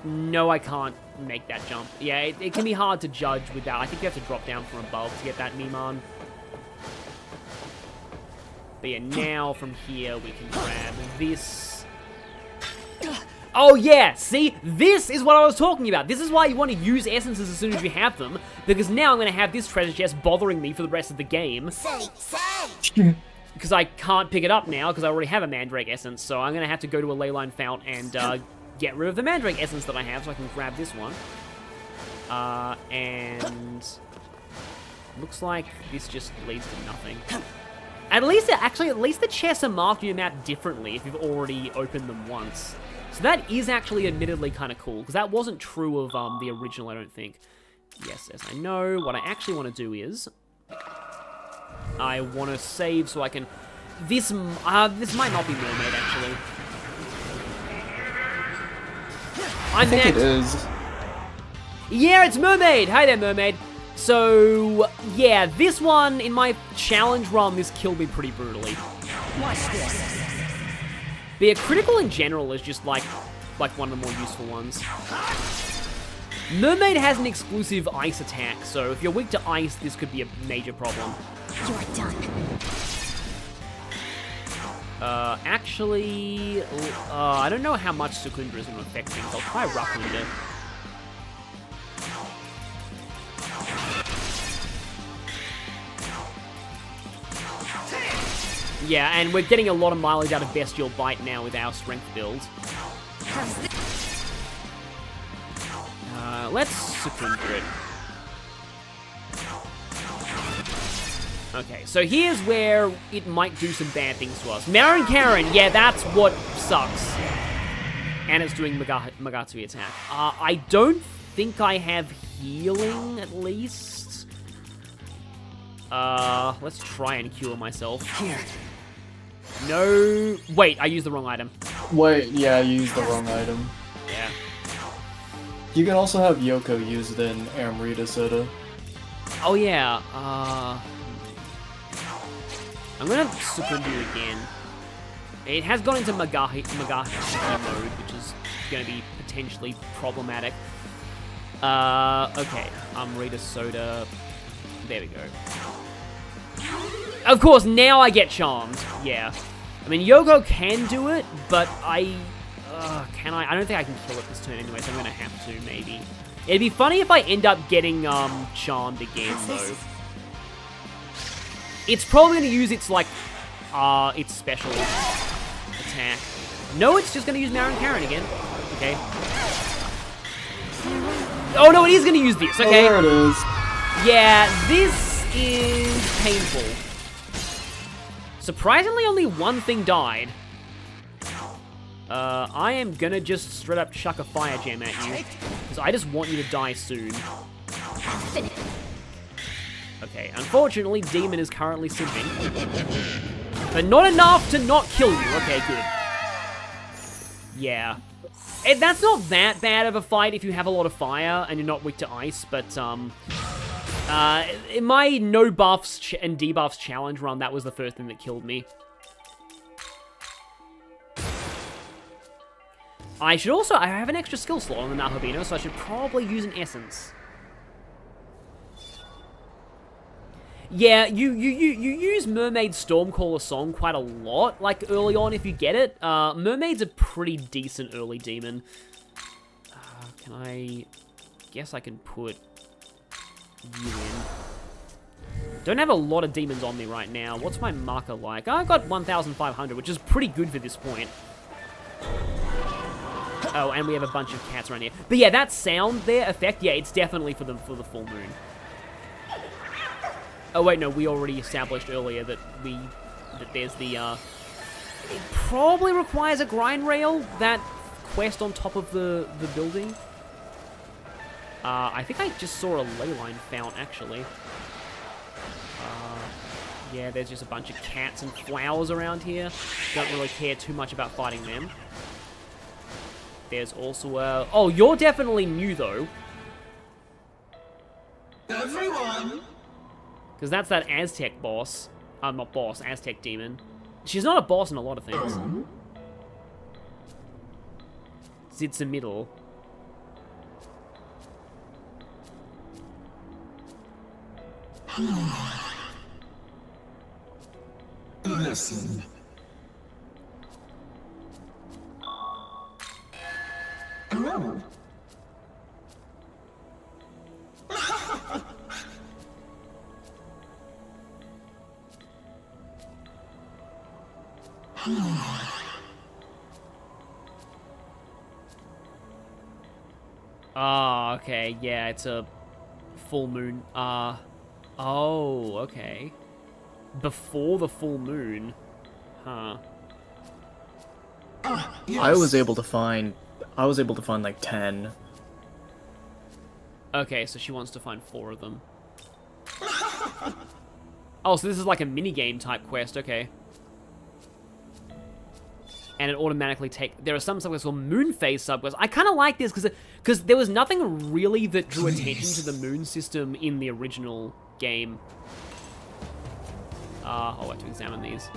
No, I can't make that jump. Yeah, it can be hard to judge with that. I think you have to drop down from above to get that Miman. But yeah, now from here we can grab this. Oh yeah, see? This is what I was talking about. This is why you want to use essences as soon as you have them, because now I'm going to have this treasure chest bothering me for the rest of the game. Because I can't pick it up now, because I already have a Mandrake essence, so I'm going to have to go to a Leyline Fount and get rid of the Mandrake essence that I have, so I can grab this one. And... looks like this just leads to nothing. At least the chests are marked on your map differently if you've already opened them once. So that is actually admittedly kind of cool, because that wasn't true of the original, I don't think. Yes, as I know, what I actually want to do is... I want to save so I can... This might not be Mermaid, actually. I think it is. Yeah, it's Mermaid! Hi there, Mermaid. So, yeah, this one, in my challenge run, this killed me pretty brutally. Watch this. But yeah, critical in general is just, like one of the more useful ones. Mermaid has an exclusive ice attack, so if you're weak to ice, this could be a major problem. You're done. Actually, I don't know how much Sukundra is going to affect things. I'll try Rockwind it. Yeah, and we're getting a lot of mileage out of Bestial Bite now with our strength build. Let's Sukundra it. Okay, so here's where it might do some bad things to us. Marin Karen, yeah, that's what sucks. And it's doing Magatsui attack. I don't think I have healing, at least. Let's try and cure myself. Here. No, wait, I used the wrong item. Wait, yeah, you used the wrong item. Yeah. You can also have Yoko use it in Amrita Soda. Oh yeah, I'm gonna Sukundra again. It has gone into Magahi mode, which is gonna be potentially problematic. Okay, Amrita Soda. There we go. Of course, now I get charmed. Yeah. I mean, Yoko can do it, but can I? I don't think I can kill it this turn anyway, so I'm gonna have to, maybe. It'd be funny if I end up getting, charmed again, though. It's probably gonna use its, its special attack. No, it's just gonna use Marin Karen again. Okay. Oh, no, it is gonna use this, okay. Oh, there it is. Yeah, this is painful. Surprisingly, only one thing died. I am gonna just straight up chuck a fire gem at you, because I just want you to die soon. Okay, unfortunately, Demon is currently simping. But not enough to not kill you. Okay, good. Yeah. That's not that bad of a fight if you have a lot of fire and you're not weak to ice, but, in my no buffs and debuffs challenge run, that was the first thing that killed me. I have an extra skill slot on the Nahobino, so I should probably use an essence. Yeah, you use Mermaid Stormcaller Song quite a lot, like, early on if you get it. Mermaid's a pretty decent early demon. Guess I can put you in. Don't have a lot of demons on me right now. What's my marker like? I've got 1,500, which is pretty good for this point. Oh, and we have a bunch of cats around here. But yeah, that sound there, effect, yeah, it's definitely for the full moon. Oh wait, no, we already established earlier that there's the, it probably requires a grind rail, that quest on top of the building. I think I just saw a Leyline Fount, actually. Yeah, there's just a bunch of cats and flowers around here. Don't really care too much about fighting them. There's also a... Oh, you're definitely new, though. Everyone! Because that's that Aztec boss. Not boss, Aztec demon. She's not a boss in a lot of things. Sits in middle. Listen. Oh. Ah, okay, yeah, it's a full moon. Oh, okay. Before the full moon. Huh. Yes. I was able to find like 10. Okay, so she wants to find 4 of them. Oh, so this is like a minigame type quest, okay. And it automatically there are some subquests called moon phase subquests. I kind of like this because there was nothing really that drew attention to the moon system in the original game. I'll have to examine these.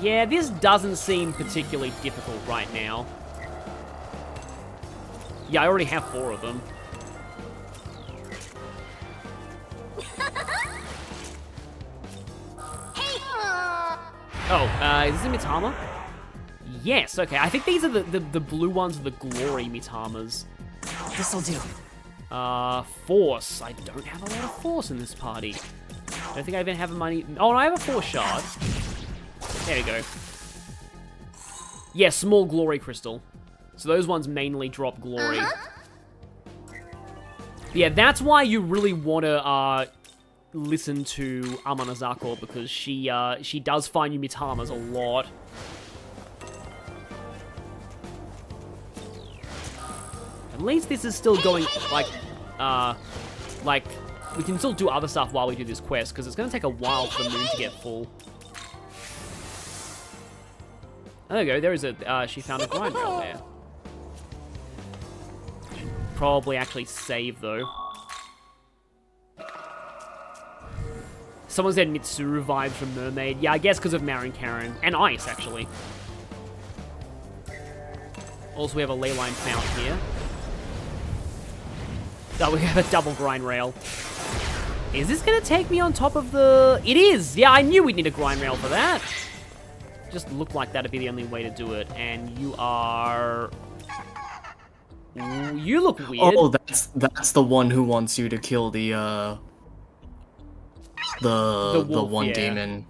Yeah, this doesn't seem particularly difficult right now. Yeah, I already have 4 of them. Oh, is this a Mitama? Yes, okay. I think these are the blue ones are the glory Mitamas. This'll do. Force. I don't have a lot of force in this party. I don't think I even have money. Oh, I have a force shard. There we go. Yeah, small glory crystal. So those ones mainly drop glory. Yeah, that's why you really want to listen to Amanazako, because she does find you Mitamas a lot. At least this is still going, like, we can still do other stuff while we do this quest, because it's going to take a while for the moon to get full. Oh, there we go, there is a, she found a grind rail there. Probably actually save, though. Someone said Mitsuru vibes from Mermaid. Yeah, I guess because of Marin Karen. And Ice, actually. Also, we have a ley line fount here. Oh, we have a double grind rail. Is this going to take me on top of the... It is! Yeah, I knew we'd need a grind rail for that. Just looked like that'd be the only way to do it. And you are... Ooh, you look weird. Oh, that's the one who wants you to kill the wolf, the one yeah. demon.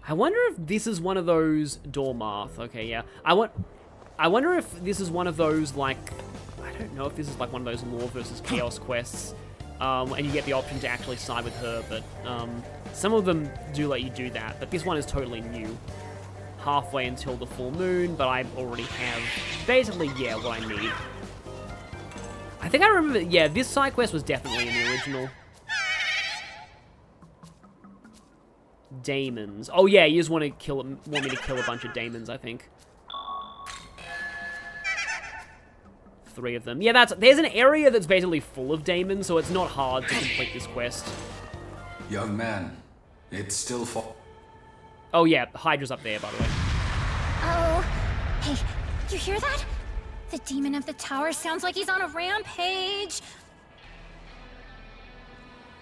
I wonder if this is one of those Dormath. Okay, yeah. I wonder if this is one of those, like, I don't know if this is like one of those Law versus Chaos quests, and you get the option to actually side with her, but some of them do let you do that, but this one is totally new. Halfway until the full moon, but I already have basically, yeah, what I need. I think I remember, yeah, this side quest was definitely in the original. Daemons. Oh yeah, you just want me to kill a bunch of daemons, I think. 3 of them. Yeah, there's an area that's basically full of daemons, so it's not hard to complete this quest. Young man, it's still Oh yeah, Hydra's up there, by the way. Oh, hey, you hear that? The demon of the tower sounds like he's on a rampage.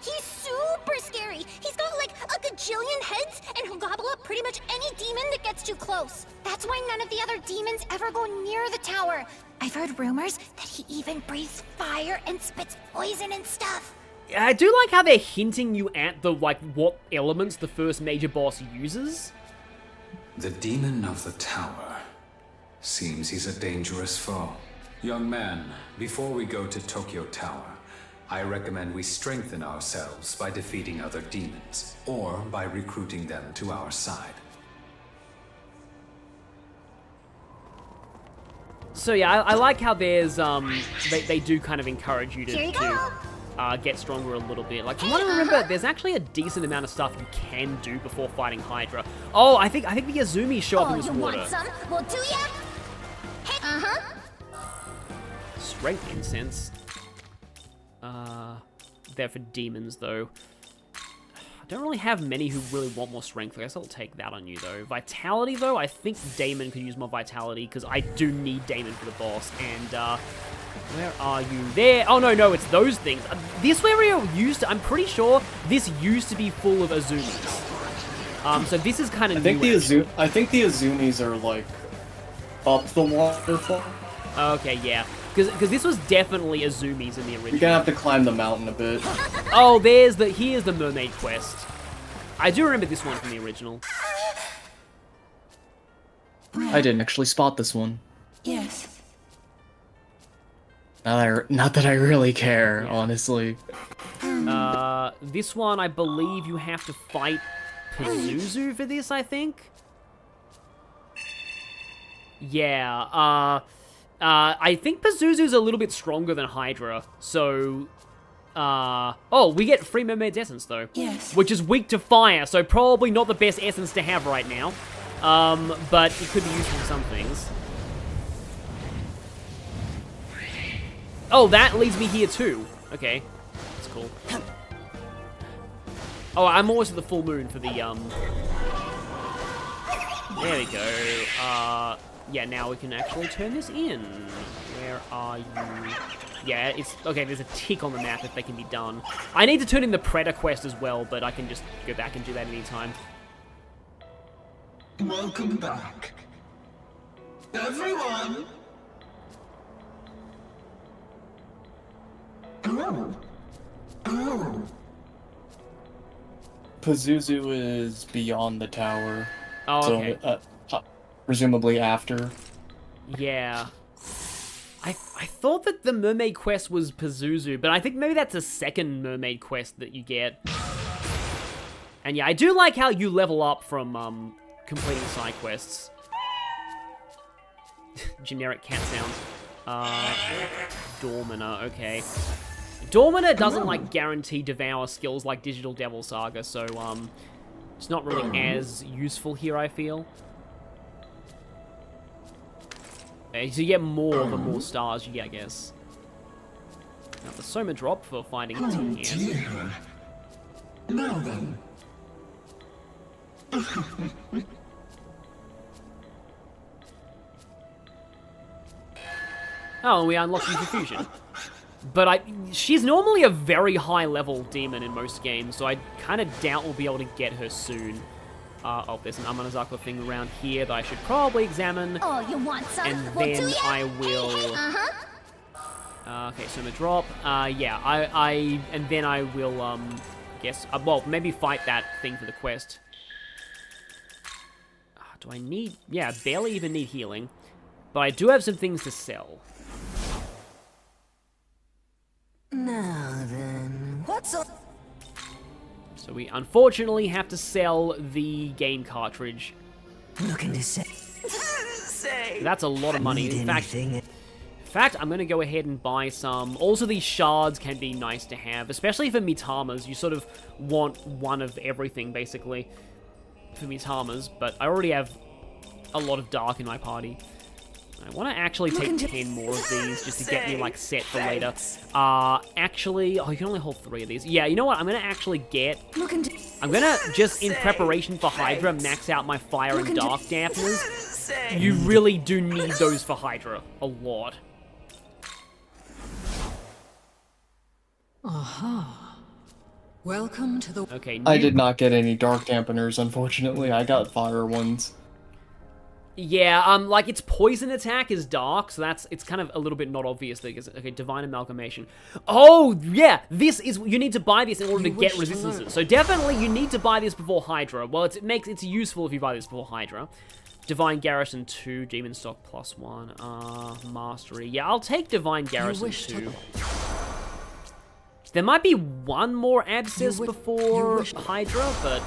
He's super scary. He's got like a gajillion heads, and he'll gobble up pretty much any demon that gets too close. That's why none of the other demons ever go near the tower. I've heard rumors that he even breathes fire and spits poison and stuff. I do like how they're hinting you at the, like, what elements the first major boss uses. The demon of the tower. Seems he's a dangerous foe. Young man, before we go to Tokyo Tower, I recommend we strengthen ourselves by defeating other demons, or by recruiting them to our side. So yeah, I like how there's they do kind of encourage you Here you to go. get stronger a little bit. Like from what I remember, there's actually a decent amount of stuff you can do before fighting Hydra. Oh, I think the Azumi show up in this you water. want some? Well, do ya? Hey, Strength incense. There for demons though. I don't really have many who really want more strength. I guess I'll take that on you, though. Vitality, though, I think Damon could use more vitality, because I do need Damon for the boss. And, where are you? There! Oh, no, it's those things. This area I'm pretty sure this used to be full of Azumis. So this is kind of new. I think the Azumis are, like, up the waterfall. Okay, yeah. Because this was definitely Azumis in the original. You're gonna have to climb the mountain a bit. Oh, here's the mermaid quest. I do remember this one from the original. I didn't actually spot this one. Yes. Not that I really care, honestly. This one, I believe you have to fight Pazuzu for this, I think? Yeah, I think Pazuzu's a little bit stronger than Hydra, so... oh, we get free Mermaid's Essence, though. Yes. Which is weak to fire, so probably not the best essence to have right now. But it could be useful for some things. Oh, that leads me here, too. Okay, that's cool. Oh, I'm always at the full moon for the, There we go. Yeah, now we can actually turn this in. Where are you? Yeah, it's... Okay, there's a tick on the map if they can be done. I need to turn in the Predator quest as well, but I can just go back and do that anytime. Welcome back. Everyone! Oh. Pazuzu is beyond the tower. Oh, okay. So, presumably after. Yeah. I thought that the mermaid quest was Pazuzu, but I think maybe that's a second mermaid quest that you get. And yeah, I do like how you level up from completing side quests. Generic cat sound. Dormina, okay. Dormina doesn't like guarantee devour skills like Digital Devil Saga, so it's not really as useful here, I feel. So you get more the more stars you get, I guess. Now the Soma drop for finding T. Now then. Oh, and we unlocked Youth Fusion. But she's normally a very high level demon in most games, so I kind of doubt we'll be able to get her soon. Oh, there's an Amanazaka thing around here that I should probably examine. Oh, you want some? And Well, then do ya? I will... okay, Soma drop. Yeah, and then I will, guess... well, maybe fight that thing for the quest. Do I need... Yeah, barely even need healing. But I do have some things to sell. Now then, what's up? So we unfortunately have to sell the game cartridge. Looking to say. That's a lot of money. In fact, I'm going to go ahead and buy some. Also, these shards can be nice to have, especially for Mitamas. You sort of want one of everything, basically, for Mitamas. But I already have a lot of dark in my party. I want to actually take 10 more of these just to get me, like, set for later. Actually... Oh, you can only hold 3 of these. Yeah, you know what? I'm going to actually get... I'm going to, just in preparation for Hydra, max out my fire and dark dampeners. You really do need those for Hydra. A lot. Aha. Welcome to the... Okay, I did not get any dark dampeners, unfortunately. I got fire ones. Yeah, like, its poison attack is dark, so it's kind of a little bit not obvious. Okay, Divine Amalgamation. Oh, yeah, this is... You need to buy this in order to get resistances. So definitely you need to buy this before Hydra. Well, it's useful if you buy this before Hydra. Divine Garrison 2, Demon Stock +1, Mastery. Yeah, I'll take Divine Garrison 2. There might be one more Abscess before Hydra, but...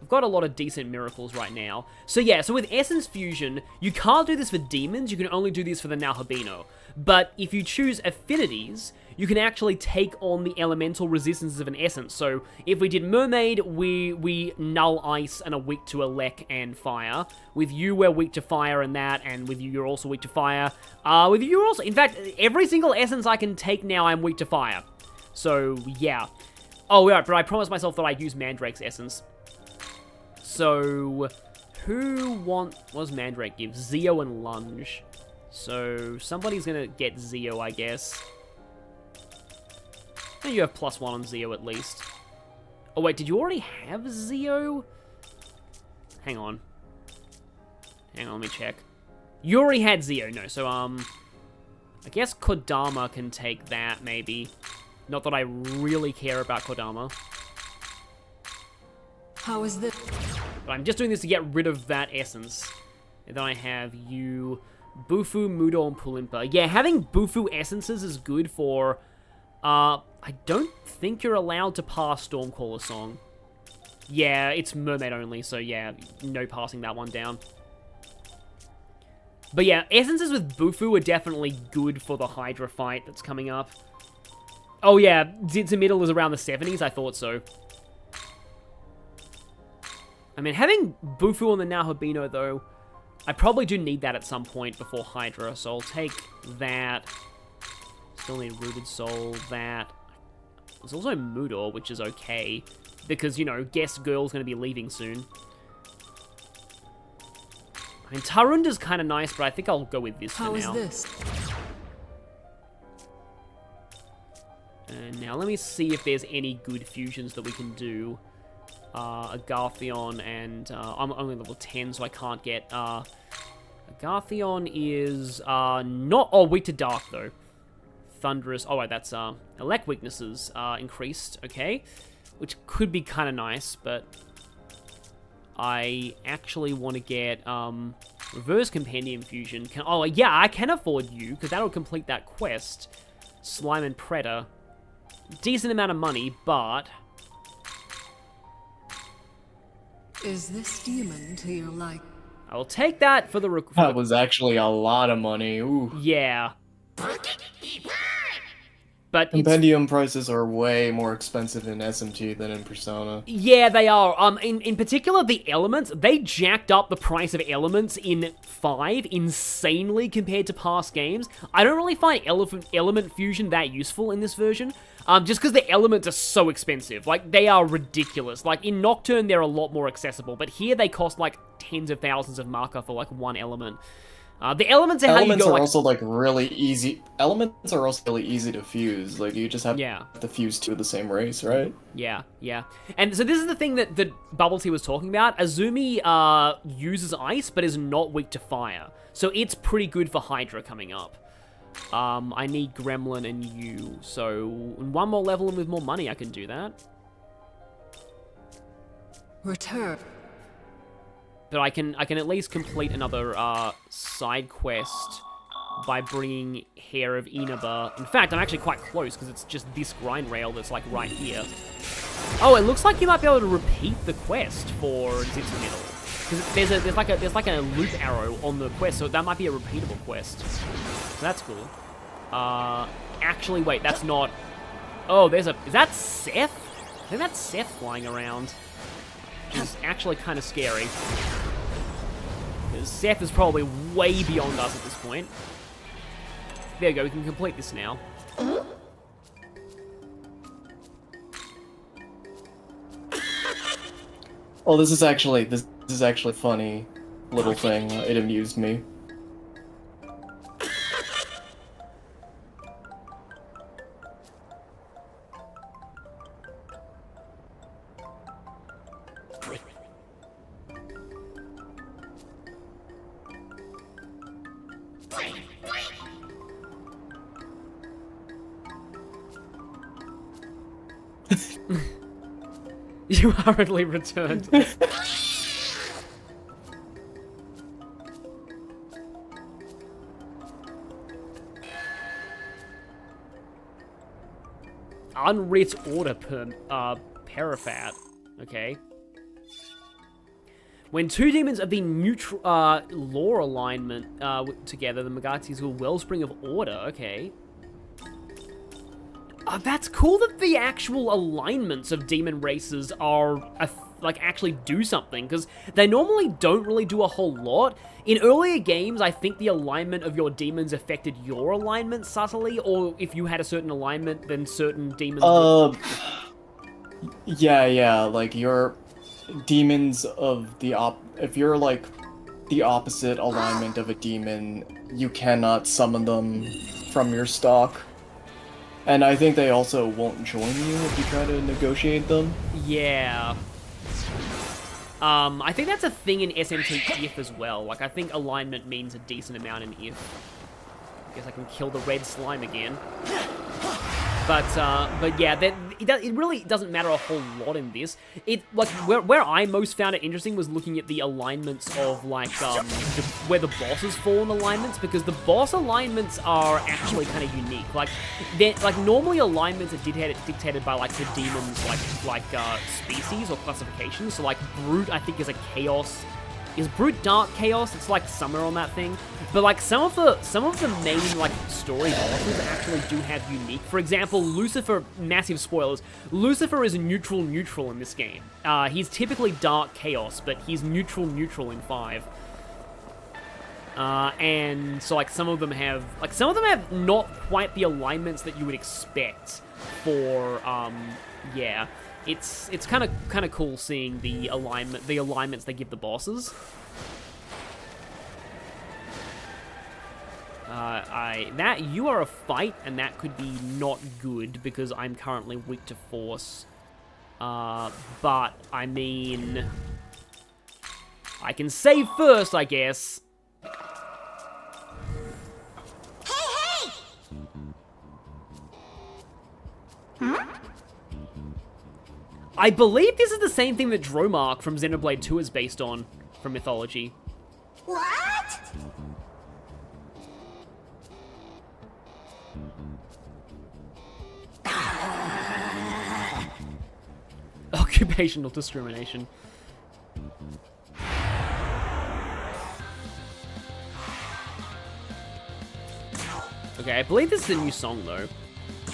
We've got a lot of decent miracles right now. So yeah, so with Essence Fusion, you can't do this for demons, you can only do this for the Nahabino. But if you choose affinities, you can actually take on the elemental resistances of an essence. So if we did Mermaid, we null ice and are weak to elect and fire. With you, we're weak to fire and that, and with you, you're also weak to fire. With you, you're also... In fact, every single essence I can take now, I'm weak to fire. So, yeah. Oh, yeah, but I promised myself that I'd use Mandrake's essence. So, what does Mandrake give? Zeo and Lunge. So, somebody's gonna get Zeo, I guess. You have +1 on Zeo at least. Oh wait, did you already have Zeo? Hang on, let me check. You already had Zeo, no, so, I guess Kodama can take that, maybe. Not that I really care about Kodama. How is this? But I'm just doing this to get rid of that essence. And then I have you, Bufu, Mudo, and Pulimpa. Yeah, having Bufu essences is good for... I don't think you're allowed to pass Stormcaller Song. Yeah, it's Mermaid only, so yeah, no passing that one down. But yeah, essences with Bufu are definitely good for the Hydra fight that's coming up. Oh yeah, Zitza is around the 70s, I thought so. I mean, having Bufu on the Nahabino, though, I probably do need that at some point before Hydra, so I'll take that. Still need Rooted Soul, that. There's also Mudor, which is okay, because, you know, Guest Girl's going to be leaving soon. I mean, Tarunda's kind of nice, but I think I'll go with this for now. How is this? And now let me see if there's any good fusions that we can do. Agarthion and... I'm only level 10, so I can't get... Agarthion is not... Oh, weak to Dark, though. Thunderous... Oh, wait, that's... Elect weaknesses increased, okay. Which could be kind of nice, but... I actually want to get Reverse Compendium Fusion. Oh, yeah, I can afford you, because that'll complete that quest. Slime and Predator. Decent amount of money, but... Is this demon to your like? I will take that for the... That was actually a lot of money, ooh. Yeah. But Compendium prices are way more expensive in SMT than in Persona. Yeah, they are. In particular, the elements, they jacked up the price of elements in 5 insanely compared to past games. I don't really find element fusion that useful in this version, just because the elements are so expensive. Like, they are ridiculous. Like, in Nocturne, they're a lot more accessible, but here they cost, like, tens of thousands of marker for, like, one element. The elements are how you go, like... also, like, really easy... Elements are also really easy to fuse. Like, you just have to fuse two of the same race, right? Yeah, yeah. And so this is the thing that Bubbletea was talking about. Azumi uses ice, but is not weak to fire. So it's pretty good for Hydra coming up. I need Gremlin and you. So, in one more level and with more money, I can do that. Return. But I can at least complete another side quest by bringing Hair of Inaba. In fact, I'm actually quite close because it's just this grind rail that's like right here. Oh, it looks like you might be able to repeat the quest for Zitsumiddle. Because there's like a loop arrow on the quest, so that might be a repeatable quest. So that's cool. Actually, wait, that's not. Oh, is that Seth? I think that's Seth flying around. Which is actually kind of scary. Because Seth is probably way beyond us at this point. There you go, we can complete this now. Oh, this is actually a funny little thing. It amused me. You hurriedly returned. Unwrit order per Parafat. Okay. When two demons of the neutral law alignment together, the Megatis will wellspring of order. Okay. That's cool that the actual alignments of demon races are like actually do something, because they normally don't really do a whole lot. In earlier games, I think the alignment of your demons affected your alignment subtly, or if you had a certain alignment, then certain demons. Yeah, like your demons of the if you're like the opposite alignment of a demon, you cannot summon them from your stock. And I think they also won't join you if you try to negotiate them. Yeah. I think that's a thing in SMT if as well. Like, I think alignment means a decent amount in if. I guess I can kill the red slime again. But yeah, it really doesn't matter a whole lot in this. Like where I most found it interesting was looking at the alignments of like where the bosses fall in alignments, because the boss alignments are actually kind of unique. Like normally alignments are dictated by like the demons like species or classifications. So like Brute, I think, is a chaos. Is Brute Dark Chaos? It's like somewhere on that thing. But like some of the main like story bosses actually do have unique. For example, Lucifer, massive spoilers. Lucifer is neutral in this game. He's typically Dark Chaos, but he's neutral in 5. And so like some of them have not quite the alignments that you would expect for yeah. It's kind of cool seeing the alignments they give the bosses. You are a fight, and that could be not good because I'm currently weak to force. But I mean, I can save first, I guess. Hey! Huh? I believe this is the same thing that Dromark from Xenoblade 2 is based on, from mythology. What? Occupational discrimination. Okay, I believe this is a new song, though.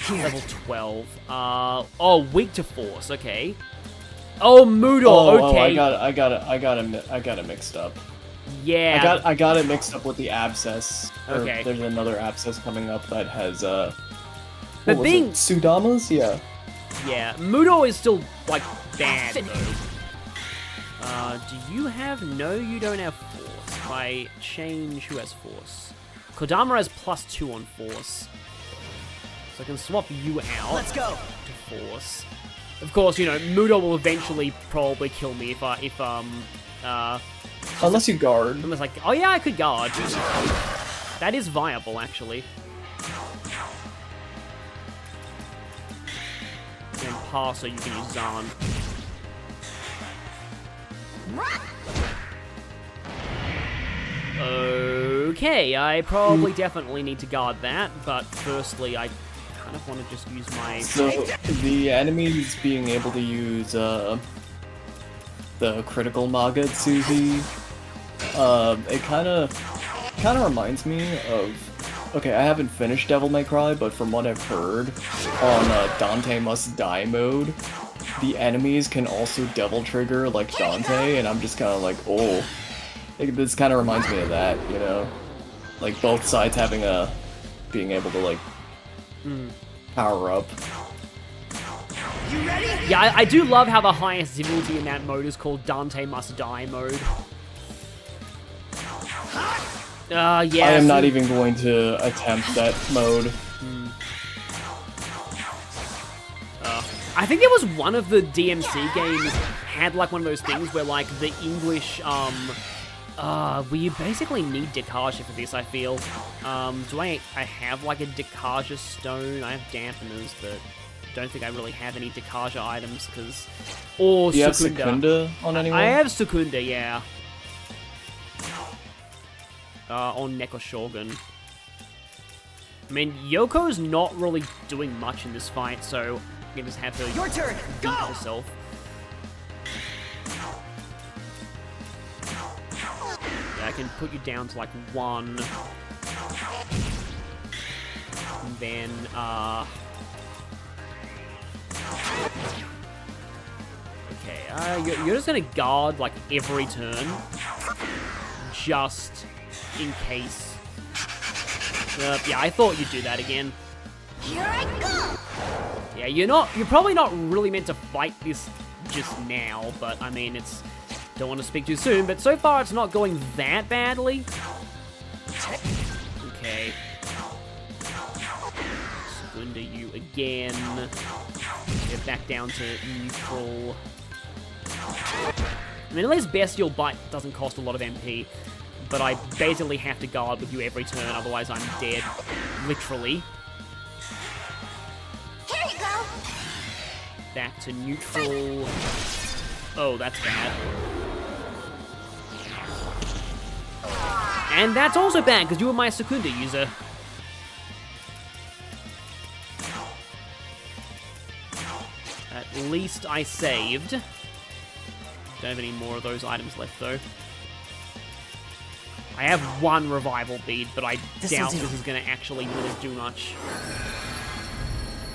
Level 12. Oh, weak to force. Okay. Oh, Mudo. Okay. I got it mixed up. Yeah. I got it mixed up with the abscess. Okay. There's another abscess coming up that has the thing. Sudamas. Yeah. Yeah. Mudo is still like bad though. Do you have? No, you don't have force. If I change, who has force? Kodama has +2 on force. So I can swap you out. Let's go. To force. Of course, you know, Mudo will eventually probably kill me if unless you guard. Unless like, oh yeah, I could guard. That is viable, actually. And pass, so you can use Zahn. Okay, I probably definitely need to guard that, but firstly, I kind of want to just use my... So, the enemies being able to use, the critical Magatsuhi, it kind of reminds me of... Okay, I haven't finished Devil May Cry, but from what I've heard, on Dante Must Die mode, the enemies can also Devil Trigger like Dante, and I'm just kind of like, oh... This kind of reminds me of that, you know? Like, both sides having being able to, like, power up. You ready? Yeah, I do love how the highest difficulty in that mode is called Dante Must Die mode. Yeah. I am not even going to attempt that mode. I think there was one of the DMC games had, like, one of those things where, like, the English, we basically need Dekaja for this, I feel. Do I have, like, a Dekaja stone? I have dampeners, but don't think I really have any Dekaja items, because... Or Do you Sukunda. have Sukunda on anyone? I have Sukunda, yeah. On Neko Shogun. I mean, Yoko's not really doing much in this fight, so I can just have her Your turn. beat Go! herself. I can put you down to like 1. And then, okay, you're just gonna guard like every turn, just in case. Yeah, I thought you'd do that again. Here I go! Yeah, you're probably not really meant to fight this just now, but I mean, don't want to speak too soon, but so far it's not going that badly. Okay. Splendor you again. Get back down to neutral. I mean, at least Bestial Bite doesn't cost a lot of MP, but I basically have to guard with you every turn, otherwise I'm dead. Literally. Here you go! Back to neutral. Oh, that's bad. And that's also bad, because you were my Secunda user. At least I saved. Don't have any more of those items left, though. I have 1 revival bead, but I doubt this is going to actually really do much.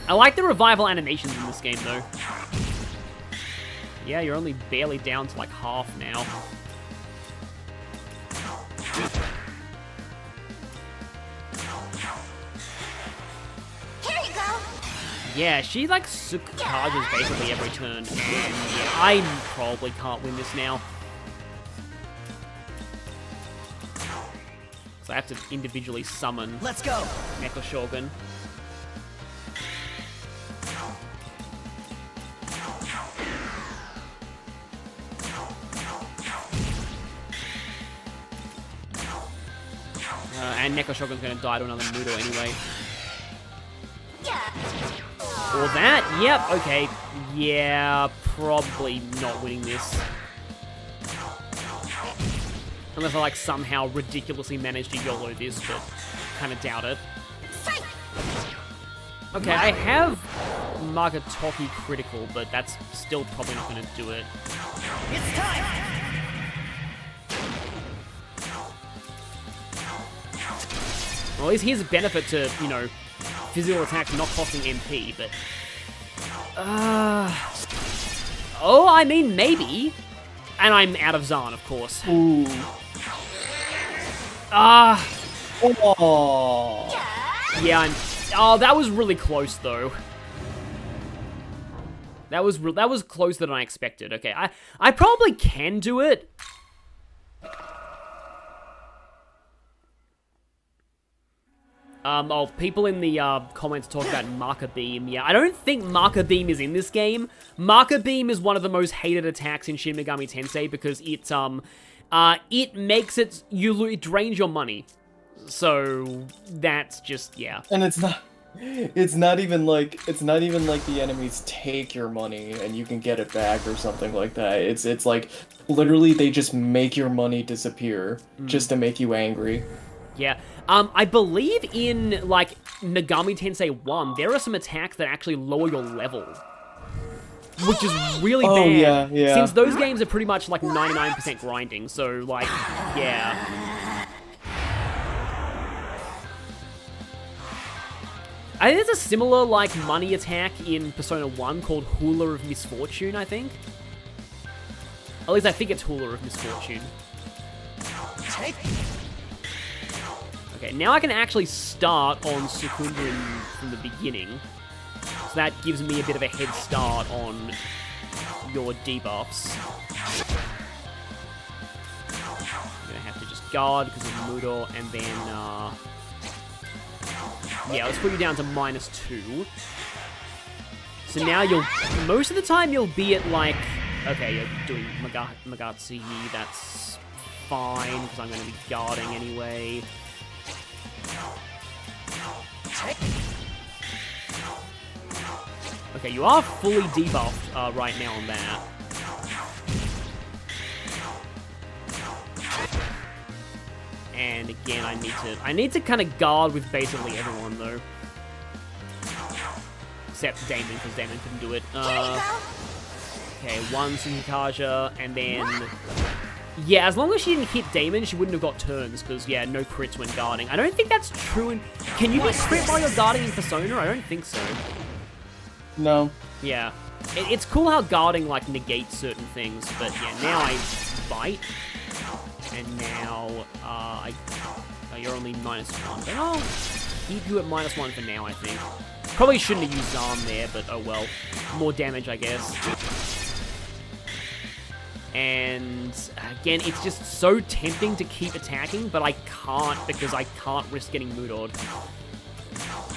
I like the revival animations in this game, though. Yeah, you're only barely down to like half now. Here you go! Yeah, she like charges basically every turn, and yeah, I probably can't win this now. So I have to individually summon. Let's go! Mecha Shogun. And Mecha Shogun's gonna die to another Moodle anyway. Or that? Yep, okay. Yeah, probably not winning this. Unless I like somehow ridiculously manage to YOLO this, but kinda doubt it. Okay, I have Magatoki critical, but that's still probably not gonna do it. It's time! Well, at least here's a benefit to, you know, physical attacks not costing MP, but... oh, I mean, maybe. And I'm out of Zahn, of course. Ooh. Oh. Yeah, oh, that was really close, though. That was closer than I expected. Okay, I probably can do it. Oh, people in the comments talk about Marker Beam. Yeah, I don't think Marker Beam is in this game. Marker Beam is one of the most hated attacks in Shin Megami Tensei because it makes it drains your money. So that's just, yeah. And it's not even like the enemies take your money and you can get it back or something like that. It's like literally they just make your money disappear just to make you angry. Yeah. I believe in, like, Megami Tensei 1, there are some attacks that actually lower your level. Which is really bad. Yeah. Since those games are pretty much, like, 99% grinding, so, like, yeah. I think there's a similar, like, money attack in Persona 1 called Hula of Misfortune, I think. At least I think it's Hula of Misfortune. Okay, now I can actually start on Secunda from the beginning. So that gives me a bit of a head start on your debuffs. I'm gonna have to just guard because of Moodle, and then, yeah, let's put you down to -2. So now most of the time you'll be at, like, okay, you're doing Magatsugi, that's fine, because I'm gonna be guarding anyway. Okay, you are fully debuffed right now on that. And again, I need to kind of guard with basically everyone though, except Damon, because Damon couldn't do it. Okay, one Tsukikaja, and then Yeah, as long as she didn't hit Damon, she wouldn't have got turns, because, yeah, no crits when guarding. I don't think that's true in... Can you be crit while you're guarding in Persona? I don't think so. No. Yeah. It's cool how guarding, like, negates certain things, but, yeah, now I bite. And now, oh, you're only -1. But I'll keep you at -1 for now, I think. Probably shouldn't have used Arm there, but oh well. More damage, I guess. And again, it's just so tempting to keep attacking, but I can't because I can't risk getting Mudod.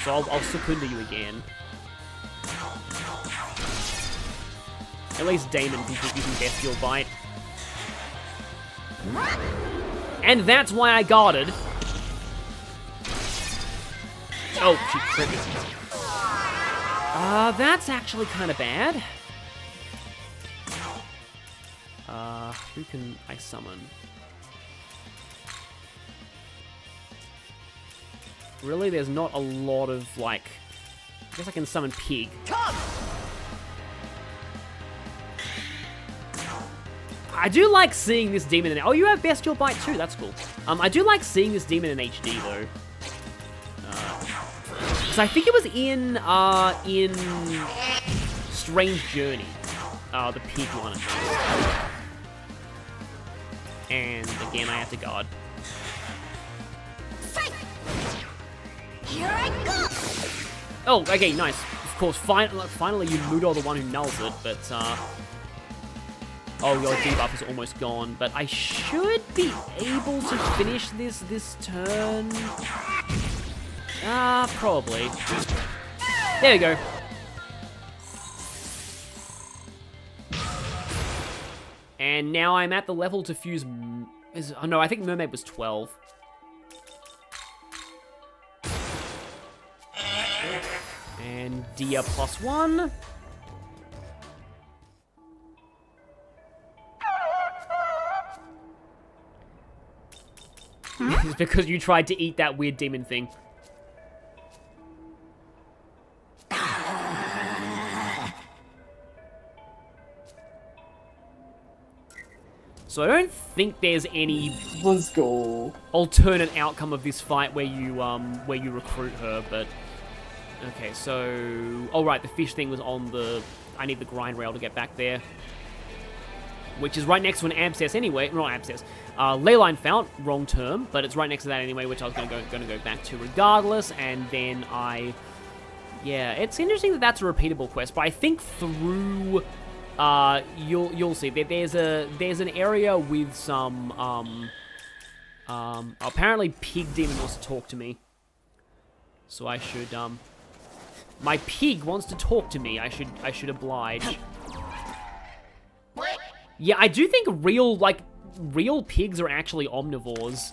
So I'll succumb to you again. At least Damon can keep using Bestial Bite. And that's why I guarded. Oh, she crit me. That's actually kind of bad. Who can I summon? Really, there's not a lot of, like... I guess I can summon Pig. I do like seeing this demon in... Oh, you have Bestial Bite too, that's cool. I do like seeing this demon in HD, though. So I think it was in Strange Journey. The Pig one, at least. And again, I have to guard. Here I go! Oh, okay, nice. Of course, finally you Mudo the one who nulls it, but, oh, your debuff is almost gone, but I should be able to finish this turn. Probably. There we go. And now I'm at the level to fuse... Oh no, I think Mermaid was 12. And Dia +1. It's because you tried to eat that weird demon thing. So I don't think there's any Let's go. alternate outcome of this fight where you recruit her, but okay, so oh right, the fish thing was on the I need the grind rail to get back there. Which is right next to an abscess anyway, not abscess. Leyline Fount, wrong term, but it's right next to that anyway, which I was gonna go back to regardless, and then yeah, it's interesting that that's a repeatable quest, but I think through you'll see that there's an area with some apparently Pig Demon wants to talk to me. So I should my pig wants to talk to me. I should oblige. Yeah, I do think real pigs are actually omnivores.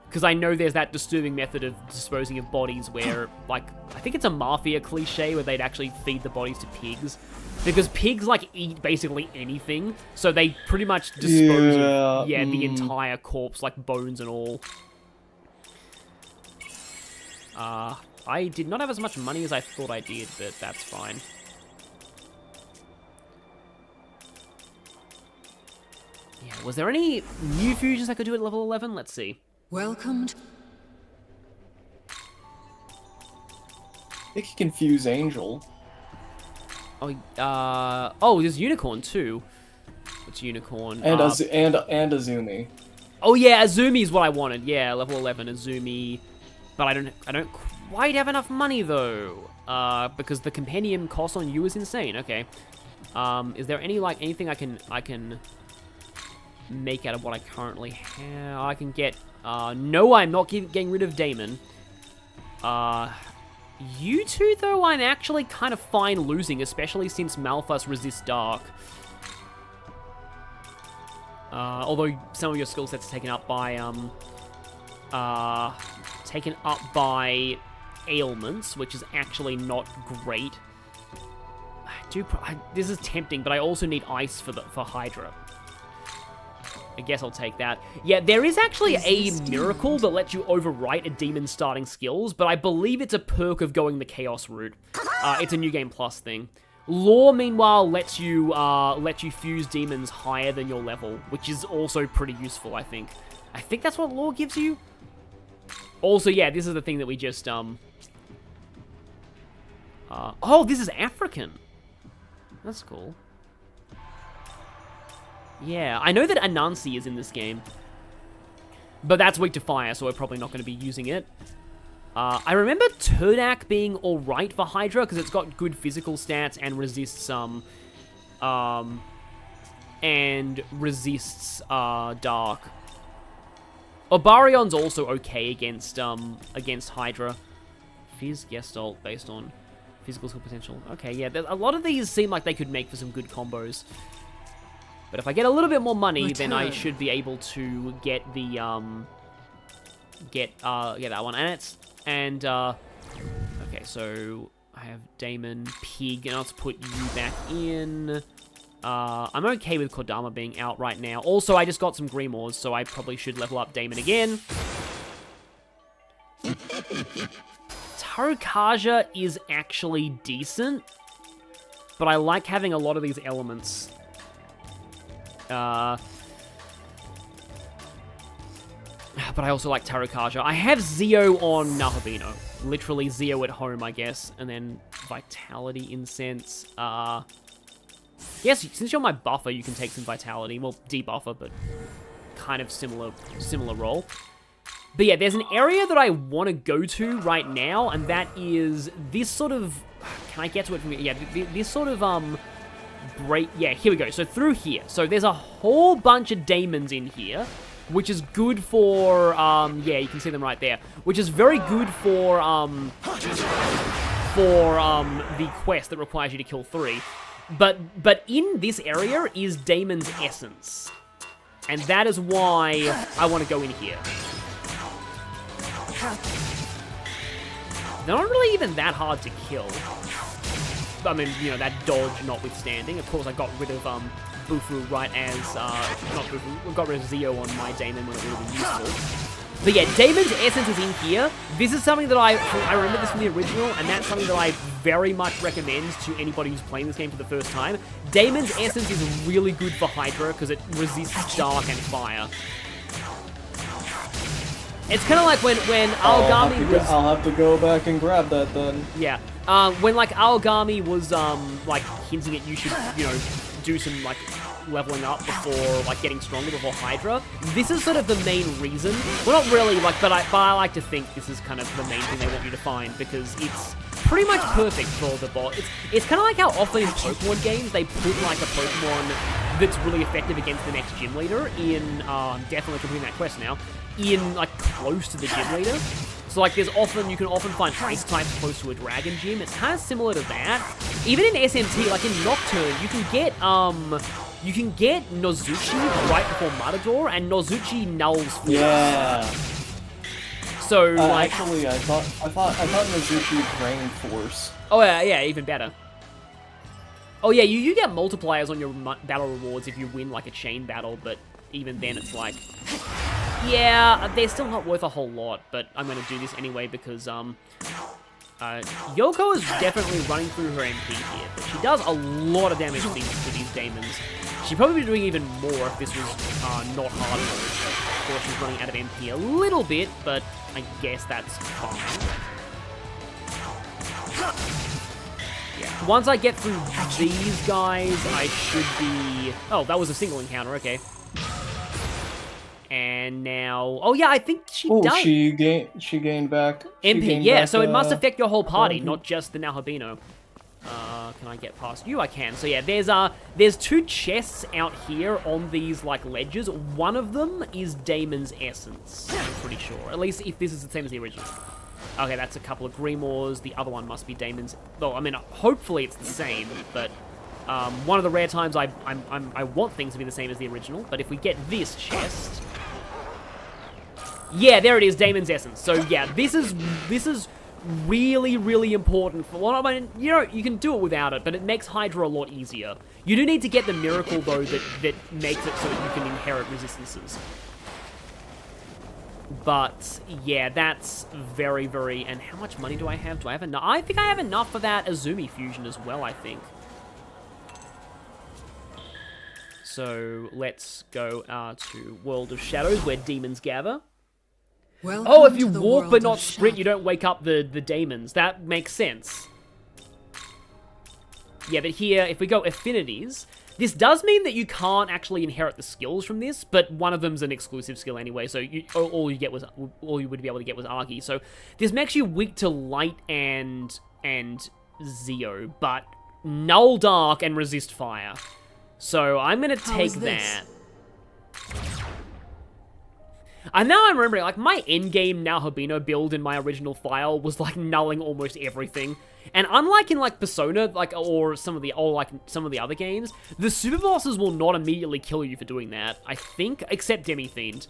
Because I know there's that disturbing method of disposing of bodies where, like, I think it's a mafia cliche where they'd actually feed the bodies to pigs. Because pigs, like, eat basically anything, so they pretty much dispose of, the entire corpse, like, bones and all. I did not have as much money as I thought I did, but that's fine. Yeah, was there any new fusions I could do at level 11? Let's see. Welcome to... I think you can fuse Angel. Oh, there's Unicorn too. What's Unicorn? And Azumi. Oh yeah, Azumi is what I wanted. Yeah, level 11 Azumi. But I don't quite have enough money though. Because the compendium cost on you is insane. Okay. Is there anything I can make out of what I currently have? I can get no, I'm not getting rid of Damon. You two, though, I'm actually kind of fine losing, especially since Malphus resists Dark. Although some of your skill sets are taken up by ailments, which is actually not great. This is tempting, but I also need ice for Hydra. I guess I'll take that. Yeah, there is actually a miracle that lets you overwrite a demon's starting skills, but I believe it's a perk of going the Chaos route. It's a New Game Plus thing. Lore, meanwhile, lets you fuse demons higher than your level, which is also pretty useful, I think. I think that's what lore gives you. Also, yeah, this is the thing that we just, oh, this is African. That's cool. Yeah, I know that Anansi is in this game. But that's weak to fire, so we're probably not going to be using it. I remember Turdak being alright for Hydra, because it's got good physical stats and resists Dark. Obarion's also okay against Hydra. Fizz Gestalt based on physical skill potential. Okay, yeah, a lot of these seem like they could make for some good combos. But if I get a little bit more money, then I should be able to get the get that one. Okay, so I have Damon, Pig, and let's put you back in. I'm okay with Kodama being out right now. Also, I just got some Grimoires, so I probably should level up Damon again. Tarukaja is actually decent, but I like having a lot of these elements. But I also like Tarukaja. I have Zio on Nahabino. Literally Zio at home, I guess. And then Vitality Incense. Yes, since you're my buffer, you can take some Vitality. Well, debuffer, but kind of similar role. But yeah, there's an area that I want to go to right now, and that is this sort of... Can I get to it from here? Yeah, this sort of, break... Yeah, here we go. So through here. So there's a whole bunch of daemons in here, which is good for, yeah, you can see them right there, which is very good for the quest that requires you to kill 3. But in this area is Daemon's Essence. And that is why I want to go in here. They're not really even that hard to kill. I mean, you know, that dodge notwithstanding. Of course, I got rid of, Bufu right as, not Bufu, got rid of Zio on my Daemon when it would have been useful. But yeah, Daemon's Essence is in here. This is something that I remember this from the original, and that's something that I very much recommend to anybody who's playing this game for the first time. Daemon's Essence is really good for Hydra, because it resists dark and fire. It's kind of like when Aogami was... I'll have to go back and grab that then. Yeah. When, like, Aogami was, like, hinting at you should, you know, do some, like, leveling up before, like, getting stronger before Hydra. This is sort of the main reason. Well, not really, like, but I like to think this is kind of the main thing they want you to find, because it's pretty much perfect for the bot. It's kind of like how often in Pokemon games they put, like, a Pokemon that's really effective against the next gym leader in, definitely completing that quest now, in, like, close to the gym leader. So, like, you can often find ice types close to a dragon gym. It's kind of similar to that. Even in SMT, like in Nocturne, you can get Nozuchi right before Matador, and Nozuchi nulls for Yeah. So, like... Actually, I thought Nozuchi drained Force. Oh, yeah, even better. Oh, yeah, you get multipliers on your battle rewards if you win, like, a chain battle, but even then it's like... Yeah, they're still not worth a whole lot, but I'm going to do this anyway because, Yoko is definitely running through her MP here, but she does a lot of damage to these daemons. She'd probably be doing even more if this was, not hard mode. Of course, she's running out of MP a little bit, but I guess that's fine. Yeah. Once I get through these guys, I should be... Oh, that was a single encounter, okay. And now... Oh, yeah, I think she does. She gained back... MP, yeah, so it must affect your whole party, not just the Nahabino. Can I get past you? I can. So, yeah, there's 2 chests out here on these, like, ledges. One of them is Daemon's Essence, I'm pretty sure. At least if this is the same as the original. Okay, that's a couple of Grimoires. The other one must be Daemon's... Well, I mean, hopefully it's the same, but... one of the rare times I want things to be the same as the original, but if we get this chest... Yeah, there it is, Daemon's Essence. So yeah, this is really, really important for... Well, I mean, you know, you can do it without it, but it makes Hydra a lot easier. You do need to get the miracle, though, that makes it so that you can inherit resistances. But, yeah, that's very, very... And how much money do I have? Do I have enough? I think I have enough for that Azumi fusion as well, I think. So let's go to World of Shadows, where demons gather. Welcome Oh, if you to the walk world but not of sprint, you don't wake up the demons. That makes sense. Yeah, but here, if we go affinities, this does mean that you can't actually inherit the skills from this, but one of them's an exclusive skill anyway, so all you would be able to get was Argy. So this makes you weak to light and Zeo, but null dark and resist fire. So I'm gonna take that. And now I'm remembering, like, my endgame Nahabino build in my original file was, like, nulling almost everything. And unlike in, like, Persona, like, or some of the other games, the super bosses will not immediately kill you for doing that, I think, except Demi-Fiend.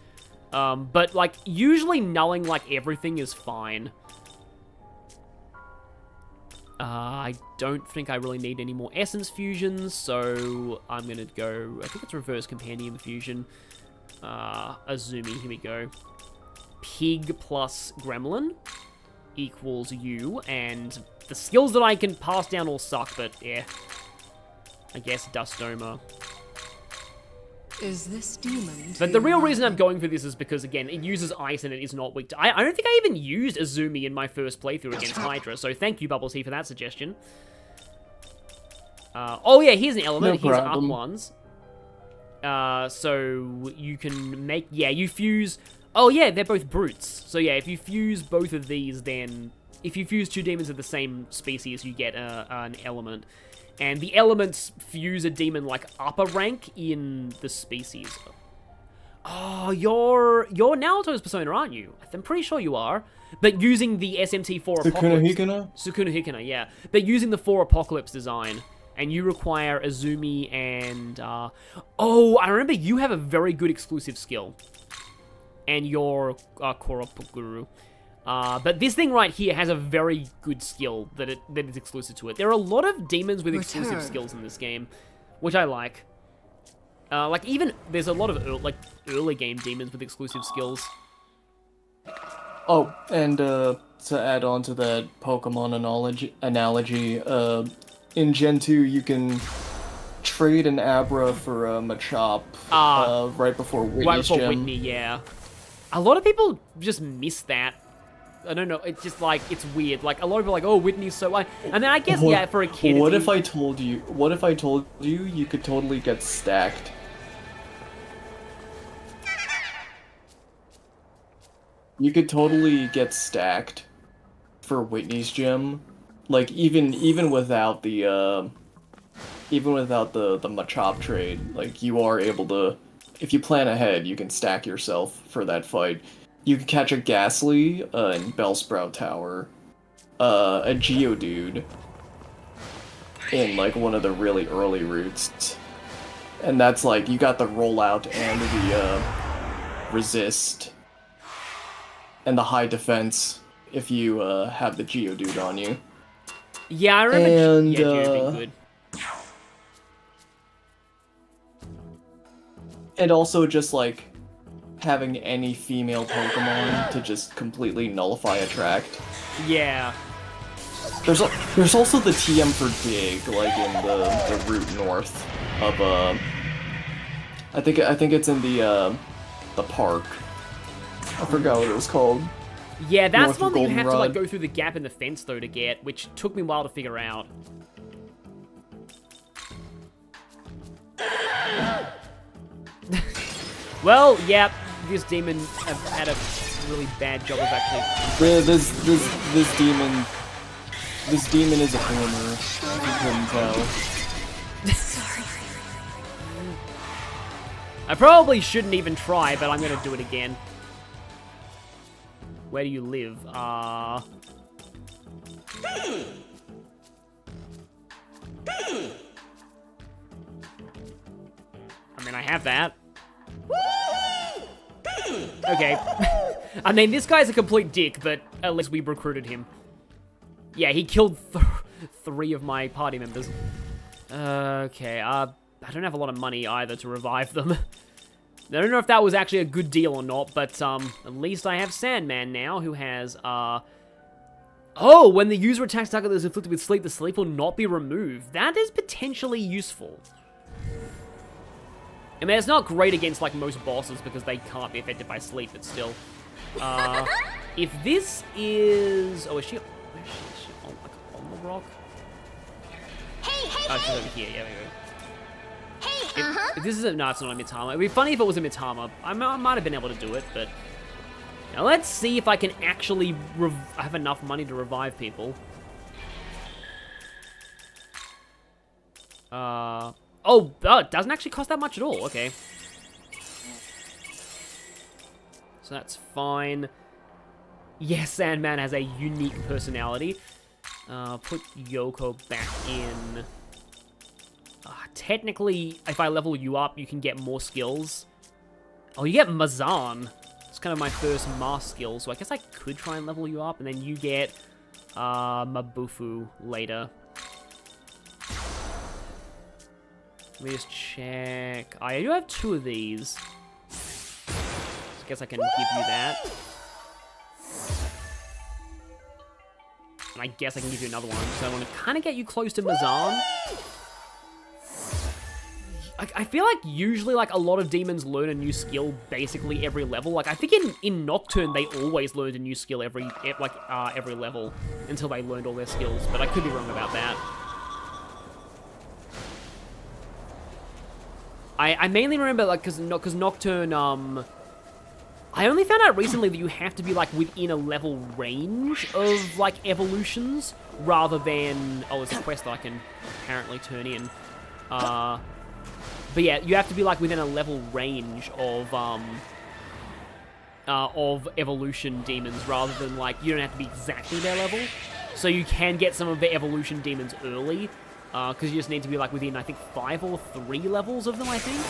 But, like, usually nulling, like, everything is fine. I don't think I really need any more Essence Fusions, so I'm gonna go, I think it's Reverse Compendium Fusion. Azumi, here we go. Pig plus Gremlin equals you, and the skills that I can pass down all suck, but yeah. I guess Dustoma. Is this demon? But the real reason I'm going for this is because, again, it uses ice and it is not weak to... I don't think I even used Azumi in my first playthrough against Hydra, so thank you, Bubbletea, for that suggestion. Oh yeah, here's an element. Here's up ones. So you can make... Yeah, you fuse... Oh yeah, they're both brutes. So yeah, if you fuse both of these, then... If you fuse two demons of the same species, you get an element. And the elements fuse a demon, like, upper rank in the species. Oh, you're Naruto's Persona, aren't you? I'm pretty sure you are. But using the SMT4 Apocalypse... Sukuna Hikuna, yeah. But using the 4 Apocalypse design. And you require Azumi and... Oh, I remember you have a very good exclusive skill. And your Koropuguru. But this thing right here has a very good skill that is exclusive to it. There are a lot of demons with exclusive skills in this game, which I like. Like, even... There's a lot of early game demons with exclusive skills. Oh, and to add on to that Pokemon analogy, in Gen 2, you can trade an Abra for a Machop right before Whitney's Right before gym. Whitney, yeah. A lot of people just miss that. I don't know, it's just like, it's weird. Like, a lot of people are like, oh, Whitney's so... And then I guess, yeah, for a kid... What if I told you you could totally get stacked? You could totally get stacked for Whitney's gym. Like, even without the Machop trade, like, you are able to, if you plan ahead, you can stack yourself for that fight. You can catch a Ghastly in Bellsprout Tower, a Geodude in, like, one of the really early routes. And that's, like, you got the rollout and the resist and the high defense if you have the Geodude on you. Yeah, I remember Geodude being good. And also just, like, having any female Pokemon to just completely nullify Attract. Yeah. There's also the TM for Dig, like in the route north of I think it's in the park. I forgot what it was called. Yeah, that's North one that you have to, like, Goldenrod. go through the gap in the fence, though, to get, which took me a while to figure out. Well, yeah, this demon had a really bad job of actually... Yeah, this demon is a boomer, if you couldn't tell. Sorry. I probably shouldn't even try, but I'm gonna do it again. Where do you live? I mean, I have that. Okay. I mean, this guy's a complete dick, but at least we recruited him. Yeah, he killed 3 of my party members. Okay, I don't have a lot of money either to revive them. I don't know if that was actually a good deal or not, but at least I have Sandman now, who has, Oh, when the user attacks target that is afflicted with sleep, the sleep will not be removed. That is potentially useful. I mean, it's not great against, like, most bosses because they can't be affected by sleep, but still. If this is... Oh, is she... Where is she? Is she on, like, on the rock? Hey, Oh, she's over here. Yeah, there we go. If this isn't... No, it's not a Mitama. It'd be funny if it was a Mitama. I might have been able to do it, but... Now, let's see if I can actually have enough money to revive people. Oh, it doesn't actually cost that much at all. Okay. So that's fine. Yes, Sandman has a unique personality. Put Yoko back in. Technically, if I level you up, you can get more skills. Oh, you get Mazan. It's kind of my first mask skill, so I guess I could try and level you up, and then you get Mabufu later. Let me just check. I do have 2 of these. So I guess I can give you that. And I guess I can give you another one. So I want to kind of get you close to Mazan. I feel like usually, like, a lot of demons learn a new skill basically every level. Like, I think in Nocturne, they always learned a new skill every level until they learned all their skills. But I could be wrong about that. I mainly remember, like, because Nocturne, I only found out recently that you have to be, like, within a level range of, like, evolutions, rather than... Oh, there's a quest that I can apparently turn in. But yeah, you have to be, like, within a level range of evolution demons, rather than, like, you don't have to be exactly their level. So you can get some of the evolution demons early, because you just need to be, like, within, I think, 5 or 3 levels of them, I think.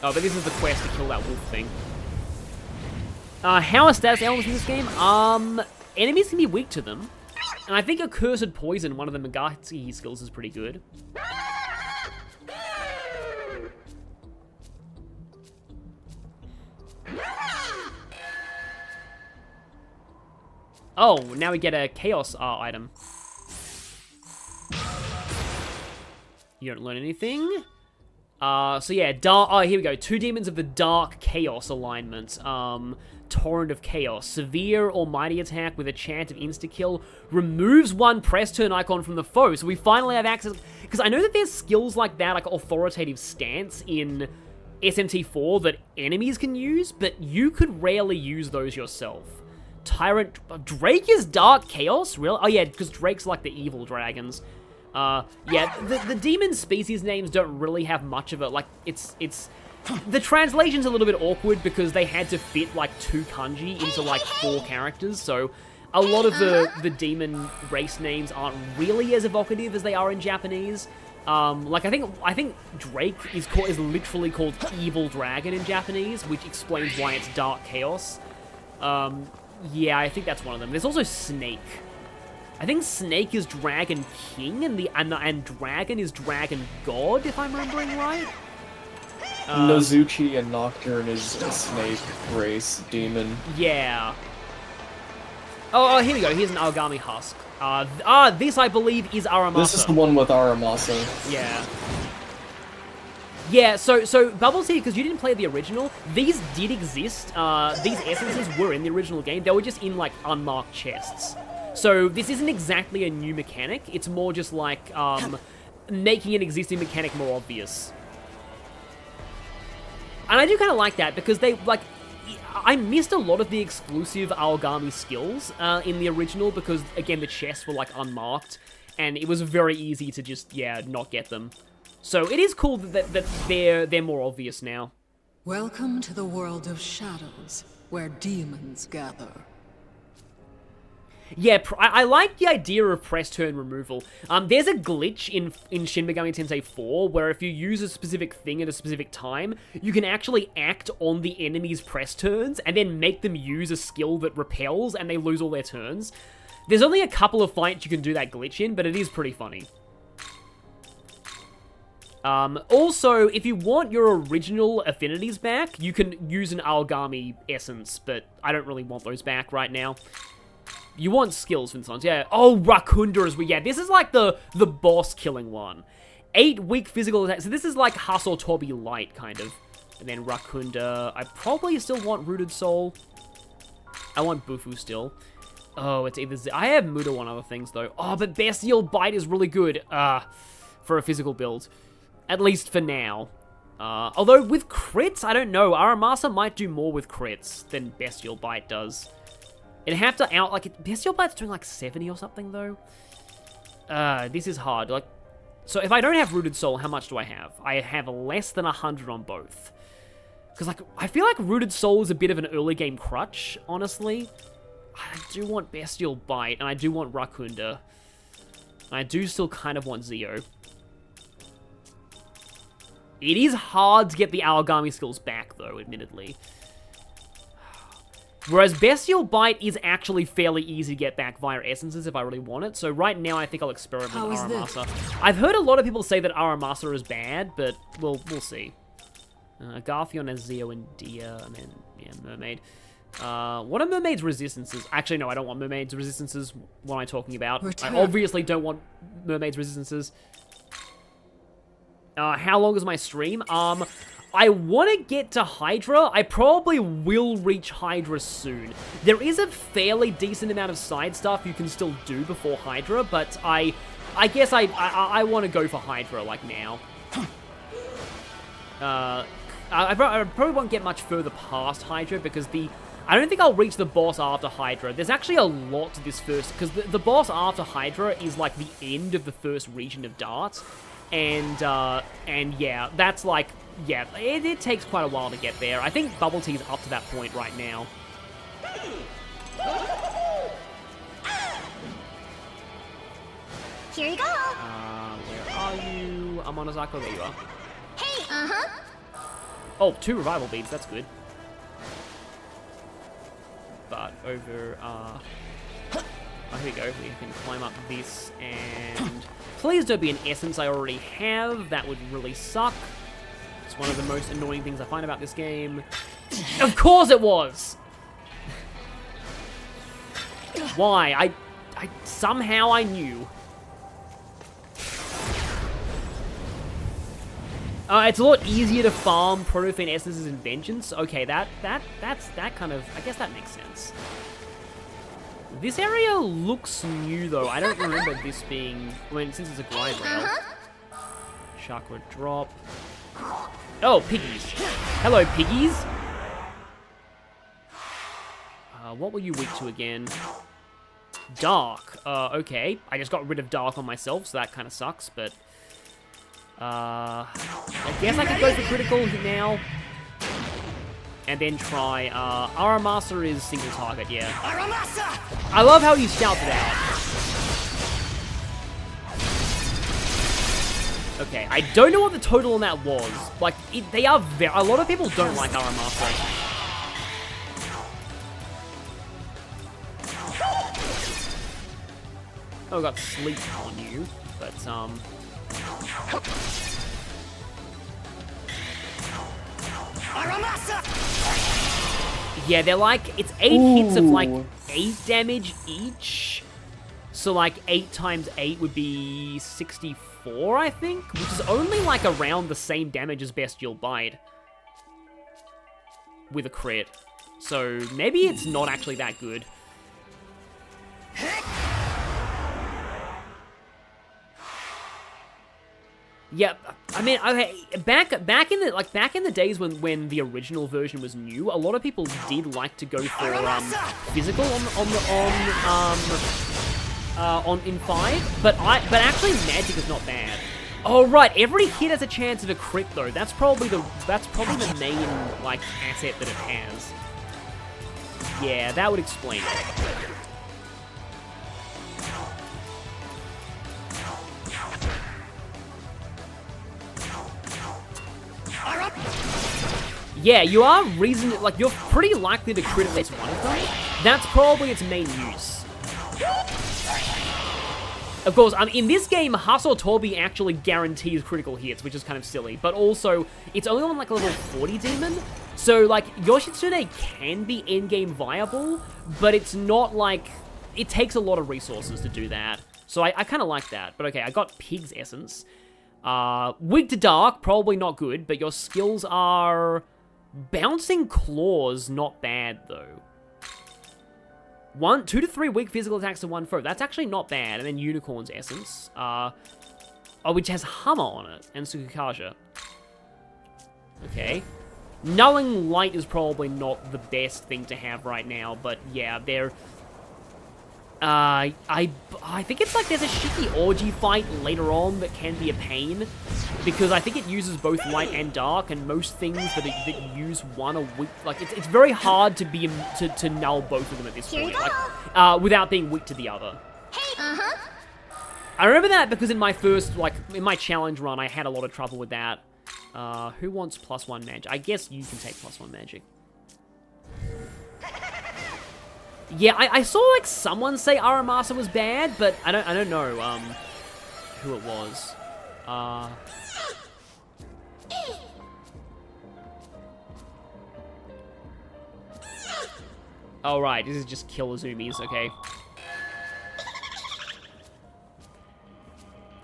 Oh, but this is the quest to kill that wolf thing. How are status elements in this game? Enemies can be weak to them. And I think Accursed Poison, one of the Megami skills, is pretty good. Oh, now we get a Chaos item. You don't learn anything. So yeah, here we go. 2 demons of the Dark Chaos alignment. Torrent of Chaos. Severe Almighty attack with a chance of insta-kill. Removes 1 press turn icon from the foe. So we finally have access... Because I know that there's skills like that, like Authoritative Stance in SMT4 that enemies can use, but you could rarely use those yourself. Tyrant... Drake is Dark Chaos? Really? Oh yeah, because Drake's like the evil dragons. Yeah, the demon species names don't really have much of it. Like, it's... The translation's a little bit awkward because they had to fit, like, 2 kanji into, like, 4 characters, so a lot of the demon race names aren't really as evocative as they are in Japanese. Like, I think Drake is literally called Evil Dragon in Japanese, which explains why it's Dark Chaos. Yeah, I think that's one of them. There's also Snake. I think Snake is Dragon King, and Dragon is Dragon God, if I'm remembering right. Nozuchi and Nocturne is a snake race demon. Yeah. Oh, here we go. Here's an Aogami Husk. This, I believe, is Aramasa. This is the one with Aramasa. Yeah. Yeah, so Bubbletea, because you didn't play the original, these did exist. These essences were in the original game. They were just in, like, unmarked chests. So this isn't exactly a new mechanic. It's more just, like, making an existing mechanic more obvious. And I do kind of like that, because they, like... I missed a lot of the exclusive Aogami skills in the original, because, again, the chests were, like, unmarked, and it was very easy to just, yeah, not get them. So it is cool that they're more obvious now. Welcome to the world of shadows, where demons gather. Yeah, I like the idea of press turn removal. There's a glitch in Shin Megami Tensei 4 where if you use a specific thing at a specific time, you can actually act on the enemy's press turns and then make them use a skill that repels and they lose all their turns. There's only a couple of fights you can do that glitch in, but it is pretty funny. Also, if you want your original affinities back, you can use an Aogami essence, but I don't really want those back right now. You want skills, Vincent, yeah. Oh, Rakunda as well. Yeah, this is like the boss killing one. 8 weak physical attacks. So this is like Hustle Tobi light, kind of. And then Rakunda. I probably still want Rooted Soul. I want Bufu still. Oh, it's either... I have Muda on other things, though. Oh, but Bestial Bite is really good for a physical build. At least for now. Although, with crits, I don't know. Aramasa might do more with crits than Bestial Bite does. It'd have to out... Like, Bestial Bite's doing, like, 70 or something, though. This is hard. Like, so if I don't have Rooted Soul, how much do I have? I have less than 100 on both. Because, like, I feel like Rooted Soul is a bit of an early game crutch, honestly. I do want Bestial Bite, and I do want Rakunda. And I do still kind of want Zio. It is hard to get the Origami skills back, though, admittedly. Whereas Bestial Bite is actually fairly easy to get back via essences if I really want it. So right now, I think I'll experiment with Aramasa. I've heard a lot of people say that Aramasa is bad, but we'll see. Garfion has Zio and Dia, and then, yeah, Mermaid. What are Mermaid's resistances? Actually, no, I don't want Mermaid's resistances. What am I talking about? I obviously don't want Mermaid's resistances. How long is my stream? I want to get to Hydra. I probably will reach Hydra soon. There is a fairly decent amount of side stuff you can still do before Hydra, but I guess I want to go for Hydra, like, now. I probably won't get much further past Hydra because I don't think I'll reach the boss after Hydra. There's actually a lot to this first, because the boss after Hydra is like the end of the first region of Dart, and yeah, that's like, yeah, it takes quite a while to get there. I think Bubbletea is up to that point right now. Here you go. Where are you? Amonozako, there you are. Hey, Oh, 2 revival beads, that's good. But over, oh, here we go. We can climb up this, and please don't be an essence I already have. That would really suck. It's one of the most annoying things I find about this game. Of course it was! Why? Somehow I knew. It's a lot easier to farm Protothane essences and Vengeance. Okay, that's kind of, I guess that makes sense. This area looks new though. I don't remember this being, I mean, since it's a grind rail. Chakra drop. Oh, piggies. Hello, piggies. What were you weak to again? Dark. Okay. I just got rid of Dark on myself, so that kind of sucks, but... I guess I could go for critical now. And then try, Aramasa is single target, yeah. Aramasa! I love how you shouted out. Okay, I don't know what the total on that was. Like, they are very... A lot of people don't like Aramasa. Oh, I got sleep on you, but, yeah, they're like, it's 8 hits of like 8 damage each. So like 8 times 8 would be 64, I think, which is only like around the same damage as Bestial Bite with a crit. So maybe it's not actually that good. Yeah, I mean, okay, back in the days when the original version was new, a lot of people did like to go for physical in 5, but actually magic is not bad. Oh right, every hit has a chance of a crit though. That's probably the main like asset that it has. Yeah, that would explain it. Yeah, you are you're pretty likely to crit at least one of them. That's probably its main use. Of course, in this game, Hustle Torby actually guarantees critical hits, which is kind of silly. But also, it's only on like level 40 demon. So like, Yoshitsune can be in-game viable, but it's not like, it takes a lot of resources to do that. So I kind of like that. But okay, I got Pig's Essence. Weak to dark, probably not good, but your skills are... Bouncing claws, not bad, though. 2 to 3 weak physical attacks to 1 foe. That's actually not bad. And then Unicorn's Essence, which has Hammer on it, and Sukukaja. Okay. Nulling Light is probably not the best thing to have right now, but yeah, they're... I think it's like there's a shitty orgy fight later on that can be a pain, because I think it uses both light and dark, and most things that use one are weak. Like it's very hard to be to null both of them at this point, like without being weak to the other. I remember that because in my first in my challenge run, I had a lot of trouble with that. Who wants +1 magic? I guess you can take +1 magic. Yeah, I saw like someone say Aramasa was bad, but I don't know who it was. Oh right, this is just kill Azumis, okay.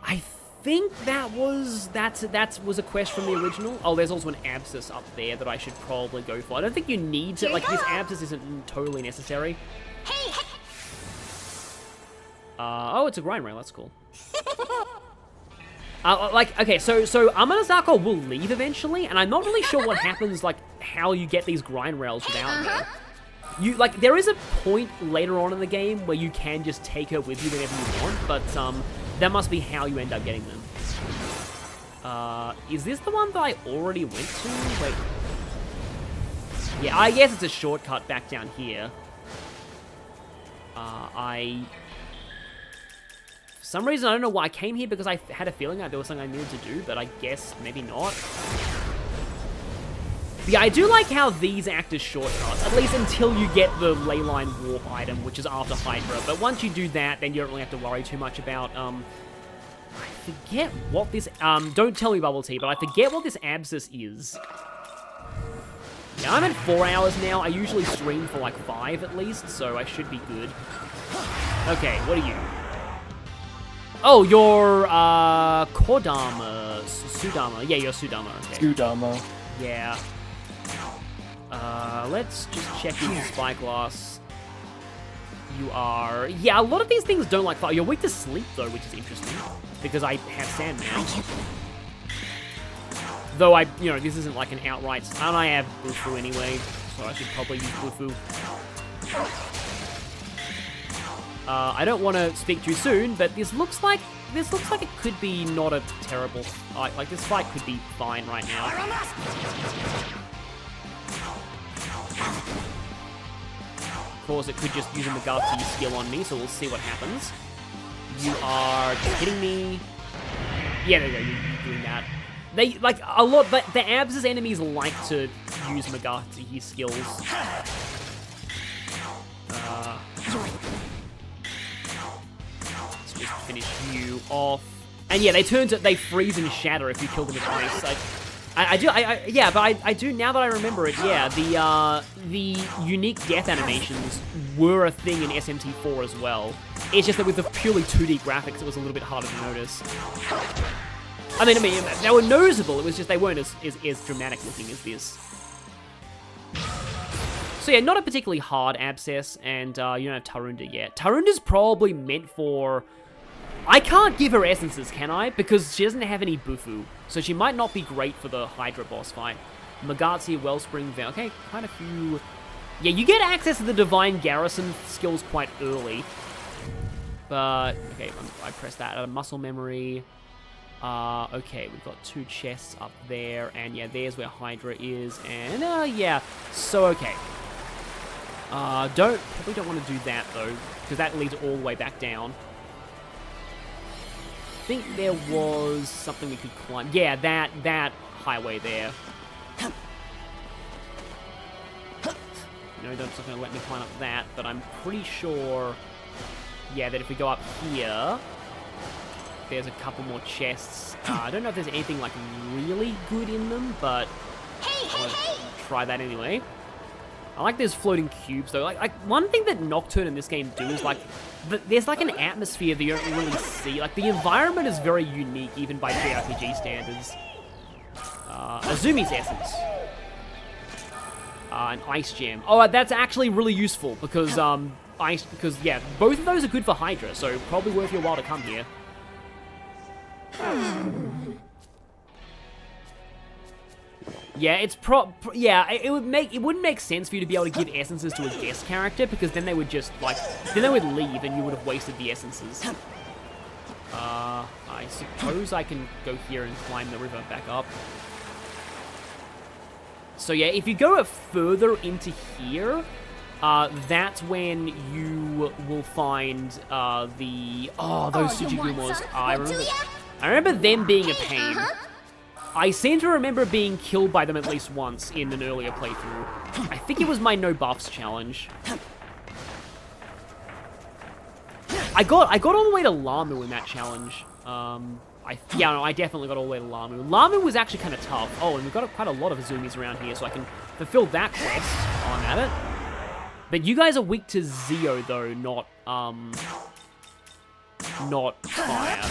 I think that was a quest from the original. Oh, there's also an abscess up there that I should probably go for. I don't think you need to, like, this abscess isn't totally necessary. Oh, it's a grind rail, that's cool. Okay, so Amanazaka will leave eventually, and I'm not really sure what happens, like, how you get these grind rails without her. There is a point later on in the game where you can just take her with you whenever you want, but, that must be how you end up getting them. Is this the one that I already went to? Wait. Yeah, I guess it's a shortcut back down here. For some reason, I don't know why I came here, because I had a feeling that there was something I needed to do, but I guess maybe not. Yeah, I do like how these act as shortcuts, at least until you get the Leyline Warp item, which is after Hydra. But once you do that, then you don't really have to worry too much about, I forget what this, don't tell me Bubbletea, but I forget what this abscess is. Yeah, I'm at 4 hours now. I usually stream for like 5 at least, so I should be good. Okay, what are you? Oh, you're, Kodama, Sudama. Yeah, you're Sudama, okay. Sudama. Yeah. Let's just check your Spyglass. You are... Yeah, a lot of these things don't like fire. You're weak to sleep, though, which is interesting, because I have Sandman. Though this isn't like an outright... And I have Bufu anyway, so I should probably use Bufu. I don't want to speak too soon, but this looks like it could be not a terrible... Like, this fight could be fine right now. Of course, it could just use a Megami skill on me, so we'll see what happens. You are hitting me. Yeah, there you go, you're doing that. They, like, a lot, but the Abs's enemies like to use Megami skills. Let's just finish you off. And yeah, they freeze and shatter if you kill them with ice. I do, now that I remember it, yeah, the unique death animations were a thing in SMT4 as well. It's just that with the purely 2D graphics, it was a little bit harder to notice. I mean, they were noticeable, it was just they weren't as dramatic looking as this. So yeah, not a particularly hard abscess, and you don't have Tarunda yet. Tarunda's probably meant for... I can't give her essences, can I? Because she doesn't have any Bufu, so she might not be great for the Hydra boss fight. Magatsi, Wellspring, okay, quite a few... Yeah, you get access to the Divine Garrison skills quite early. But, okay, I pressed that. Muscle Memory. Okay, we've got 2 chests up there, and yeah, there's where Hydra is, and yeah, so okay. Probably don't want to do that, though, because that leads all the way back down. I think there was something we could climb. Yeah, that highway there. No, it's not going to let me climb up that, but I'm pretty sure, yeah, that if we go up here, there's a couple more chests. I don't know if there's anything, like, really good in them, but I'll try that anyway. I like those floating cubes though. Like one thing that Nocturne in this game do is like, there's like an atmosphere that you don't really see. Like the environment is very unique even by JRPG standards. Azumi's Essence. An Ice Gem. Oh, that's actually really useful because, yeah, both of those are good for Hydra, so probably worth your while to come here. Yeah, it's it wouldn't make sense for you to be able to give essences to a guest character because then they would just then they would leave and you would have wasted the essences. I suppose I can go here and climb the river back up. So yeah, if you go further into here, that's when you will find those Tsujigumos. I remember them being a pain. I seem to remember being killed by them at least once in an earlier playthrough. I think it was my no buffs challenge. I got all the way to Lamu in that challenge. I definitely got all the way to Lamu. Lamu was actually kind of tough. Oh, and we've got quite a lot of Azumis around here, so I can fulfill that quest while I'm at it. But you guys are weak to Zio, though, not fire.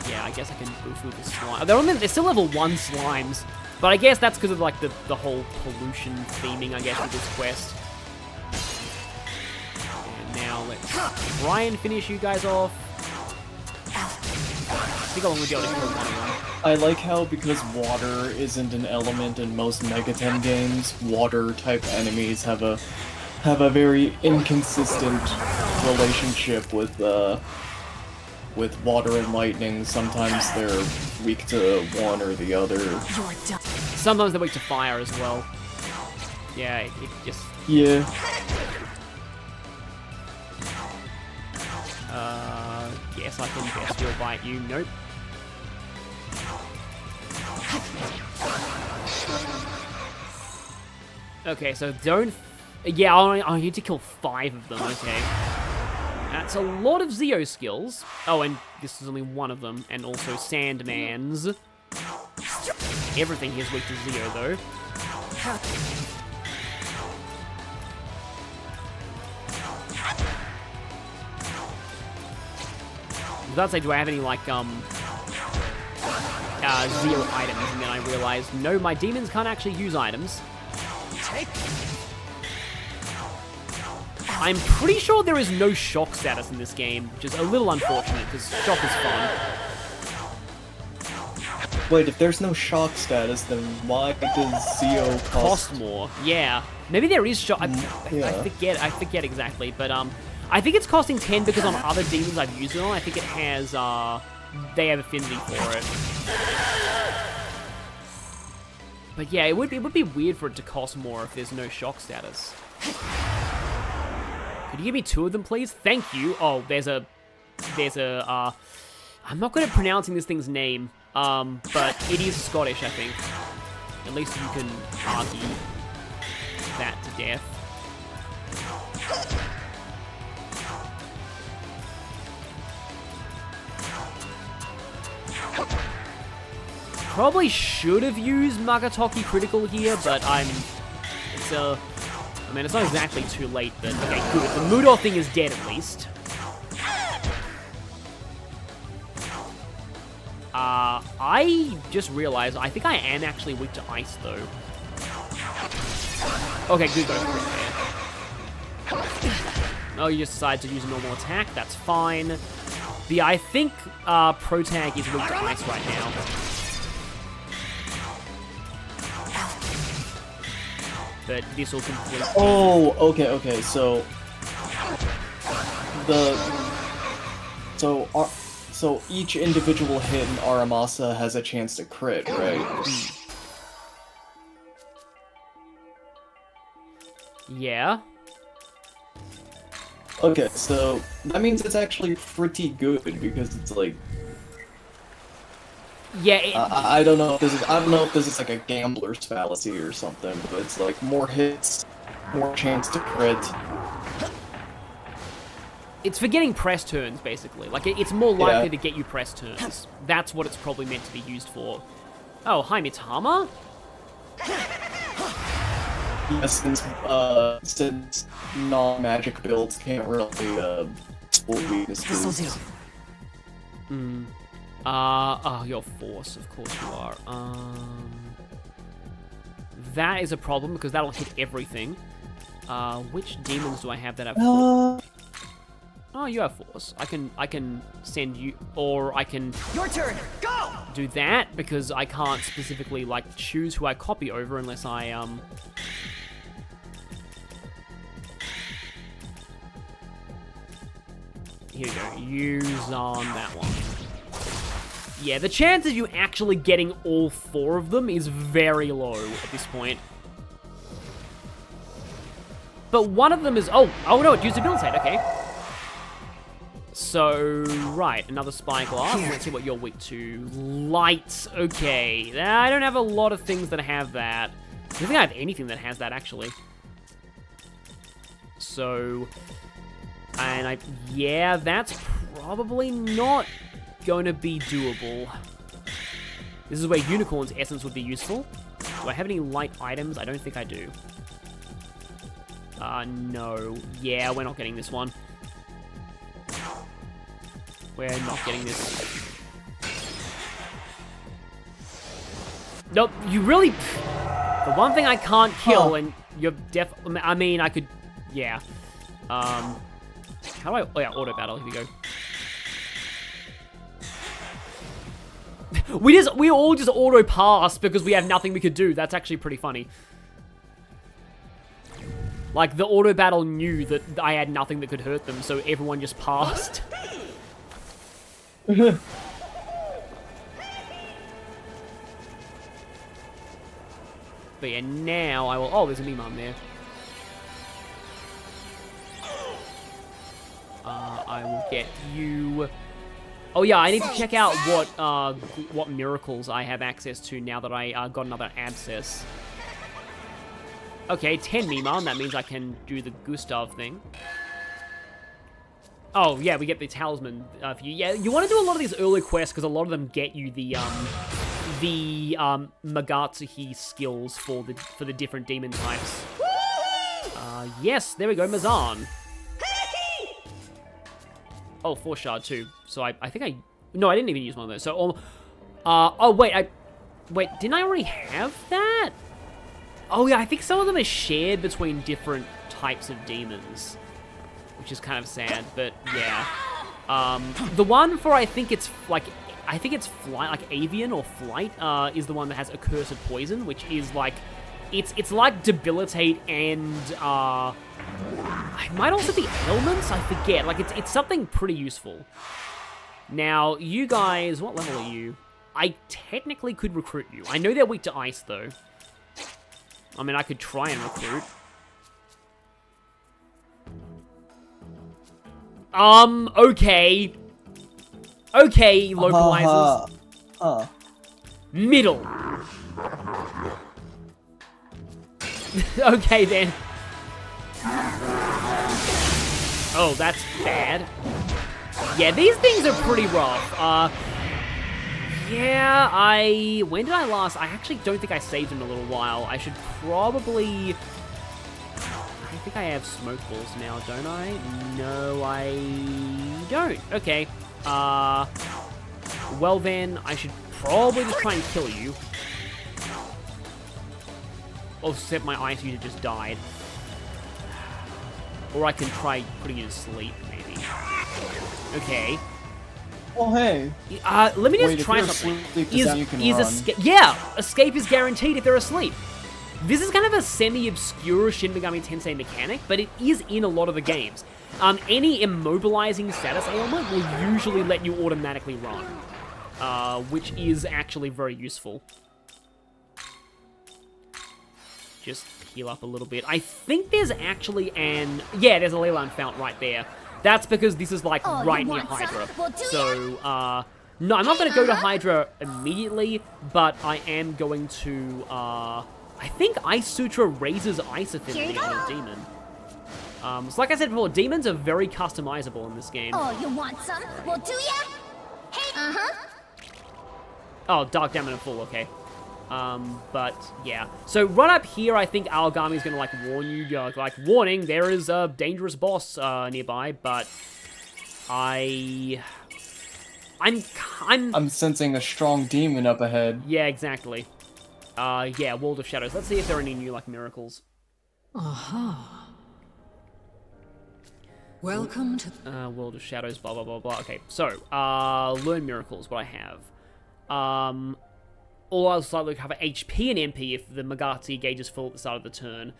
Yeah, I guess I can go through the slime. They're still level 1 slimes, but I guess that's because of like the whole pollution theming, I guess, with this quest. And now let's try and finish you guys off. I think I'll only be able to kill one of them. I like how, because water isn't an element in most Megaten games, water-type enemies have a very inconsistent relationship with water and lightning. Sometimes they're weak to one or the other. Sometimes they're weak to fire as well. Yeah, it just... Yeah. Guess I can bestial bite you. Nope. Okay, so don't... Yeah, I need to kill 5 of them, okay. That's a lot of Zio skills. Oh, and this is only one of them, and also Sandman's. Everything here is weak to Zio, though. I was about to say, do I have any, like, Zio items? And then I realized, no, my demons can't actually use items. I'm pretty sure there is no shock status in this game, which is a little unfortunate, because shock is fun. Wait, if there's no shock status, then why does Zio cost more? Yeah. Maybe there is shock. I forget exactly, but I think it's costing 10 because on other demons I've used it on, I think it has, they have affinity for it. But yeah, it would be weird for it to cost more if there's no shock status. Could you give me 2 of them, please? Thank you. Oh, there's a, I'm not good at pronouncing this thing's name, but it is Scottish, I think. At least you can argue that to death. Probably should have used Magatoki Critical here, but I mean, it's not exactly too late, but okay, good. The Mudor thing is dead at least. I just realized, I think I am actually weak to ice, though. Okay, good, go for it there. Oh, you just decide to use a normal attack, that's fine. I think Protag is weak to ice right now. But this will complete. Oh, okay. So so each individual hit in Aramasa has a chance to crit, right? Yeah. Okay, so that means it's actually pretty good because it's like. Yeah. I don't know if this is like a gambler's fallacy or something, but it's like more hits, more chance to crit. It's for getting press turns, basically. Like, it's more likely to get you press turns. That's what it's probably meant to be used for. Oh, hi, Mitama? Yes, since non-magic builds can't really pull weaknesses. Oh, you're Force, of course you are. That is a problem because that'll hit everything. Which demons do I have that have Force? Oh, you have Force. I can send you, or I can... Your turn! Go! Do that because I can't specifically, like, choose who I copy over unless I, Here you go. Use on that one. Yeah, the chance of you actually getting all 4 of them is very low at this point. But one of them is... Oh no, it used debilitate. Okay. So, right, another spyglass. Let's see what you're weak to. Lights. Okay. I don't have a lot of things that have that. I don't think I have anything that has that, actually. So... And yeah, that's probably not going to be doable. This is where Unicorn's essence would be useful. Do I have any light items? I don't think I do. No. Yeah, we're not getting this one. We're not getting this. Nope, you really... The one thing I can't kill, and you're I mean, I could... Yeah. How do I... Oh yeah, auto battle. Here we go. We all just auto pass because we have nothing we could do. That's actually pretty funny. Like, the auto battle knew that I had nothing that could hurt them, so everyone just passed. But yeah, now I will... Oh, there's a Mimam there. I will get you... Oh yeah, I need to check out what miracles I have access to now that I got another abscess. Okay, 10 Mimam, that means I can do the Gustav thing. Oh yeah, we get the talisman for you. Yeah, you want to do a lot of these early quests because a lot of them get you the Magatsuhi skills for the different demon types. Yes, there we go, Mazan. Oh, 4 shard too. So I think no, I didn't even use one of those. So, oh wait, wait, didn't I already have that? Oh yeah, I think some of them are shared between different types of demons, which is kind of sad, but yeah. The one for I think it's flight, like avian or flight, is the one that has accursed poison, which is like, it's like debilitate and it might also be ailments, I forget. Like it's something pretty useful. Now, you guys, what level are you? I technically could recruit you. I know they're weak to ice though. I mean, I could try and recruit. Okay. Okay, localizers. Middle. Okay, then. Oh, that's bad. Yeah, these things are pretty rough. Yeah, when did I last... I actually don't think I saved in a little while. I should probably... I think I have smoke balls now, don't I? No, I don't. Okay. Well then, I should probably just try and kill you. Except my ice user just died. Or I can try putting you to sleep, maybe. Okay. Oh, hey. Let me just try something. Escape is guaranteed if they're asleep. This is kind of a semi-obscure Shin Megami Tensei mechanic, but it is in a lot of the games. Any immobilizing status ailment will usually let you automatically run, which is actually very useful. Just heal up a little bit. I think there's actually yeah, there's a Leyline Fount right there. That's because this is, like, right near Hydra. So, no, I'm not going to go to Hydra immediately, but I am going to, I think Ice Sutra raises Ice Affinity on a demon. So like I said before, demons are very customizable in this game. Oh, you want some? Well, do ya? Hey, Oh, Dark Damon and Full, okay. But yeah. So right up here, I think Aogami's gonna like warn you, like warning, there is a dangerous boss nearby, but I'm sensing a strong demon up ahead. Yeah, exactly. Yeah, World of Shadows. Let's see if there are any new like miracles. Welcome to World of Shadows, blah blah blah blah. Okay, so learn miracles, what I have. All I'll slightly recover HP and MP if the Megami gauge is full at the start of the turn.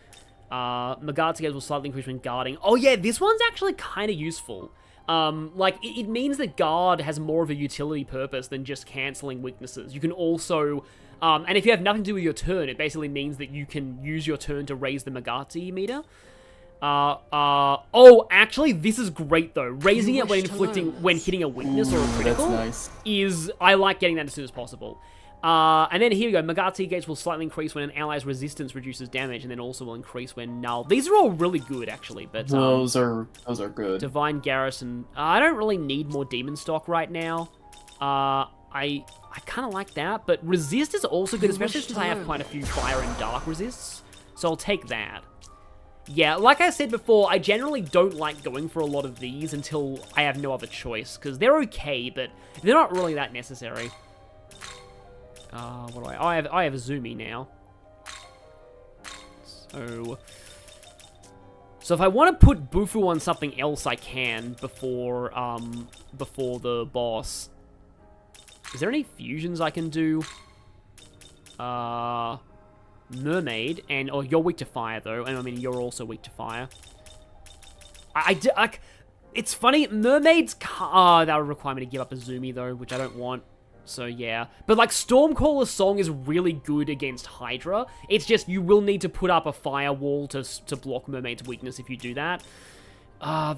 Megami gauge will slightly increase when guarding. Oh yeah, this one's actually kind of useful. Like, it means that guard has more of a utility purpose than just cancelling weaknesses. You can also, and if you have nothing to do with your turn, it basically means that you can use your turn to raise the Megami meter. Oh, actually, this is great though. Raising it when hitting a weakness or a critical is, I like getting that as soon as possible. And then here we go. Megami gauge will slightly increase when an ally's resistance reduces damage, and then also will increase when null. These are all really good, actually. But those are good. Divine Garrison. I don't really need more demon stock right now. I kind of like that, but resist is also good, especially since I have quite a few fire and dark resists. So I'll take that. Yeah, like I said before, I generally don't like going for a lot of these until I have no other choice, because they're okay, but they're not really that necessary. What do I have? I have Zumi now. So if I want to put Bufu on something else, I can before the boss. Is there any fusions I can do? Mermaid, or you're weak to fire though, and I mean you're also weak to fire. It's funny, mermaids that would require me to give up a Zumi though, which I don't want. So yeah, but like Stormcaller's Song is really good against Hydra. It's just you will need to put up a firewall to block Mermaid's weakness if you do that. How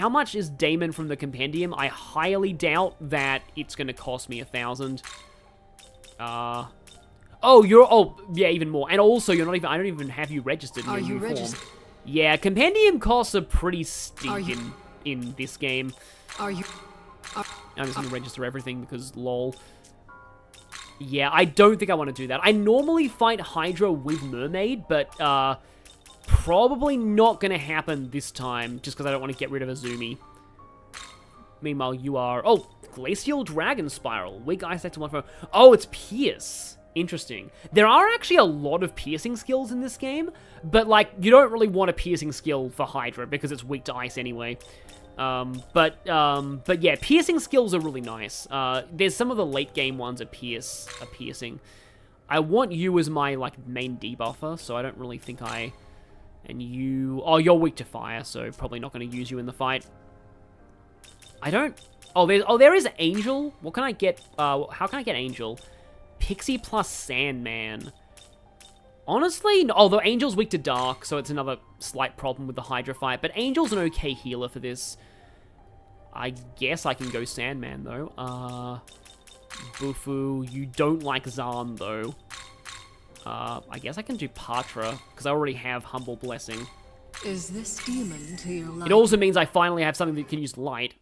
much is Daemon from the Compendium? I highly doubt that it's gonna cost me 1,000. Yeah, even more. And also, I don't even have you registered in your new form. Yeah, Compendium costs are pretty steep in this game. I'm just gonna register everything because lol. Yeah, I don't think I want to do that. I normally fight Hydra with Mermaid, but probably not gonna happen this time just because I don't want to get rid of Azumi. Meanwhile, you are... Oh, Glacial Dragon Spiral. Weak Ice Attack to 1 for... Oh, it's Pierce. Interesting. There are actually a lot of piercing skills in this game, but like you don't really want a piercing skill for Hydra because it's weak to ice anyway. But yeah, piercing skills are really nice. There's some of the late game ones are piercing. I want you as my like main debuffer, so I don't really think I. And you, you're weak to fire, so probably not going to use you in the fight. I don't. There is Angel. What can I get? How can I get Angel? Pixie plus Sandman. Honestly, although Angel's weak to Dark, so it's another slight problem with the Hydra fight, but Angel's an okay healer for this. I guess I can go Sandman, though. Bufu, you don't like Zahn, though. I guess I can do Patra, because I already have Humble Blessing. Is this demon to your light? It also means I finally have something that can use Light.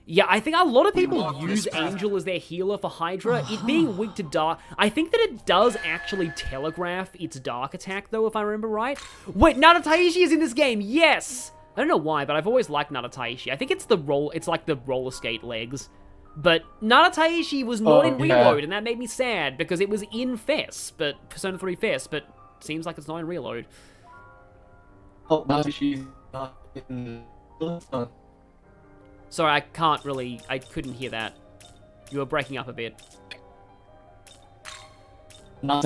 Yeah, I think a lot of people use Angel as their healer for Hydra. It being weak to Dark, I think that it does actually telegraph its Dark attack, though, if I remember right. Wait, Narataishi is in this game, yes! I don't know why, but I've always liked Narataishi. I think it's it's like the roller skate legs. But Narataishi was not in Reload, and that made me sad, because it was in FES, but Persona 3 FES, but seems like it's not in Reload. Oh, Naratashi's not in... Sorry, I couldn't hear that. You were breaking up a bit. Not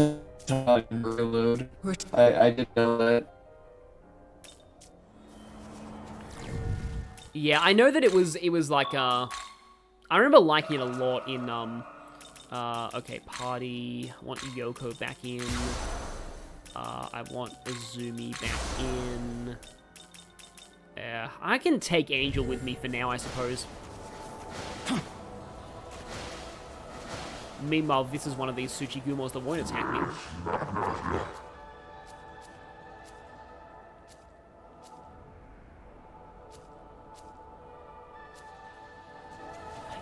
Reload. I didn't know that. Yeah, I know that it was like, I remember liking it a lot in, okay, party, I want Yoko back in, I want Azumi back in, I can take Angel with me for now, I suppose. Meanwhile, this is one of these Tsuchigumos that won't attack me.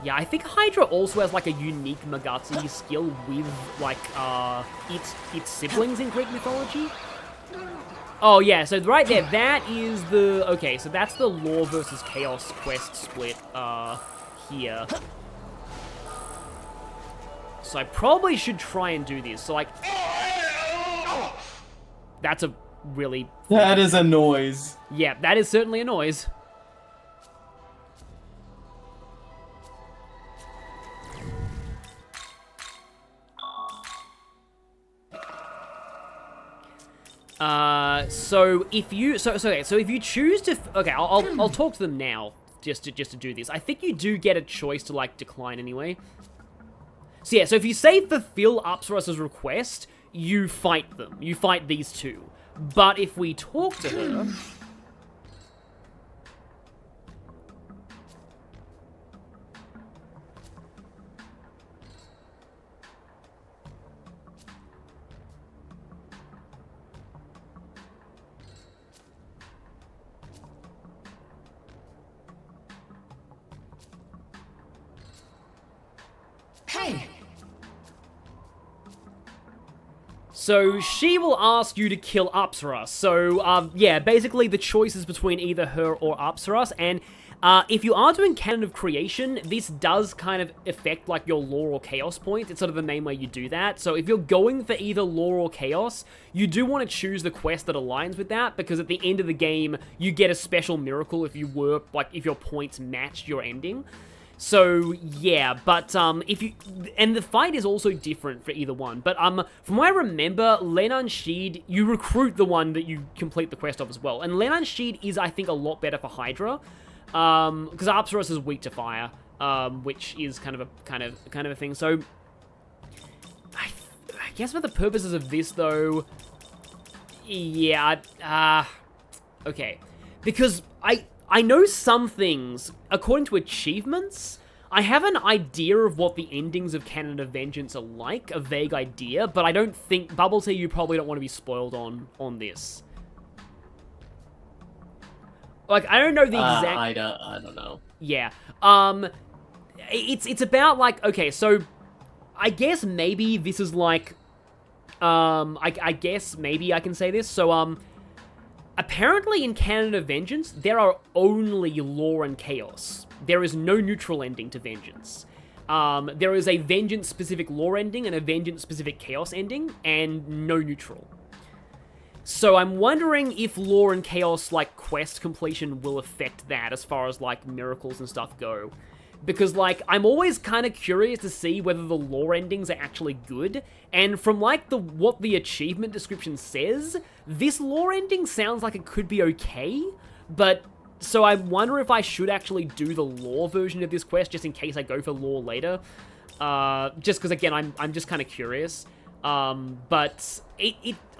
Yeah, I think Hydra also has, like, a unique Magatsuki skill with, like, its siblings in Greek mythology. Oh, yeah, so right there, that is the... Okay, so that's the Law versus Chaos quest split, here. So I probably should try and do this. So, like... That's a really... That is a noise. Yeah, that is certainly a noise. So if you so if you choose to I'll talk to them now just to do this. I think you do get a choice to like decline anyway. So yeah, so if you say fulfill Apsaros' request, you fight them. You fight these two. But if we talk to her, Hey! so she will ask you to kill Apsaros. So, yeah, basically the choice is between either her or Apsaros, and if you are doing Canon of Creation, this does kind of affect, like, your Lore or Chaos points. It's sort of the main way you do that. So if you're going for either Lore or Chaos, you do want to choose the quest that aligns with that, because at the end of the game, you get a special miracle if you were, like, if your points matched your ending. So, yeah, but, if you... And the fight is also different for either one. But, from what I remember, Lenan Sheed, you recruit the one that you complete the quest of as well. And Lenan Sheed is, I think, a lot better for Hydra. Because Apsaros is weak to fire, which is kind of a thing. So, I guess for the purposes of this, though... Yeah, okay. Because I know some things, according to achievements, I have an idea of what the endings of Canon of Vengeance are like, a vague idea, but I don't think, Bubbletea, you probably don't want to be spoiled on this. Like, I don't know the exact... I don't know. Yeah. It's about, like, okay, so, I guess maybe this is, like, I guess maybe I can say this, so, apparently in Canon of Vengeance, there are only Lore and Chaos. There is no neutral ending to Vengeance. There is a Vengeance-specific Lore ending and a Vengeance-specific Chaos ending, and no neutral. So I'm wondering if Lore and Chaos, like, quest completion will affect that as far as, like, miracles and stuff go. Because, like, I'm always kind of curious to see whether the Lore endings are actually good, and from, like, what the achievement description says, this Lore ending sounds like it could be okay, but... So I wonder if I should actually do the Lore version of this quest, just in case I go for Lore later. Just because, again, I'm just kind of curious. But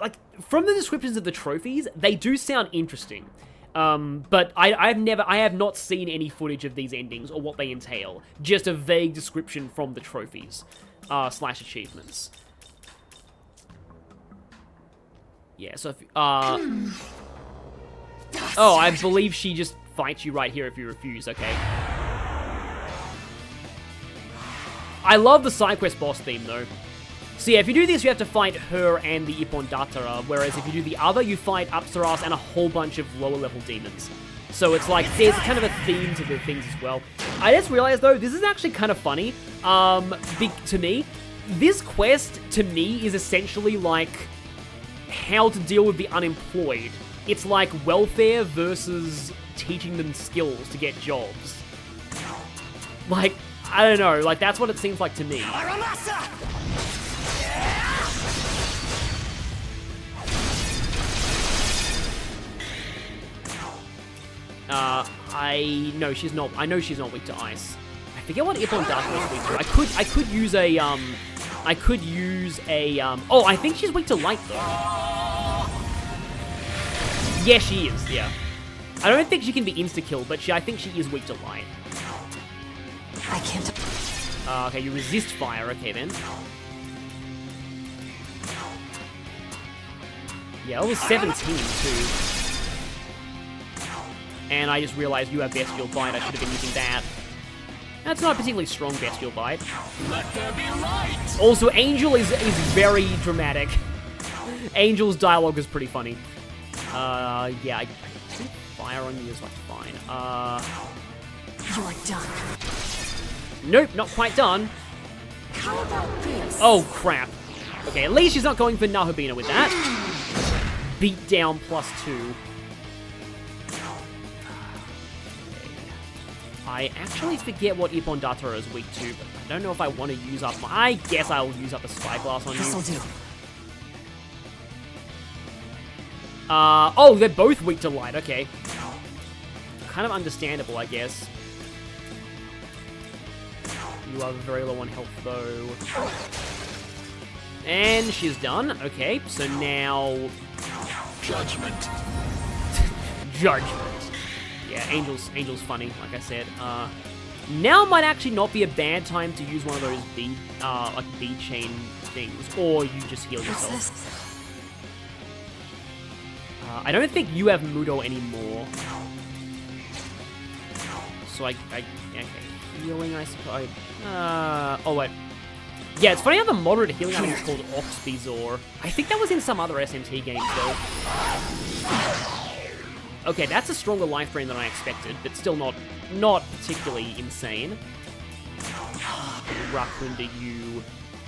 like, from the descriptions of the trophies, they do sound interesting. But I have not seen any footage of these endings or what they entail. Just a vague description from the trophies, / achievements. Yeah, so if, oh, I believe she just fights you right here if you refuse, okay. I love the side quest boss theme, though. So yeah, if you do this, you have to fight her and the Ippon Datara, whereas if you do the other, you fight Apsaras and a whole bunch of lower-level demons. So it's like, there's kind of a theme to the things as well. I just realized, though, this is actually kind of funny, to me. This quest, to me, is essentially like how to deal with the unemployed. It's like welfare versus teaching them skills to get jobs. Like, I don't know, like, that's what it seems like to me. No, she's not. I know she's not weak to ice. I forget what Ippon Datara is weak to. I could use a, oh, I think she's weak to light, though. Yeah, she is, yeah. I don't think she can be insta-killed, but I think she is weak to light. I can't... Okay, you resist fire, okay then. Yeah, it was 17 too. And I just realized you have Bestial Bite, I should have been using that. That's not a particularly strong bestial bite. Let there be light! Also, Angel is very dramatic. Angel's dialogue is pretty funny. Yeah, I think fire on you is like fine. You're done. Nope, not quite done. How about this? Oh, crap. Okay, at least she's not going for Nahobina with that. Beat down +2. I actually forget what Ippon Datara is weak to, but I don't know if I want to use up my... I guess I'll use up a Spyglass on you. This'll do. Oh, they're both weak to light, okay. Kind of understandable, I guess. You are very low on health, though. And she's done. Okay, so now... Judgment. Judgment. Yeah, Angel's funny, like I said. Now might actually not be a bad time to use one of those bead chain things, or you just heal yourself. I don't think you have Mudo anymore. So okay, healing, I suppose. Oh wait. Yeah, it's funny how the moderate healing item is called Oxbizor. I think that was in some other SMT games, though. Okay, that's a stronger life drain than I expected, but still not particularly insane. Rakunda, you...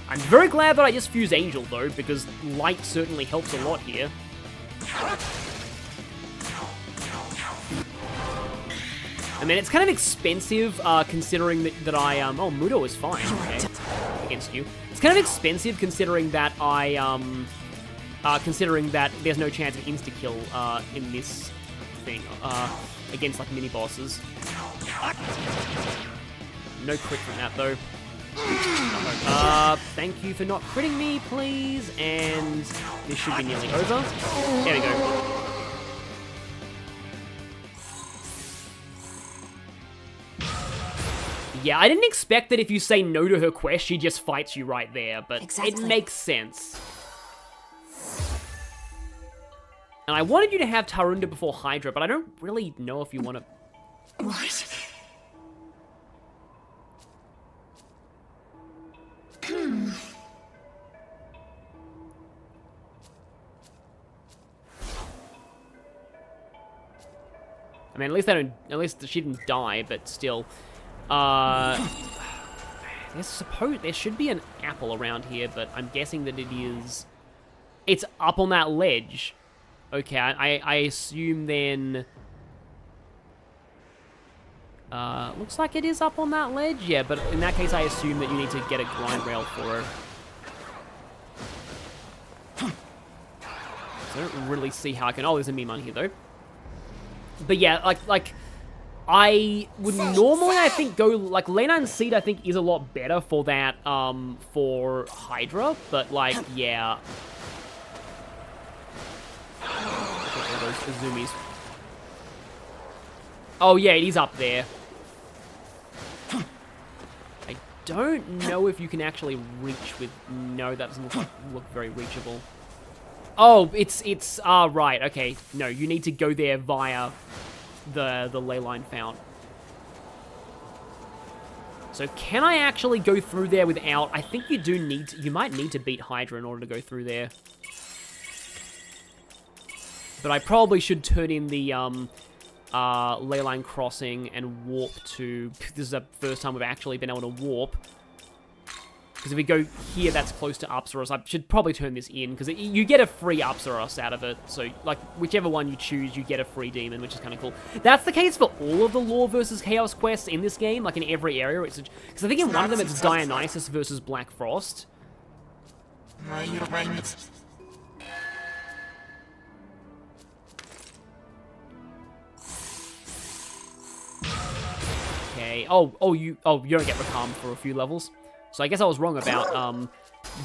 I'm very glad that I just fused Angel, though, because light certainly helps a lot here. I mean, it's kind of expensive, considering that I, oh, Mudo is fine, okay, against you. It's kind of expensive considering that considering that there's no chance of insta-kill, in this thing, against, like, mini-bosses. No crit from that, though. Thank you for not critting me, please, and this should be nearly over. There we go. Yeah, I didn't expect that if you say no to her quest, she just fights you right there, but It makes sense. And I wanted you to have Tarunda before Hydra, but I don't really know if you want to... What? I mean, at least she didn't die, but still. There should be an apple around here, but I'm guessing that it's up on that ledge. Okay, I assume then... looks like it is up on that ledge, yeah, but in that case I assume that you need to get a grind rail for it. I don't really see how I can... Oh, there's a meme on here, though. But yeah, like I would normally, I think, go, like, Lena and Seed, I think, is a lot better for that, for Hydra, but, like, yeah. Those zoomies. Oh, yeah, it is up there. I don't know if you can actually reach with... No, that doesn't look very reachable. Oh, it's right, okay. No, you need to go there via the ley line fount. So can I actually go through there without... I think you might need to beat Hydra in order to go through there. But I probably should turn in the ley line crossing and warp to... This is the first time we've actually been able to warp. Because if we go here, that's close to Apsaros. I should probably turn this in, because you get a free Apsaros out of it. So, like, whichever one you choose, you get a free demon, which is kind of cool. That's the case for all of the Law versus Chaos quests in this game, like in every area. Because I think in one of them, it's Dionysus versus Black Frost. Okay. Oh, you don't get Rakam for a few levels. So I guess I was wrong about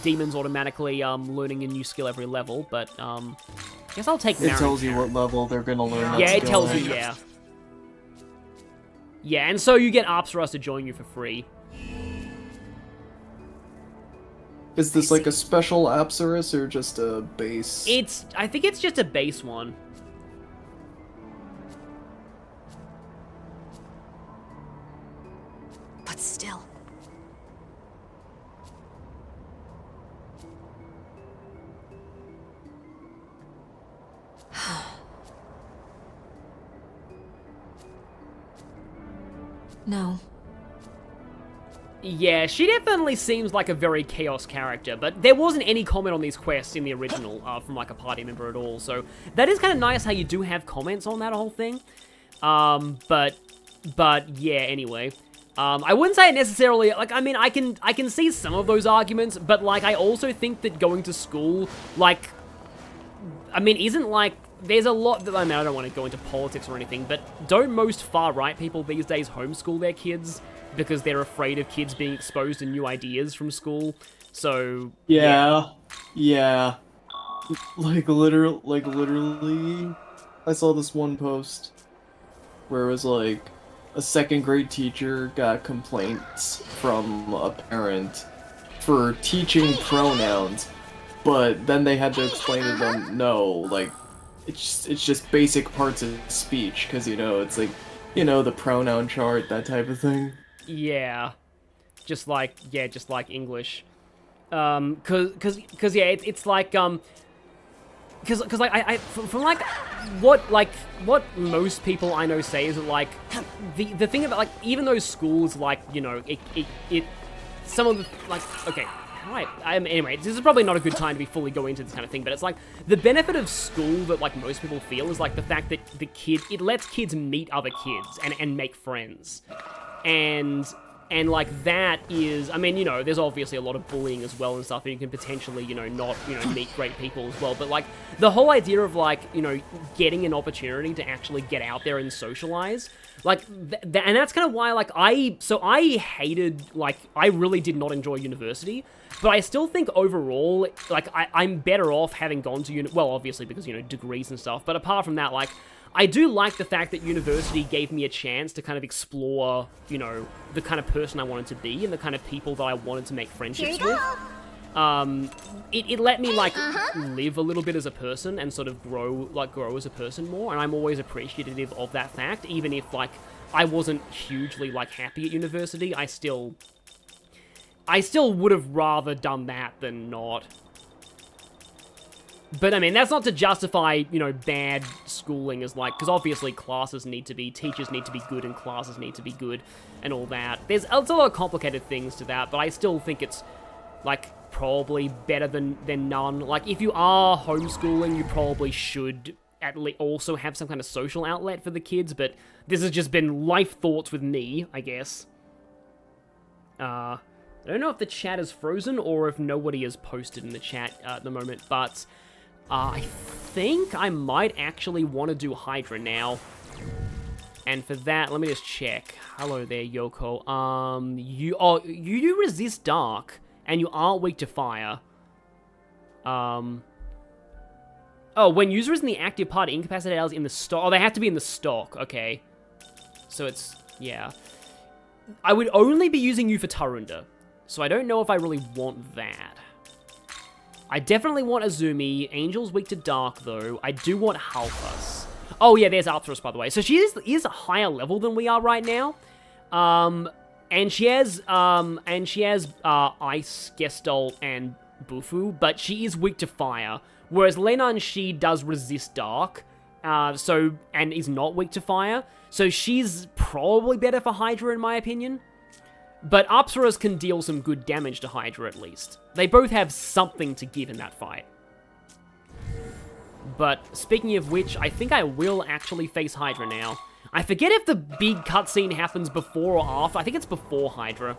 demons automatically learning a new skill every level, but I guess I'll take Marin. It tells you what level they're gonna learn. Yeah, it tells you, yeah. Yeah, and so you get Apsaros to join you for free. Is this like a special Apsaros or just a base? I think it's just a base one. But No. Yeah, she definitely seems like a very chaos character, but there wasn't any comment on these quests in the original from like a party member at all, so that is kind of nice how you do have comments on that whole thing. But yeah, anyway. I wouldn't say it necessarily, like, I mean, I can see some of those arguments, but like, I also think that going to school, like, I mean, isn't like, there's a lot that, I mean, I don't want to go into politics or anything, but don't most far-right people these days homeschool their kids because they're afraid of kids being exposed to new ideas from school? So, yeah. Like literally, I saw this one post where it was like, a second grade teacher got complaints from a parent for teaching pronouns, but then they had to explain to them, no, like, it's just basic parts of speech, because, you know, it's like, you know, the pronoun chart, that type of thing. Yeah. Just like English. Cause yeah, it's like, Because like from like what most people I know say is that like the thing about like even those schools like, you know, it some of the like, okay, right, anyway, this is probably not a good time to be fully going into this kind of thing, but it's like the benefit of school that like most people feel is like the fact that it lets kids meet other kids and make friends, and like that is, I mean, you know, there's obviously a lot of bullying as well and stuff, and you can potentially, you know, not, you know, meet great people as well, but like the whole idea of like, you know, getting an opportunity to actually get out there and socialize, like, and that's kind of why, like, I hated, like, I really did not enjoy university, but I still think overall, like, I'm better off having gone to well, obviously because, you know, degrees and stuff, but apart from that, like, I do like the fact that university gave me a chance to kind of explore, you know, the kind of person I wanted to be and the kind of people that I wanted to make friendships with. It let me, like, live a little bit as a person and sort of grow as a person more, and I'm always appreciative of that fact, even if, like, I wasn't hugely, like, happy at university. I still would have rather done that than not. But, I mean, that's not to justify, you know, bad schooling as, like, because obviously teachers need to be good and classes need to be good and all that. It's a lot of complicated things to that, but I still think it's, like, probably better than none. Like, if you are homeschooling, you probably should at least also have some kind of social outlet for the kids, but this has just been life thoughts with me, I guess. I don't know if the chat is frozen or if nobody has posted in the chat at the moment, but I think I might actually want to do Hydra now. And for that, let me just check. Hello there, Yoko. You do resist dark, and you aren't weak to fire. Oh, when user is in the active part, incapacitated aliens in the stock. Oh, they have to be in the stock. Okay. So it's, yeah. I would only be using you for Tarunda, so I don't know if I really want that. I definitely want Azumi. Angel's weak to dark, though. I do want Halfus. Oh, yeah, there's Arcturus, by the way. So she is a higher level than we are right now. And she has Ice, Gestalt, and Bufu, but she is weak to fire. Whereas Lena and she does resist dark, and is not weak to fire. So she's probably better for Hydra, in my opinion. But Apsaras can deal some good damage to Hydra, at least. They both have something to give in that fight. But speaking of which, I think I will actually face Hydra now. I forget if the big cutscene happens before or after. I think it's before Hydra.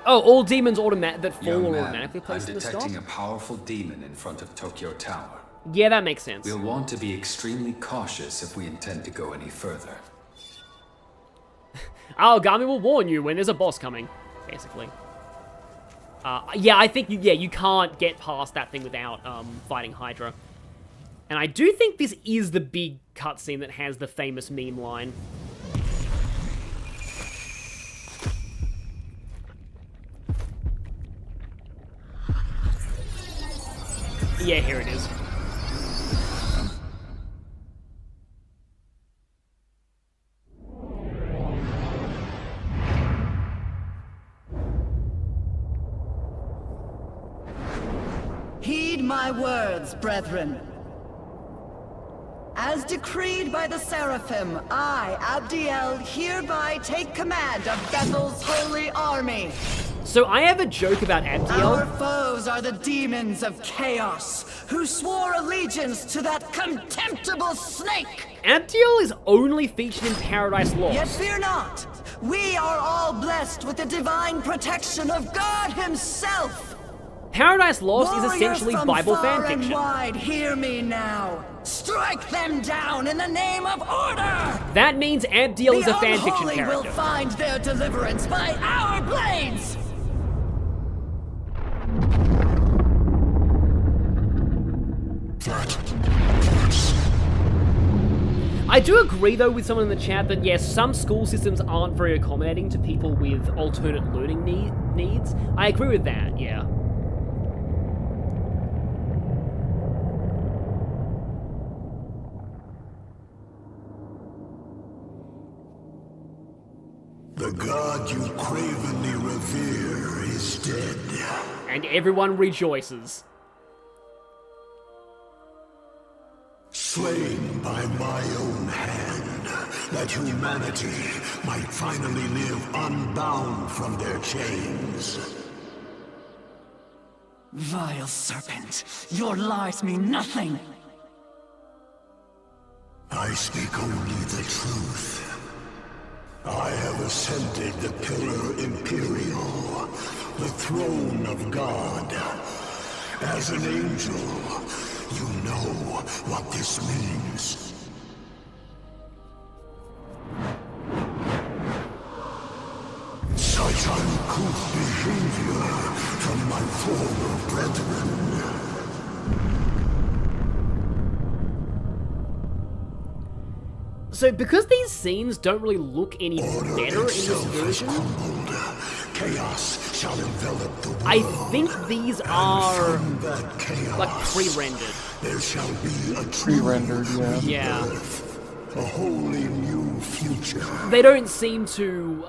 Oh, all demons that fall are automatically placed in the stock? I'm detecting a powerful demon in front of Tokyo Tower. Yeah, that makes sense. We'll want to be extremely cautious if we intend to go any further. Aogami will warn you when there's a boss coming, basically. Yeah, I think you can't get past that thing without fighting Hydra. And I do think this is the big cutscene that has the famous meme line. Yeah, here it is. my words, brethren. As decreed by the Seraphim, I, Abdiel, hereby take command of Bethel's holy army. So I have a joke about Abdiel. Our foes are the demons of chaos, who swore allegiance to that contemptible snake. Abdiel is only featured in Paradise Lost. Yet fear not, we are all blessed with the divine protection of God himself. Paradise Lost Warriors is essentially from Bible far fanfiction. And wide, hear me now. Strike them down in the name of order. That means Abdiel is a The fanfiction unholy character. will find their deliverance by our blades. I do agree though with someone in the chat that yes, some school systems aren't very accommodating to people with alternate learning needs. I agree with that, yeah. The god you cravenly revere is dead. And everyone rejoices. Slain by my own hand, that humanity might finally live unbound from their chains. Vile serpent, your lies mean nothing. I speak only the truth. I have ascended the Pillar Imperial, the throne of God. As an angel, you know what this means. Such uncouth behavior from my former brethren. So because these scenes don't really look any better in this version, chaos shall envelop the world. I think these are like pre-rendered. There shall be a pre-rendered, yeah. A wholly new future. They don't seem to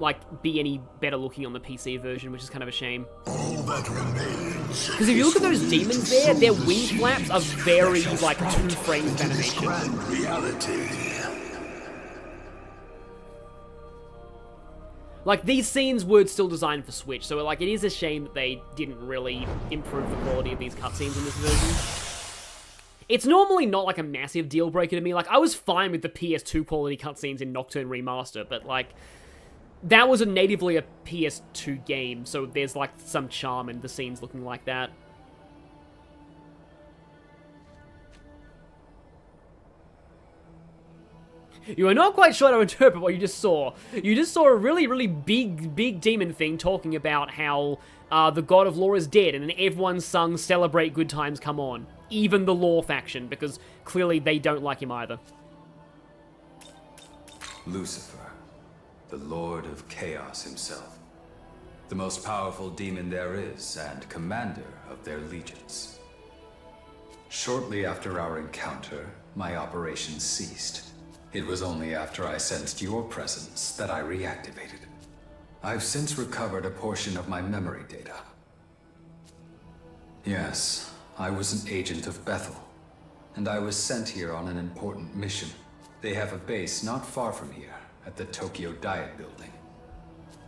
like be any better looking on the PC version, which is kind of a shame. All that remains. Because if you look at those demons there, their wing flaps are very like 2 frames of animation. Reality. Like these scenes were still designed for Switch, so like it is a shame that they didn't really improve the quality of these cutscenes in this version. It's normally not like a massive deal breaker to me. Like I was fine with the PS2 quality cutscenes in Nocturne Remaster, but like that was natively a PS2 game, so there's like some charm in the scenes looking like that. You are not quite sure how to interpret what you just saw. You just saw a really, really big demon thing talking about how the god of law is dead, and then everyone sung "Celebrate Good Times Come On." Even the law faction, because clearly they don't like him either. Lucifer, the Lord of Chaos himself. The most powerful demon there is, and commander of their legions. Shortly after our encounter, my operation ceased. It was only after I sensed your presence that I reactivated it. I've since recovered a portion of my memory data. Yes, I was an agent of Bethel, and I was sent here on an important mission. They have a base not far from here, at the Tokyo Diet Building.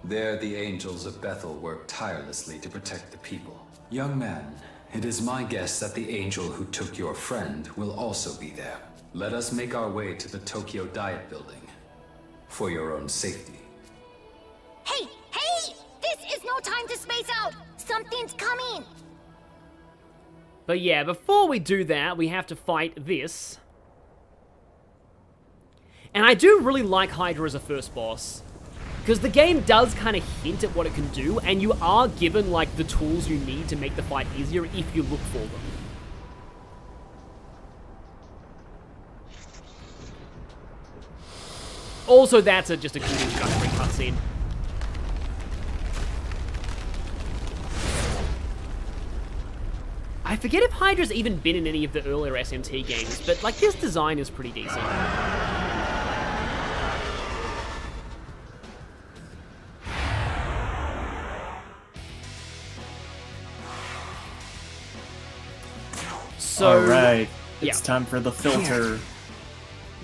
There, the angels of Bethel work tirelessly to protect the people. Young man, it is my guess that the angel who took your friend will also be there. Let us make our way to the Tokyo Diet Building, for your own safety. Hey! This is no time to space out! Something's coming! But yeah, before we do that, we have to fight this. And I do really like Hydra as a first boss, because the game does kind of hint at what it can do, and you are given like the tools you need to make the fight easier if you look for them. Also, that's just a good introductory cutscene. I forget if Hydra's even been in any of the earlier SMT games, but like this design is pretty decent. So Alright, yeah. it's time for the filter.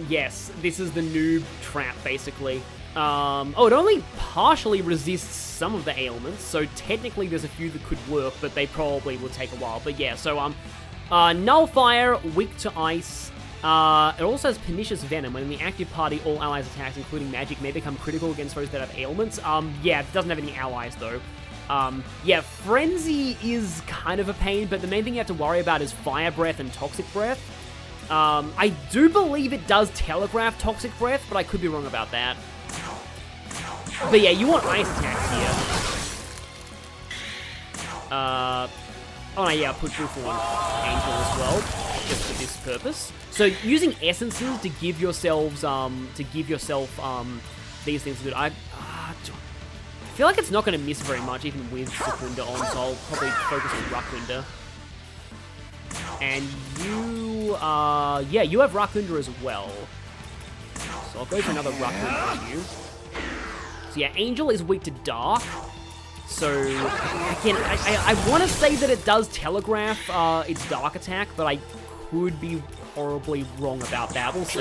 Yes, this is the noob trap, basically. Oh, it only partially resists some of the ailments, so technically there's a few that could work, but they probably will take a while. But yeah, so, Nullfire, weak to ice. It also has Pernicious Venom. When in the active party, all allies' attacks, including magic, may become critical against foes that have ailments. Yeah, it doesn't have any allies, though. Yeah, Frenzy is kind of a pain, but the main thing you have to worry about is Fire Breath and Toxic Breath. I do believe it does telegraph Toxic Breath, but I could be wrong about that. But yeah, you want ice attacks here. Oh no, yeah, I'll put Buffalo on Angel as well, just for this purpose. So using essences to give yourselves, these things are good. I feel like it's not going to miss very much, even with Secunda on, so I'll probably focus on Rakunda. And you, yeah, you have Rakunda as well. So I'll go for another Rakunda on you. So yeah, Angel is weak to Dark. So, again, I want to say that it does telegraph its Dark attack, but I could be horribly wrong about that. We'll see.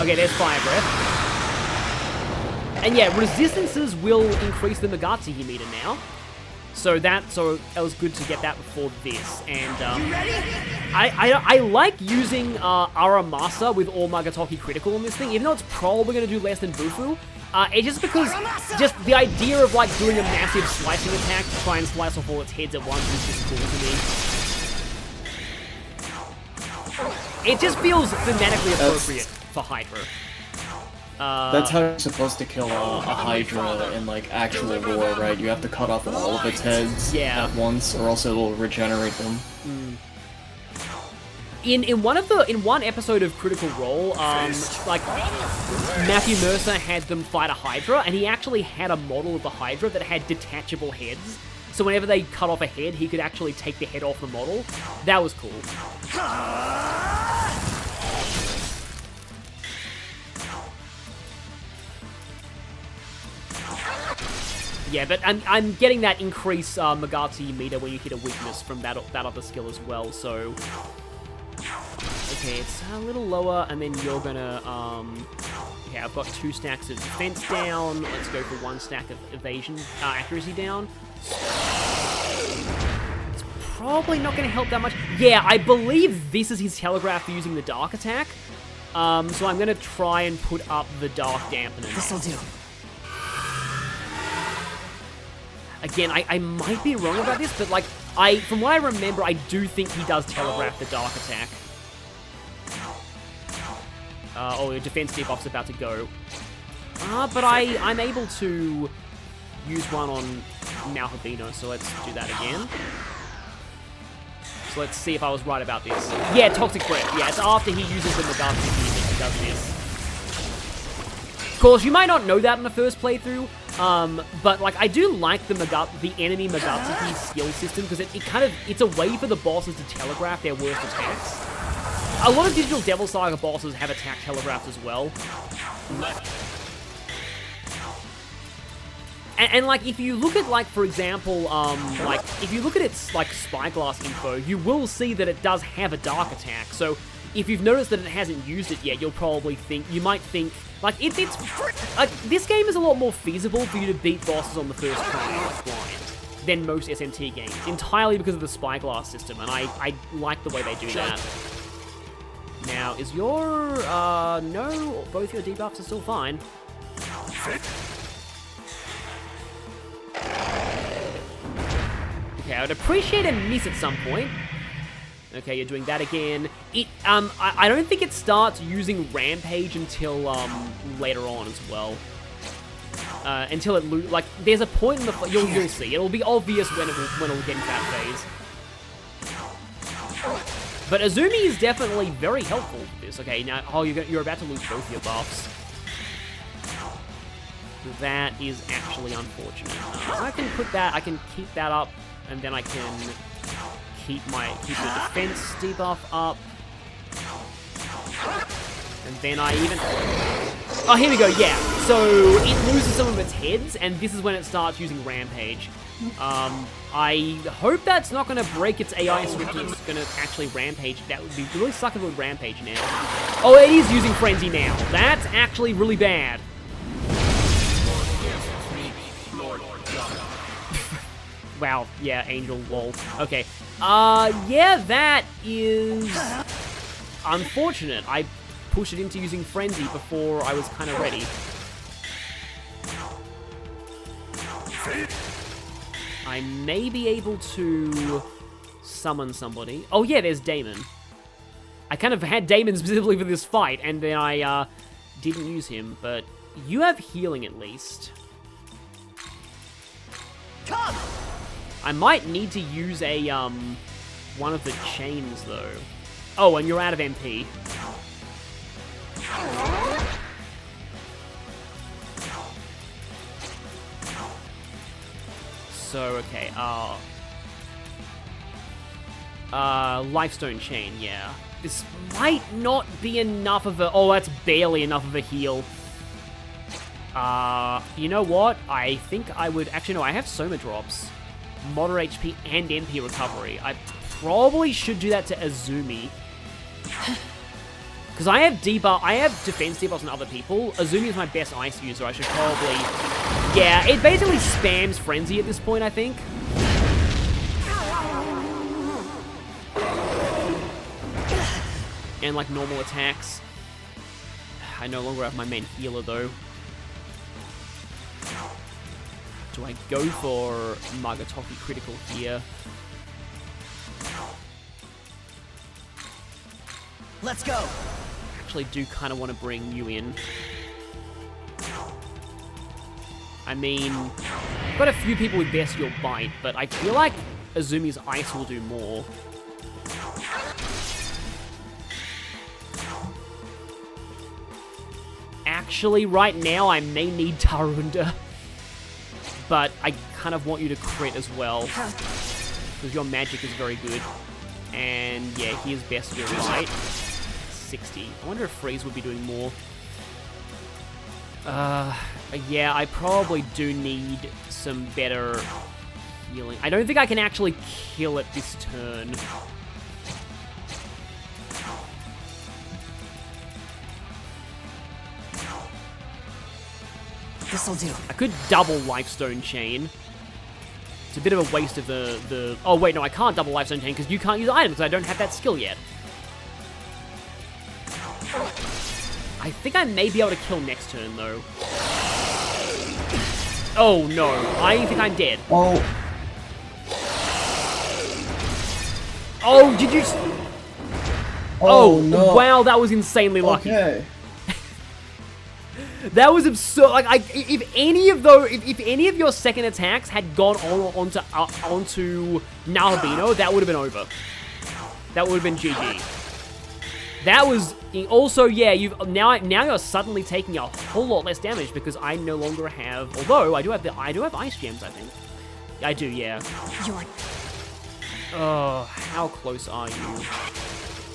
Okay, there's Fire Breath. And yeah, resistances will increase the Megami meter now. So that was good to get that before this. And I like using Aramasa with all Magatoki critical on this thing, even though it's probably going to do less than Bufu. It's just because just the idea of like doing a massive slicing attack to try and slice off all its heads at once is just cool to me. It just feels thematically appropriate for Hydra. That's how you're supposed to kill a Hydra in like actual war, right? You have to cut off all of its heads at once, or else it'll regenerate them. In one episode of Critical Role, like Matthew Mercer had them fight a Hydra, and he actually had a model of the Hydra that had detachable heads. So whenever they cut off a head, he could actually take the head off the model. That was cool. Yeah, but I'm getting that increased Megami meter when you hit a weakness from that other skill as well, so... Okay, it's a little lower, and then you're gonna, okay, I've got 2 stacks of defense down. Let's go for 1 stack of evasion, accuracy down. It's probably not gonna help that much. Yeah, I believe this is his telegraph for using the Dark attack. So I'm gonna try and put up the Dark Dampener. This'll do. Again, I might be wrong about this, but like, from what I remember, I do think he does telegraph the Dark attack. Oh, your defense debuff's about to go. But I'm able to use one on Malhabino, so let's do that again. So let's see if I was right about this. Yeah, Toxic Breath. Yeah, it's after he uses the Megami that he does this. Of course, you might not know that in the first playthrough, but like I do like the enemy Megami skill system because it's a way for the bosses to telegraph their worst attacks. A lot of Digital Devil Saga bosses have attack telegraphs as well. And like if you look at like for example like if you look at its like Spyglass info, you will see that it does have a Dark attack. So if you've noticed that it hasn't used it yet, you might think like it's like this game is a lot more feasible for you to beat bosses on the first try like blind than most SMT games, entirely because of the Spyglass system, and I like the way they do that. Now, is your no, both your debuffs are still fine. Okay, I would appreciate a miss at some point. Okay, you're doing that again. I don't think it starts using Rampage until later on as well. Until it like there's a point in the you'll see. It'll be obvious when it'll get into that phase. But Azumi is definitely very helpful for this. Okay, now you're about to lose both your buffs. That is actually unfortunate. I can keep that up, and then I can keep the defense debuff up. And then I even... Oh, here we go, yeah. So, it loses some of its heads, and this is when it starts using Rampage. I hope that's not going to break its AI switch and it's going to actually Rampage. That would be really suck if it would Rampage now. Oh, it is using Frenzy now. That's actually really bad. Wow, yeah, Angel, lol. Okay. Yeah, that is unfortunate. I pushed it into using Frenzy before I was kind of ready. I may be able to summon somebody. Oh yeah, there's Damon. I kind of had Damon specifically for this fight, and then I didn't use him, but you have healing at least. Come! I might need to use a, one of the chains, though. Oh, and you're out of MP. So, okay, Lifestone Chain, yeah. This might not be enough of a... Oh, that's barely enough of a heal. You know what? I think I would... Actually, no, I have Soma Drops. Moderate HP and MP recovery. I probably should do that to Azumi. Because I have defense debuffs on other people. Azumi is my best ice user. I should probably... Yeah, it basically spams Frenzy at this point, I think. And like normal attacks. I no longer have my main healer though. Do I go for Magatoki critical here? Let's go. Actually do kind of want to bring you in. I mean, I've got a few people with Bestial Bite, but I feel like Azumi's Ice will do more. Actually, right now, I may need Tarunda. But I kind of want you to crit as well. Because your magic is very good. And yeah, he is Bestial Bite. 60. I wonder if Freeze would be doing more. Yeah, I probably do need some better healing. I don't think I can actually kill it this turn. This'll do. I could double Lifestone Chain. It's a bit of a waste of the... Oh, wait, no, I can't double Lifestone Chain because you can't use items because I don't have that skill yet. I think I may be able to kill next turn, though. Oh, no. I think I'm dead. Oh. Oh, did you... Oh, no. Wow, that was insanely lucky. Okay. That was absurd. Like, if any of your second attacks had gone onto Nahabino, that would have been over. That would have been GG. That was also, yeah. Now you're suddenly taking a whole lot less damage because I no longer have. Although I do have ice gems. I think I do. Yeah. Oh, how close are you?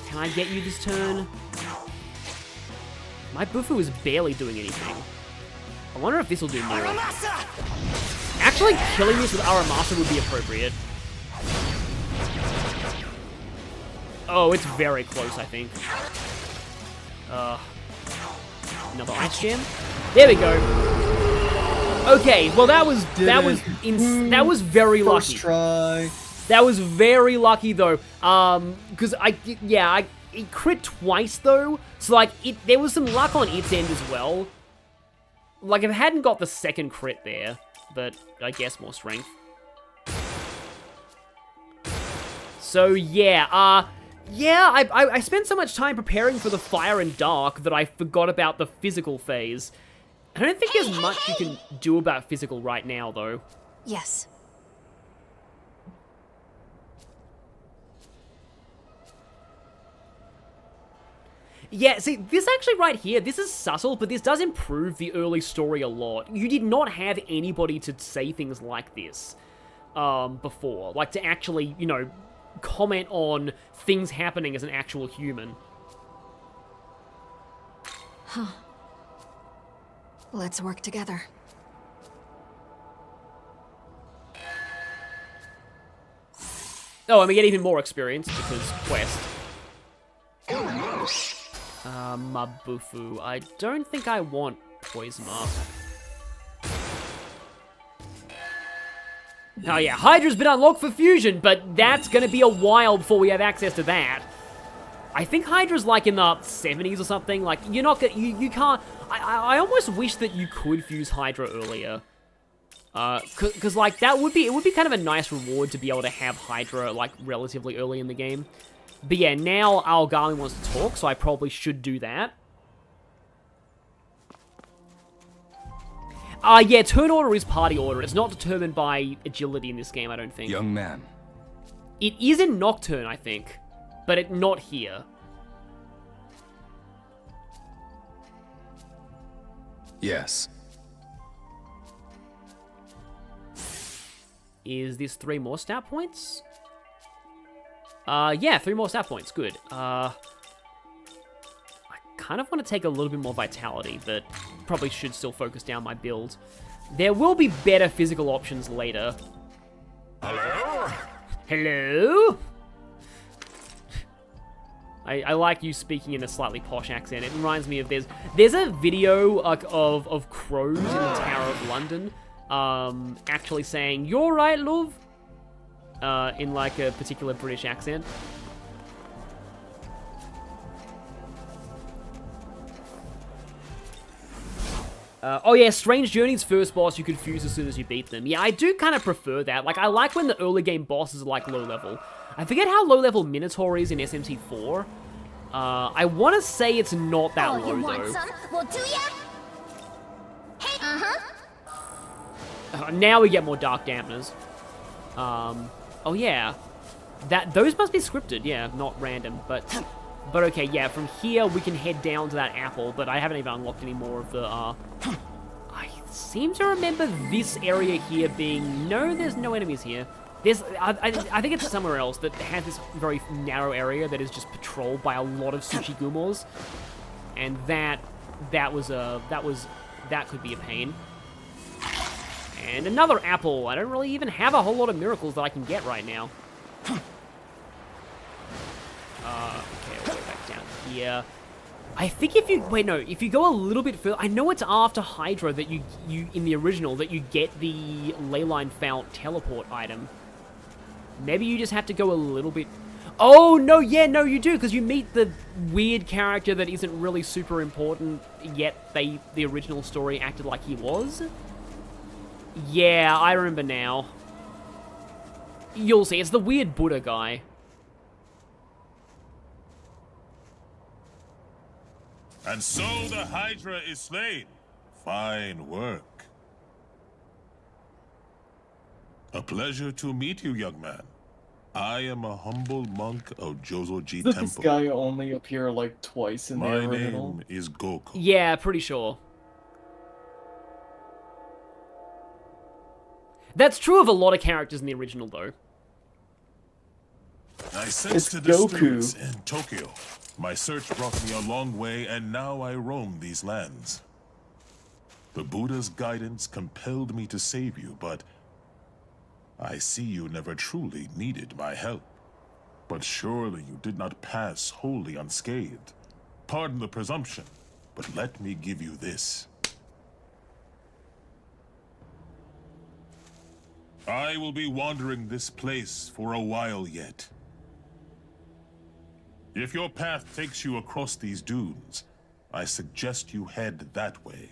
Can I get you this turn? My Bufu is barely doing anything. I wonder if this will do more. Actually, killing this with Aramasa would be appropriate. Oh, it's very close, I think. Another ice gem. There we go. Okay, well that was very lucky. First try. That was very lucky though. Because it crit twice though, so like there was some luck on its end as well. Like if it hadn't got the second crit there, but I guess more strength. So yeah, I spent so much time preparing for the Fire and Dark that I forgot about the physical phase. I don't think there's much you can do about physical right now though. Yes. Yeah, see, this actually right here, this is subtle, but this does improve the early story a lot. You did not have anybody to say things like this before. Like, to actually, you know, comment on things happening as an actual human. Huh. Let's work together. Oh, and we get even more experience because quest. Mabufu. I don't think I want Poison Mark. Oh yeah, Hydra's been unlocked for Fusion, but that's gonna be a while before we have access to that. I think Hydra's like in the 70s or something. Like, you're not gonna, you can't, I almost wish that you could fuse Hydra earlier. Cause like, it would be kind of a nice reward to be able to have Hydra like relatively early in the game. But yeah, now Aogami wants to talk, so I probably should do that. Yeah, turn order is party order. It's not determined by agility in this game, I don't think. Young man. It is in Nocturne, I think, but not here. Yes. Is this 3 more stat points? Yeah, 3 more stat points. Good. I kind of want to take a little bit more vitality, but probably should still focus down my build. There will be better physical options later. Hello? Hello? I like you speaking in a slightly posh accent. It reminds me of there's a video of crows in the Tower of London actually saying, "You're right, love," in like a particular British accent. Oh yeah, Strange Journey's first boss you could fuse as soon as you beat them. Yeah, I do kind of prefer that. Like, I like when the early game bosses are like low level. I forget how low level Minotaur is in SMT4. I want to say it's not that low you want though. some? Well, do ya? Hey, Now we get more dark dampeners. Oh yeah, those must be scripted. Yeah, not random, but okay. Yeah, from here we can head down to that apple, but I haven't even unlocked any more of the. I seem to remember this area here being there's no enemies here. I think it's somewhere else that has this very narrow area that is just patrolled by a lot of Tsuchigumos, and that could be a pain. And another apple. I don't really even have a whole lot of miracles that I can get right now. Okay, I'll go back down here. I think if you go a little bit further, I know it's after Hydra that you in the original that you get the Leyline Fount teleport item. Maybe you just have to go a little bit. Oh no, yeah, no, you do, because you meet the weird character that isn't really super important, yet the original story acted like he was. Yeah, I remember now. You'll see, it's the weird Buddha guy. And so the Hydra is slain. Fine work. A pleasure to meet you, young man. I am a humble monk of Jozoji Did Temple. this guy only appear like twice in the original? My name is Goku. Yeah, pretty sure. That's true of a lot of characters in the original, though. I sensed a disturbance in Tokyo. My search brought me a long way, and now I roam these lands. The Buddha's guidance compelled me to save you, but I see you never truly needed my help. But surely you did not pass wholly unscathed. Pardon the presumption, but let me give you this. I will be wandering this place for a while yet. If your path takes you across these dunes, I suggest you head that way.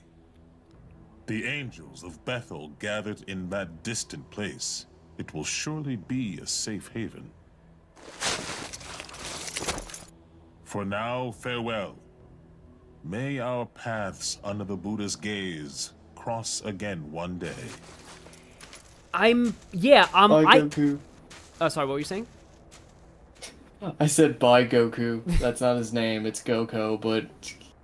The angels of Bethel gathered in that distant place. It will surely be a safe haven. For now, farewell. May our paths under the Buddha's gaze cross again one day. Bye, Goku. Oh, sorry, what were you saying? I said bye, Goku. That's not his name, it's Goko, but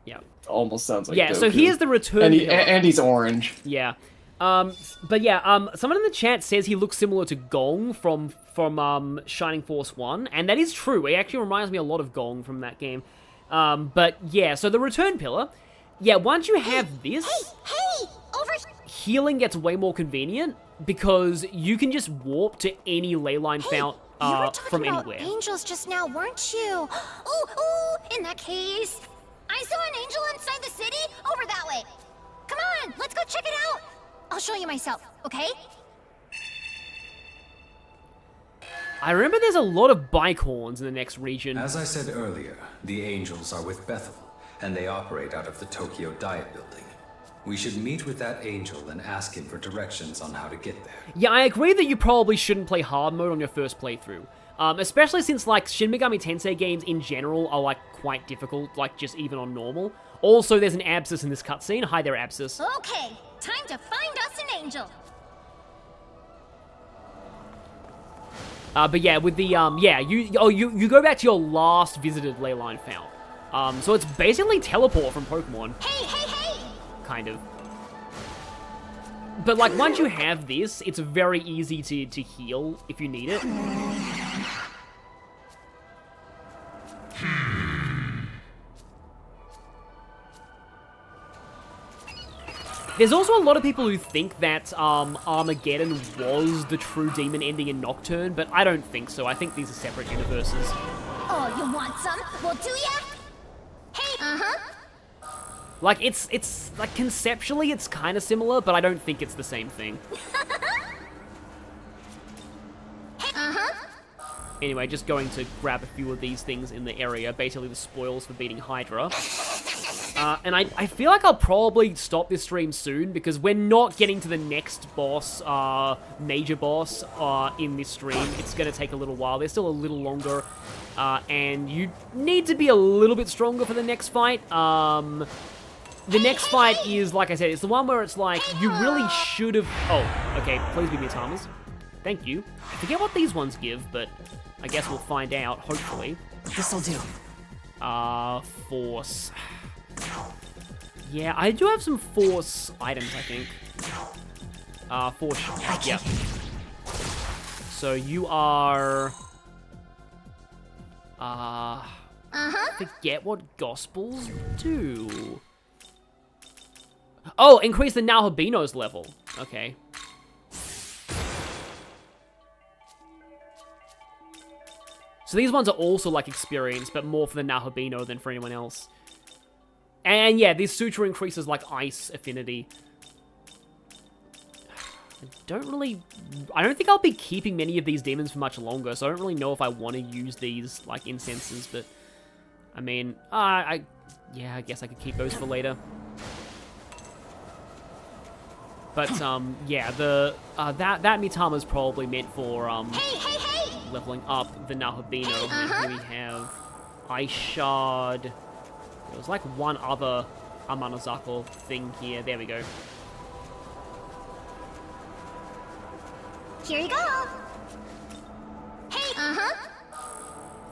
yeah, almost sounds like yeah, Goku. so here's the return. And he's orange. Yeah. But yeah, someone in the chat says he looks similar to Gong from Shining Force 1, and that is true. He actually reminds me a lot of Gong from that game. But yeah, so the return pillar, Yeah, once you have this, Hey! Over here! healing gets way more convenient because you can just warp to any ley line fount You were talking from about anywhere. angels just now, weren't you? Ooh, in that case, I saw an angel inside the city over that way. Come on, let's go check it out. I'll show you myself, okay? I remember there's a lot of bike horns in the next region. As I said earlier, the angels are with Bethel, and they operate out of the Tokyo Diet Building. We should meet with that angel and ask him for directions on how to get there. Yeah, I agree that you probably shouldn't play hard mode on your first playthrough. Especially since, like, Shin Megami Tensei games in general are, like, quite difficult, like, just even on normal. Also, there's an abscess in this cutscene. Hi there, abscess. Okay, time to find us an angel. But yeah, with the, you go back to your last visited ley line fount. So it's basically teleport from Pokemon. Hey! Kind of. But, like, once you have this, it's very easy to heal if you need it. There's also a lot of people who think that Armageddon was the true demon ending in Nocturne, but I don't think so. I think these are separate universes. Oh, you want some? Well, do ya? Hey! Like, it's like, conceptually, it's kind of similar, but I don't think it's the same thing. Anyway, just going to grab a few of these things in the area, basically the spoils for beating Hydra. And I feel like I'll probably stop this stream soon, because we're not getting to the next boss, major boss, in this stream. It's going to take a little while. They're still a little longer, and you need to be a little bit stronger for the next fight. The next fight is, like I said, it's the one where it's like, you really should have... Oh, okay, please be Mitamas. Thank you. I forget what these ones give, but I guess we'll find out, hopefully. This'll do. Force. Yeah, I do have some force items, I think. Force. Yeah. So you are... Forget what Gospels do. Oh, increase the Nahabino's level. Okay. So these ones are also like experience, but more for the Nahabino than for anyone else. And yeah, this Sutra increases like ice affinity. I don't think I'll be keeping many of these demons for much longer, so I don't really know if I want to use these like incenses, but I mean, I guess I could keep those for later. But, yeah, that Mitama's probably meant for, leveling up the Nahabino. Here we have Ice Shard. There was, like, one other Amanazako thing here. There we go. Here you go. Hey,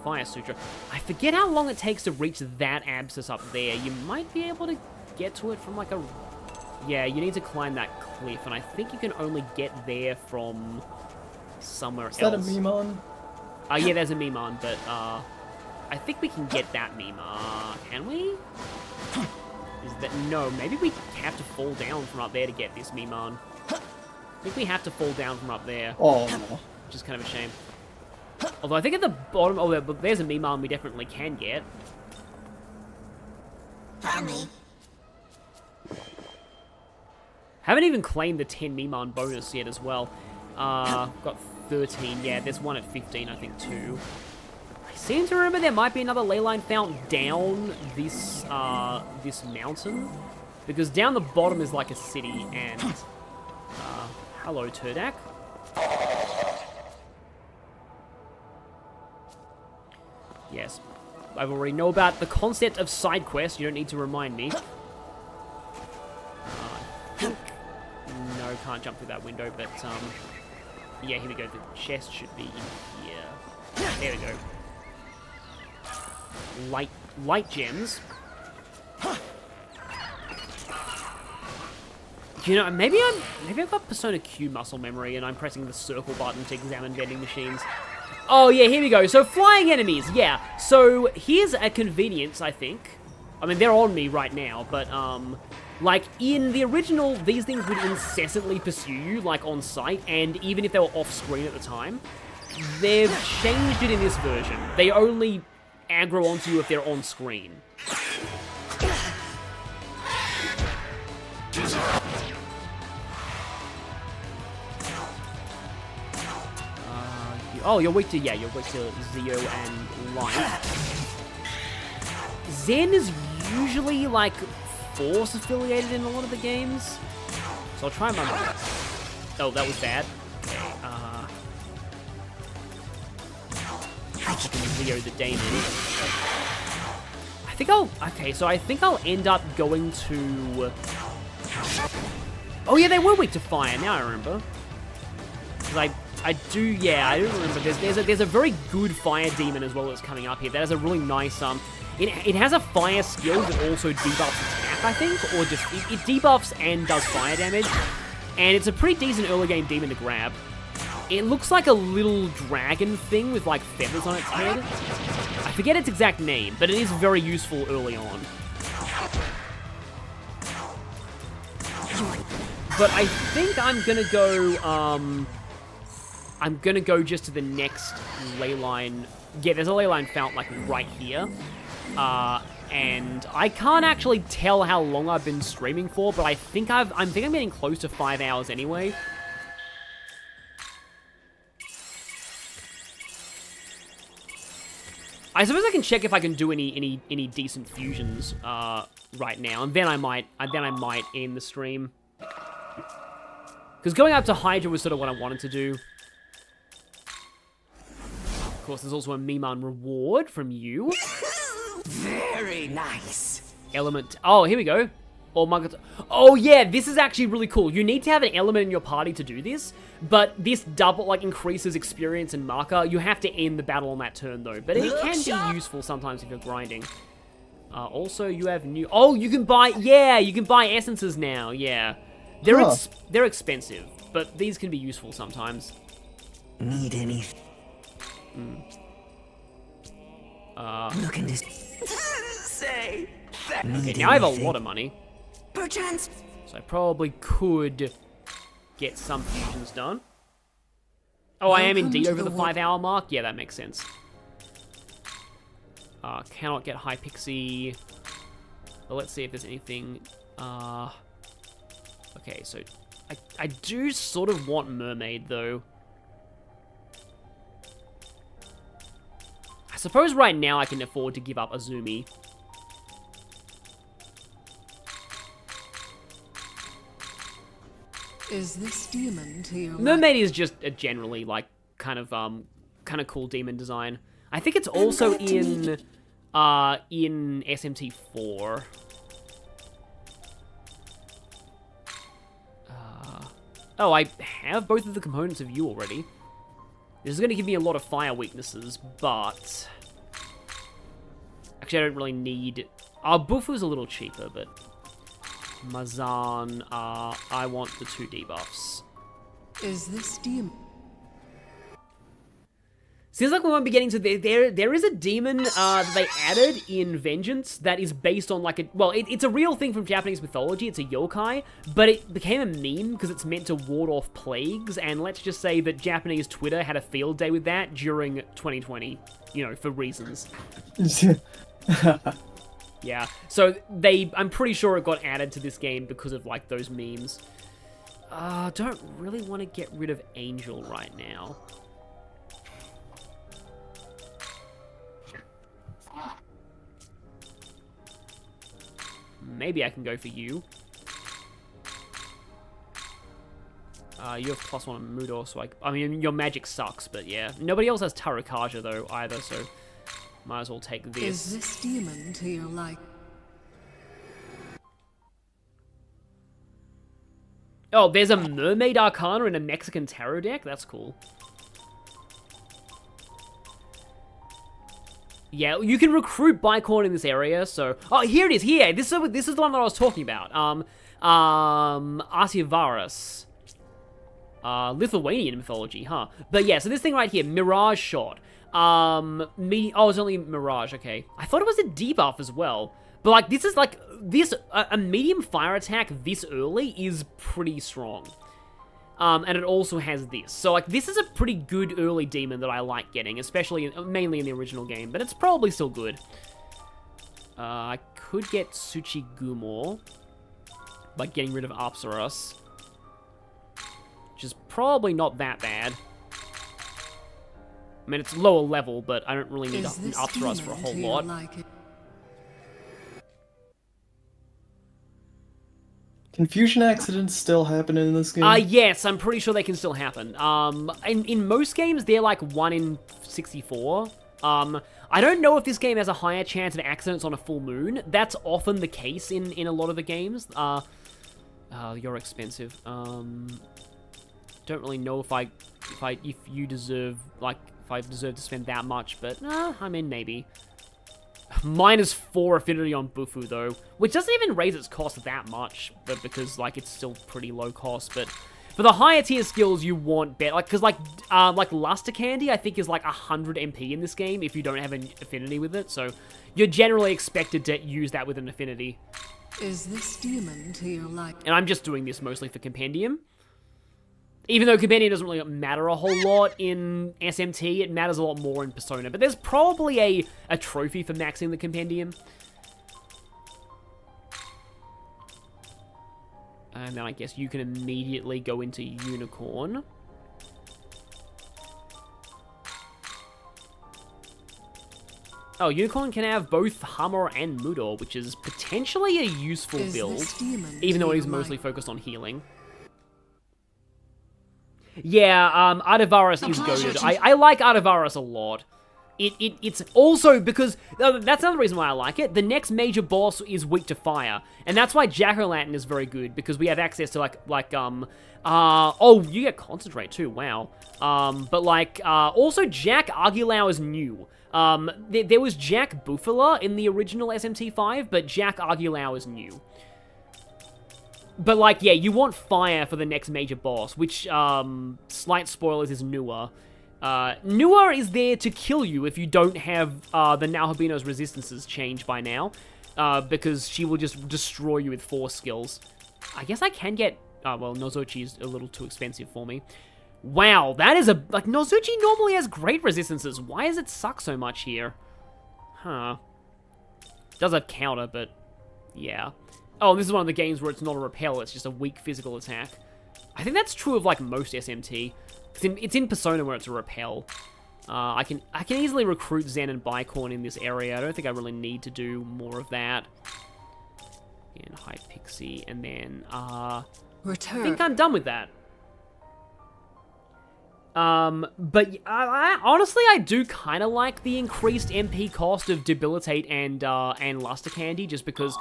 Fire Sutra. I forget how long it takes to reach that abscess up there. You might be able to get to it from, like, a... Yeah, you need to climb that cliff, and I think you can only get there from somewhere else. Is that a Mimon? Yeah, there's a Mimon, but I think we can get that Mimon. Can we? Is that... No, maybe we have to fall down from up there to get this Mimon. I think we have to fall down from up there. Oh. Which is kind of a shame. Although I think at the bottom... Oh, there's a Mimon we definitely can get. Found me. Haven't even claimed the 10 Mimon bonus yet as well. Got 13. Yeah, there's one at 15, I think, too. I seem to remember there might be another leyline fount down this this mountain, because down the bottom is like a city. And hello, Turdak. Yes, I already know about the concept of side quests. You don't need to remind me. No, can't jump through that window, but, yeah, here we go. The chest should be in here. There we go. Light gems. You know, maybe I've got Persona Q muscle memory, and I'm pressing the circle button to examine vending machines. Oh, yeah, here we go. So, flying enemies, yeah. So, here's a convenience, I think. I mean, they're on me right now, but, like, in the original, these things would incessantly pursue you, like, on sight, and even if they were off-screen at the time, they've changed it in this version. They only aggro onto you if they're on-screen. Oh, you're weak to Zio and Light. Zen is usually, like, Force affiliated in a lot of the games. So I'll try my best. Oh, that was bad. Okay, Zio the Daemon. I think I'll end up going to... Oh yeah, they were weak to fire, now I remember. Because I do remember. There's a very good fire demon as well that's coming up here. That has a really nice it has a fire skill that also debuffs attack, I think, or just it debuffs and does fire damage, and it's a pretty decent early game demon to grab. It looks like a little dragon thing with like feathers on its head. I forget its exact name, but it is very useful early on. But I think I'm gonna go just to the next ley line. Yeah, there's a ley line fount like right here. And I can't actually tell how long I've been streaming for, but I think I'm getting close to 5 hours anyway. I suppose I can check if I can do any decent fusions right now, and then I might end the stream. Because going up to Hydra was sort of what I wanted to do. Of course, there's also a Miman reward from you. Very nice. Element. Oh, here we go. Oh my god. Oh yeah, this is actually really cool. You need to have an element in your party to do this, but this double increases experience and marker. You have to end the battle on that turn though, but it can be useful sometimes if you're grinding. Also, you have new. Oh, you can buy. Yeah, you can buy essences now. Yeah, they're expensive, but these can be useful sometimes. Need anything? Look in this. Say. Okay, now I have a lot of money. Perchance. So I probably could get some fusions done. Oh, I am indeed over the 5 hour mark. Yeah, that makes sense. Cannot get high pixie. But let's see if there's anything. Okay, so I do sort of want mermaid though. I suppose right now I can afford to give up Azumi. Is this demon to your Mermaid is just a generally like kind of cool demon design. I think it's also in SMT4. Oh, I have both of the components of you already. This is going to give me a lot of fire weaknesses, but actually I don't really need. Bufu's a little cheaper, but Mazan, I want the 2 debuffs. Is this demon? Seems like we won't be getting to there is a demon that they added in Vengeance that is based on like it's a real thing from Japanese mythology. It's a yokai, but it became a meme because it's meant to ward off plagues, and let's just say that Japanese Twitter had a field day with that during 2020, you know, for reasons. Yeah, so I'm pretty sure it got added to this game because of like those memes. Don't really want to get rid of Angel right now. Maybe I can go for you. You have +1 on Mudo, so I mean, your magic sucks, but yeah. Nobody else has Tarukaja, though, either, so might as well take this. Is this demon to your like? Oh, there's a Mermaid Arcana in a Mexican Tarot deck? That's cool. Yeah, you can recruit Bicorn in this area, so... Oh, here it is, here! This is the one that I was talking about. Asiavaris. Lithuanian mythology, huh? But yeah, so this thing right here, Mirage Shot. Oh, it's only Mirage, okay. I thought it was a debuff as well. But, like, this is, like, a medium fire attack this early is pretty strong. And it also has this. So, like, this is a pretty good early demon that I like getting, mainly in the original game, but it's probably still good. I could get Tsuchigumo by getting rid of Apsaras, which is probably not that bad. I mean, it's lower level, but I don't really need Apsaras for a whole lot. Confusion accidents still happen in this game? Yes, I'm pretty sure they can still happen. In most games, they're like 1 in 64. I don't know if this game has a higher chance of accidents on a full moon. That's often the case in a lot of the games. You're expensive. Don't really know if I deserve to spend that much, but I mean, maybe. -4 affinity on Bufu, though, which doesn't even raise its cost that much, but because, like, it's still pretty low cost, but for the higher tier skills, you want better, like, because, like Luster Candy, I think, is, like, 100 MP in this game if you don't have an affinity with it, so you're generally expected to use that with an affinity. Is this demon to your liking? And I'm just doing this mostly for Compendium. Even though Compendium doesn't really matter a whole lot in SMT, it matters a lot more in Persona. But there's probably a trophy for maxing the Compendium. And then I guess you can immediately go into Unicorn. Oh, Unicorn can have both Hammer and Mudor, which is potentially a useful build, even though it is mostly focused on healing. Yeah, Artavarus is goated. I like Artavarus a lot. It's also because that's another reason why I like it. The next major boss is weak to fire, and that's why Jack-O-Lantern is very good because we have access to oh, you get concentrate too. Wow. But like also Jack Argulau is new. There was Jack Bufala in the original SMT5, but Jack Argulau is new. But, like, yeah, you want fire for the next major boss, which, slight spoilers, is Nua. Nua is there to kill you if you don't have, the Naohibino's resistances changed by now, because she will just destroy you with force skills. I guess I can get, well, Nozuchi is a little too expensive for me. Wow, that is like, Nozuchi normally has great resistances. Why does it suck so much here? Huh. It does have counter, but, yeah. Oh, this is one of the games where it's not a repel, it's just a weak physical attack. I think that's true of, like, most SMT. It's in Persona where it's a repel. I can easily recruit Zen and Bicorn in this area. I don't think I really need to do more of that. And Hypixie, and then, Return. I think I'm done with that. But honestly, I do kind of like the increased MP cost of Debilitate and Luster Candy, just because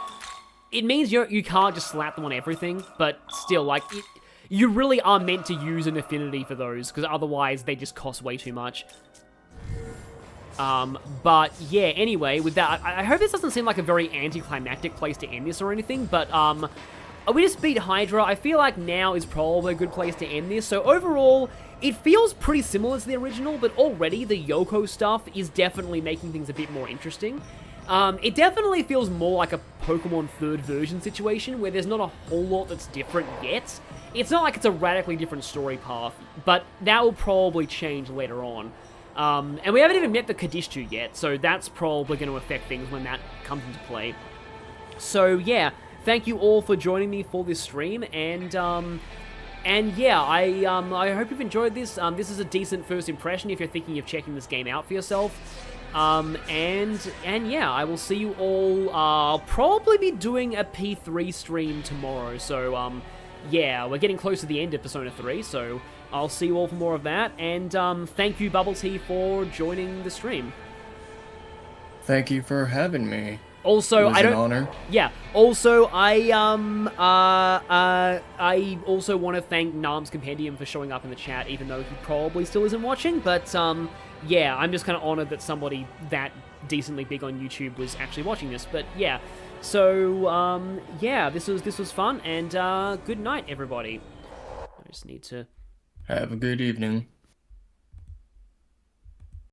it means you can't just slap them on everything, but still, like, you really are meant to use an affinity for those, because otherwise they just cost way too much. But yeah, anyway, with that, I hope this doesn't seem like a very anticlimactic place to end this or anything, but we just beat Hydra. I feel like now is probably a good place to end this. So overall, it feels pretty similar to the original, but already the Yoko stuff is definitely making things a bit more interesting. It definitely feels more like a Pokemon 3rd version situation, where there's not a whole lot that's different yet. It's not like it's a radically different story path, but that will probably change later on. And we haven't even met the Kadishtu yet, so that's probably going to affect things when that comes into play. So yeah, thank you all for joining me for this stream, and yeah, I hope you've enjoyed this. This is a decent first impression if you're thinking of checking this game out for yourself. And yeah, I will see you all. I'll probably be doing a P3 stream tomorrow, so yeah, we're getting close to the end of Persona 3, so I'll see you all for more of that, and thank you, Bubbletea, for joining the stream. Thank you for having me. Also, it was an honor. Yeah. Also, I also want to thank Nam's Compendium for showing up in the chat, even though he probably still isn't watching. But yeah, I'm just kind of honored that somebody that decently big on YouTube was actually watching this. But yeah, so yeah, this was fun, and good night, everybody. I just need to have a good evening.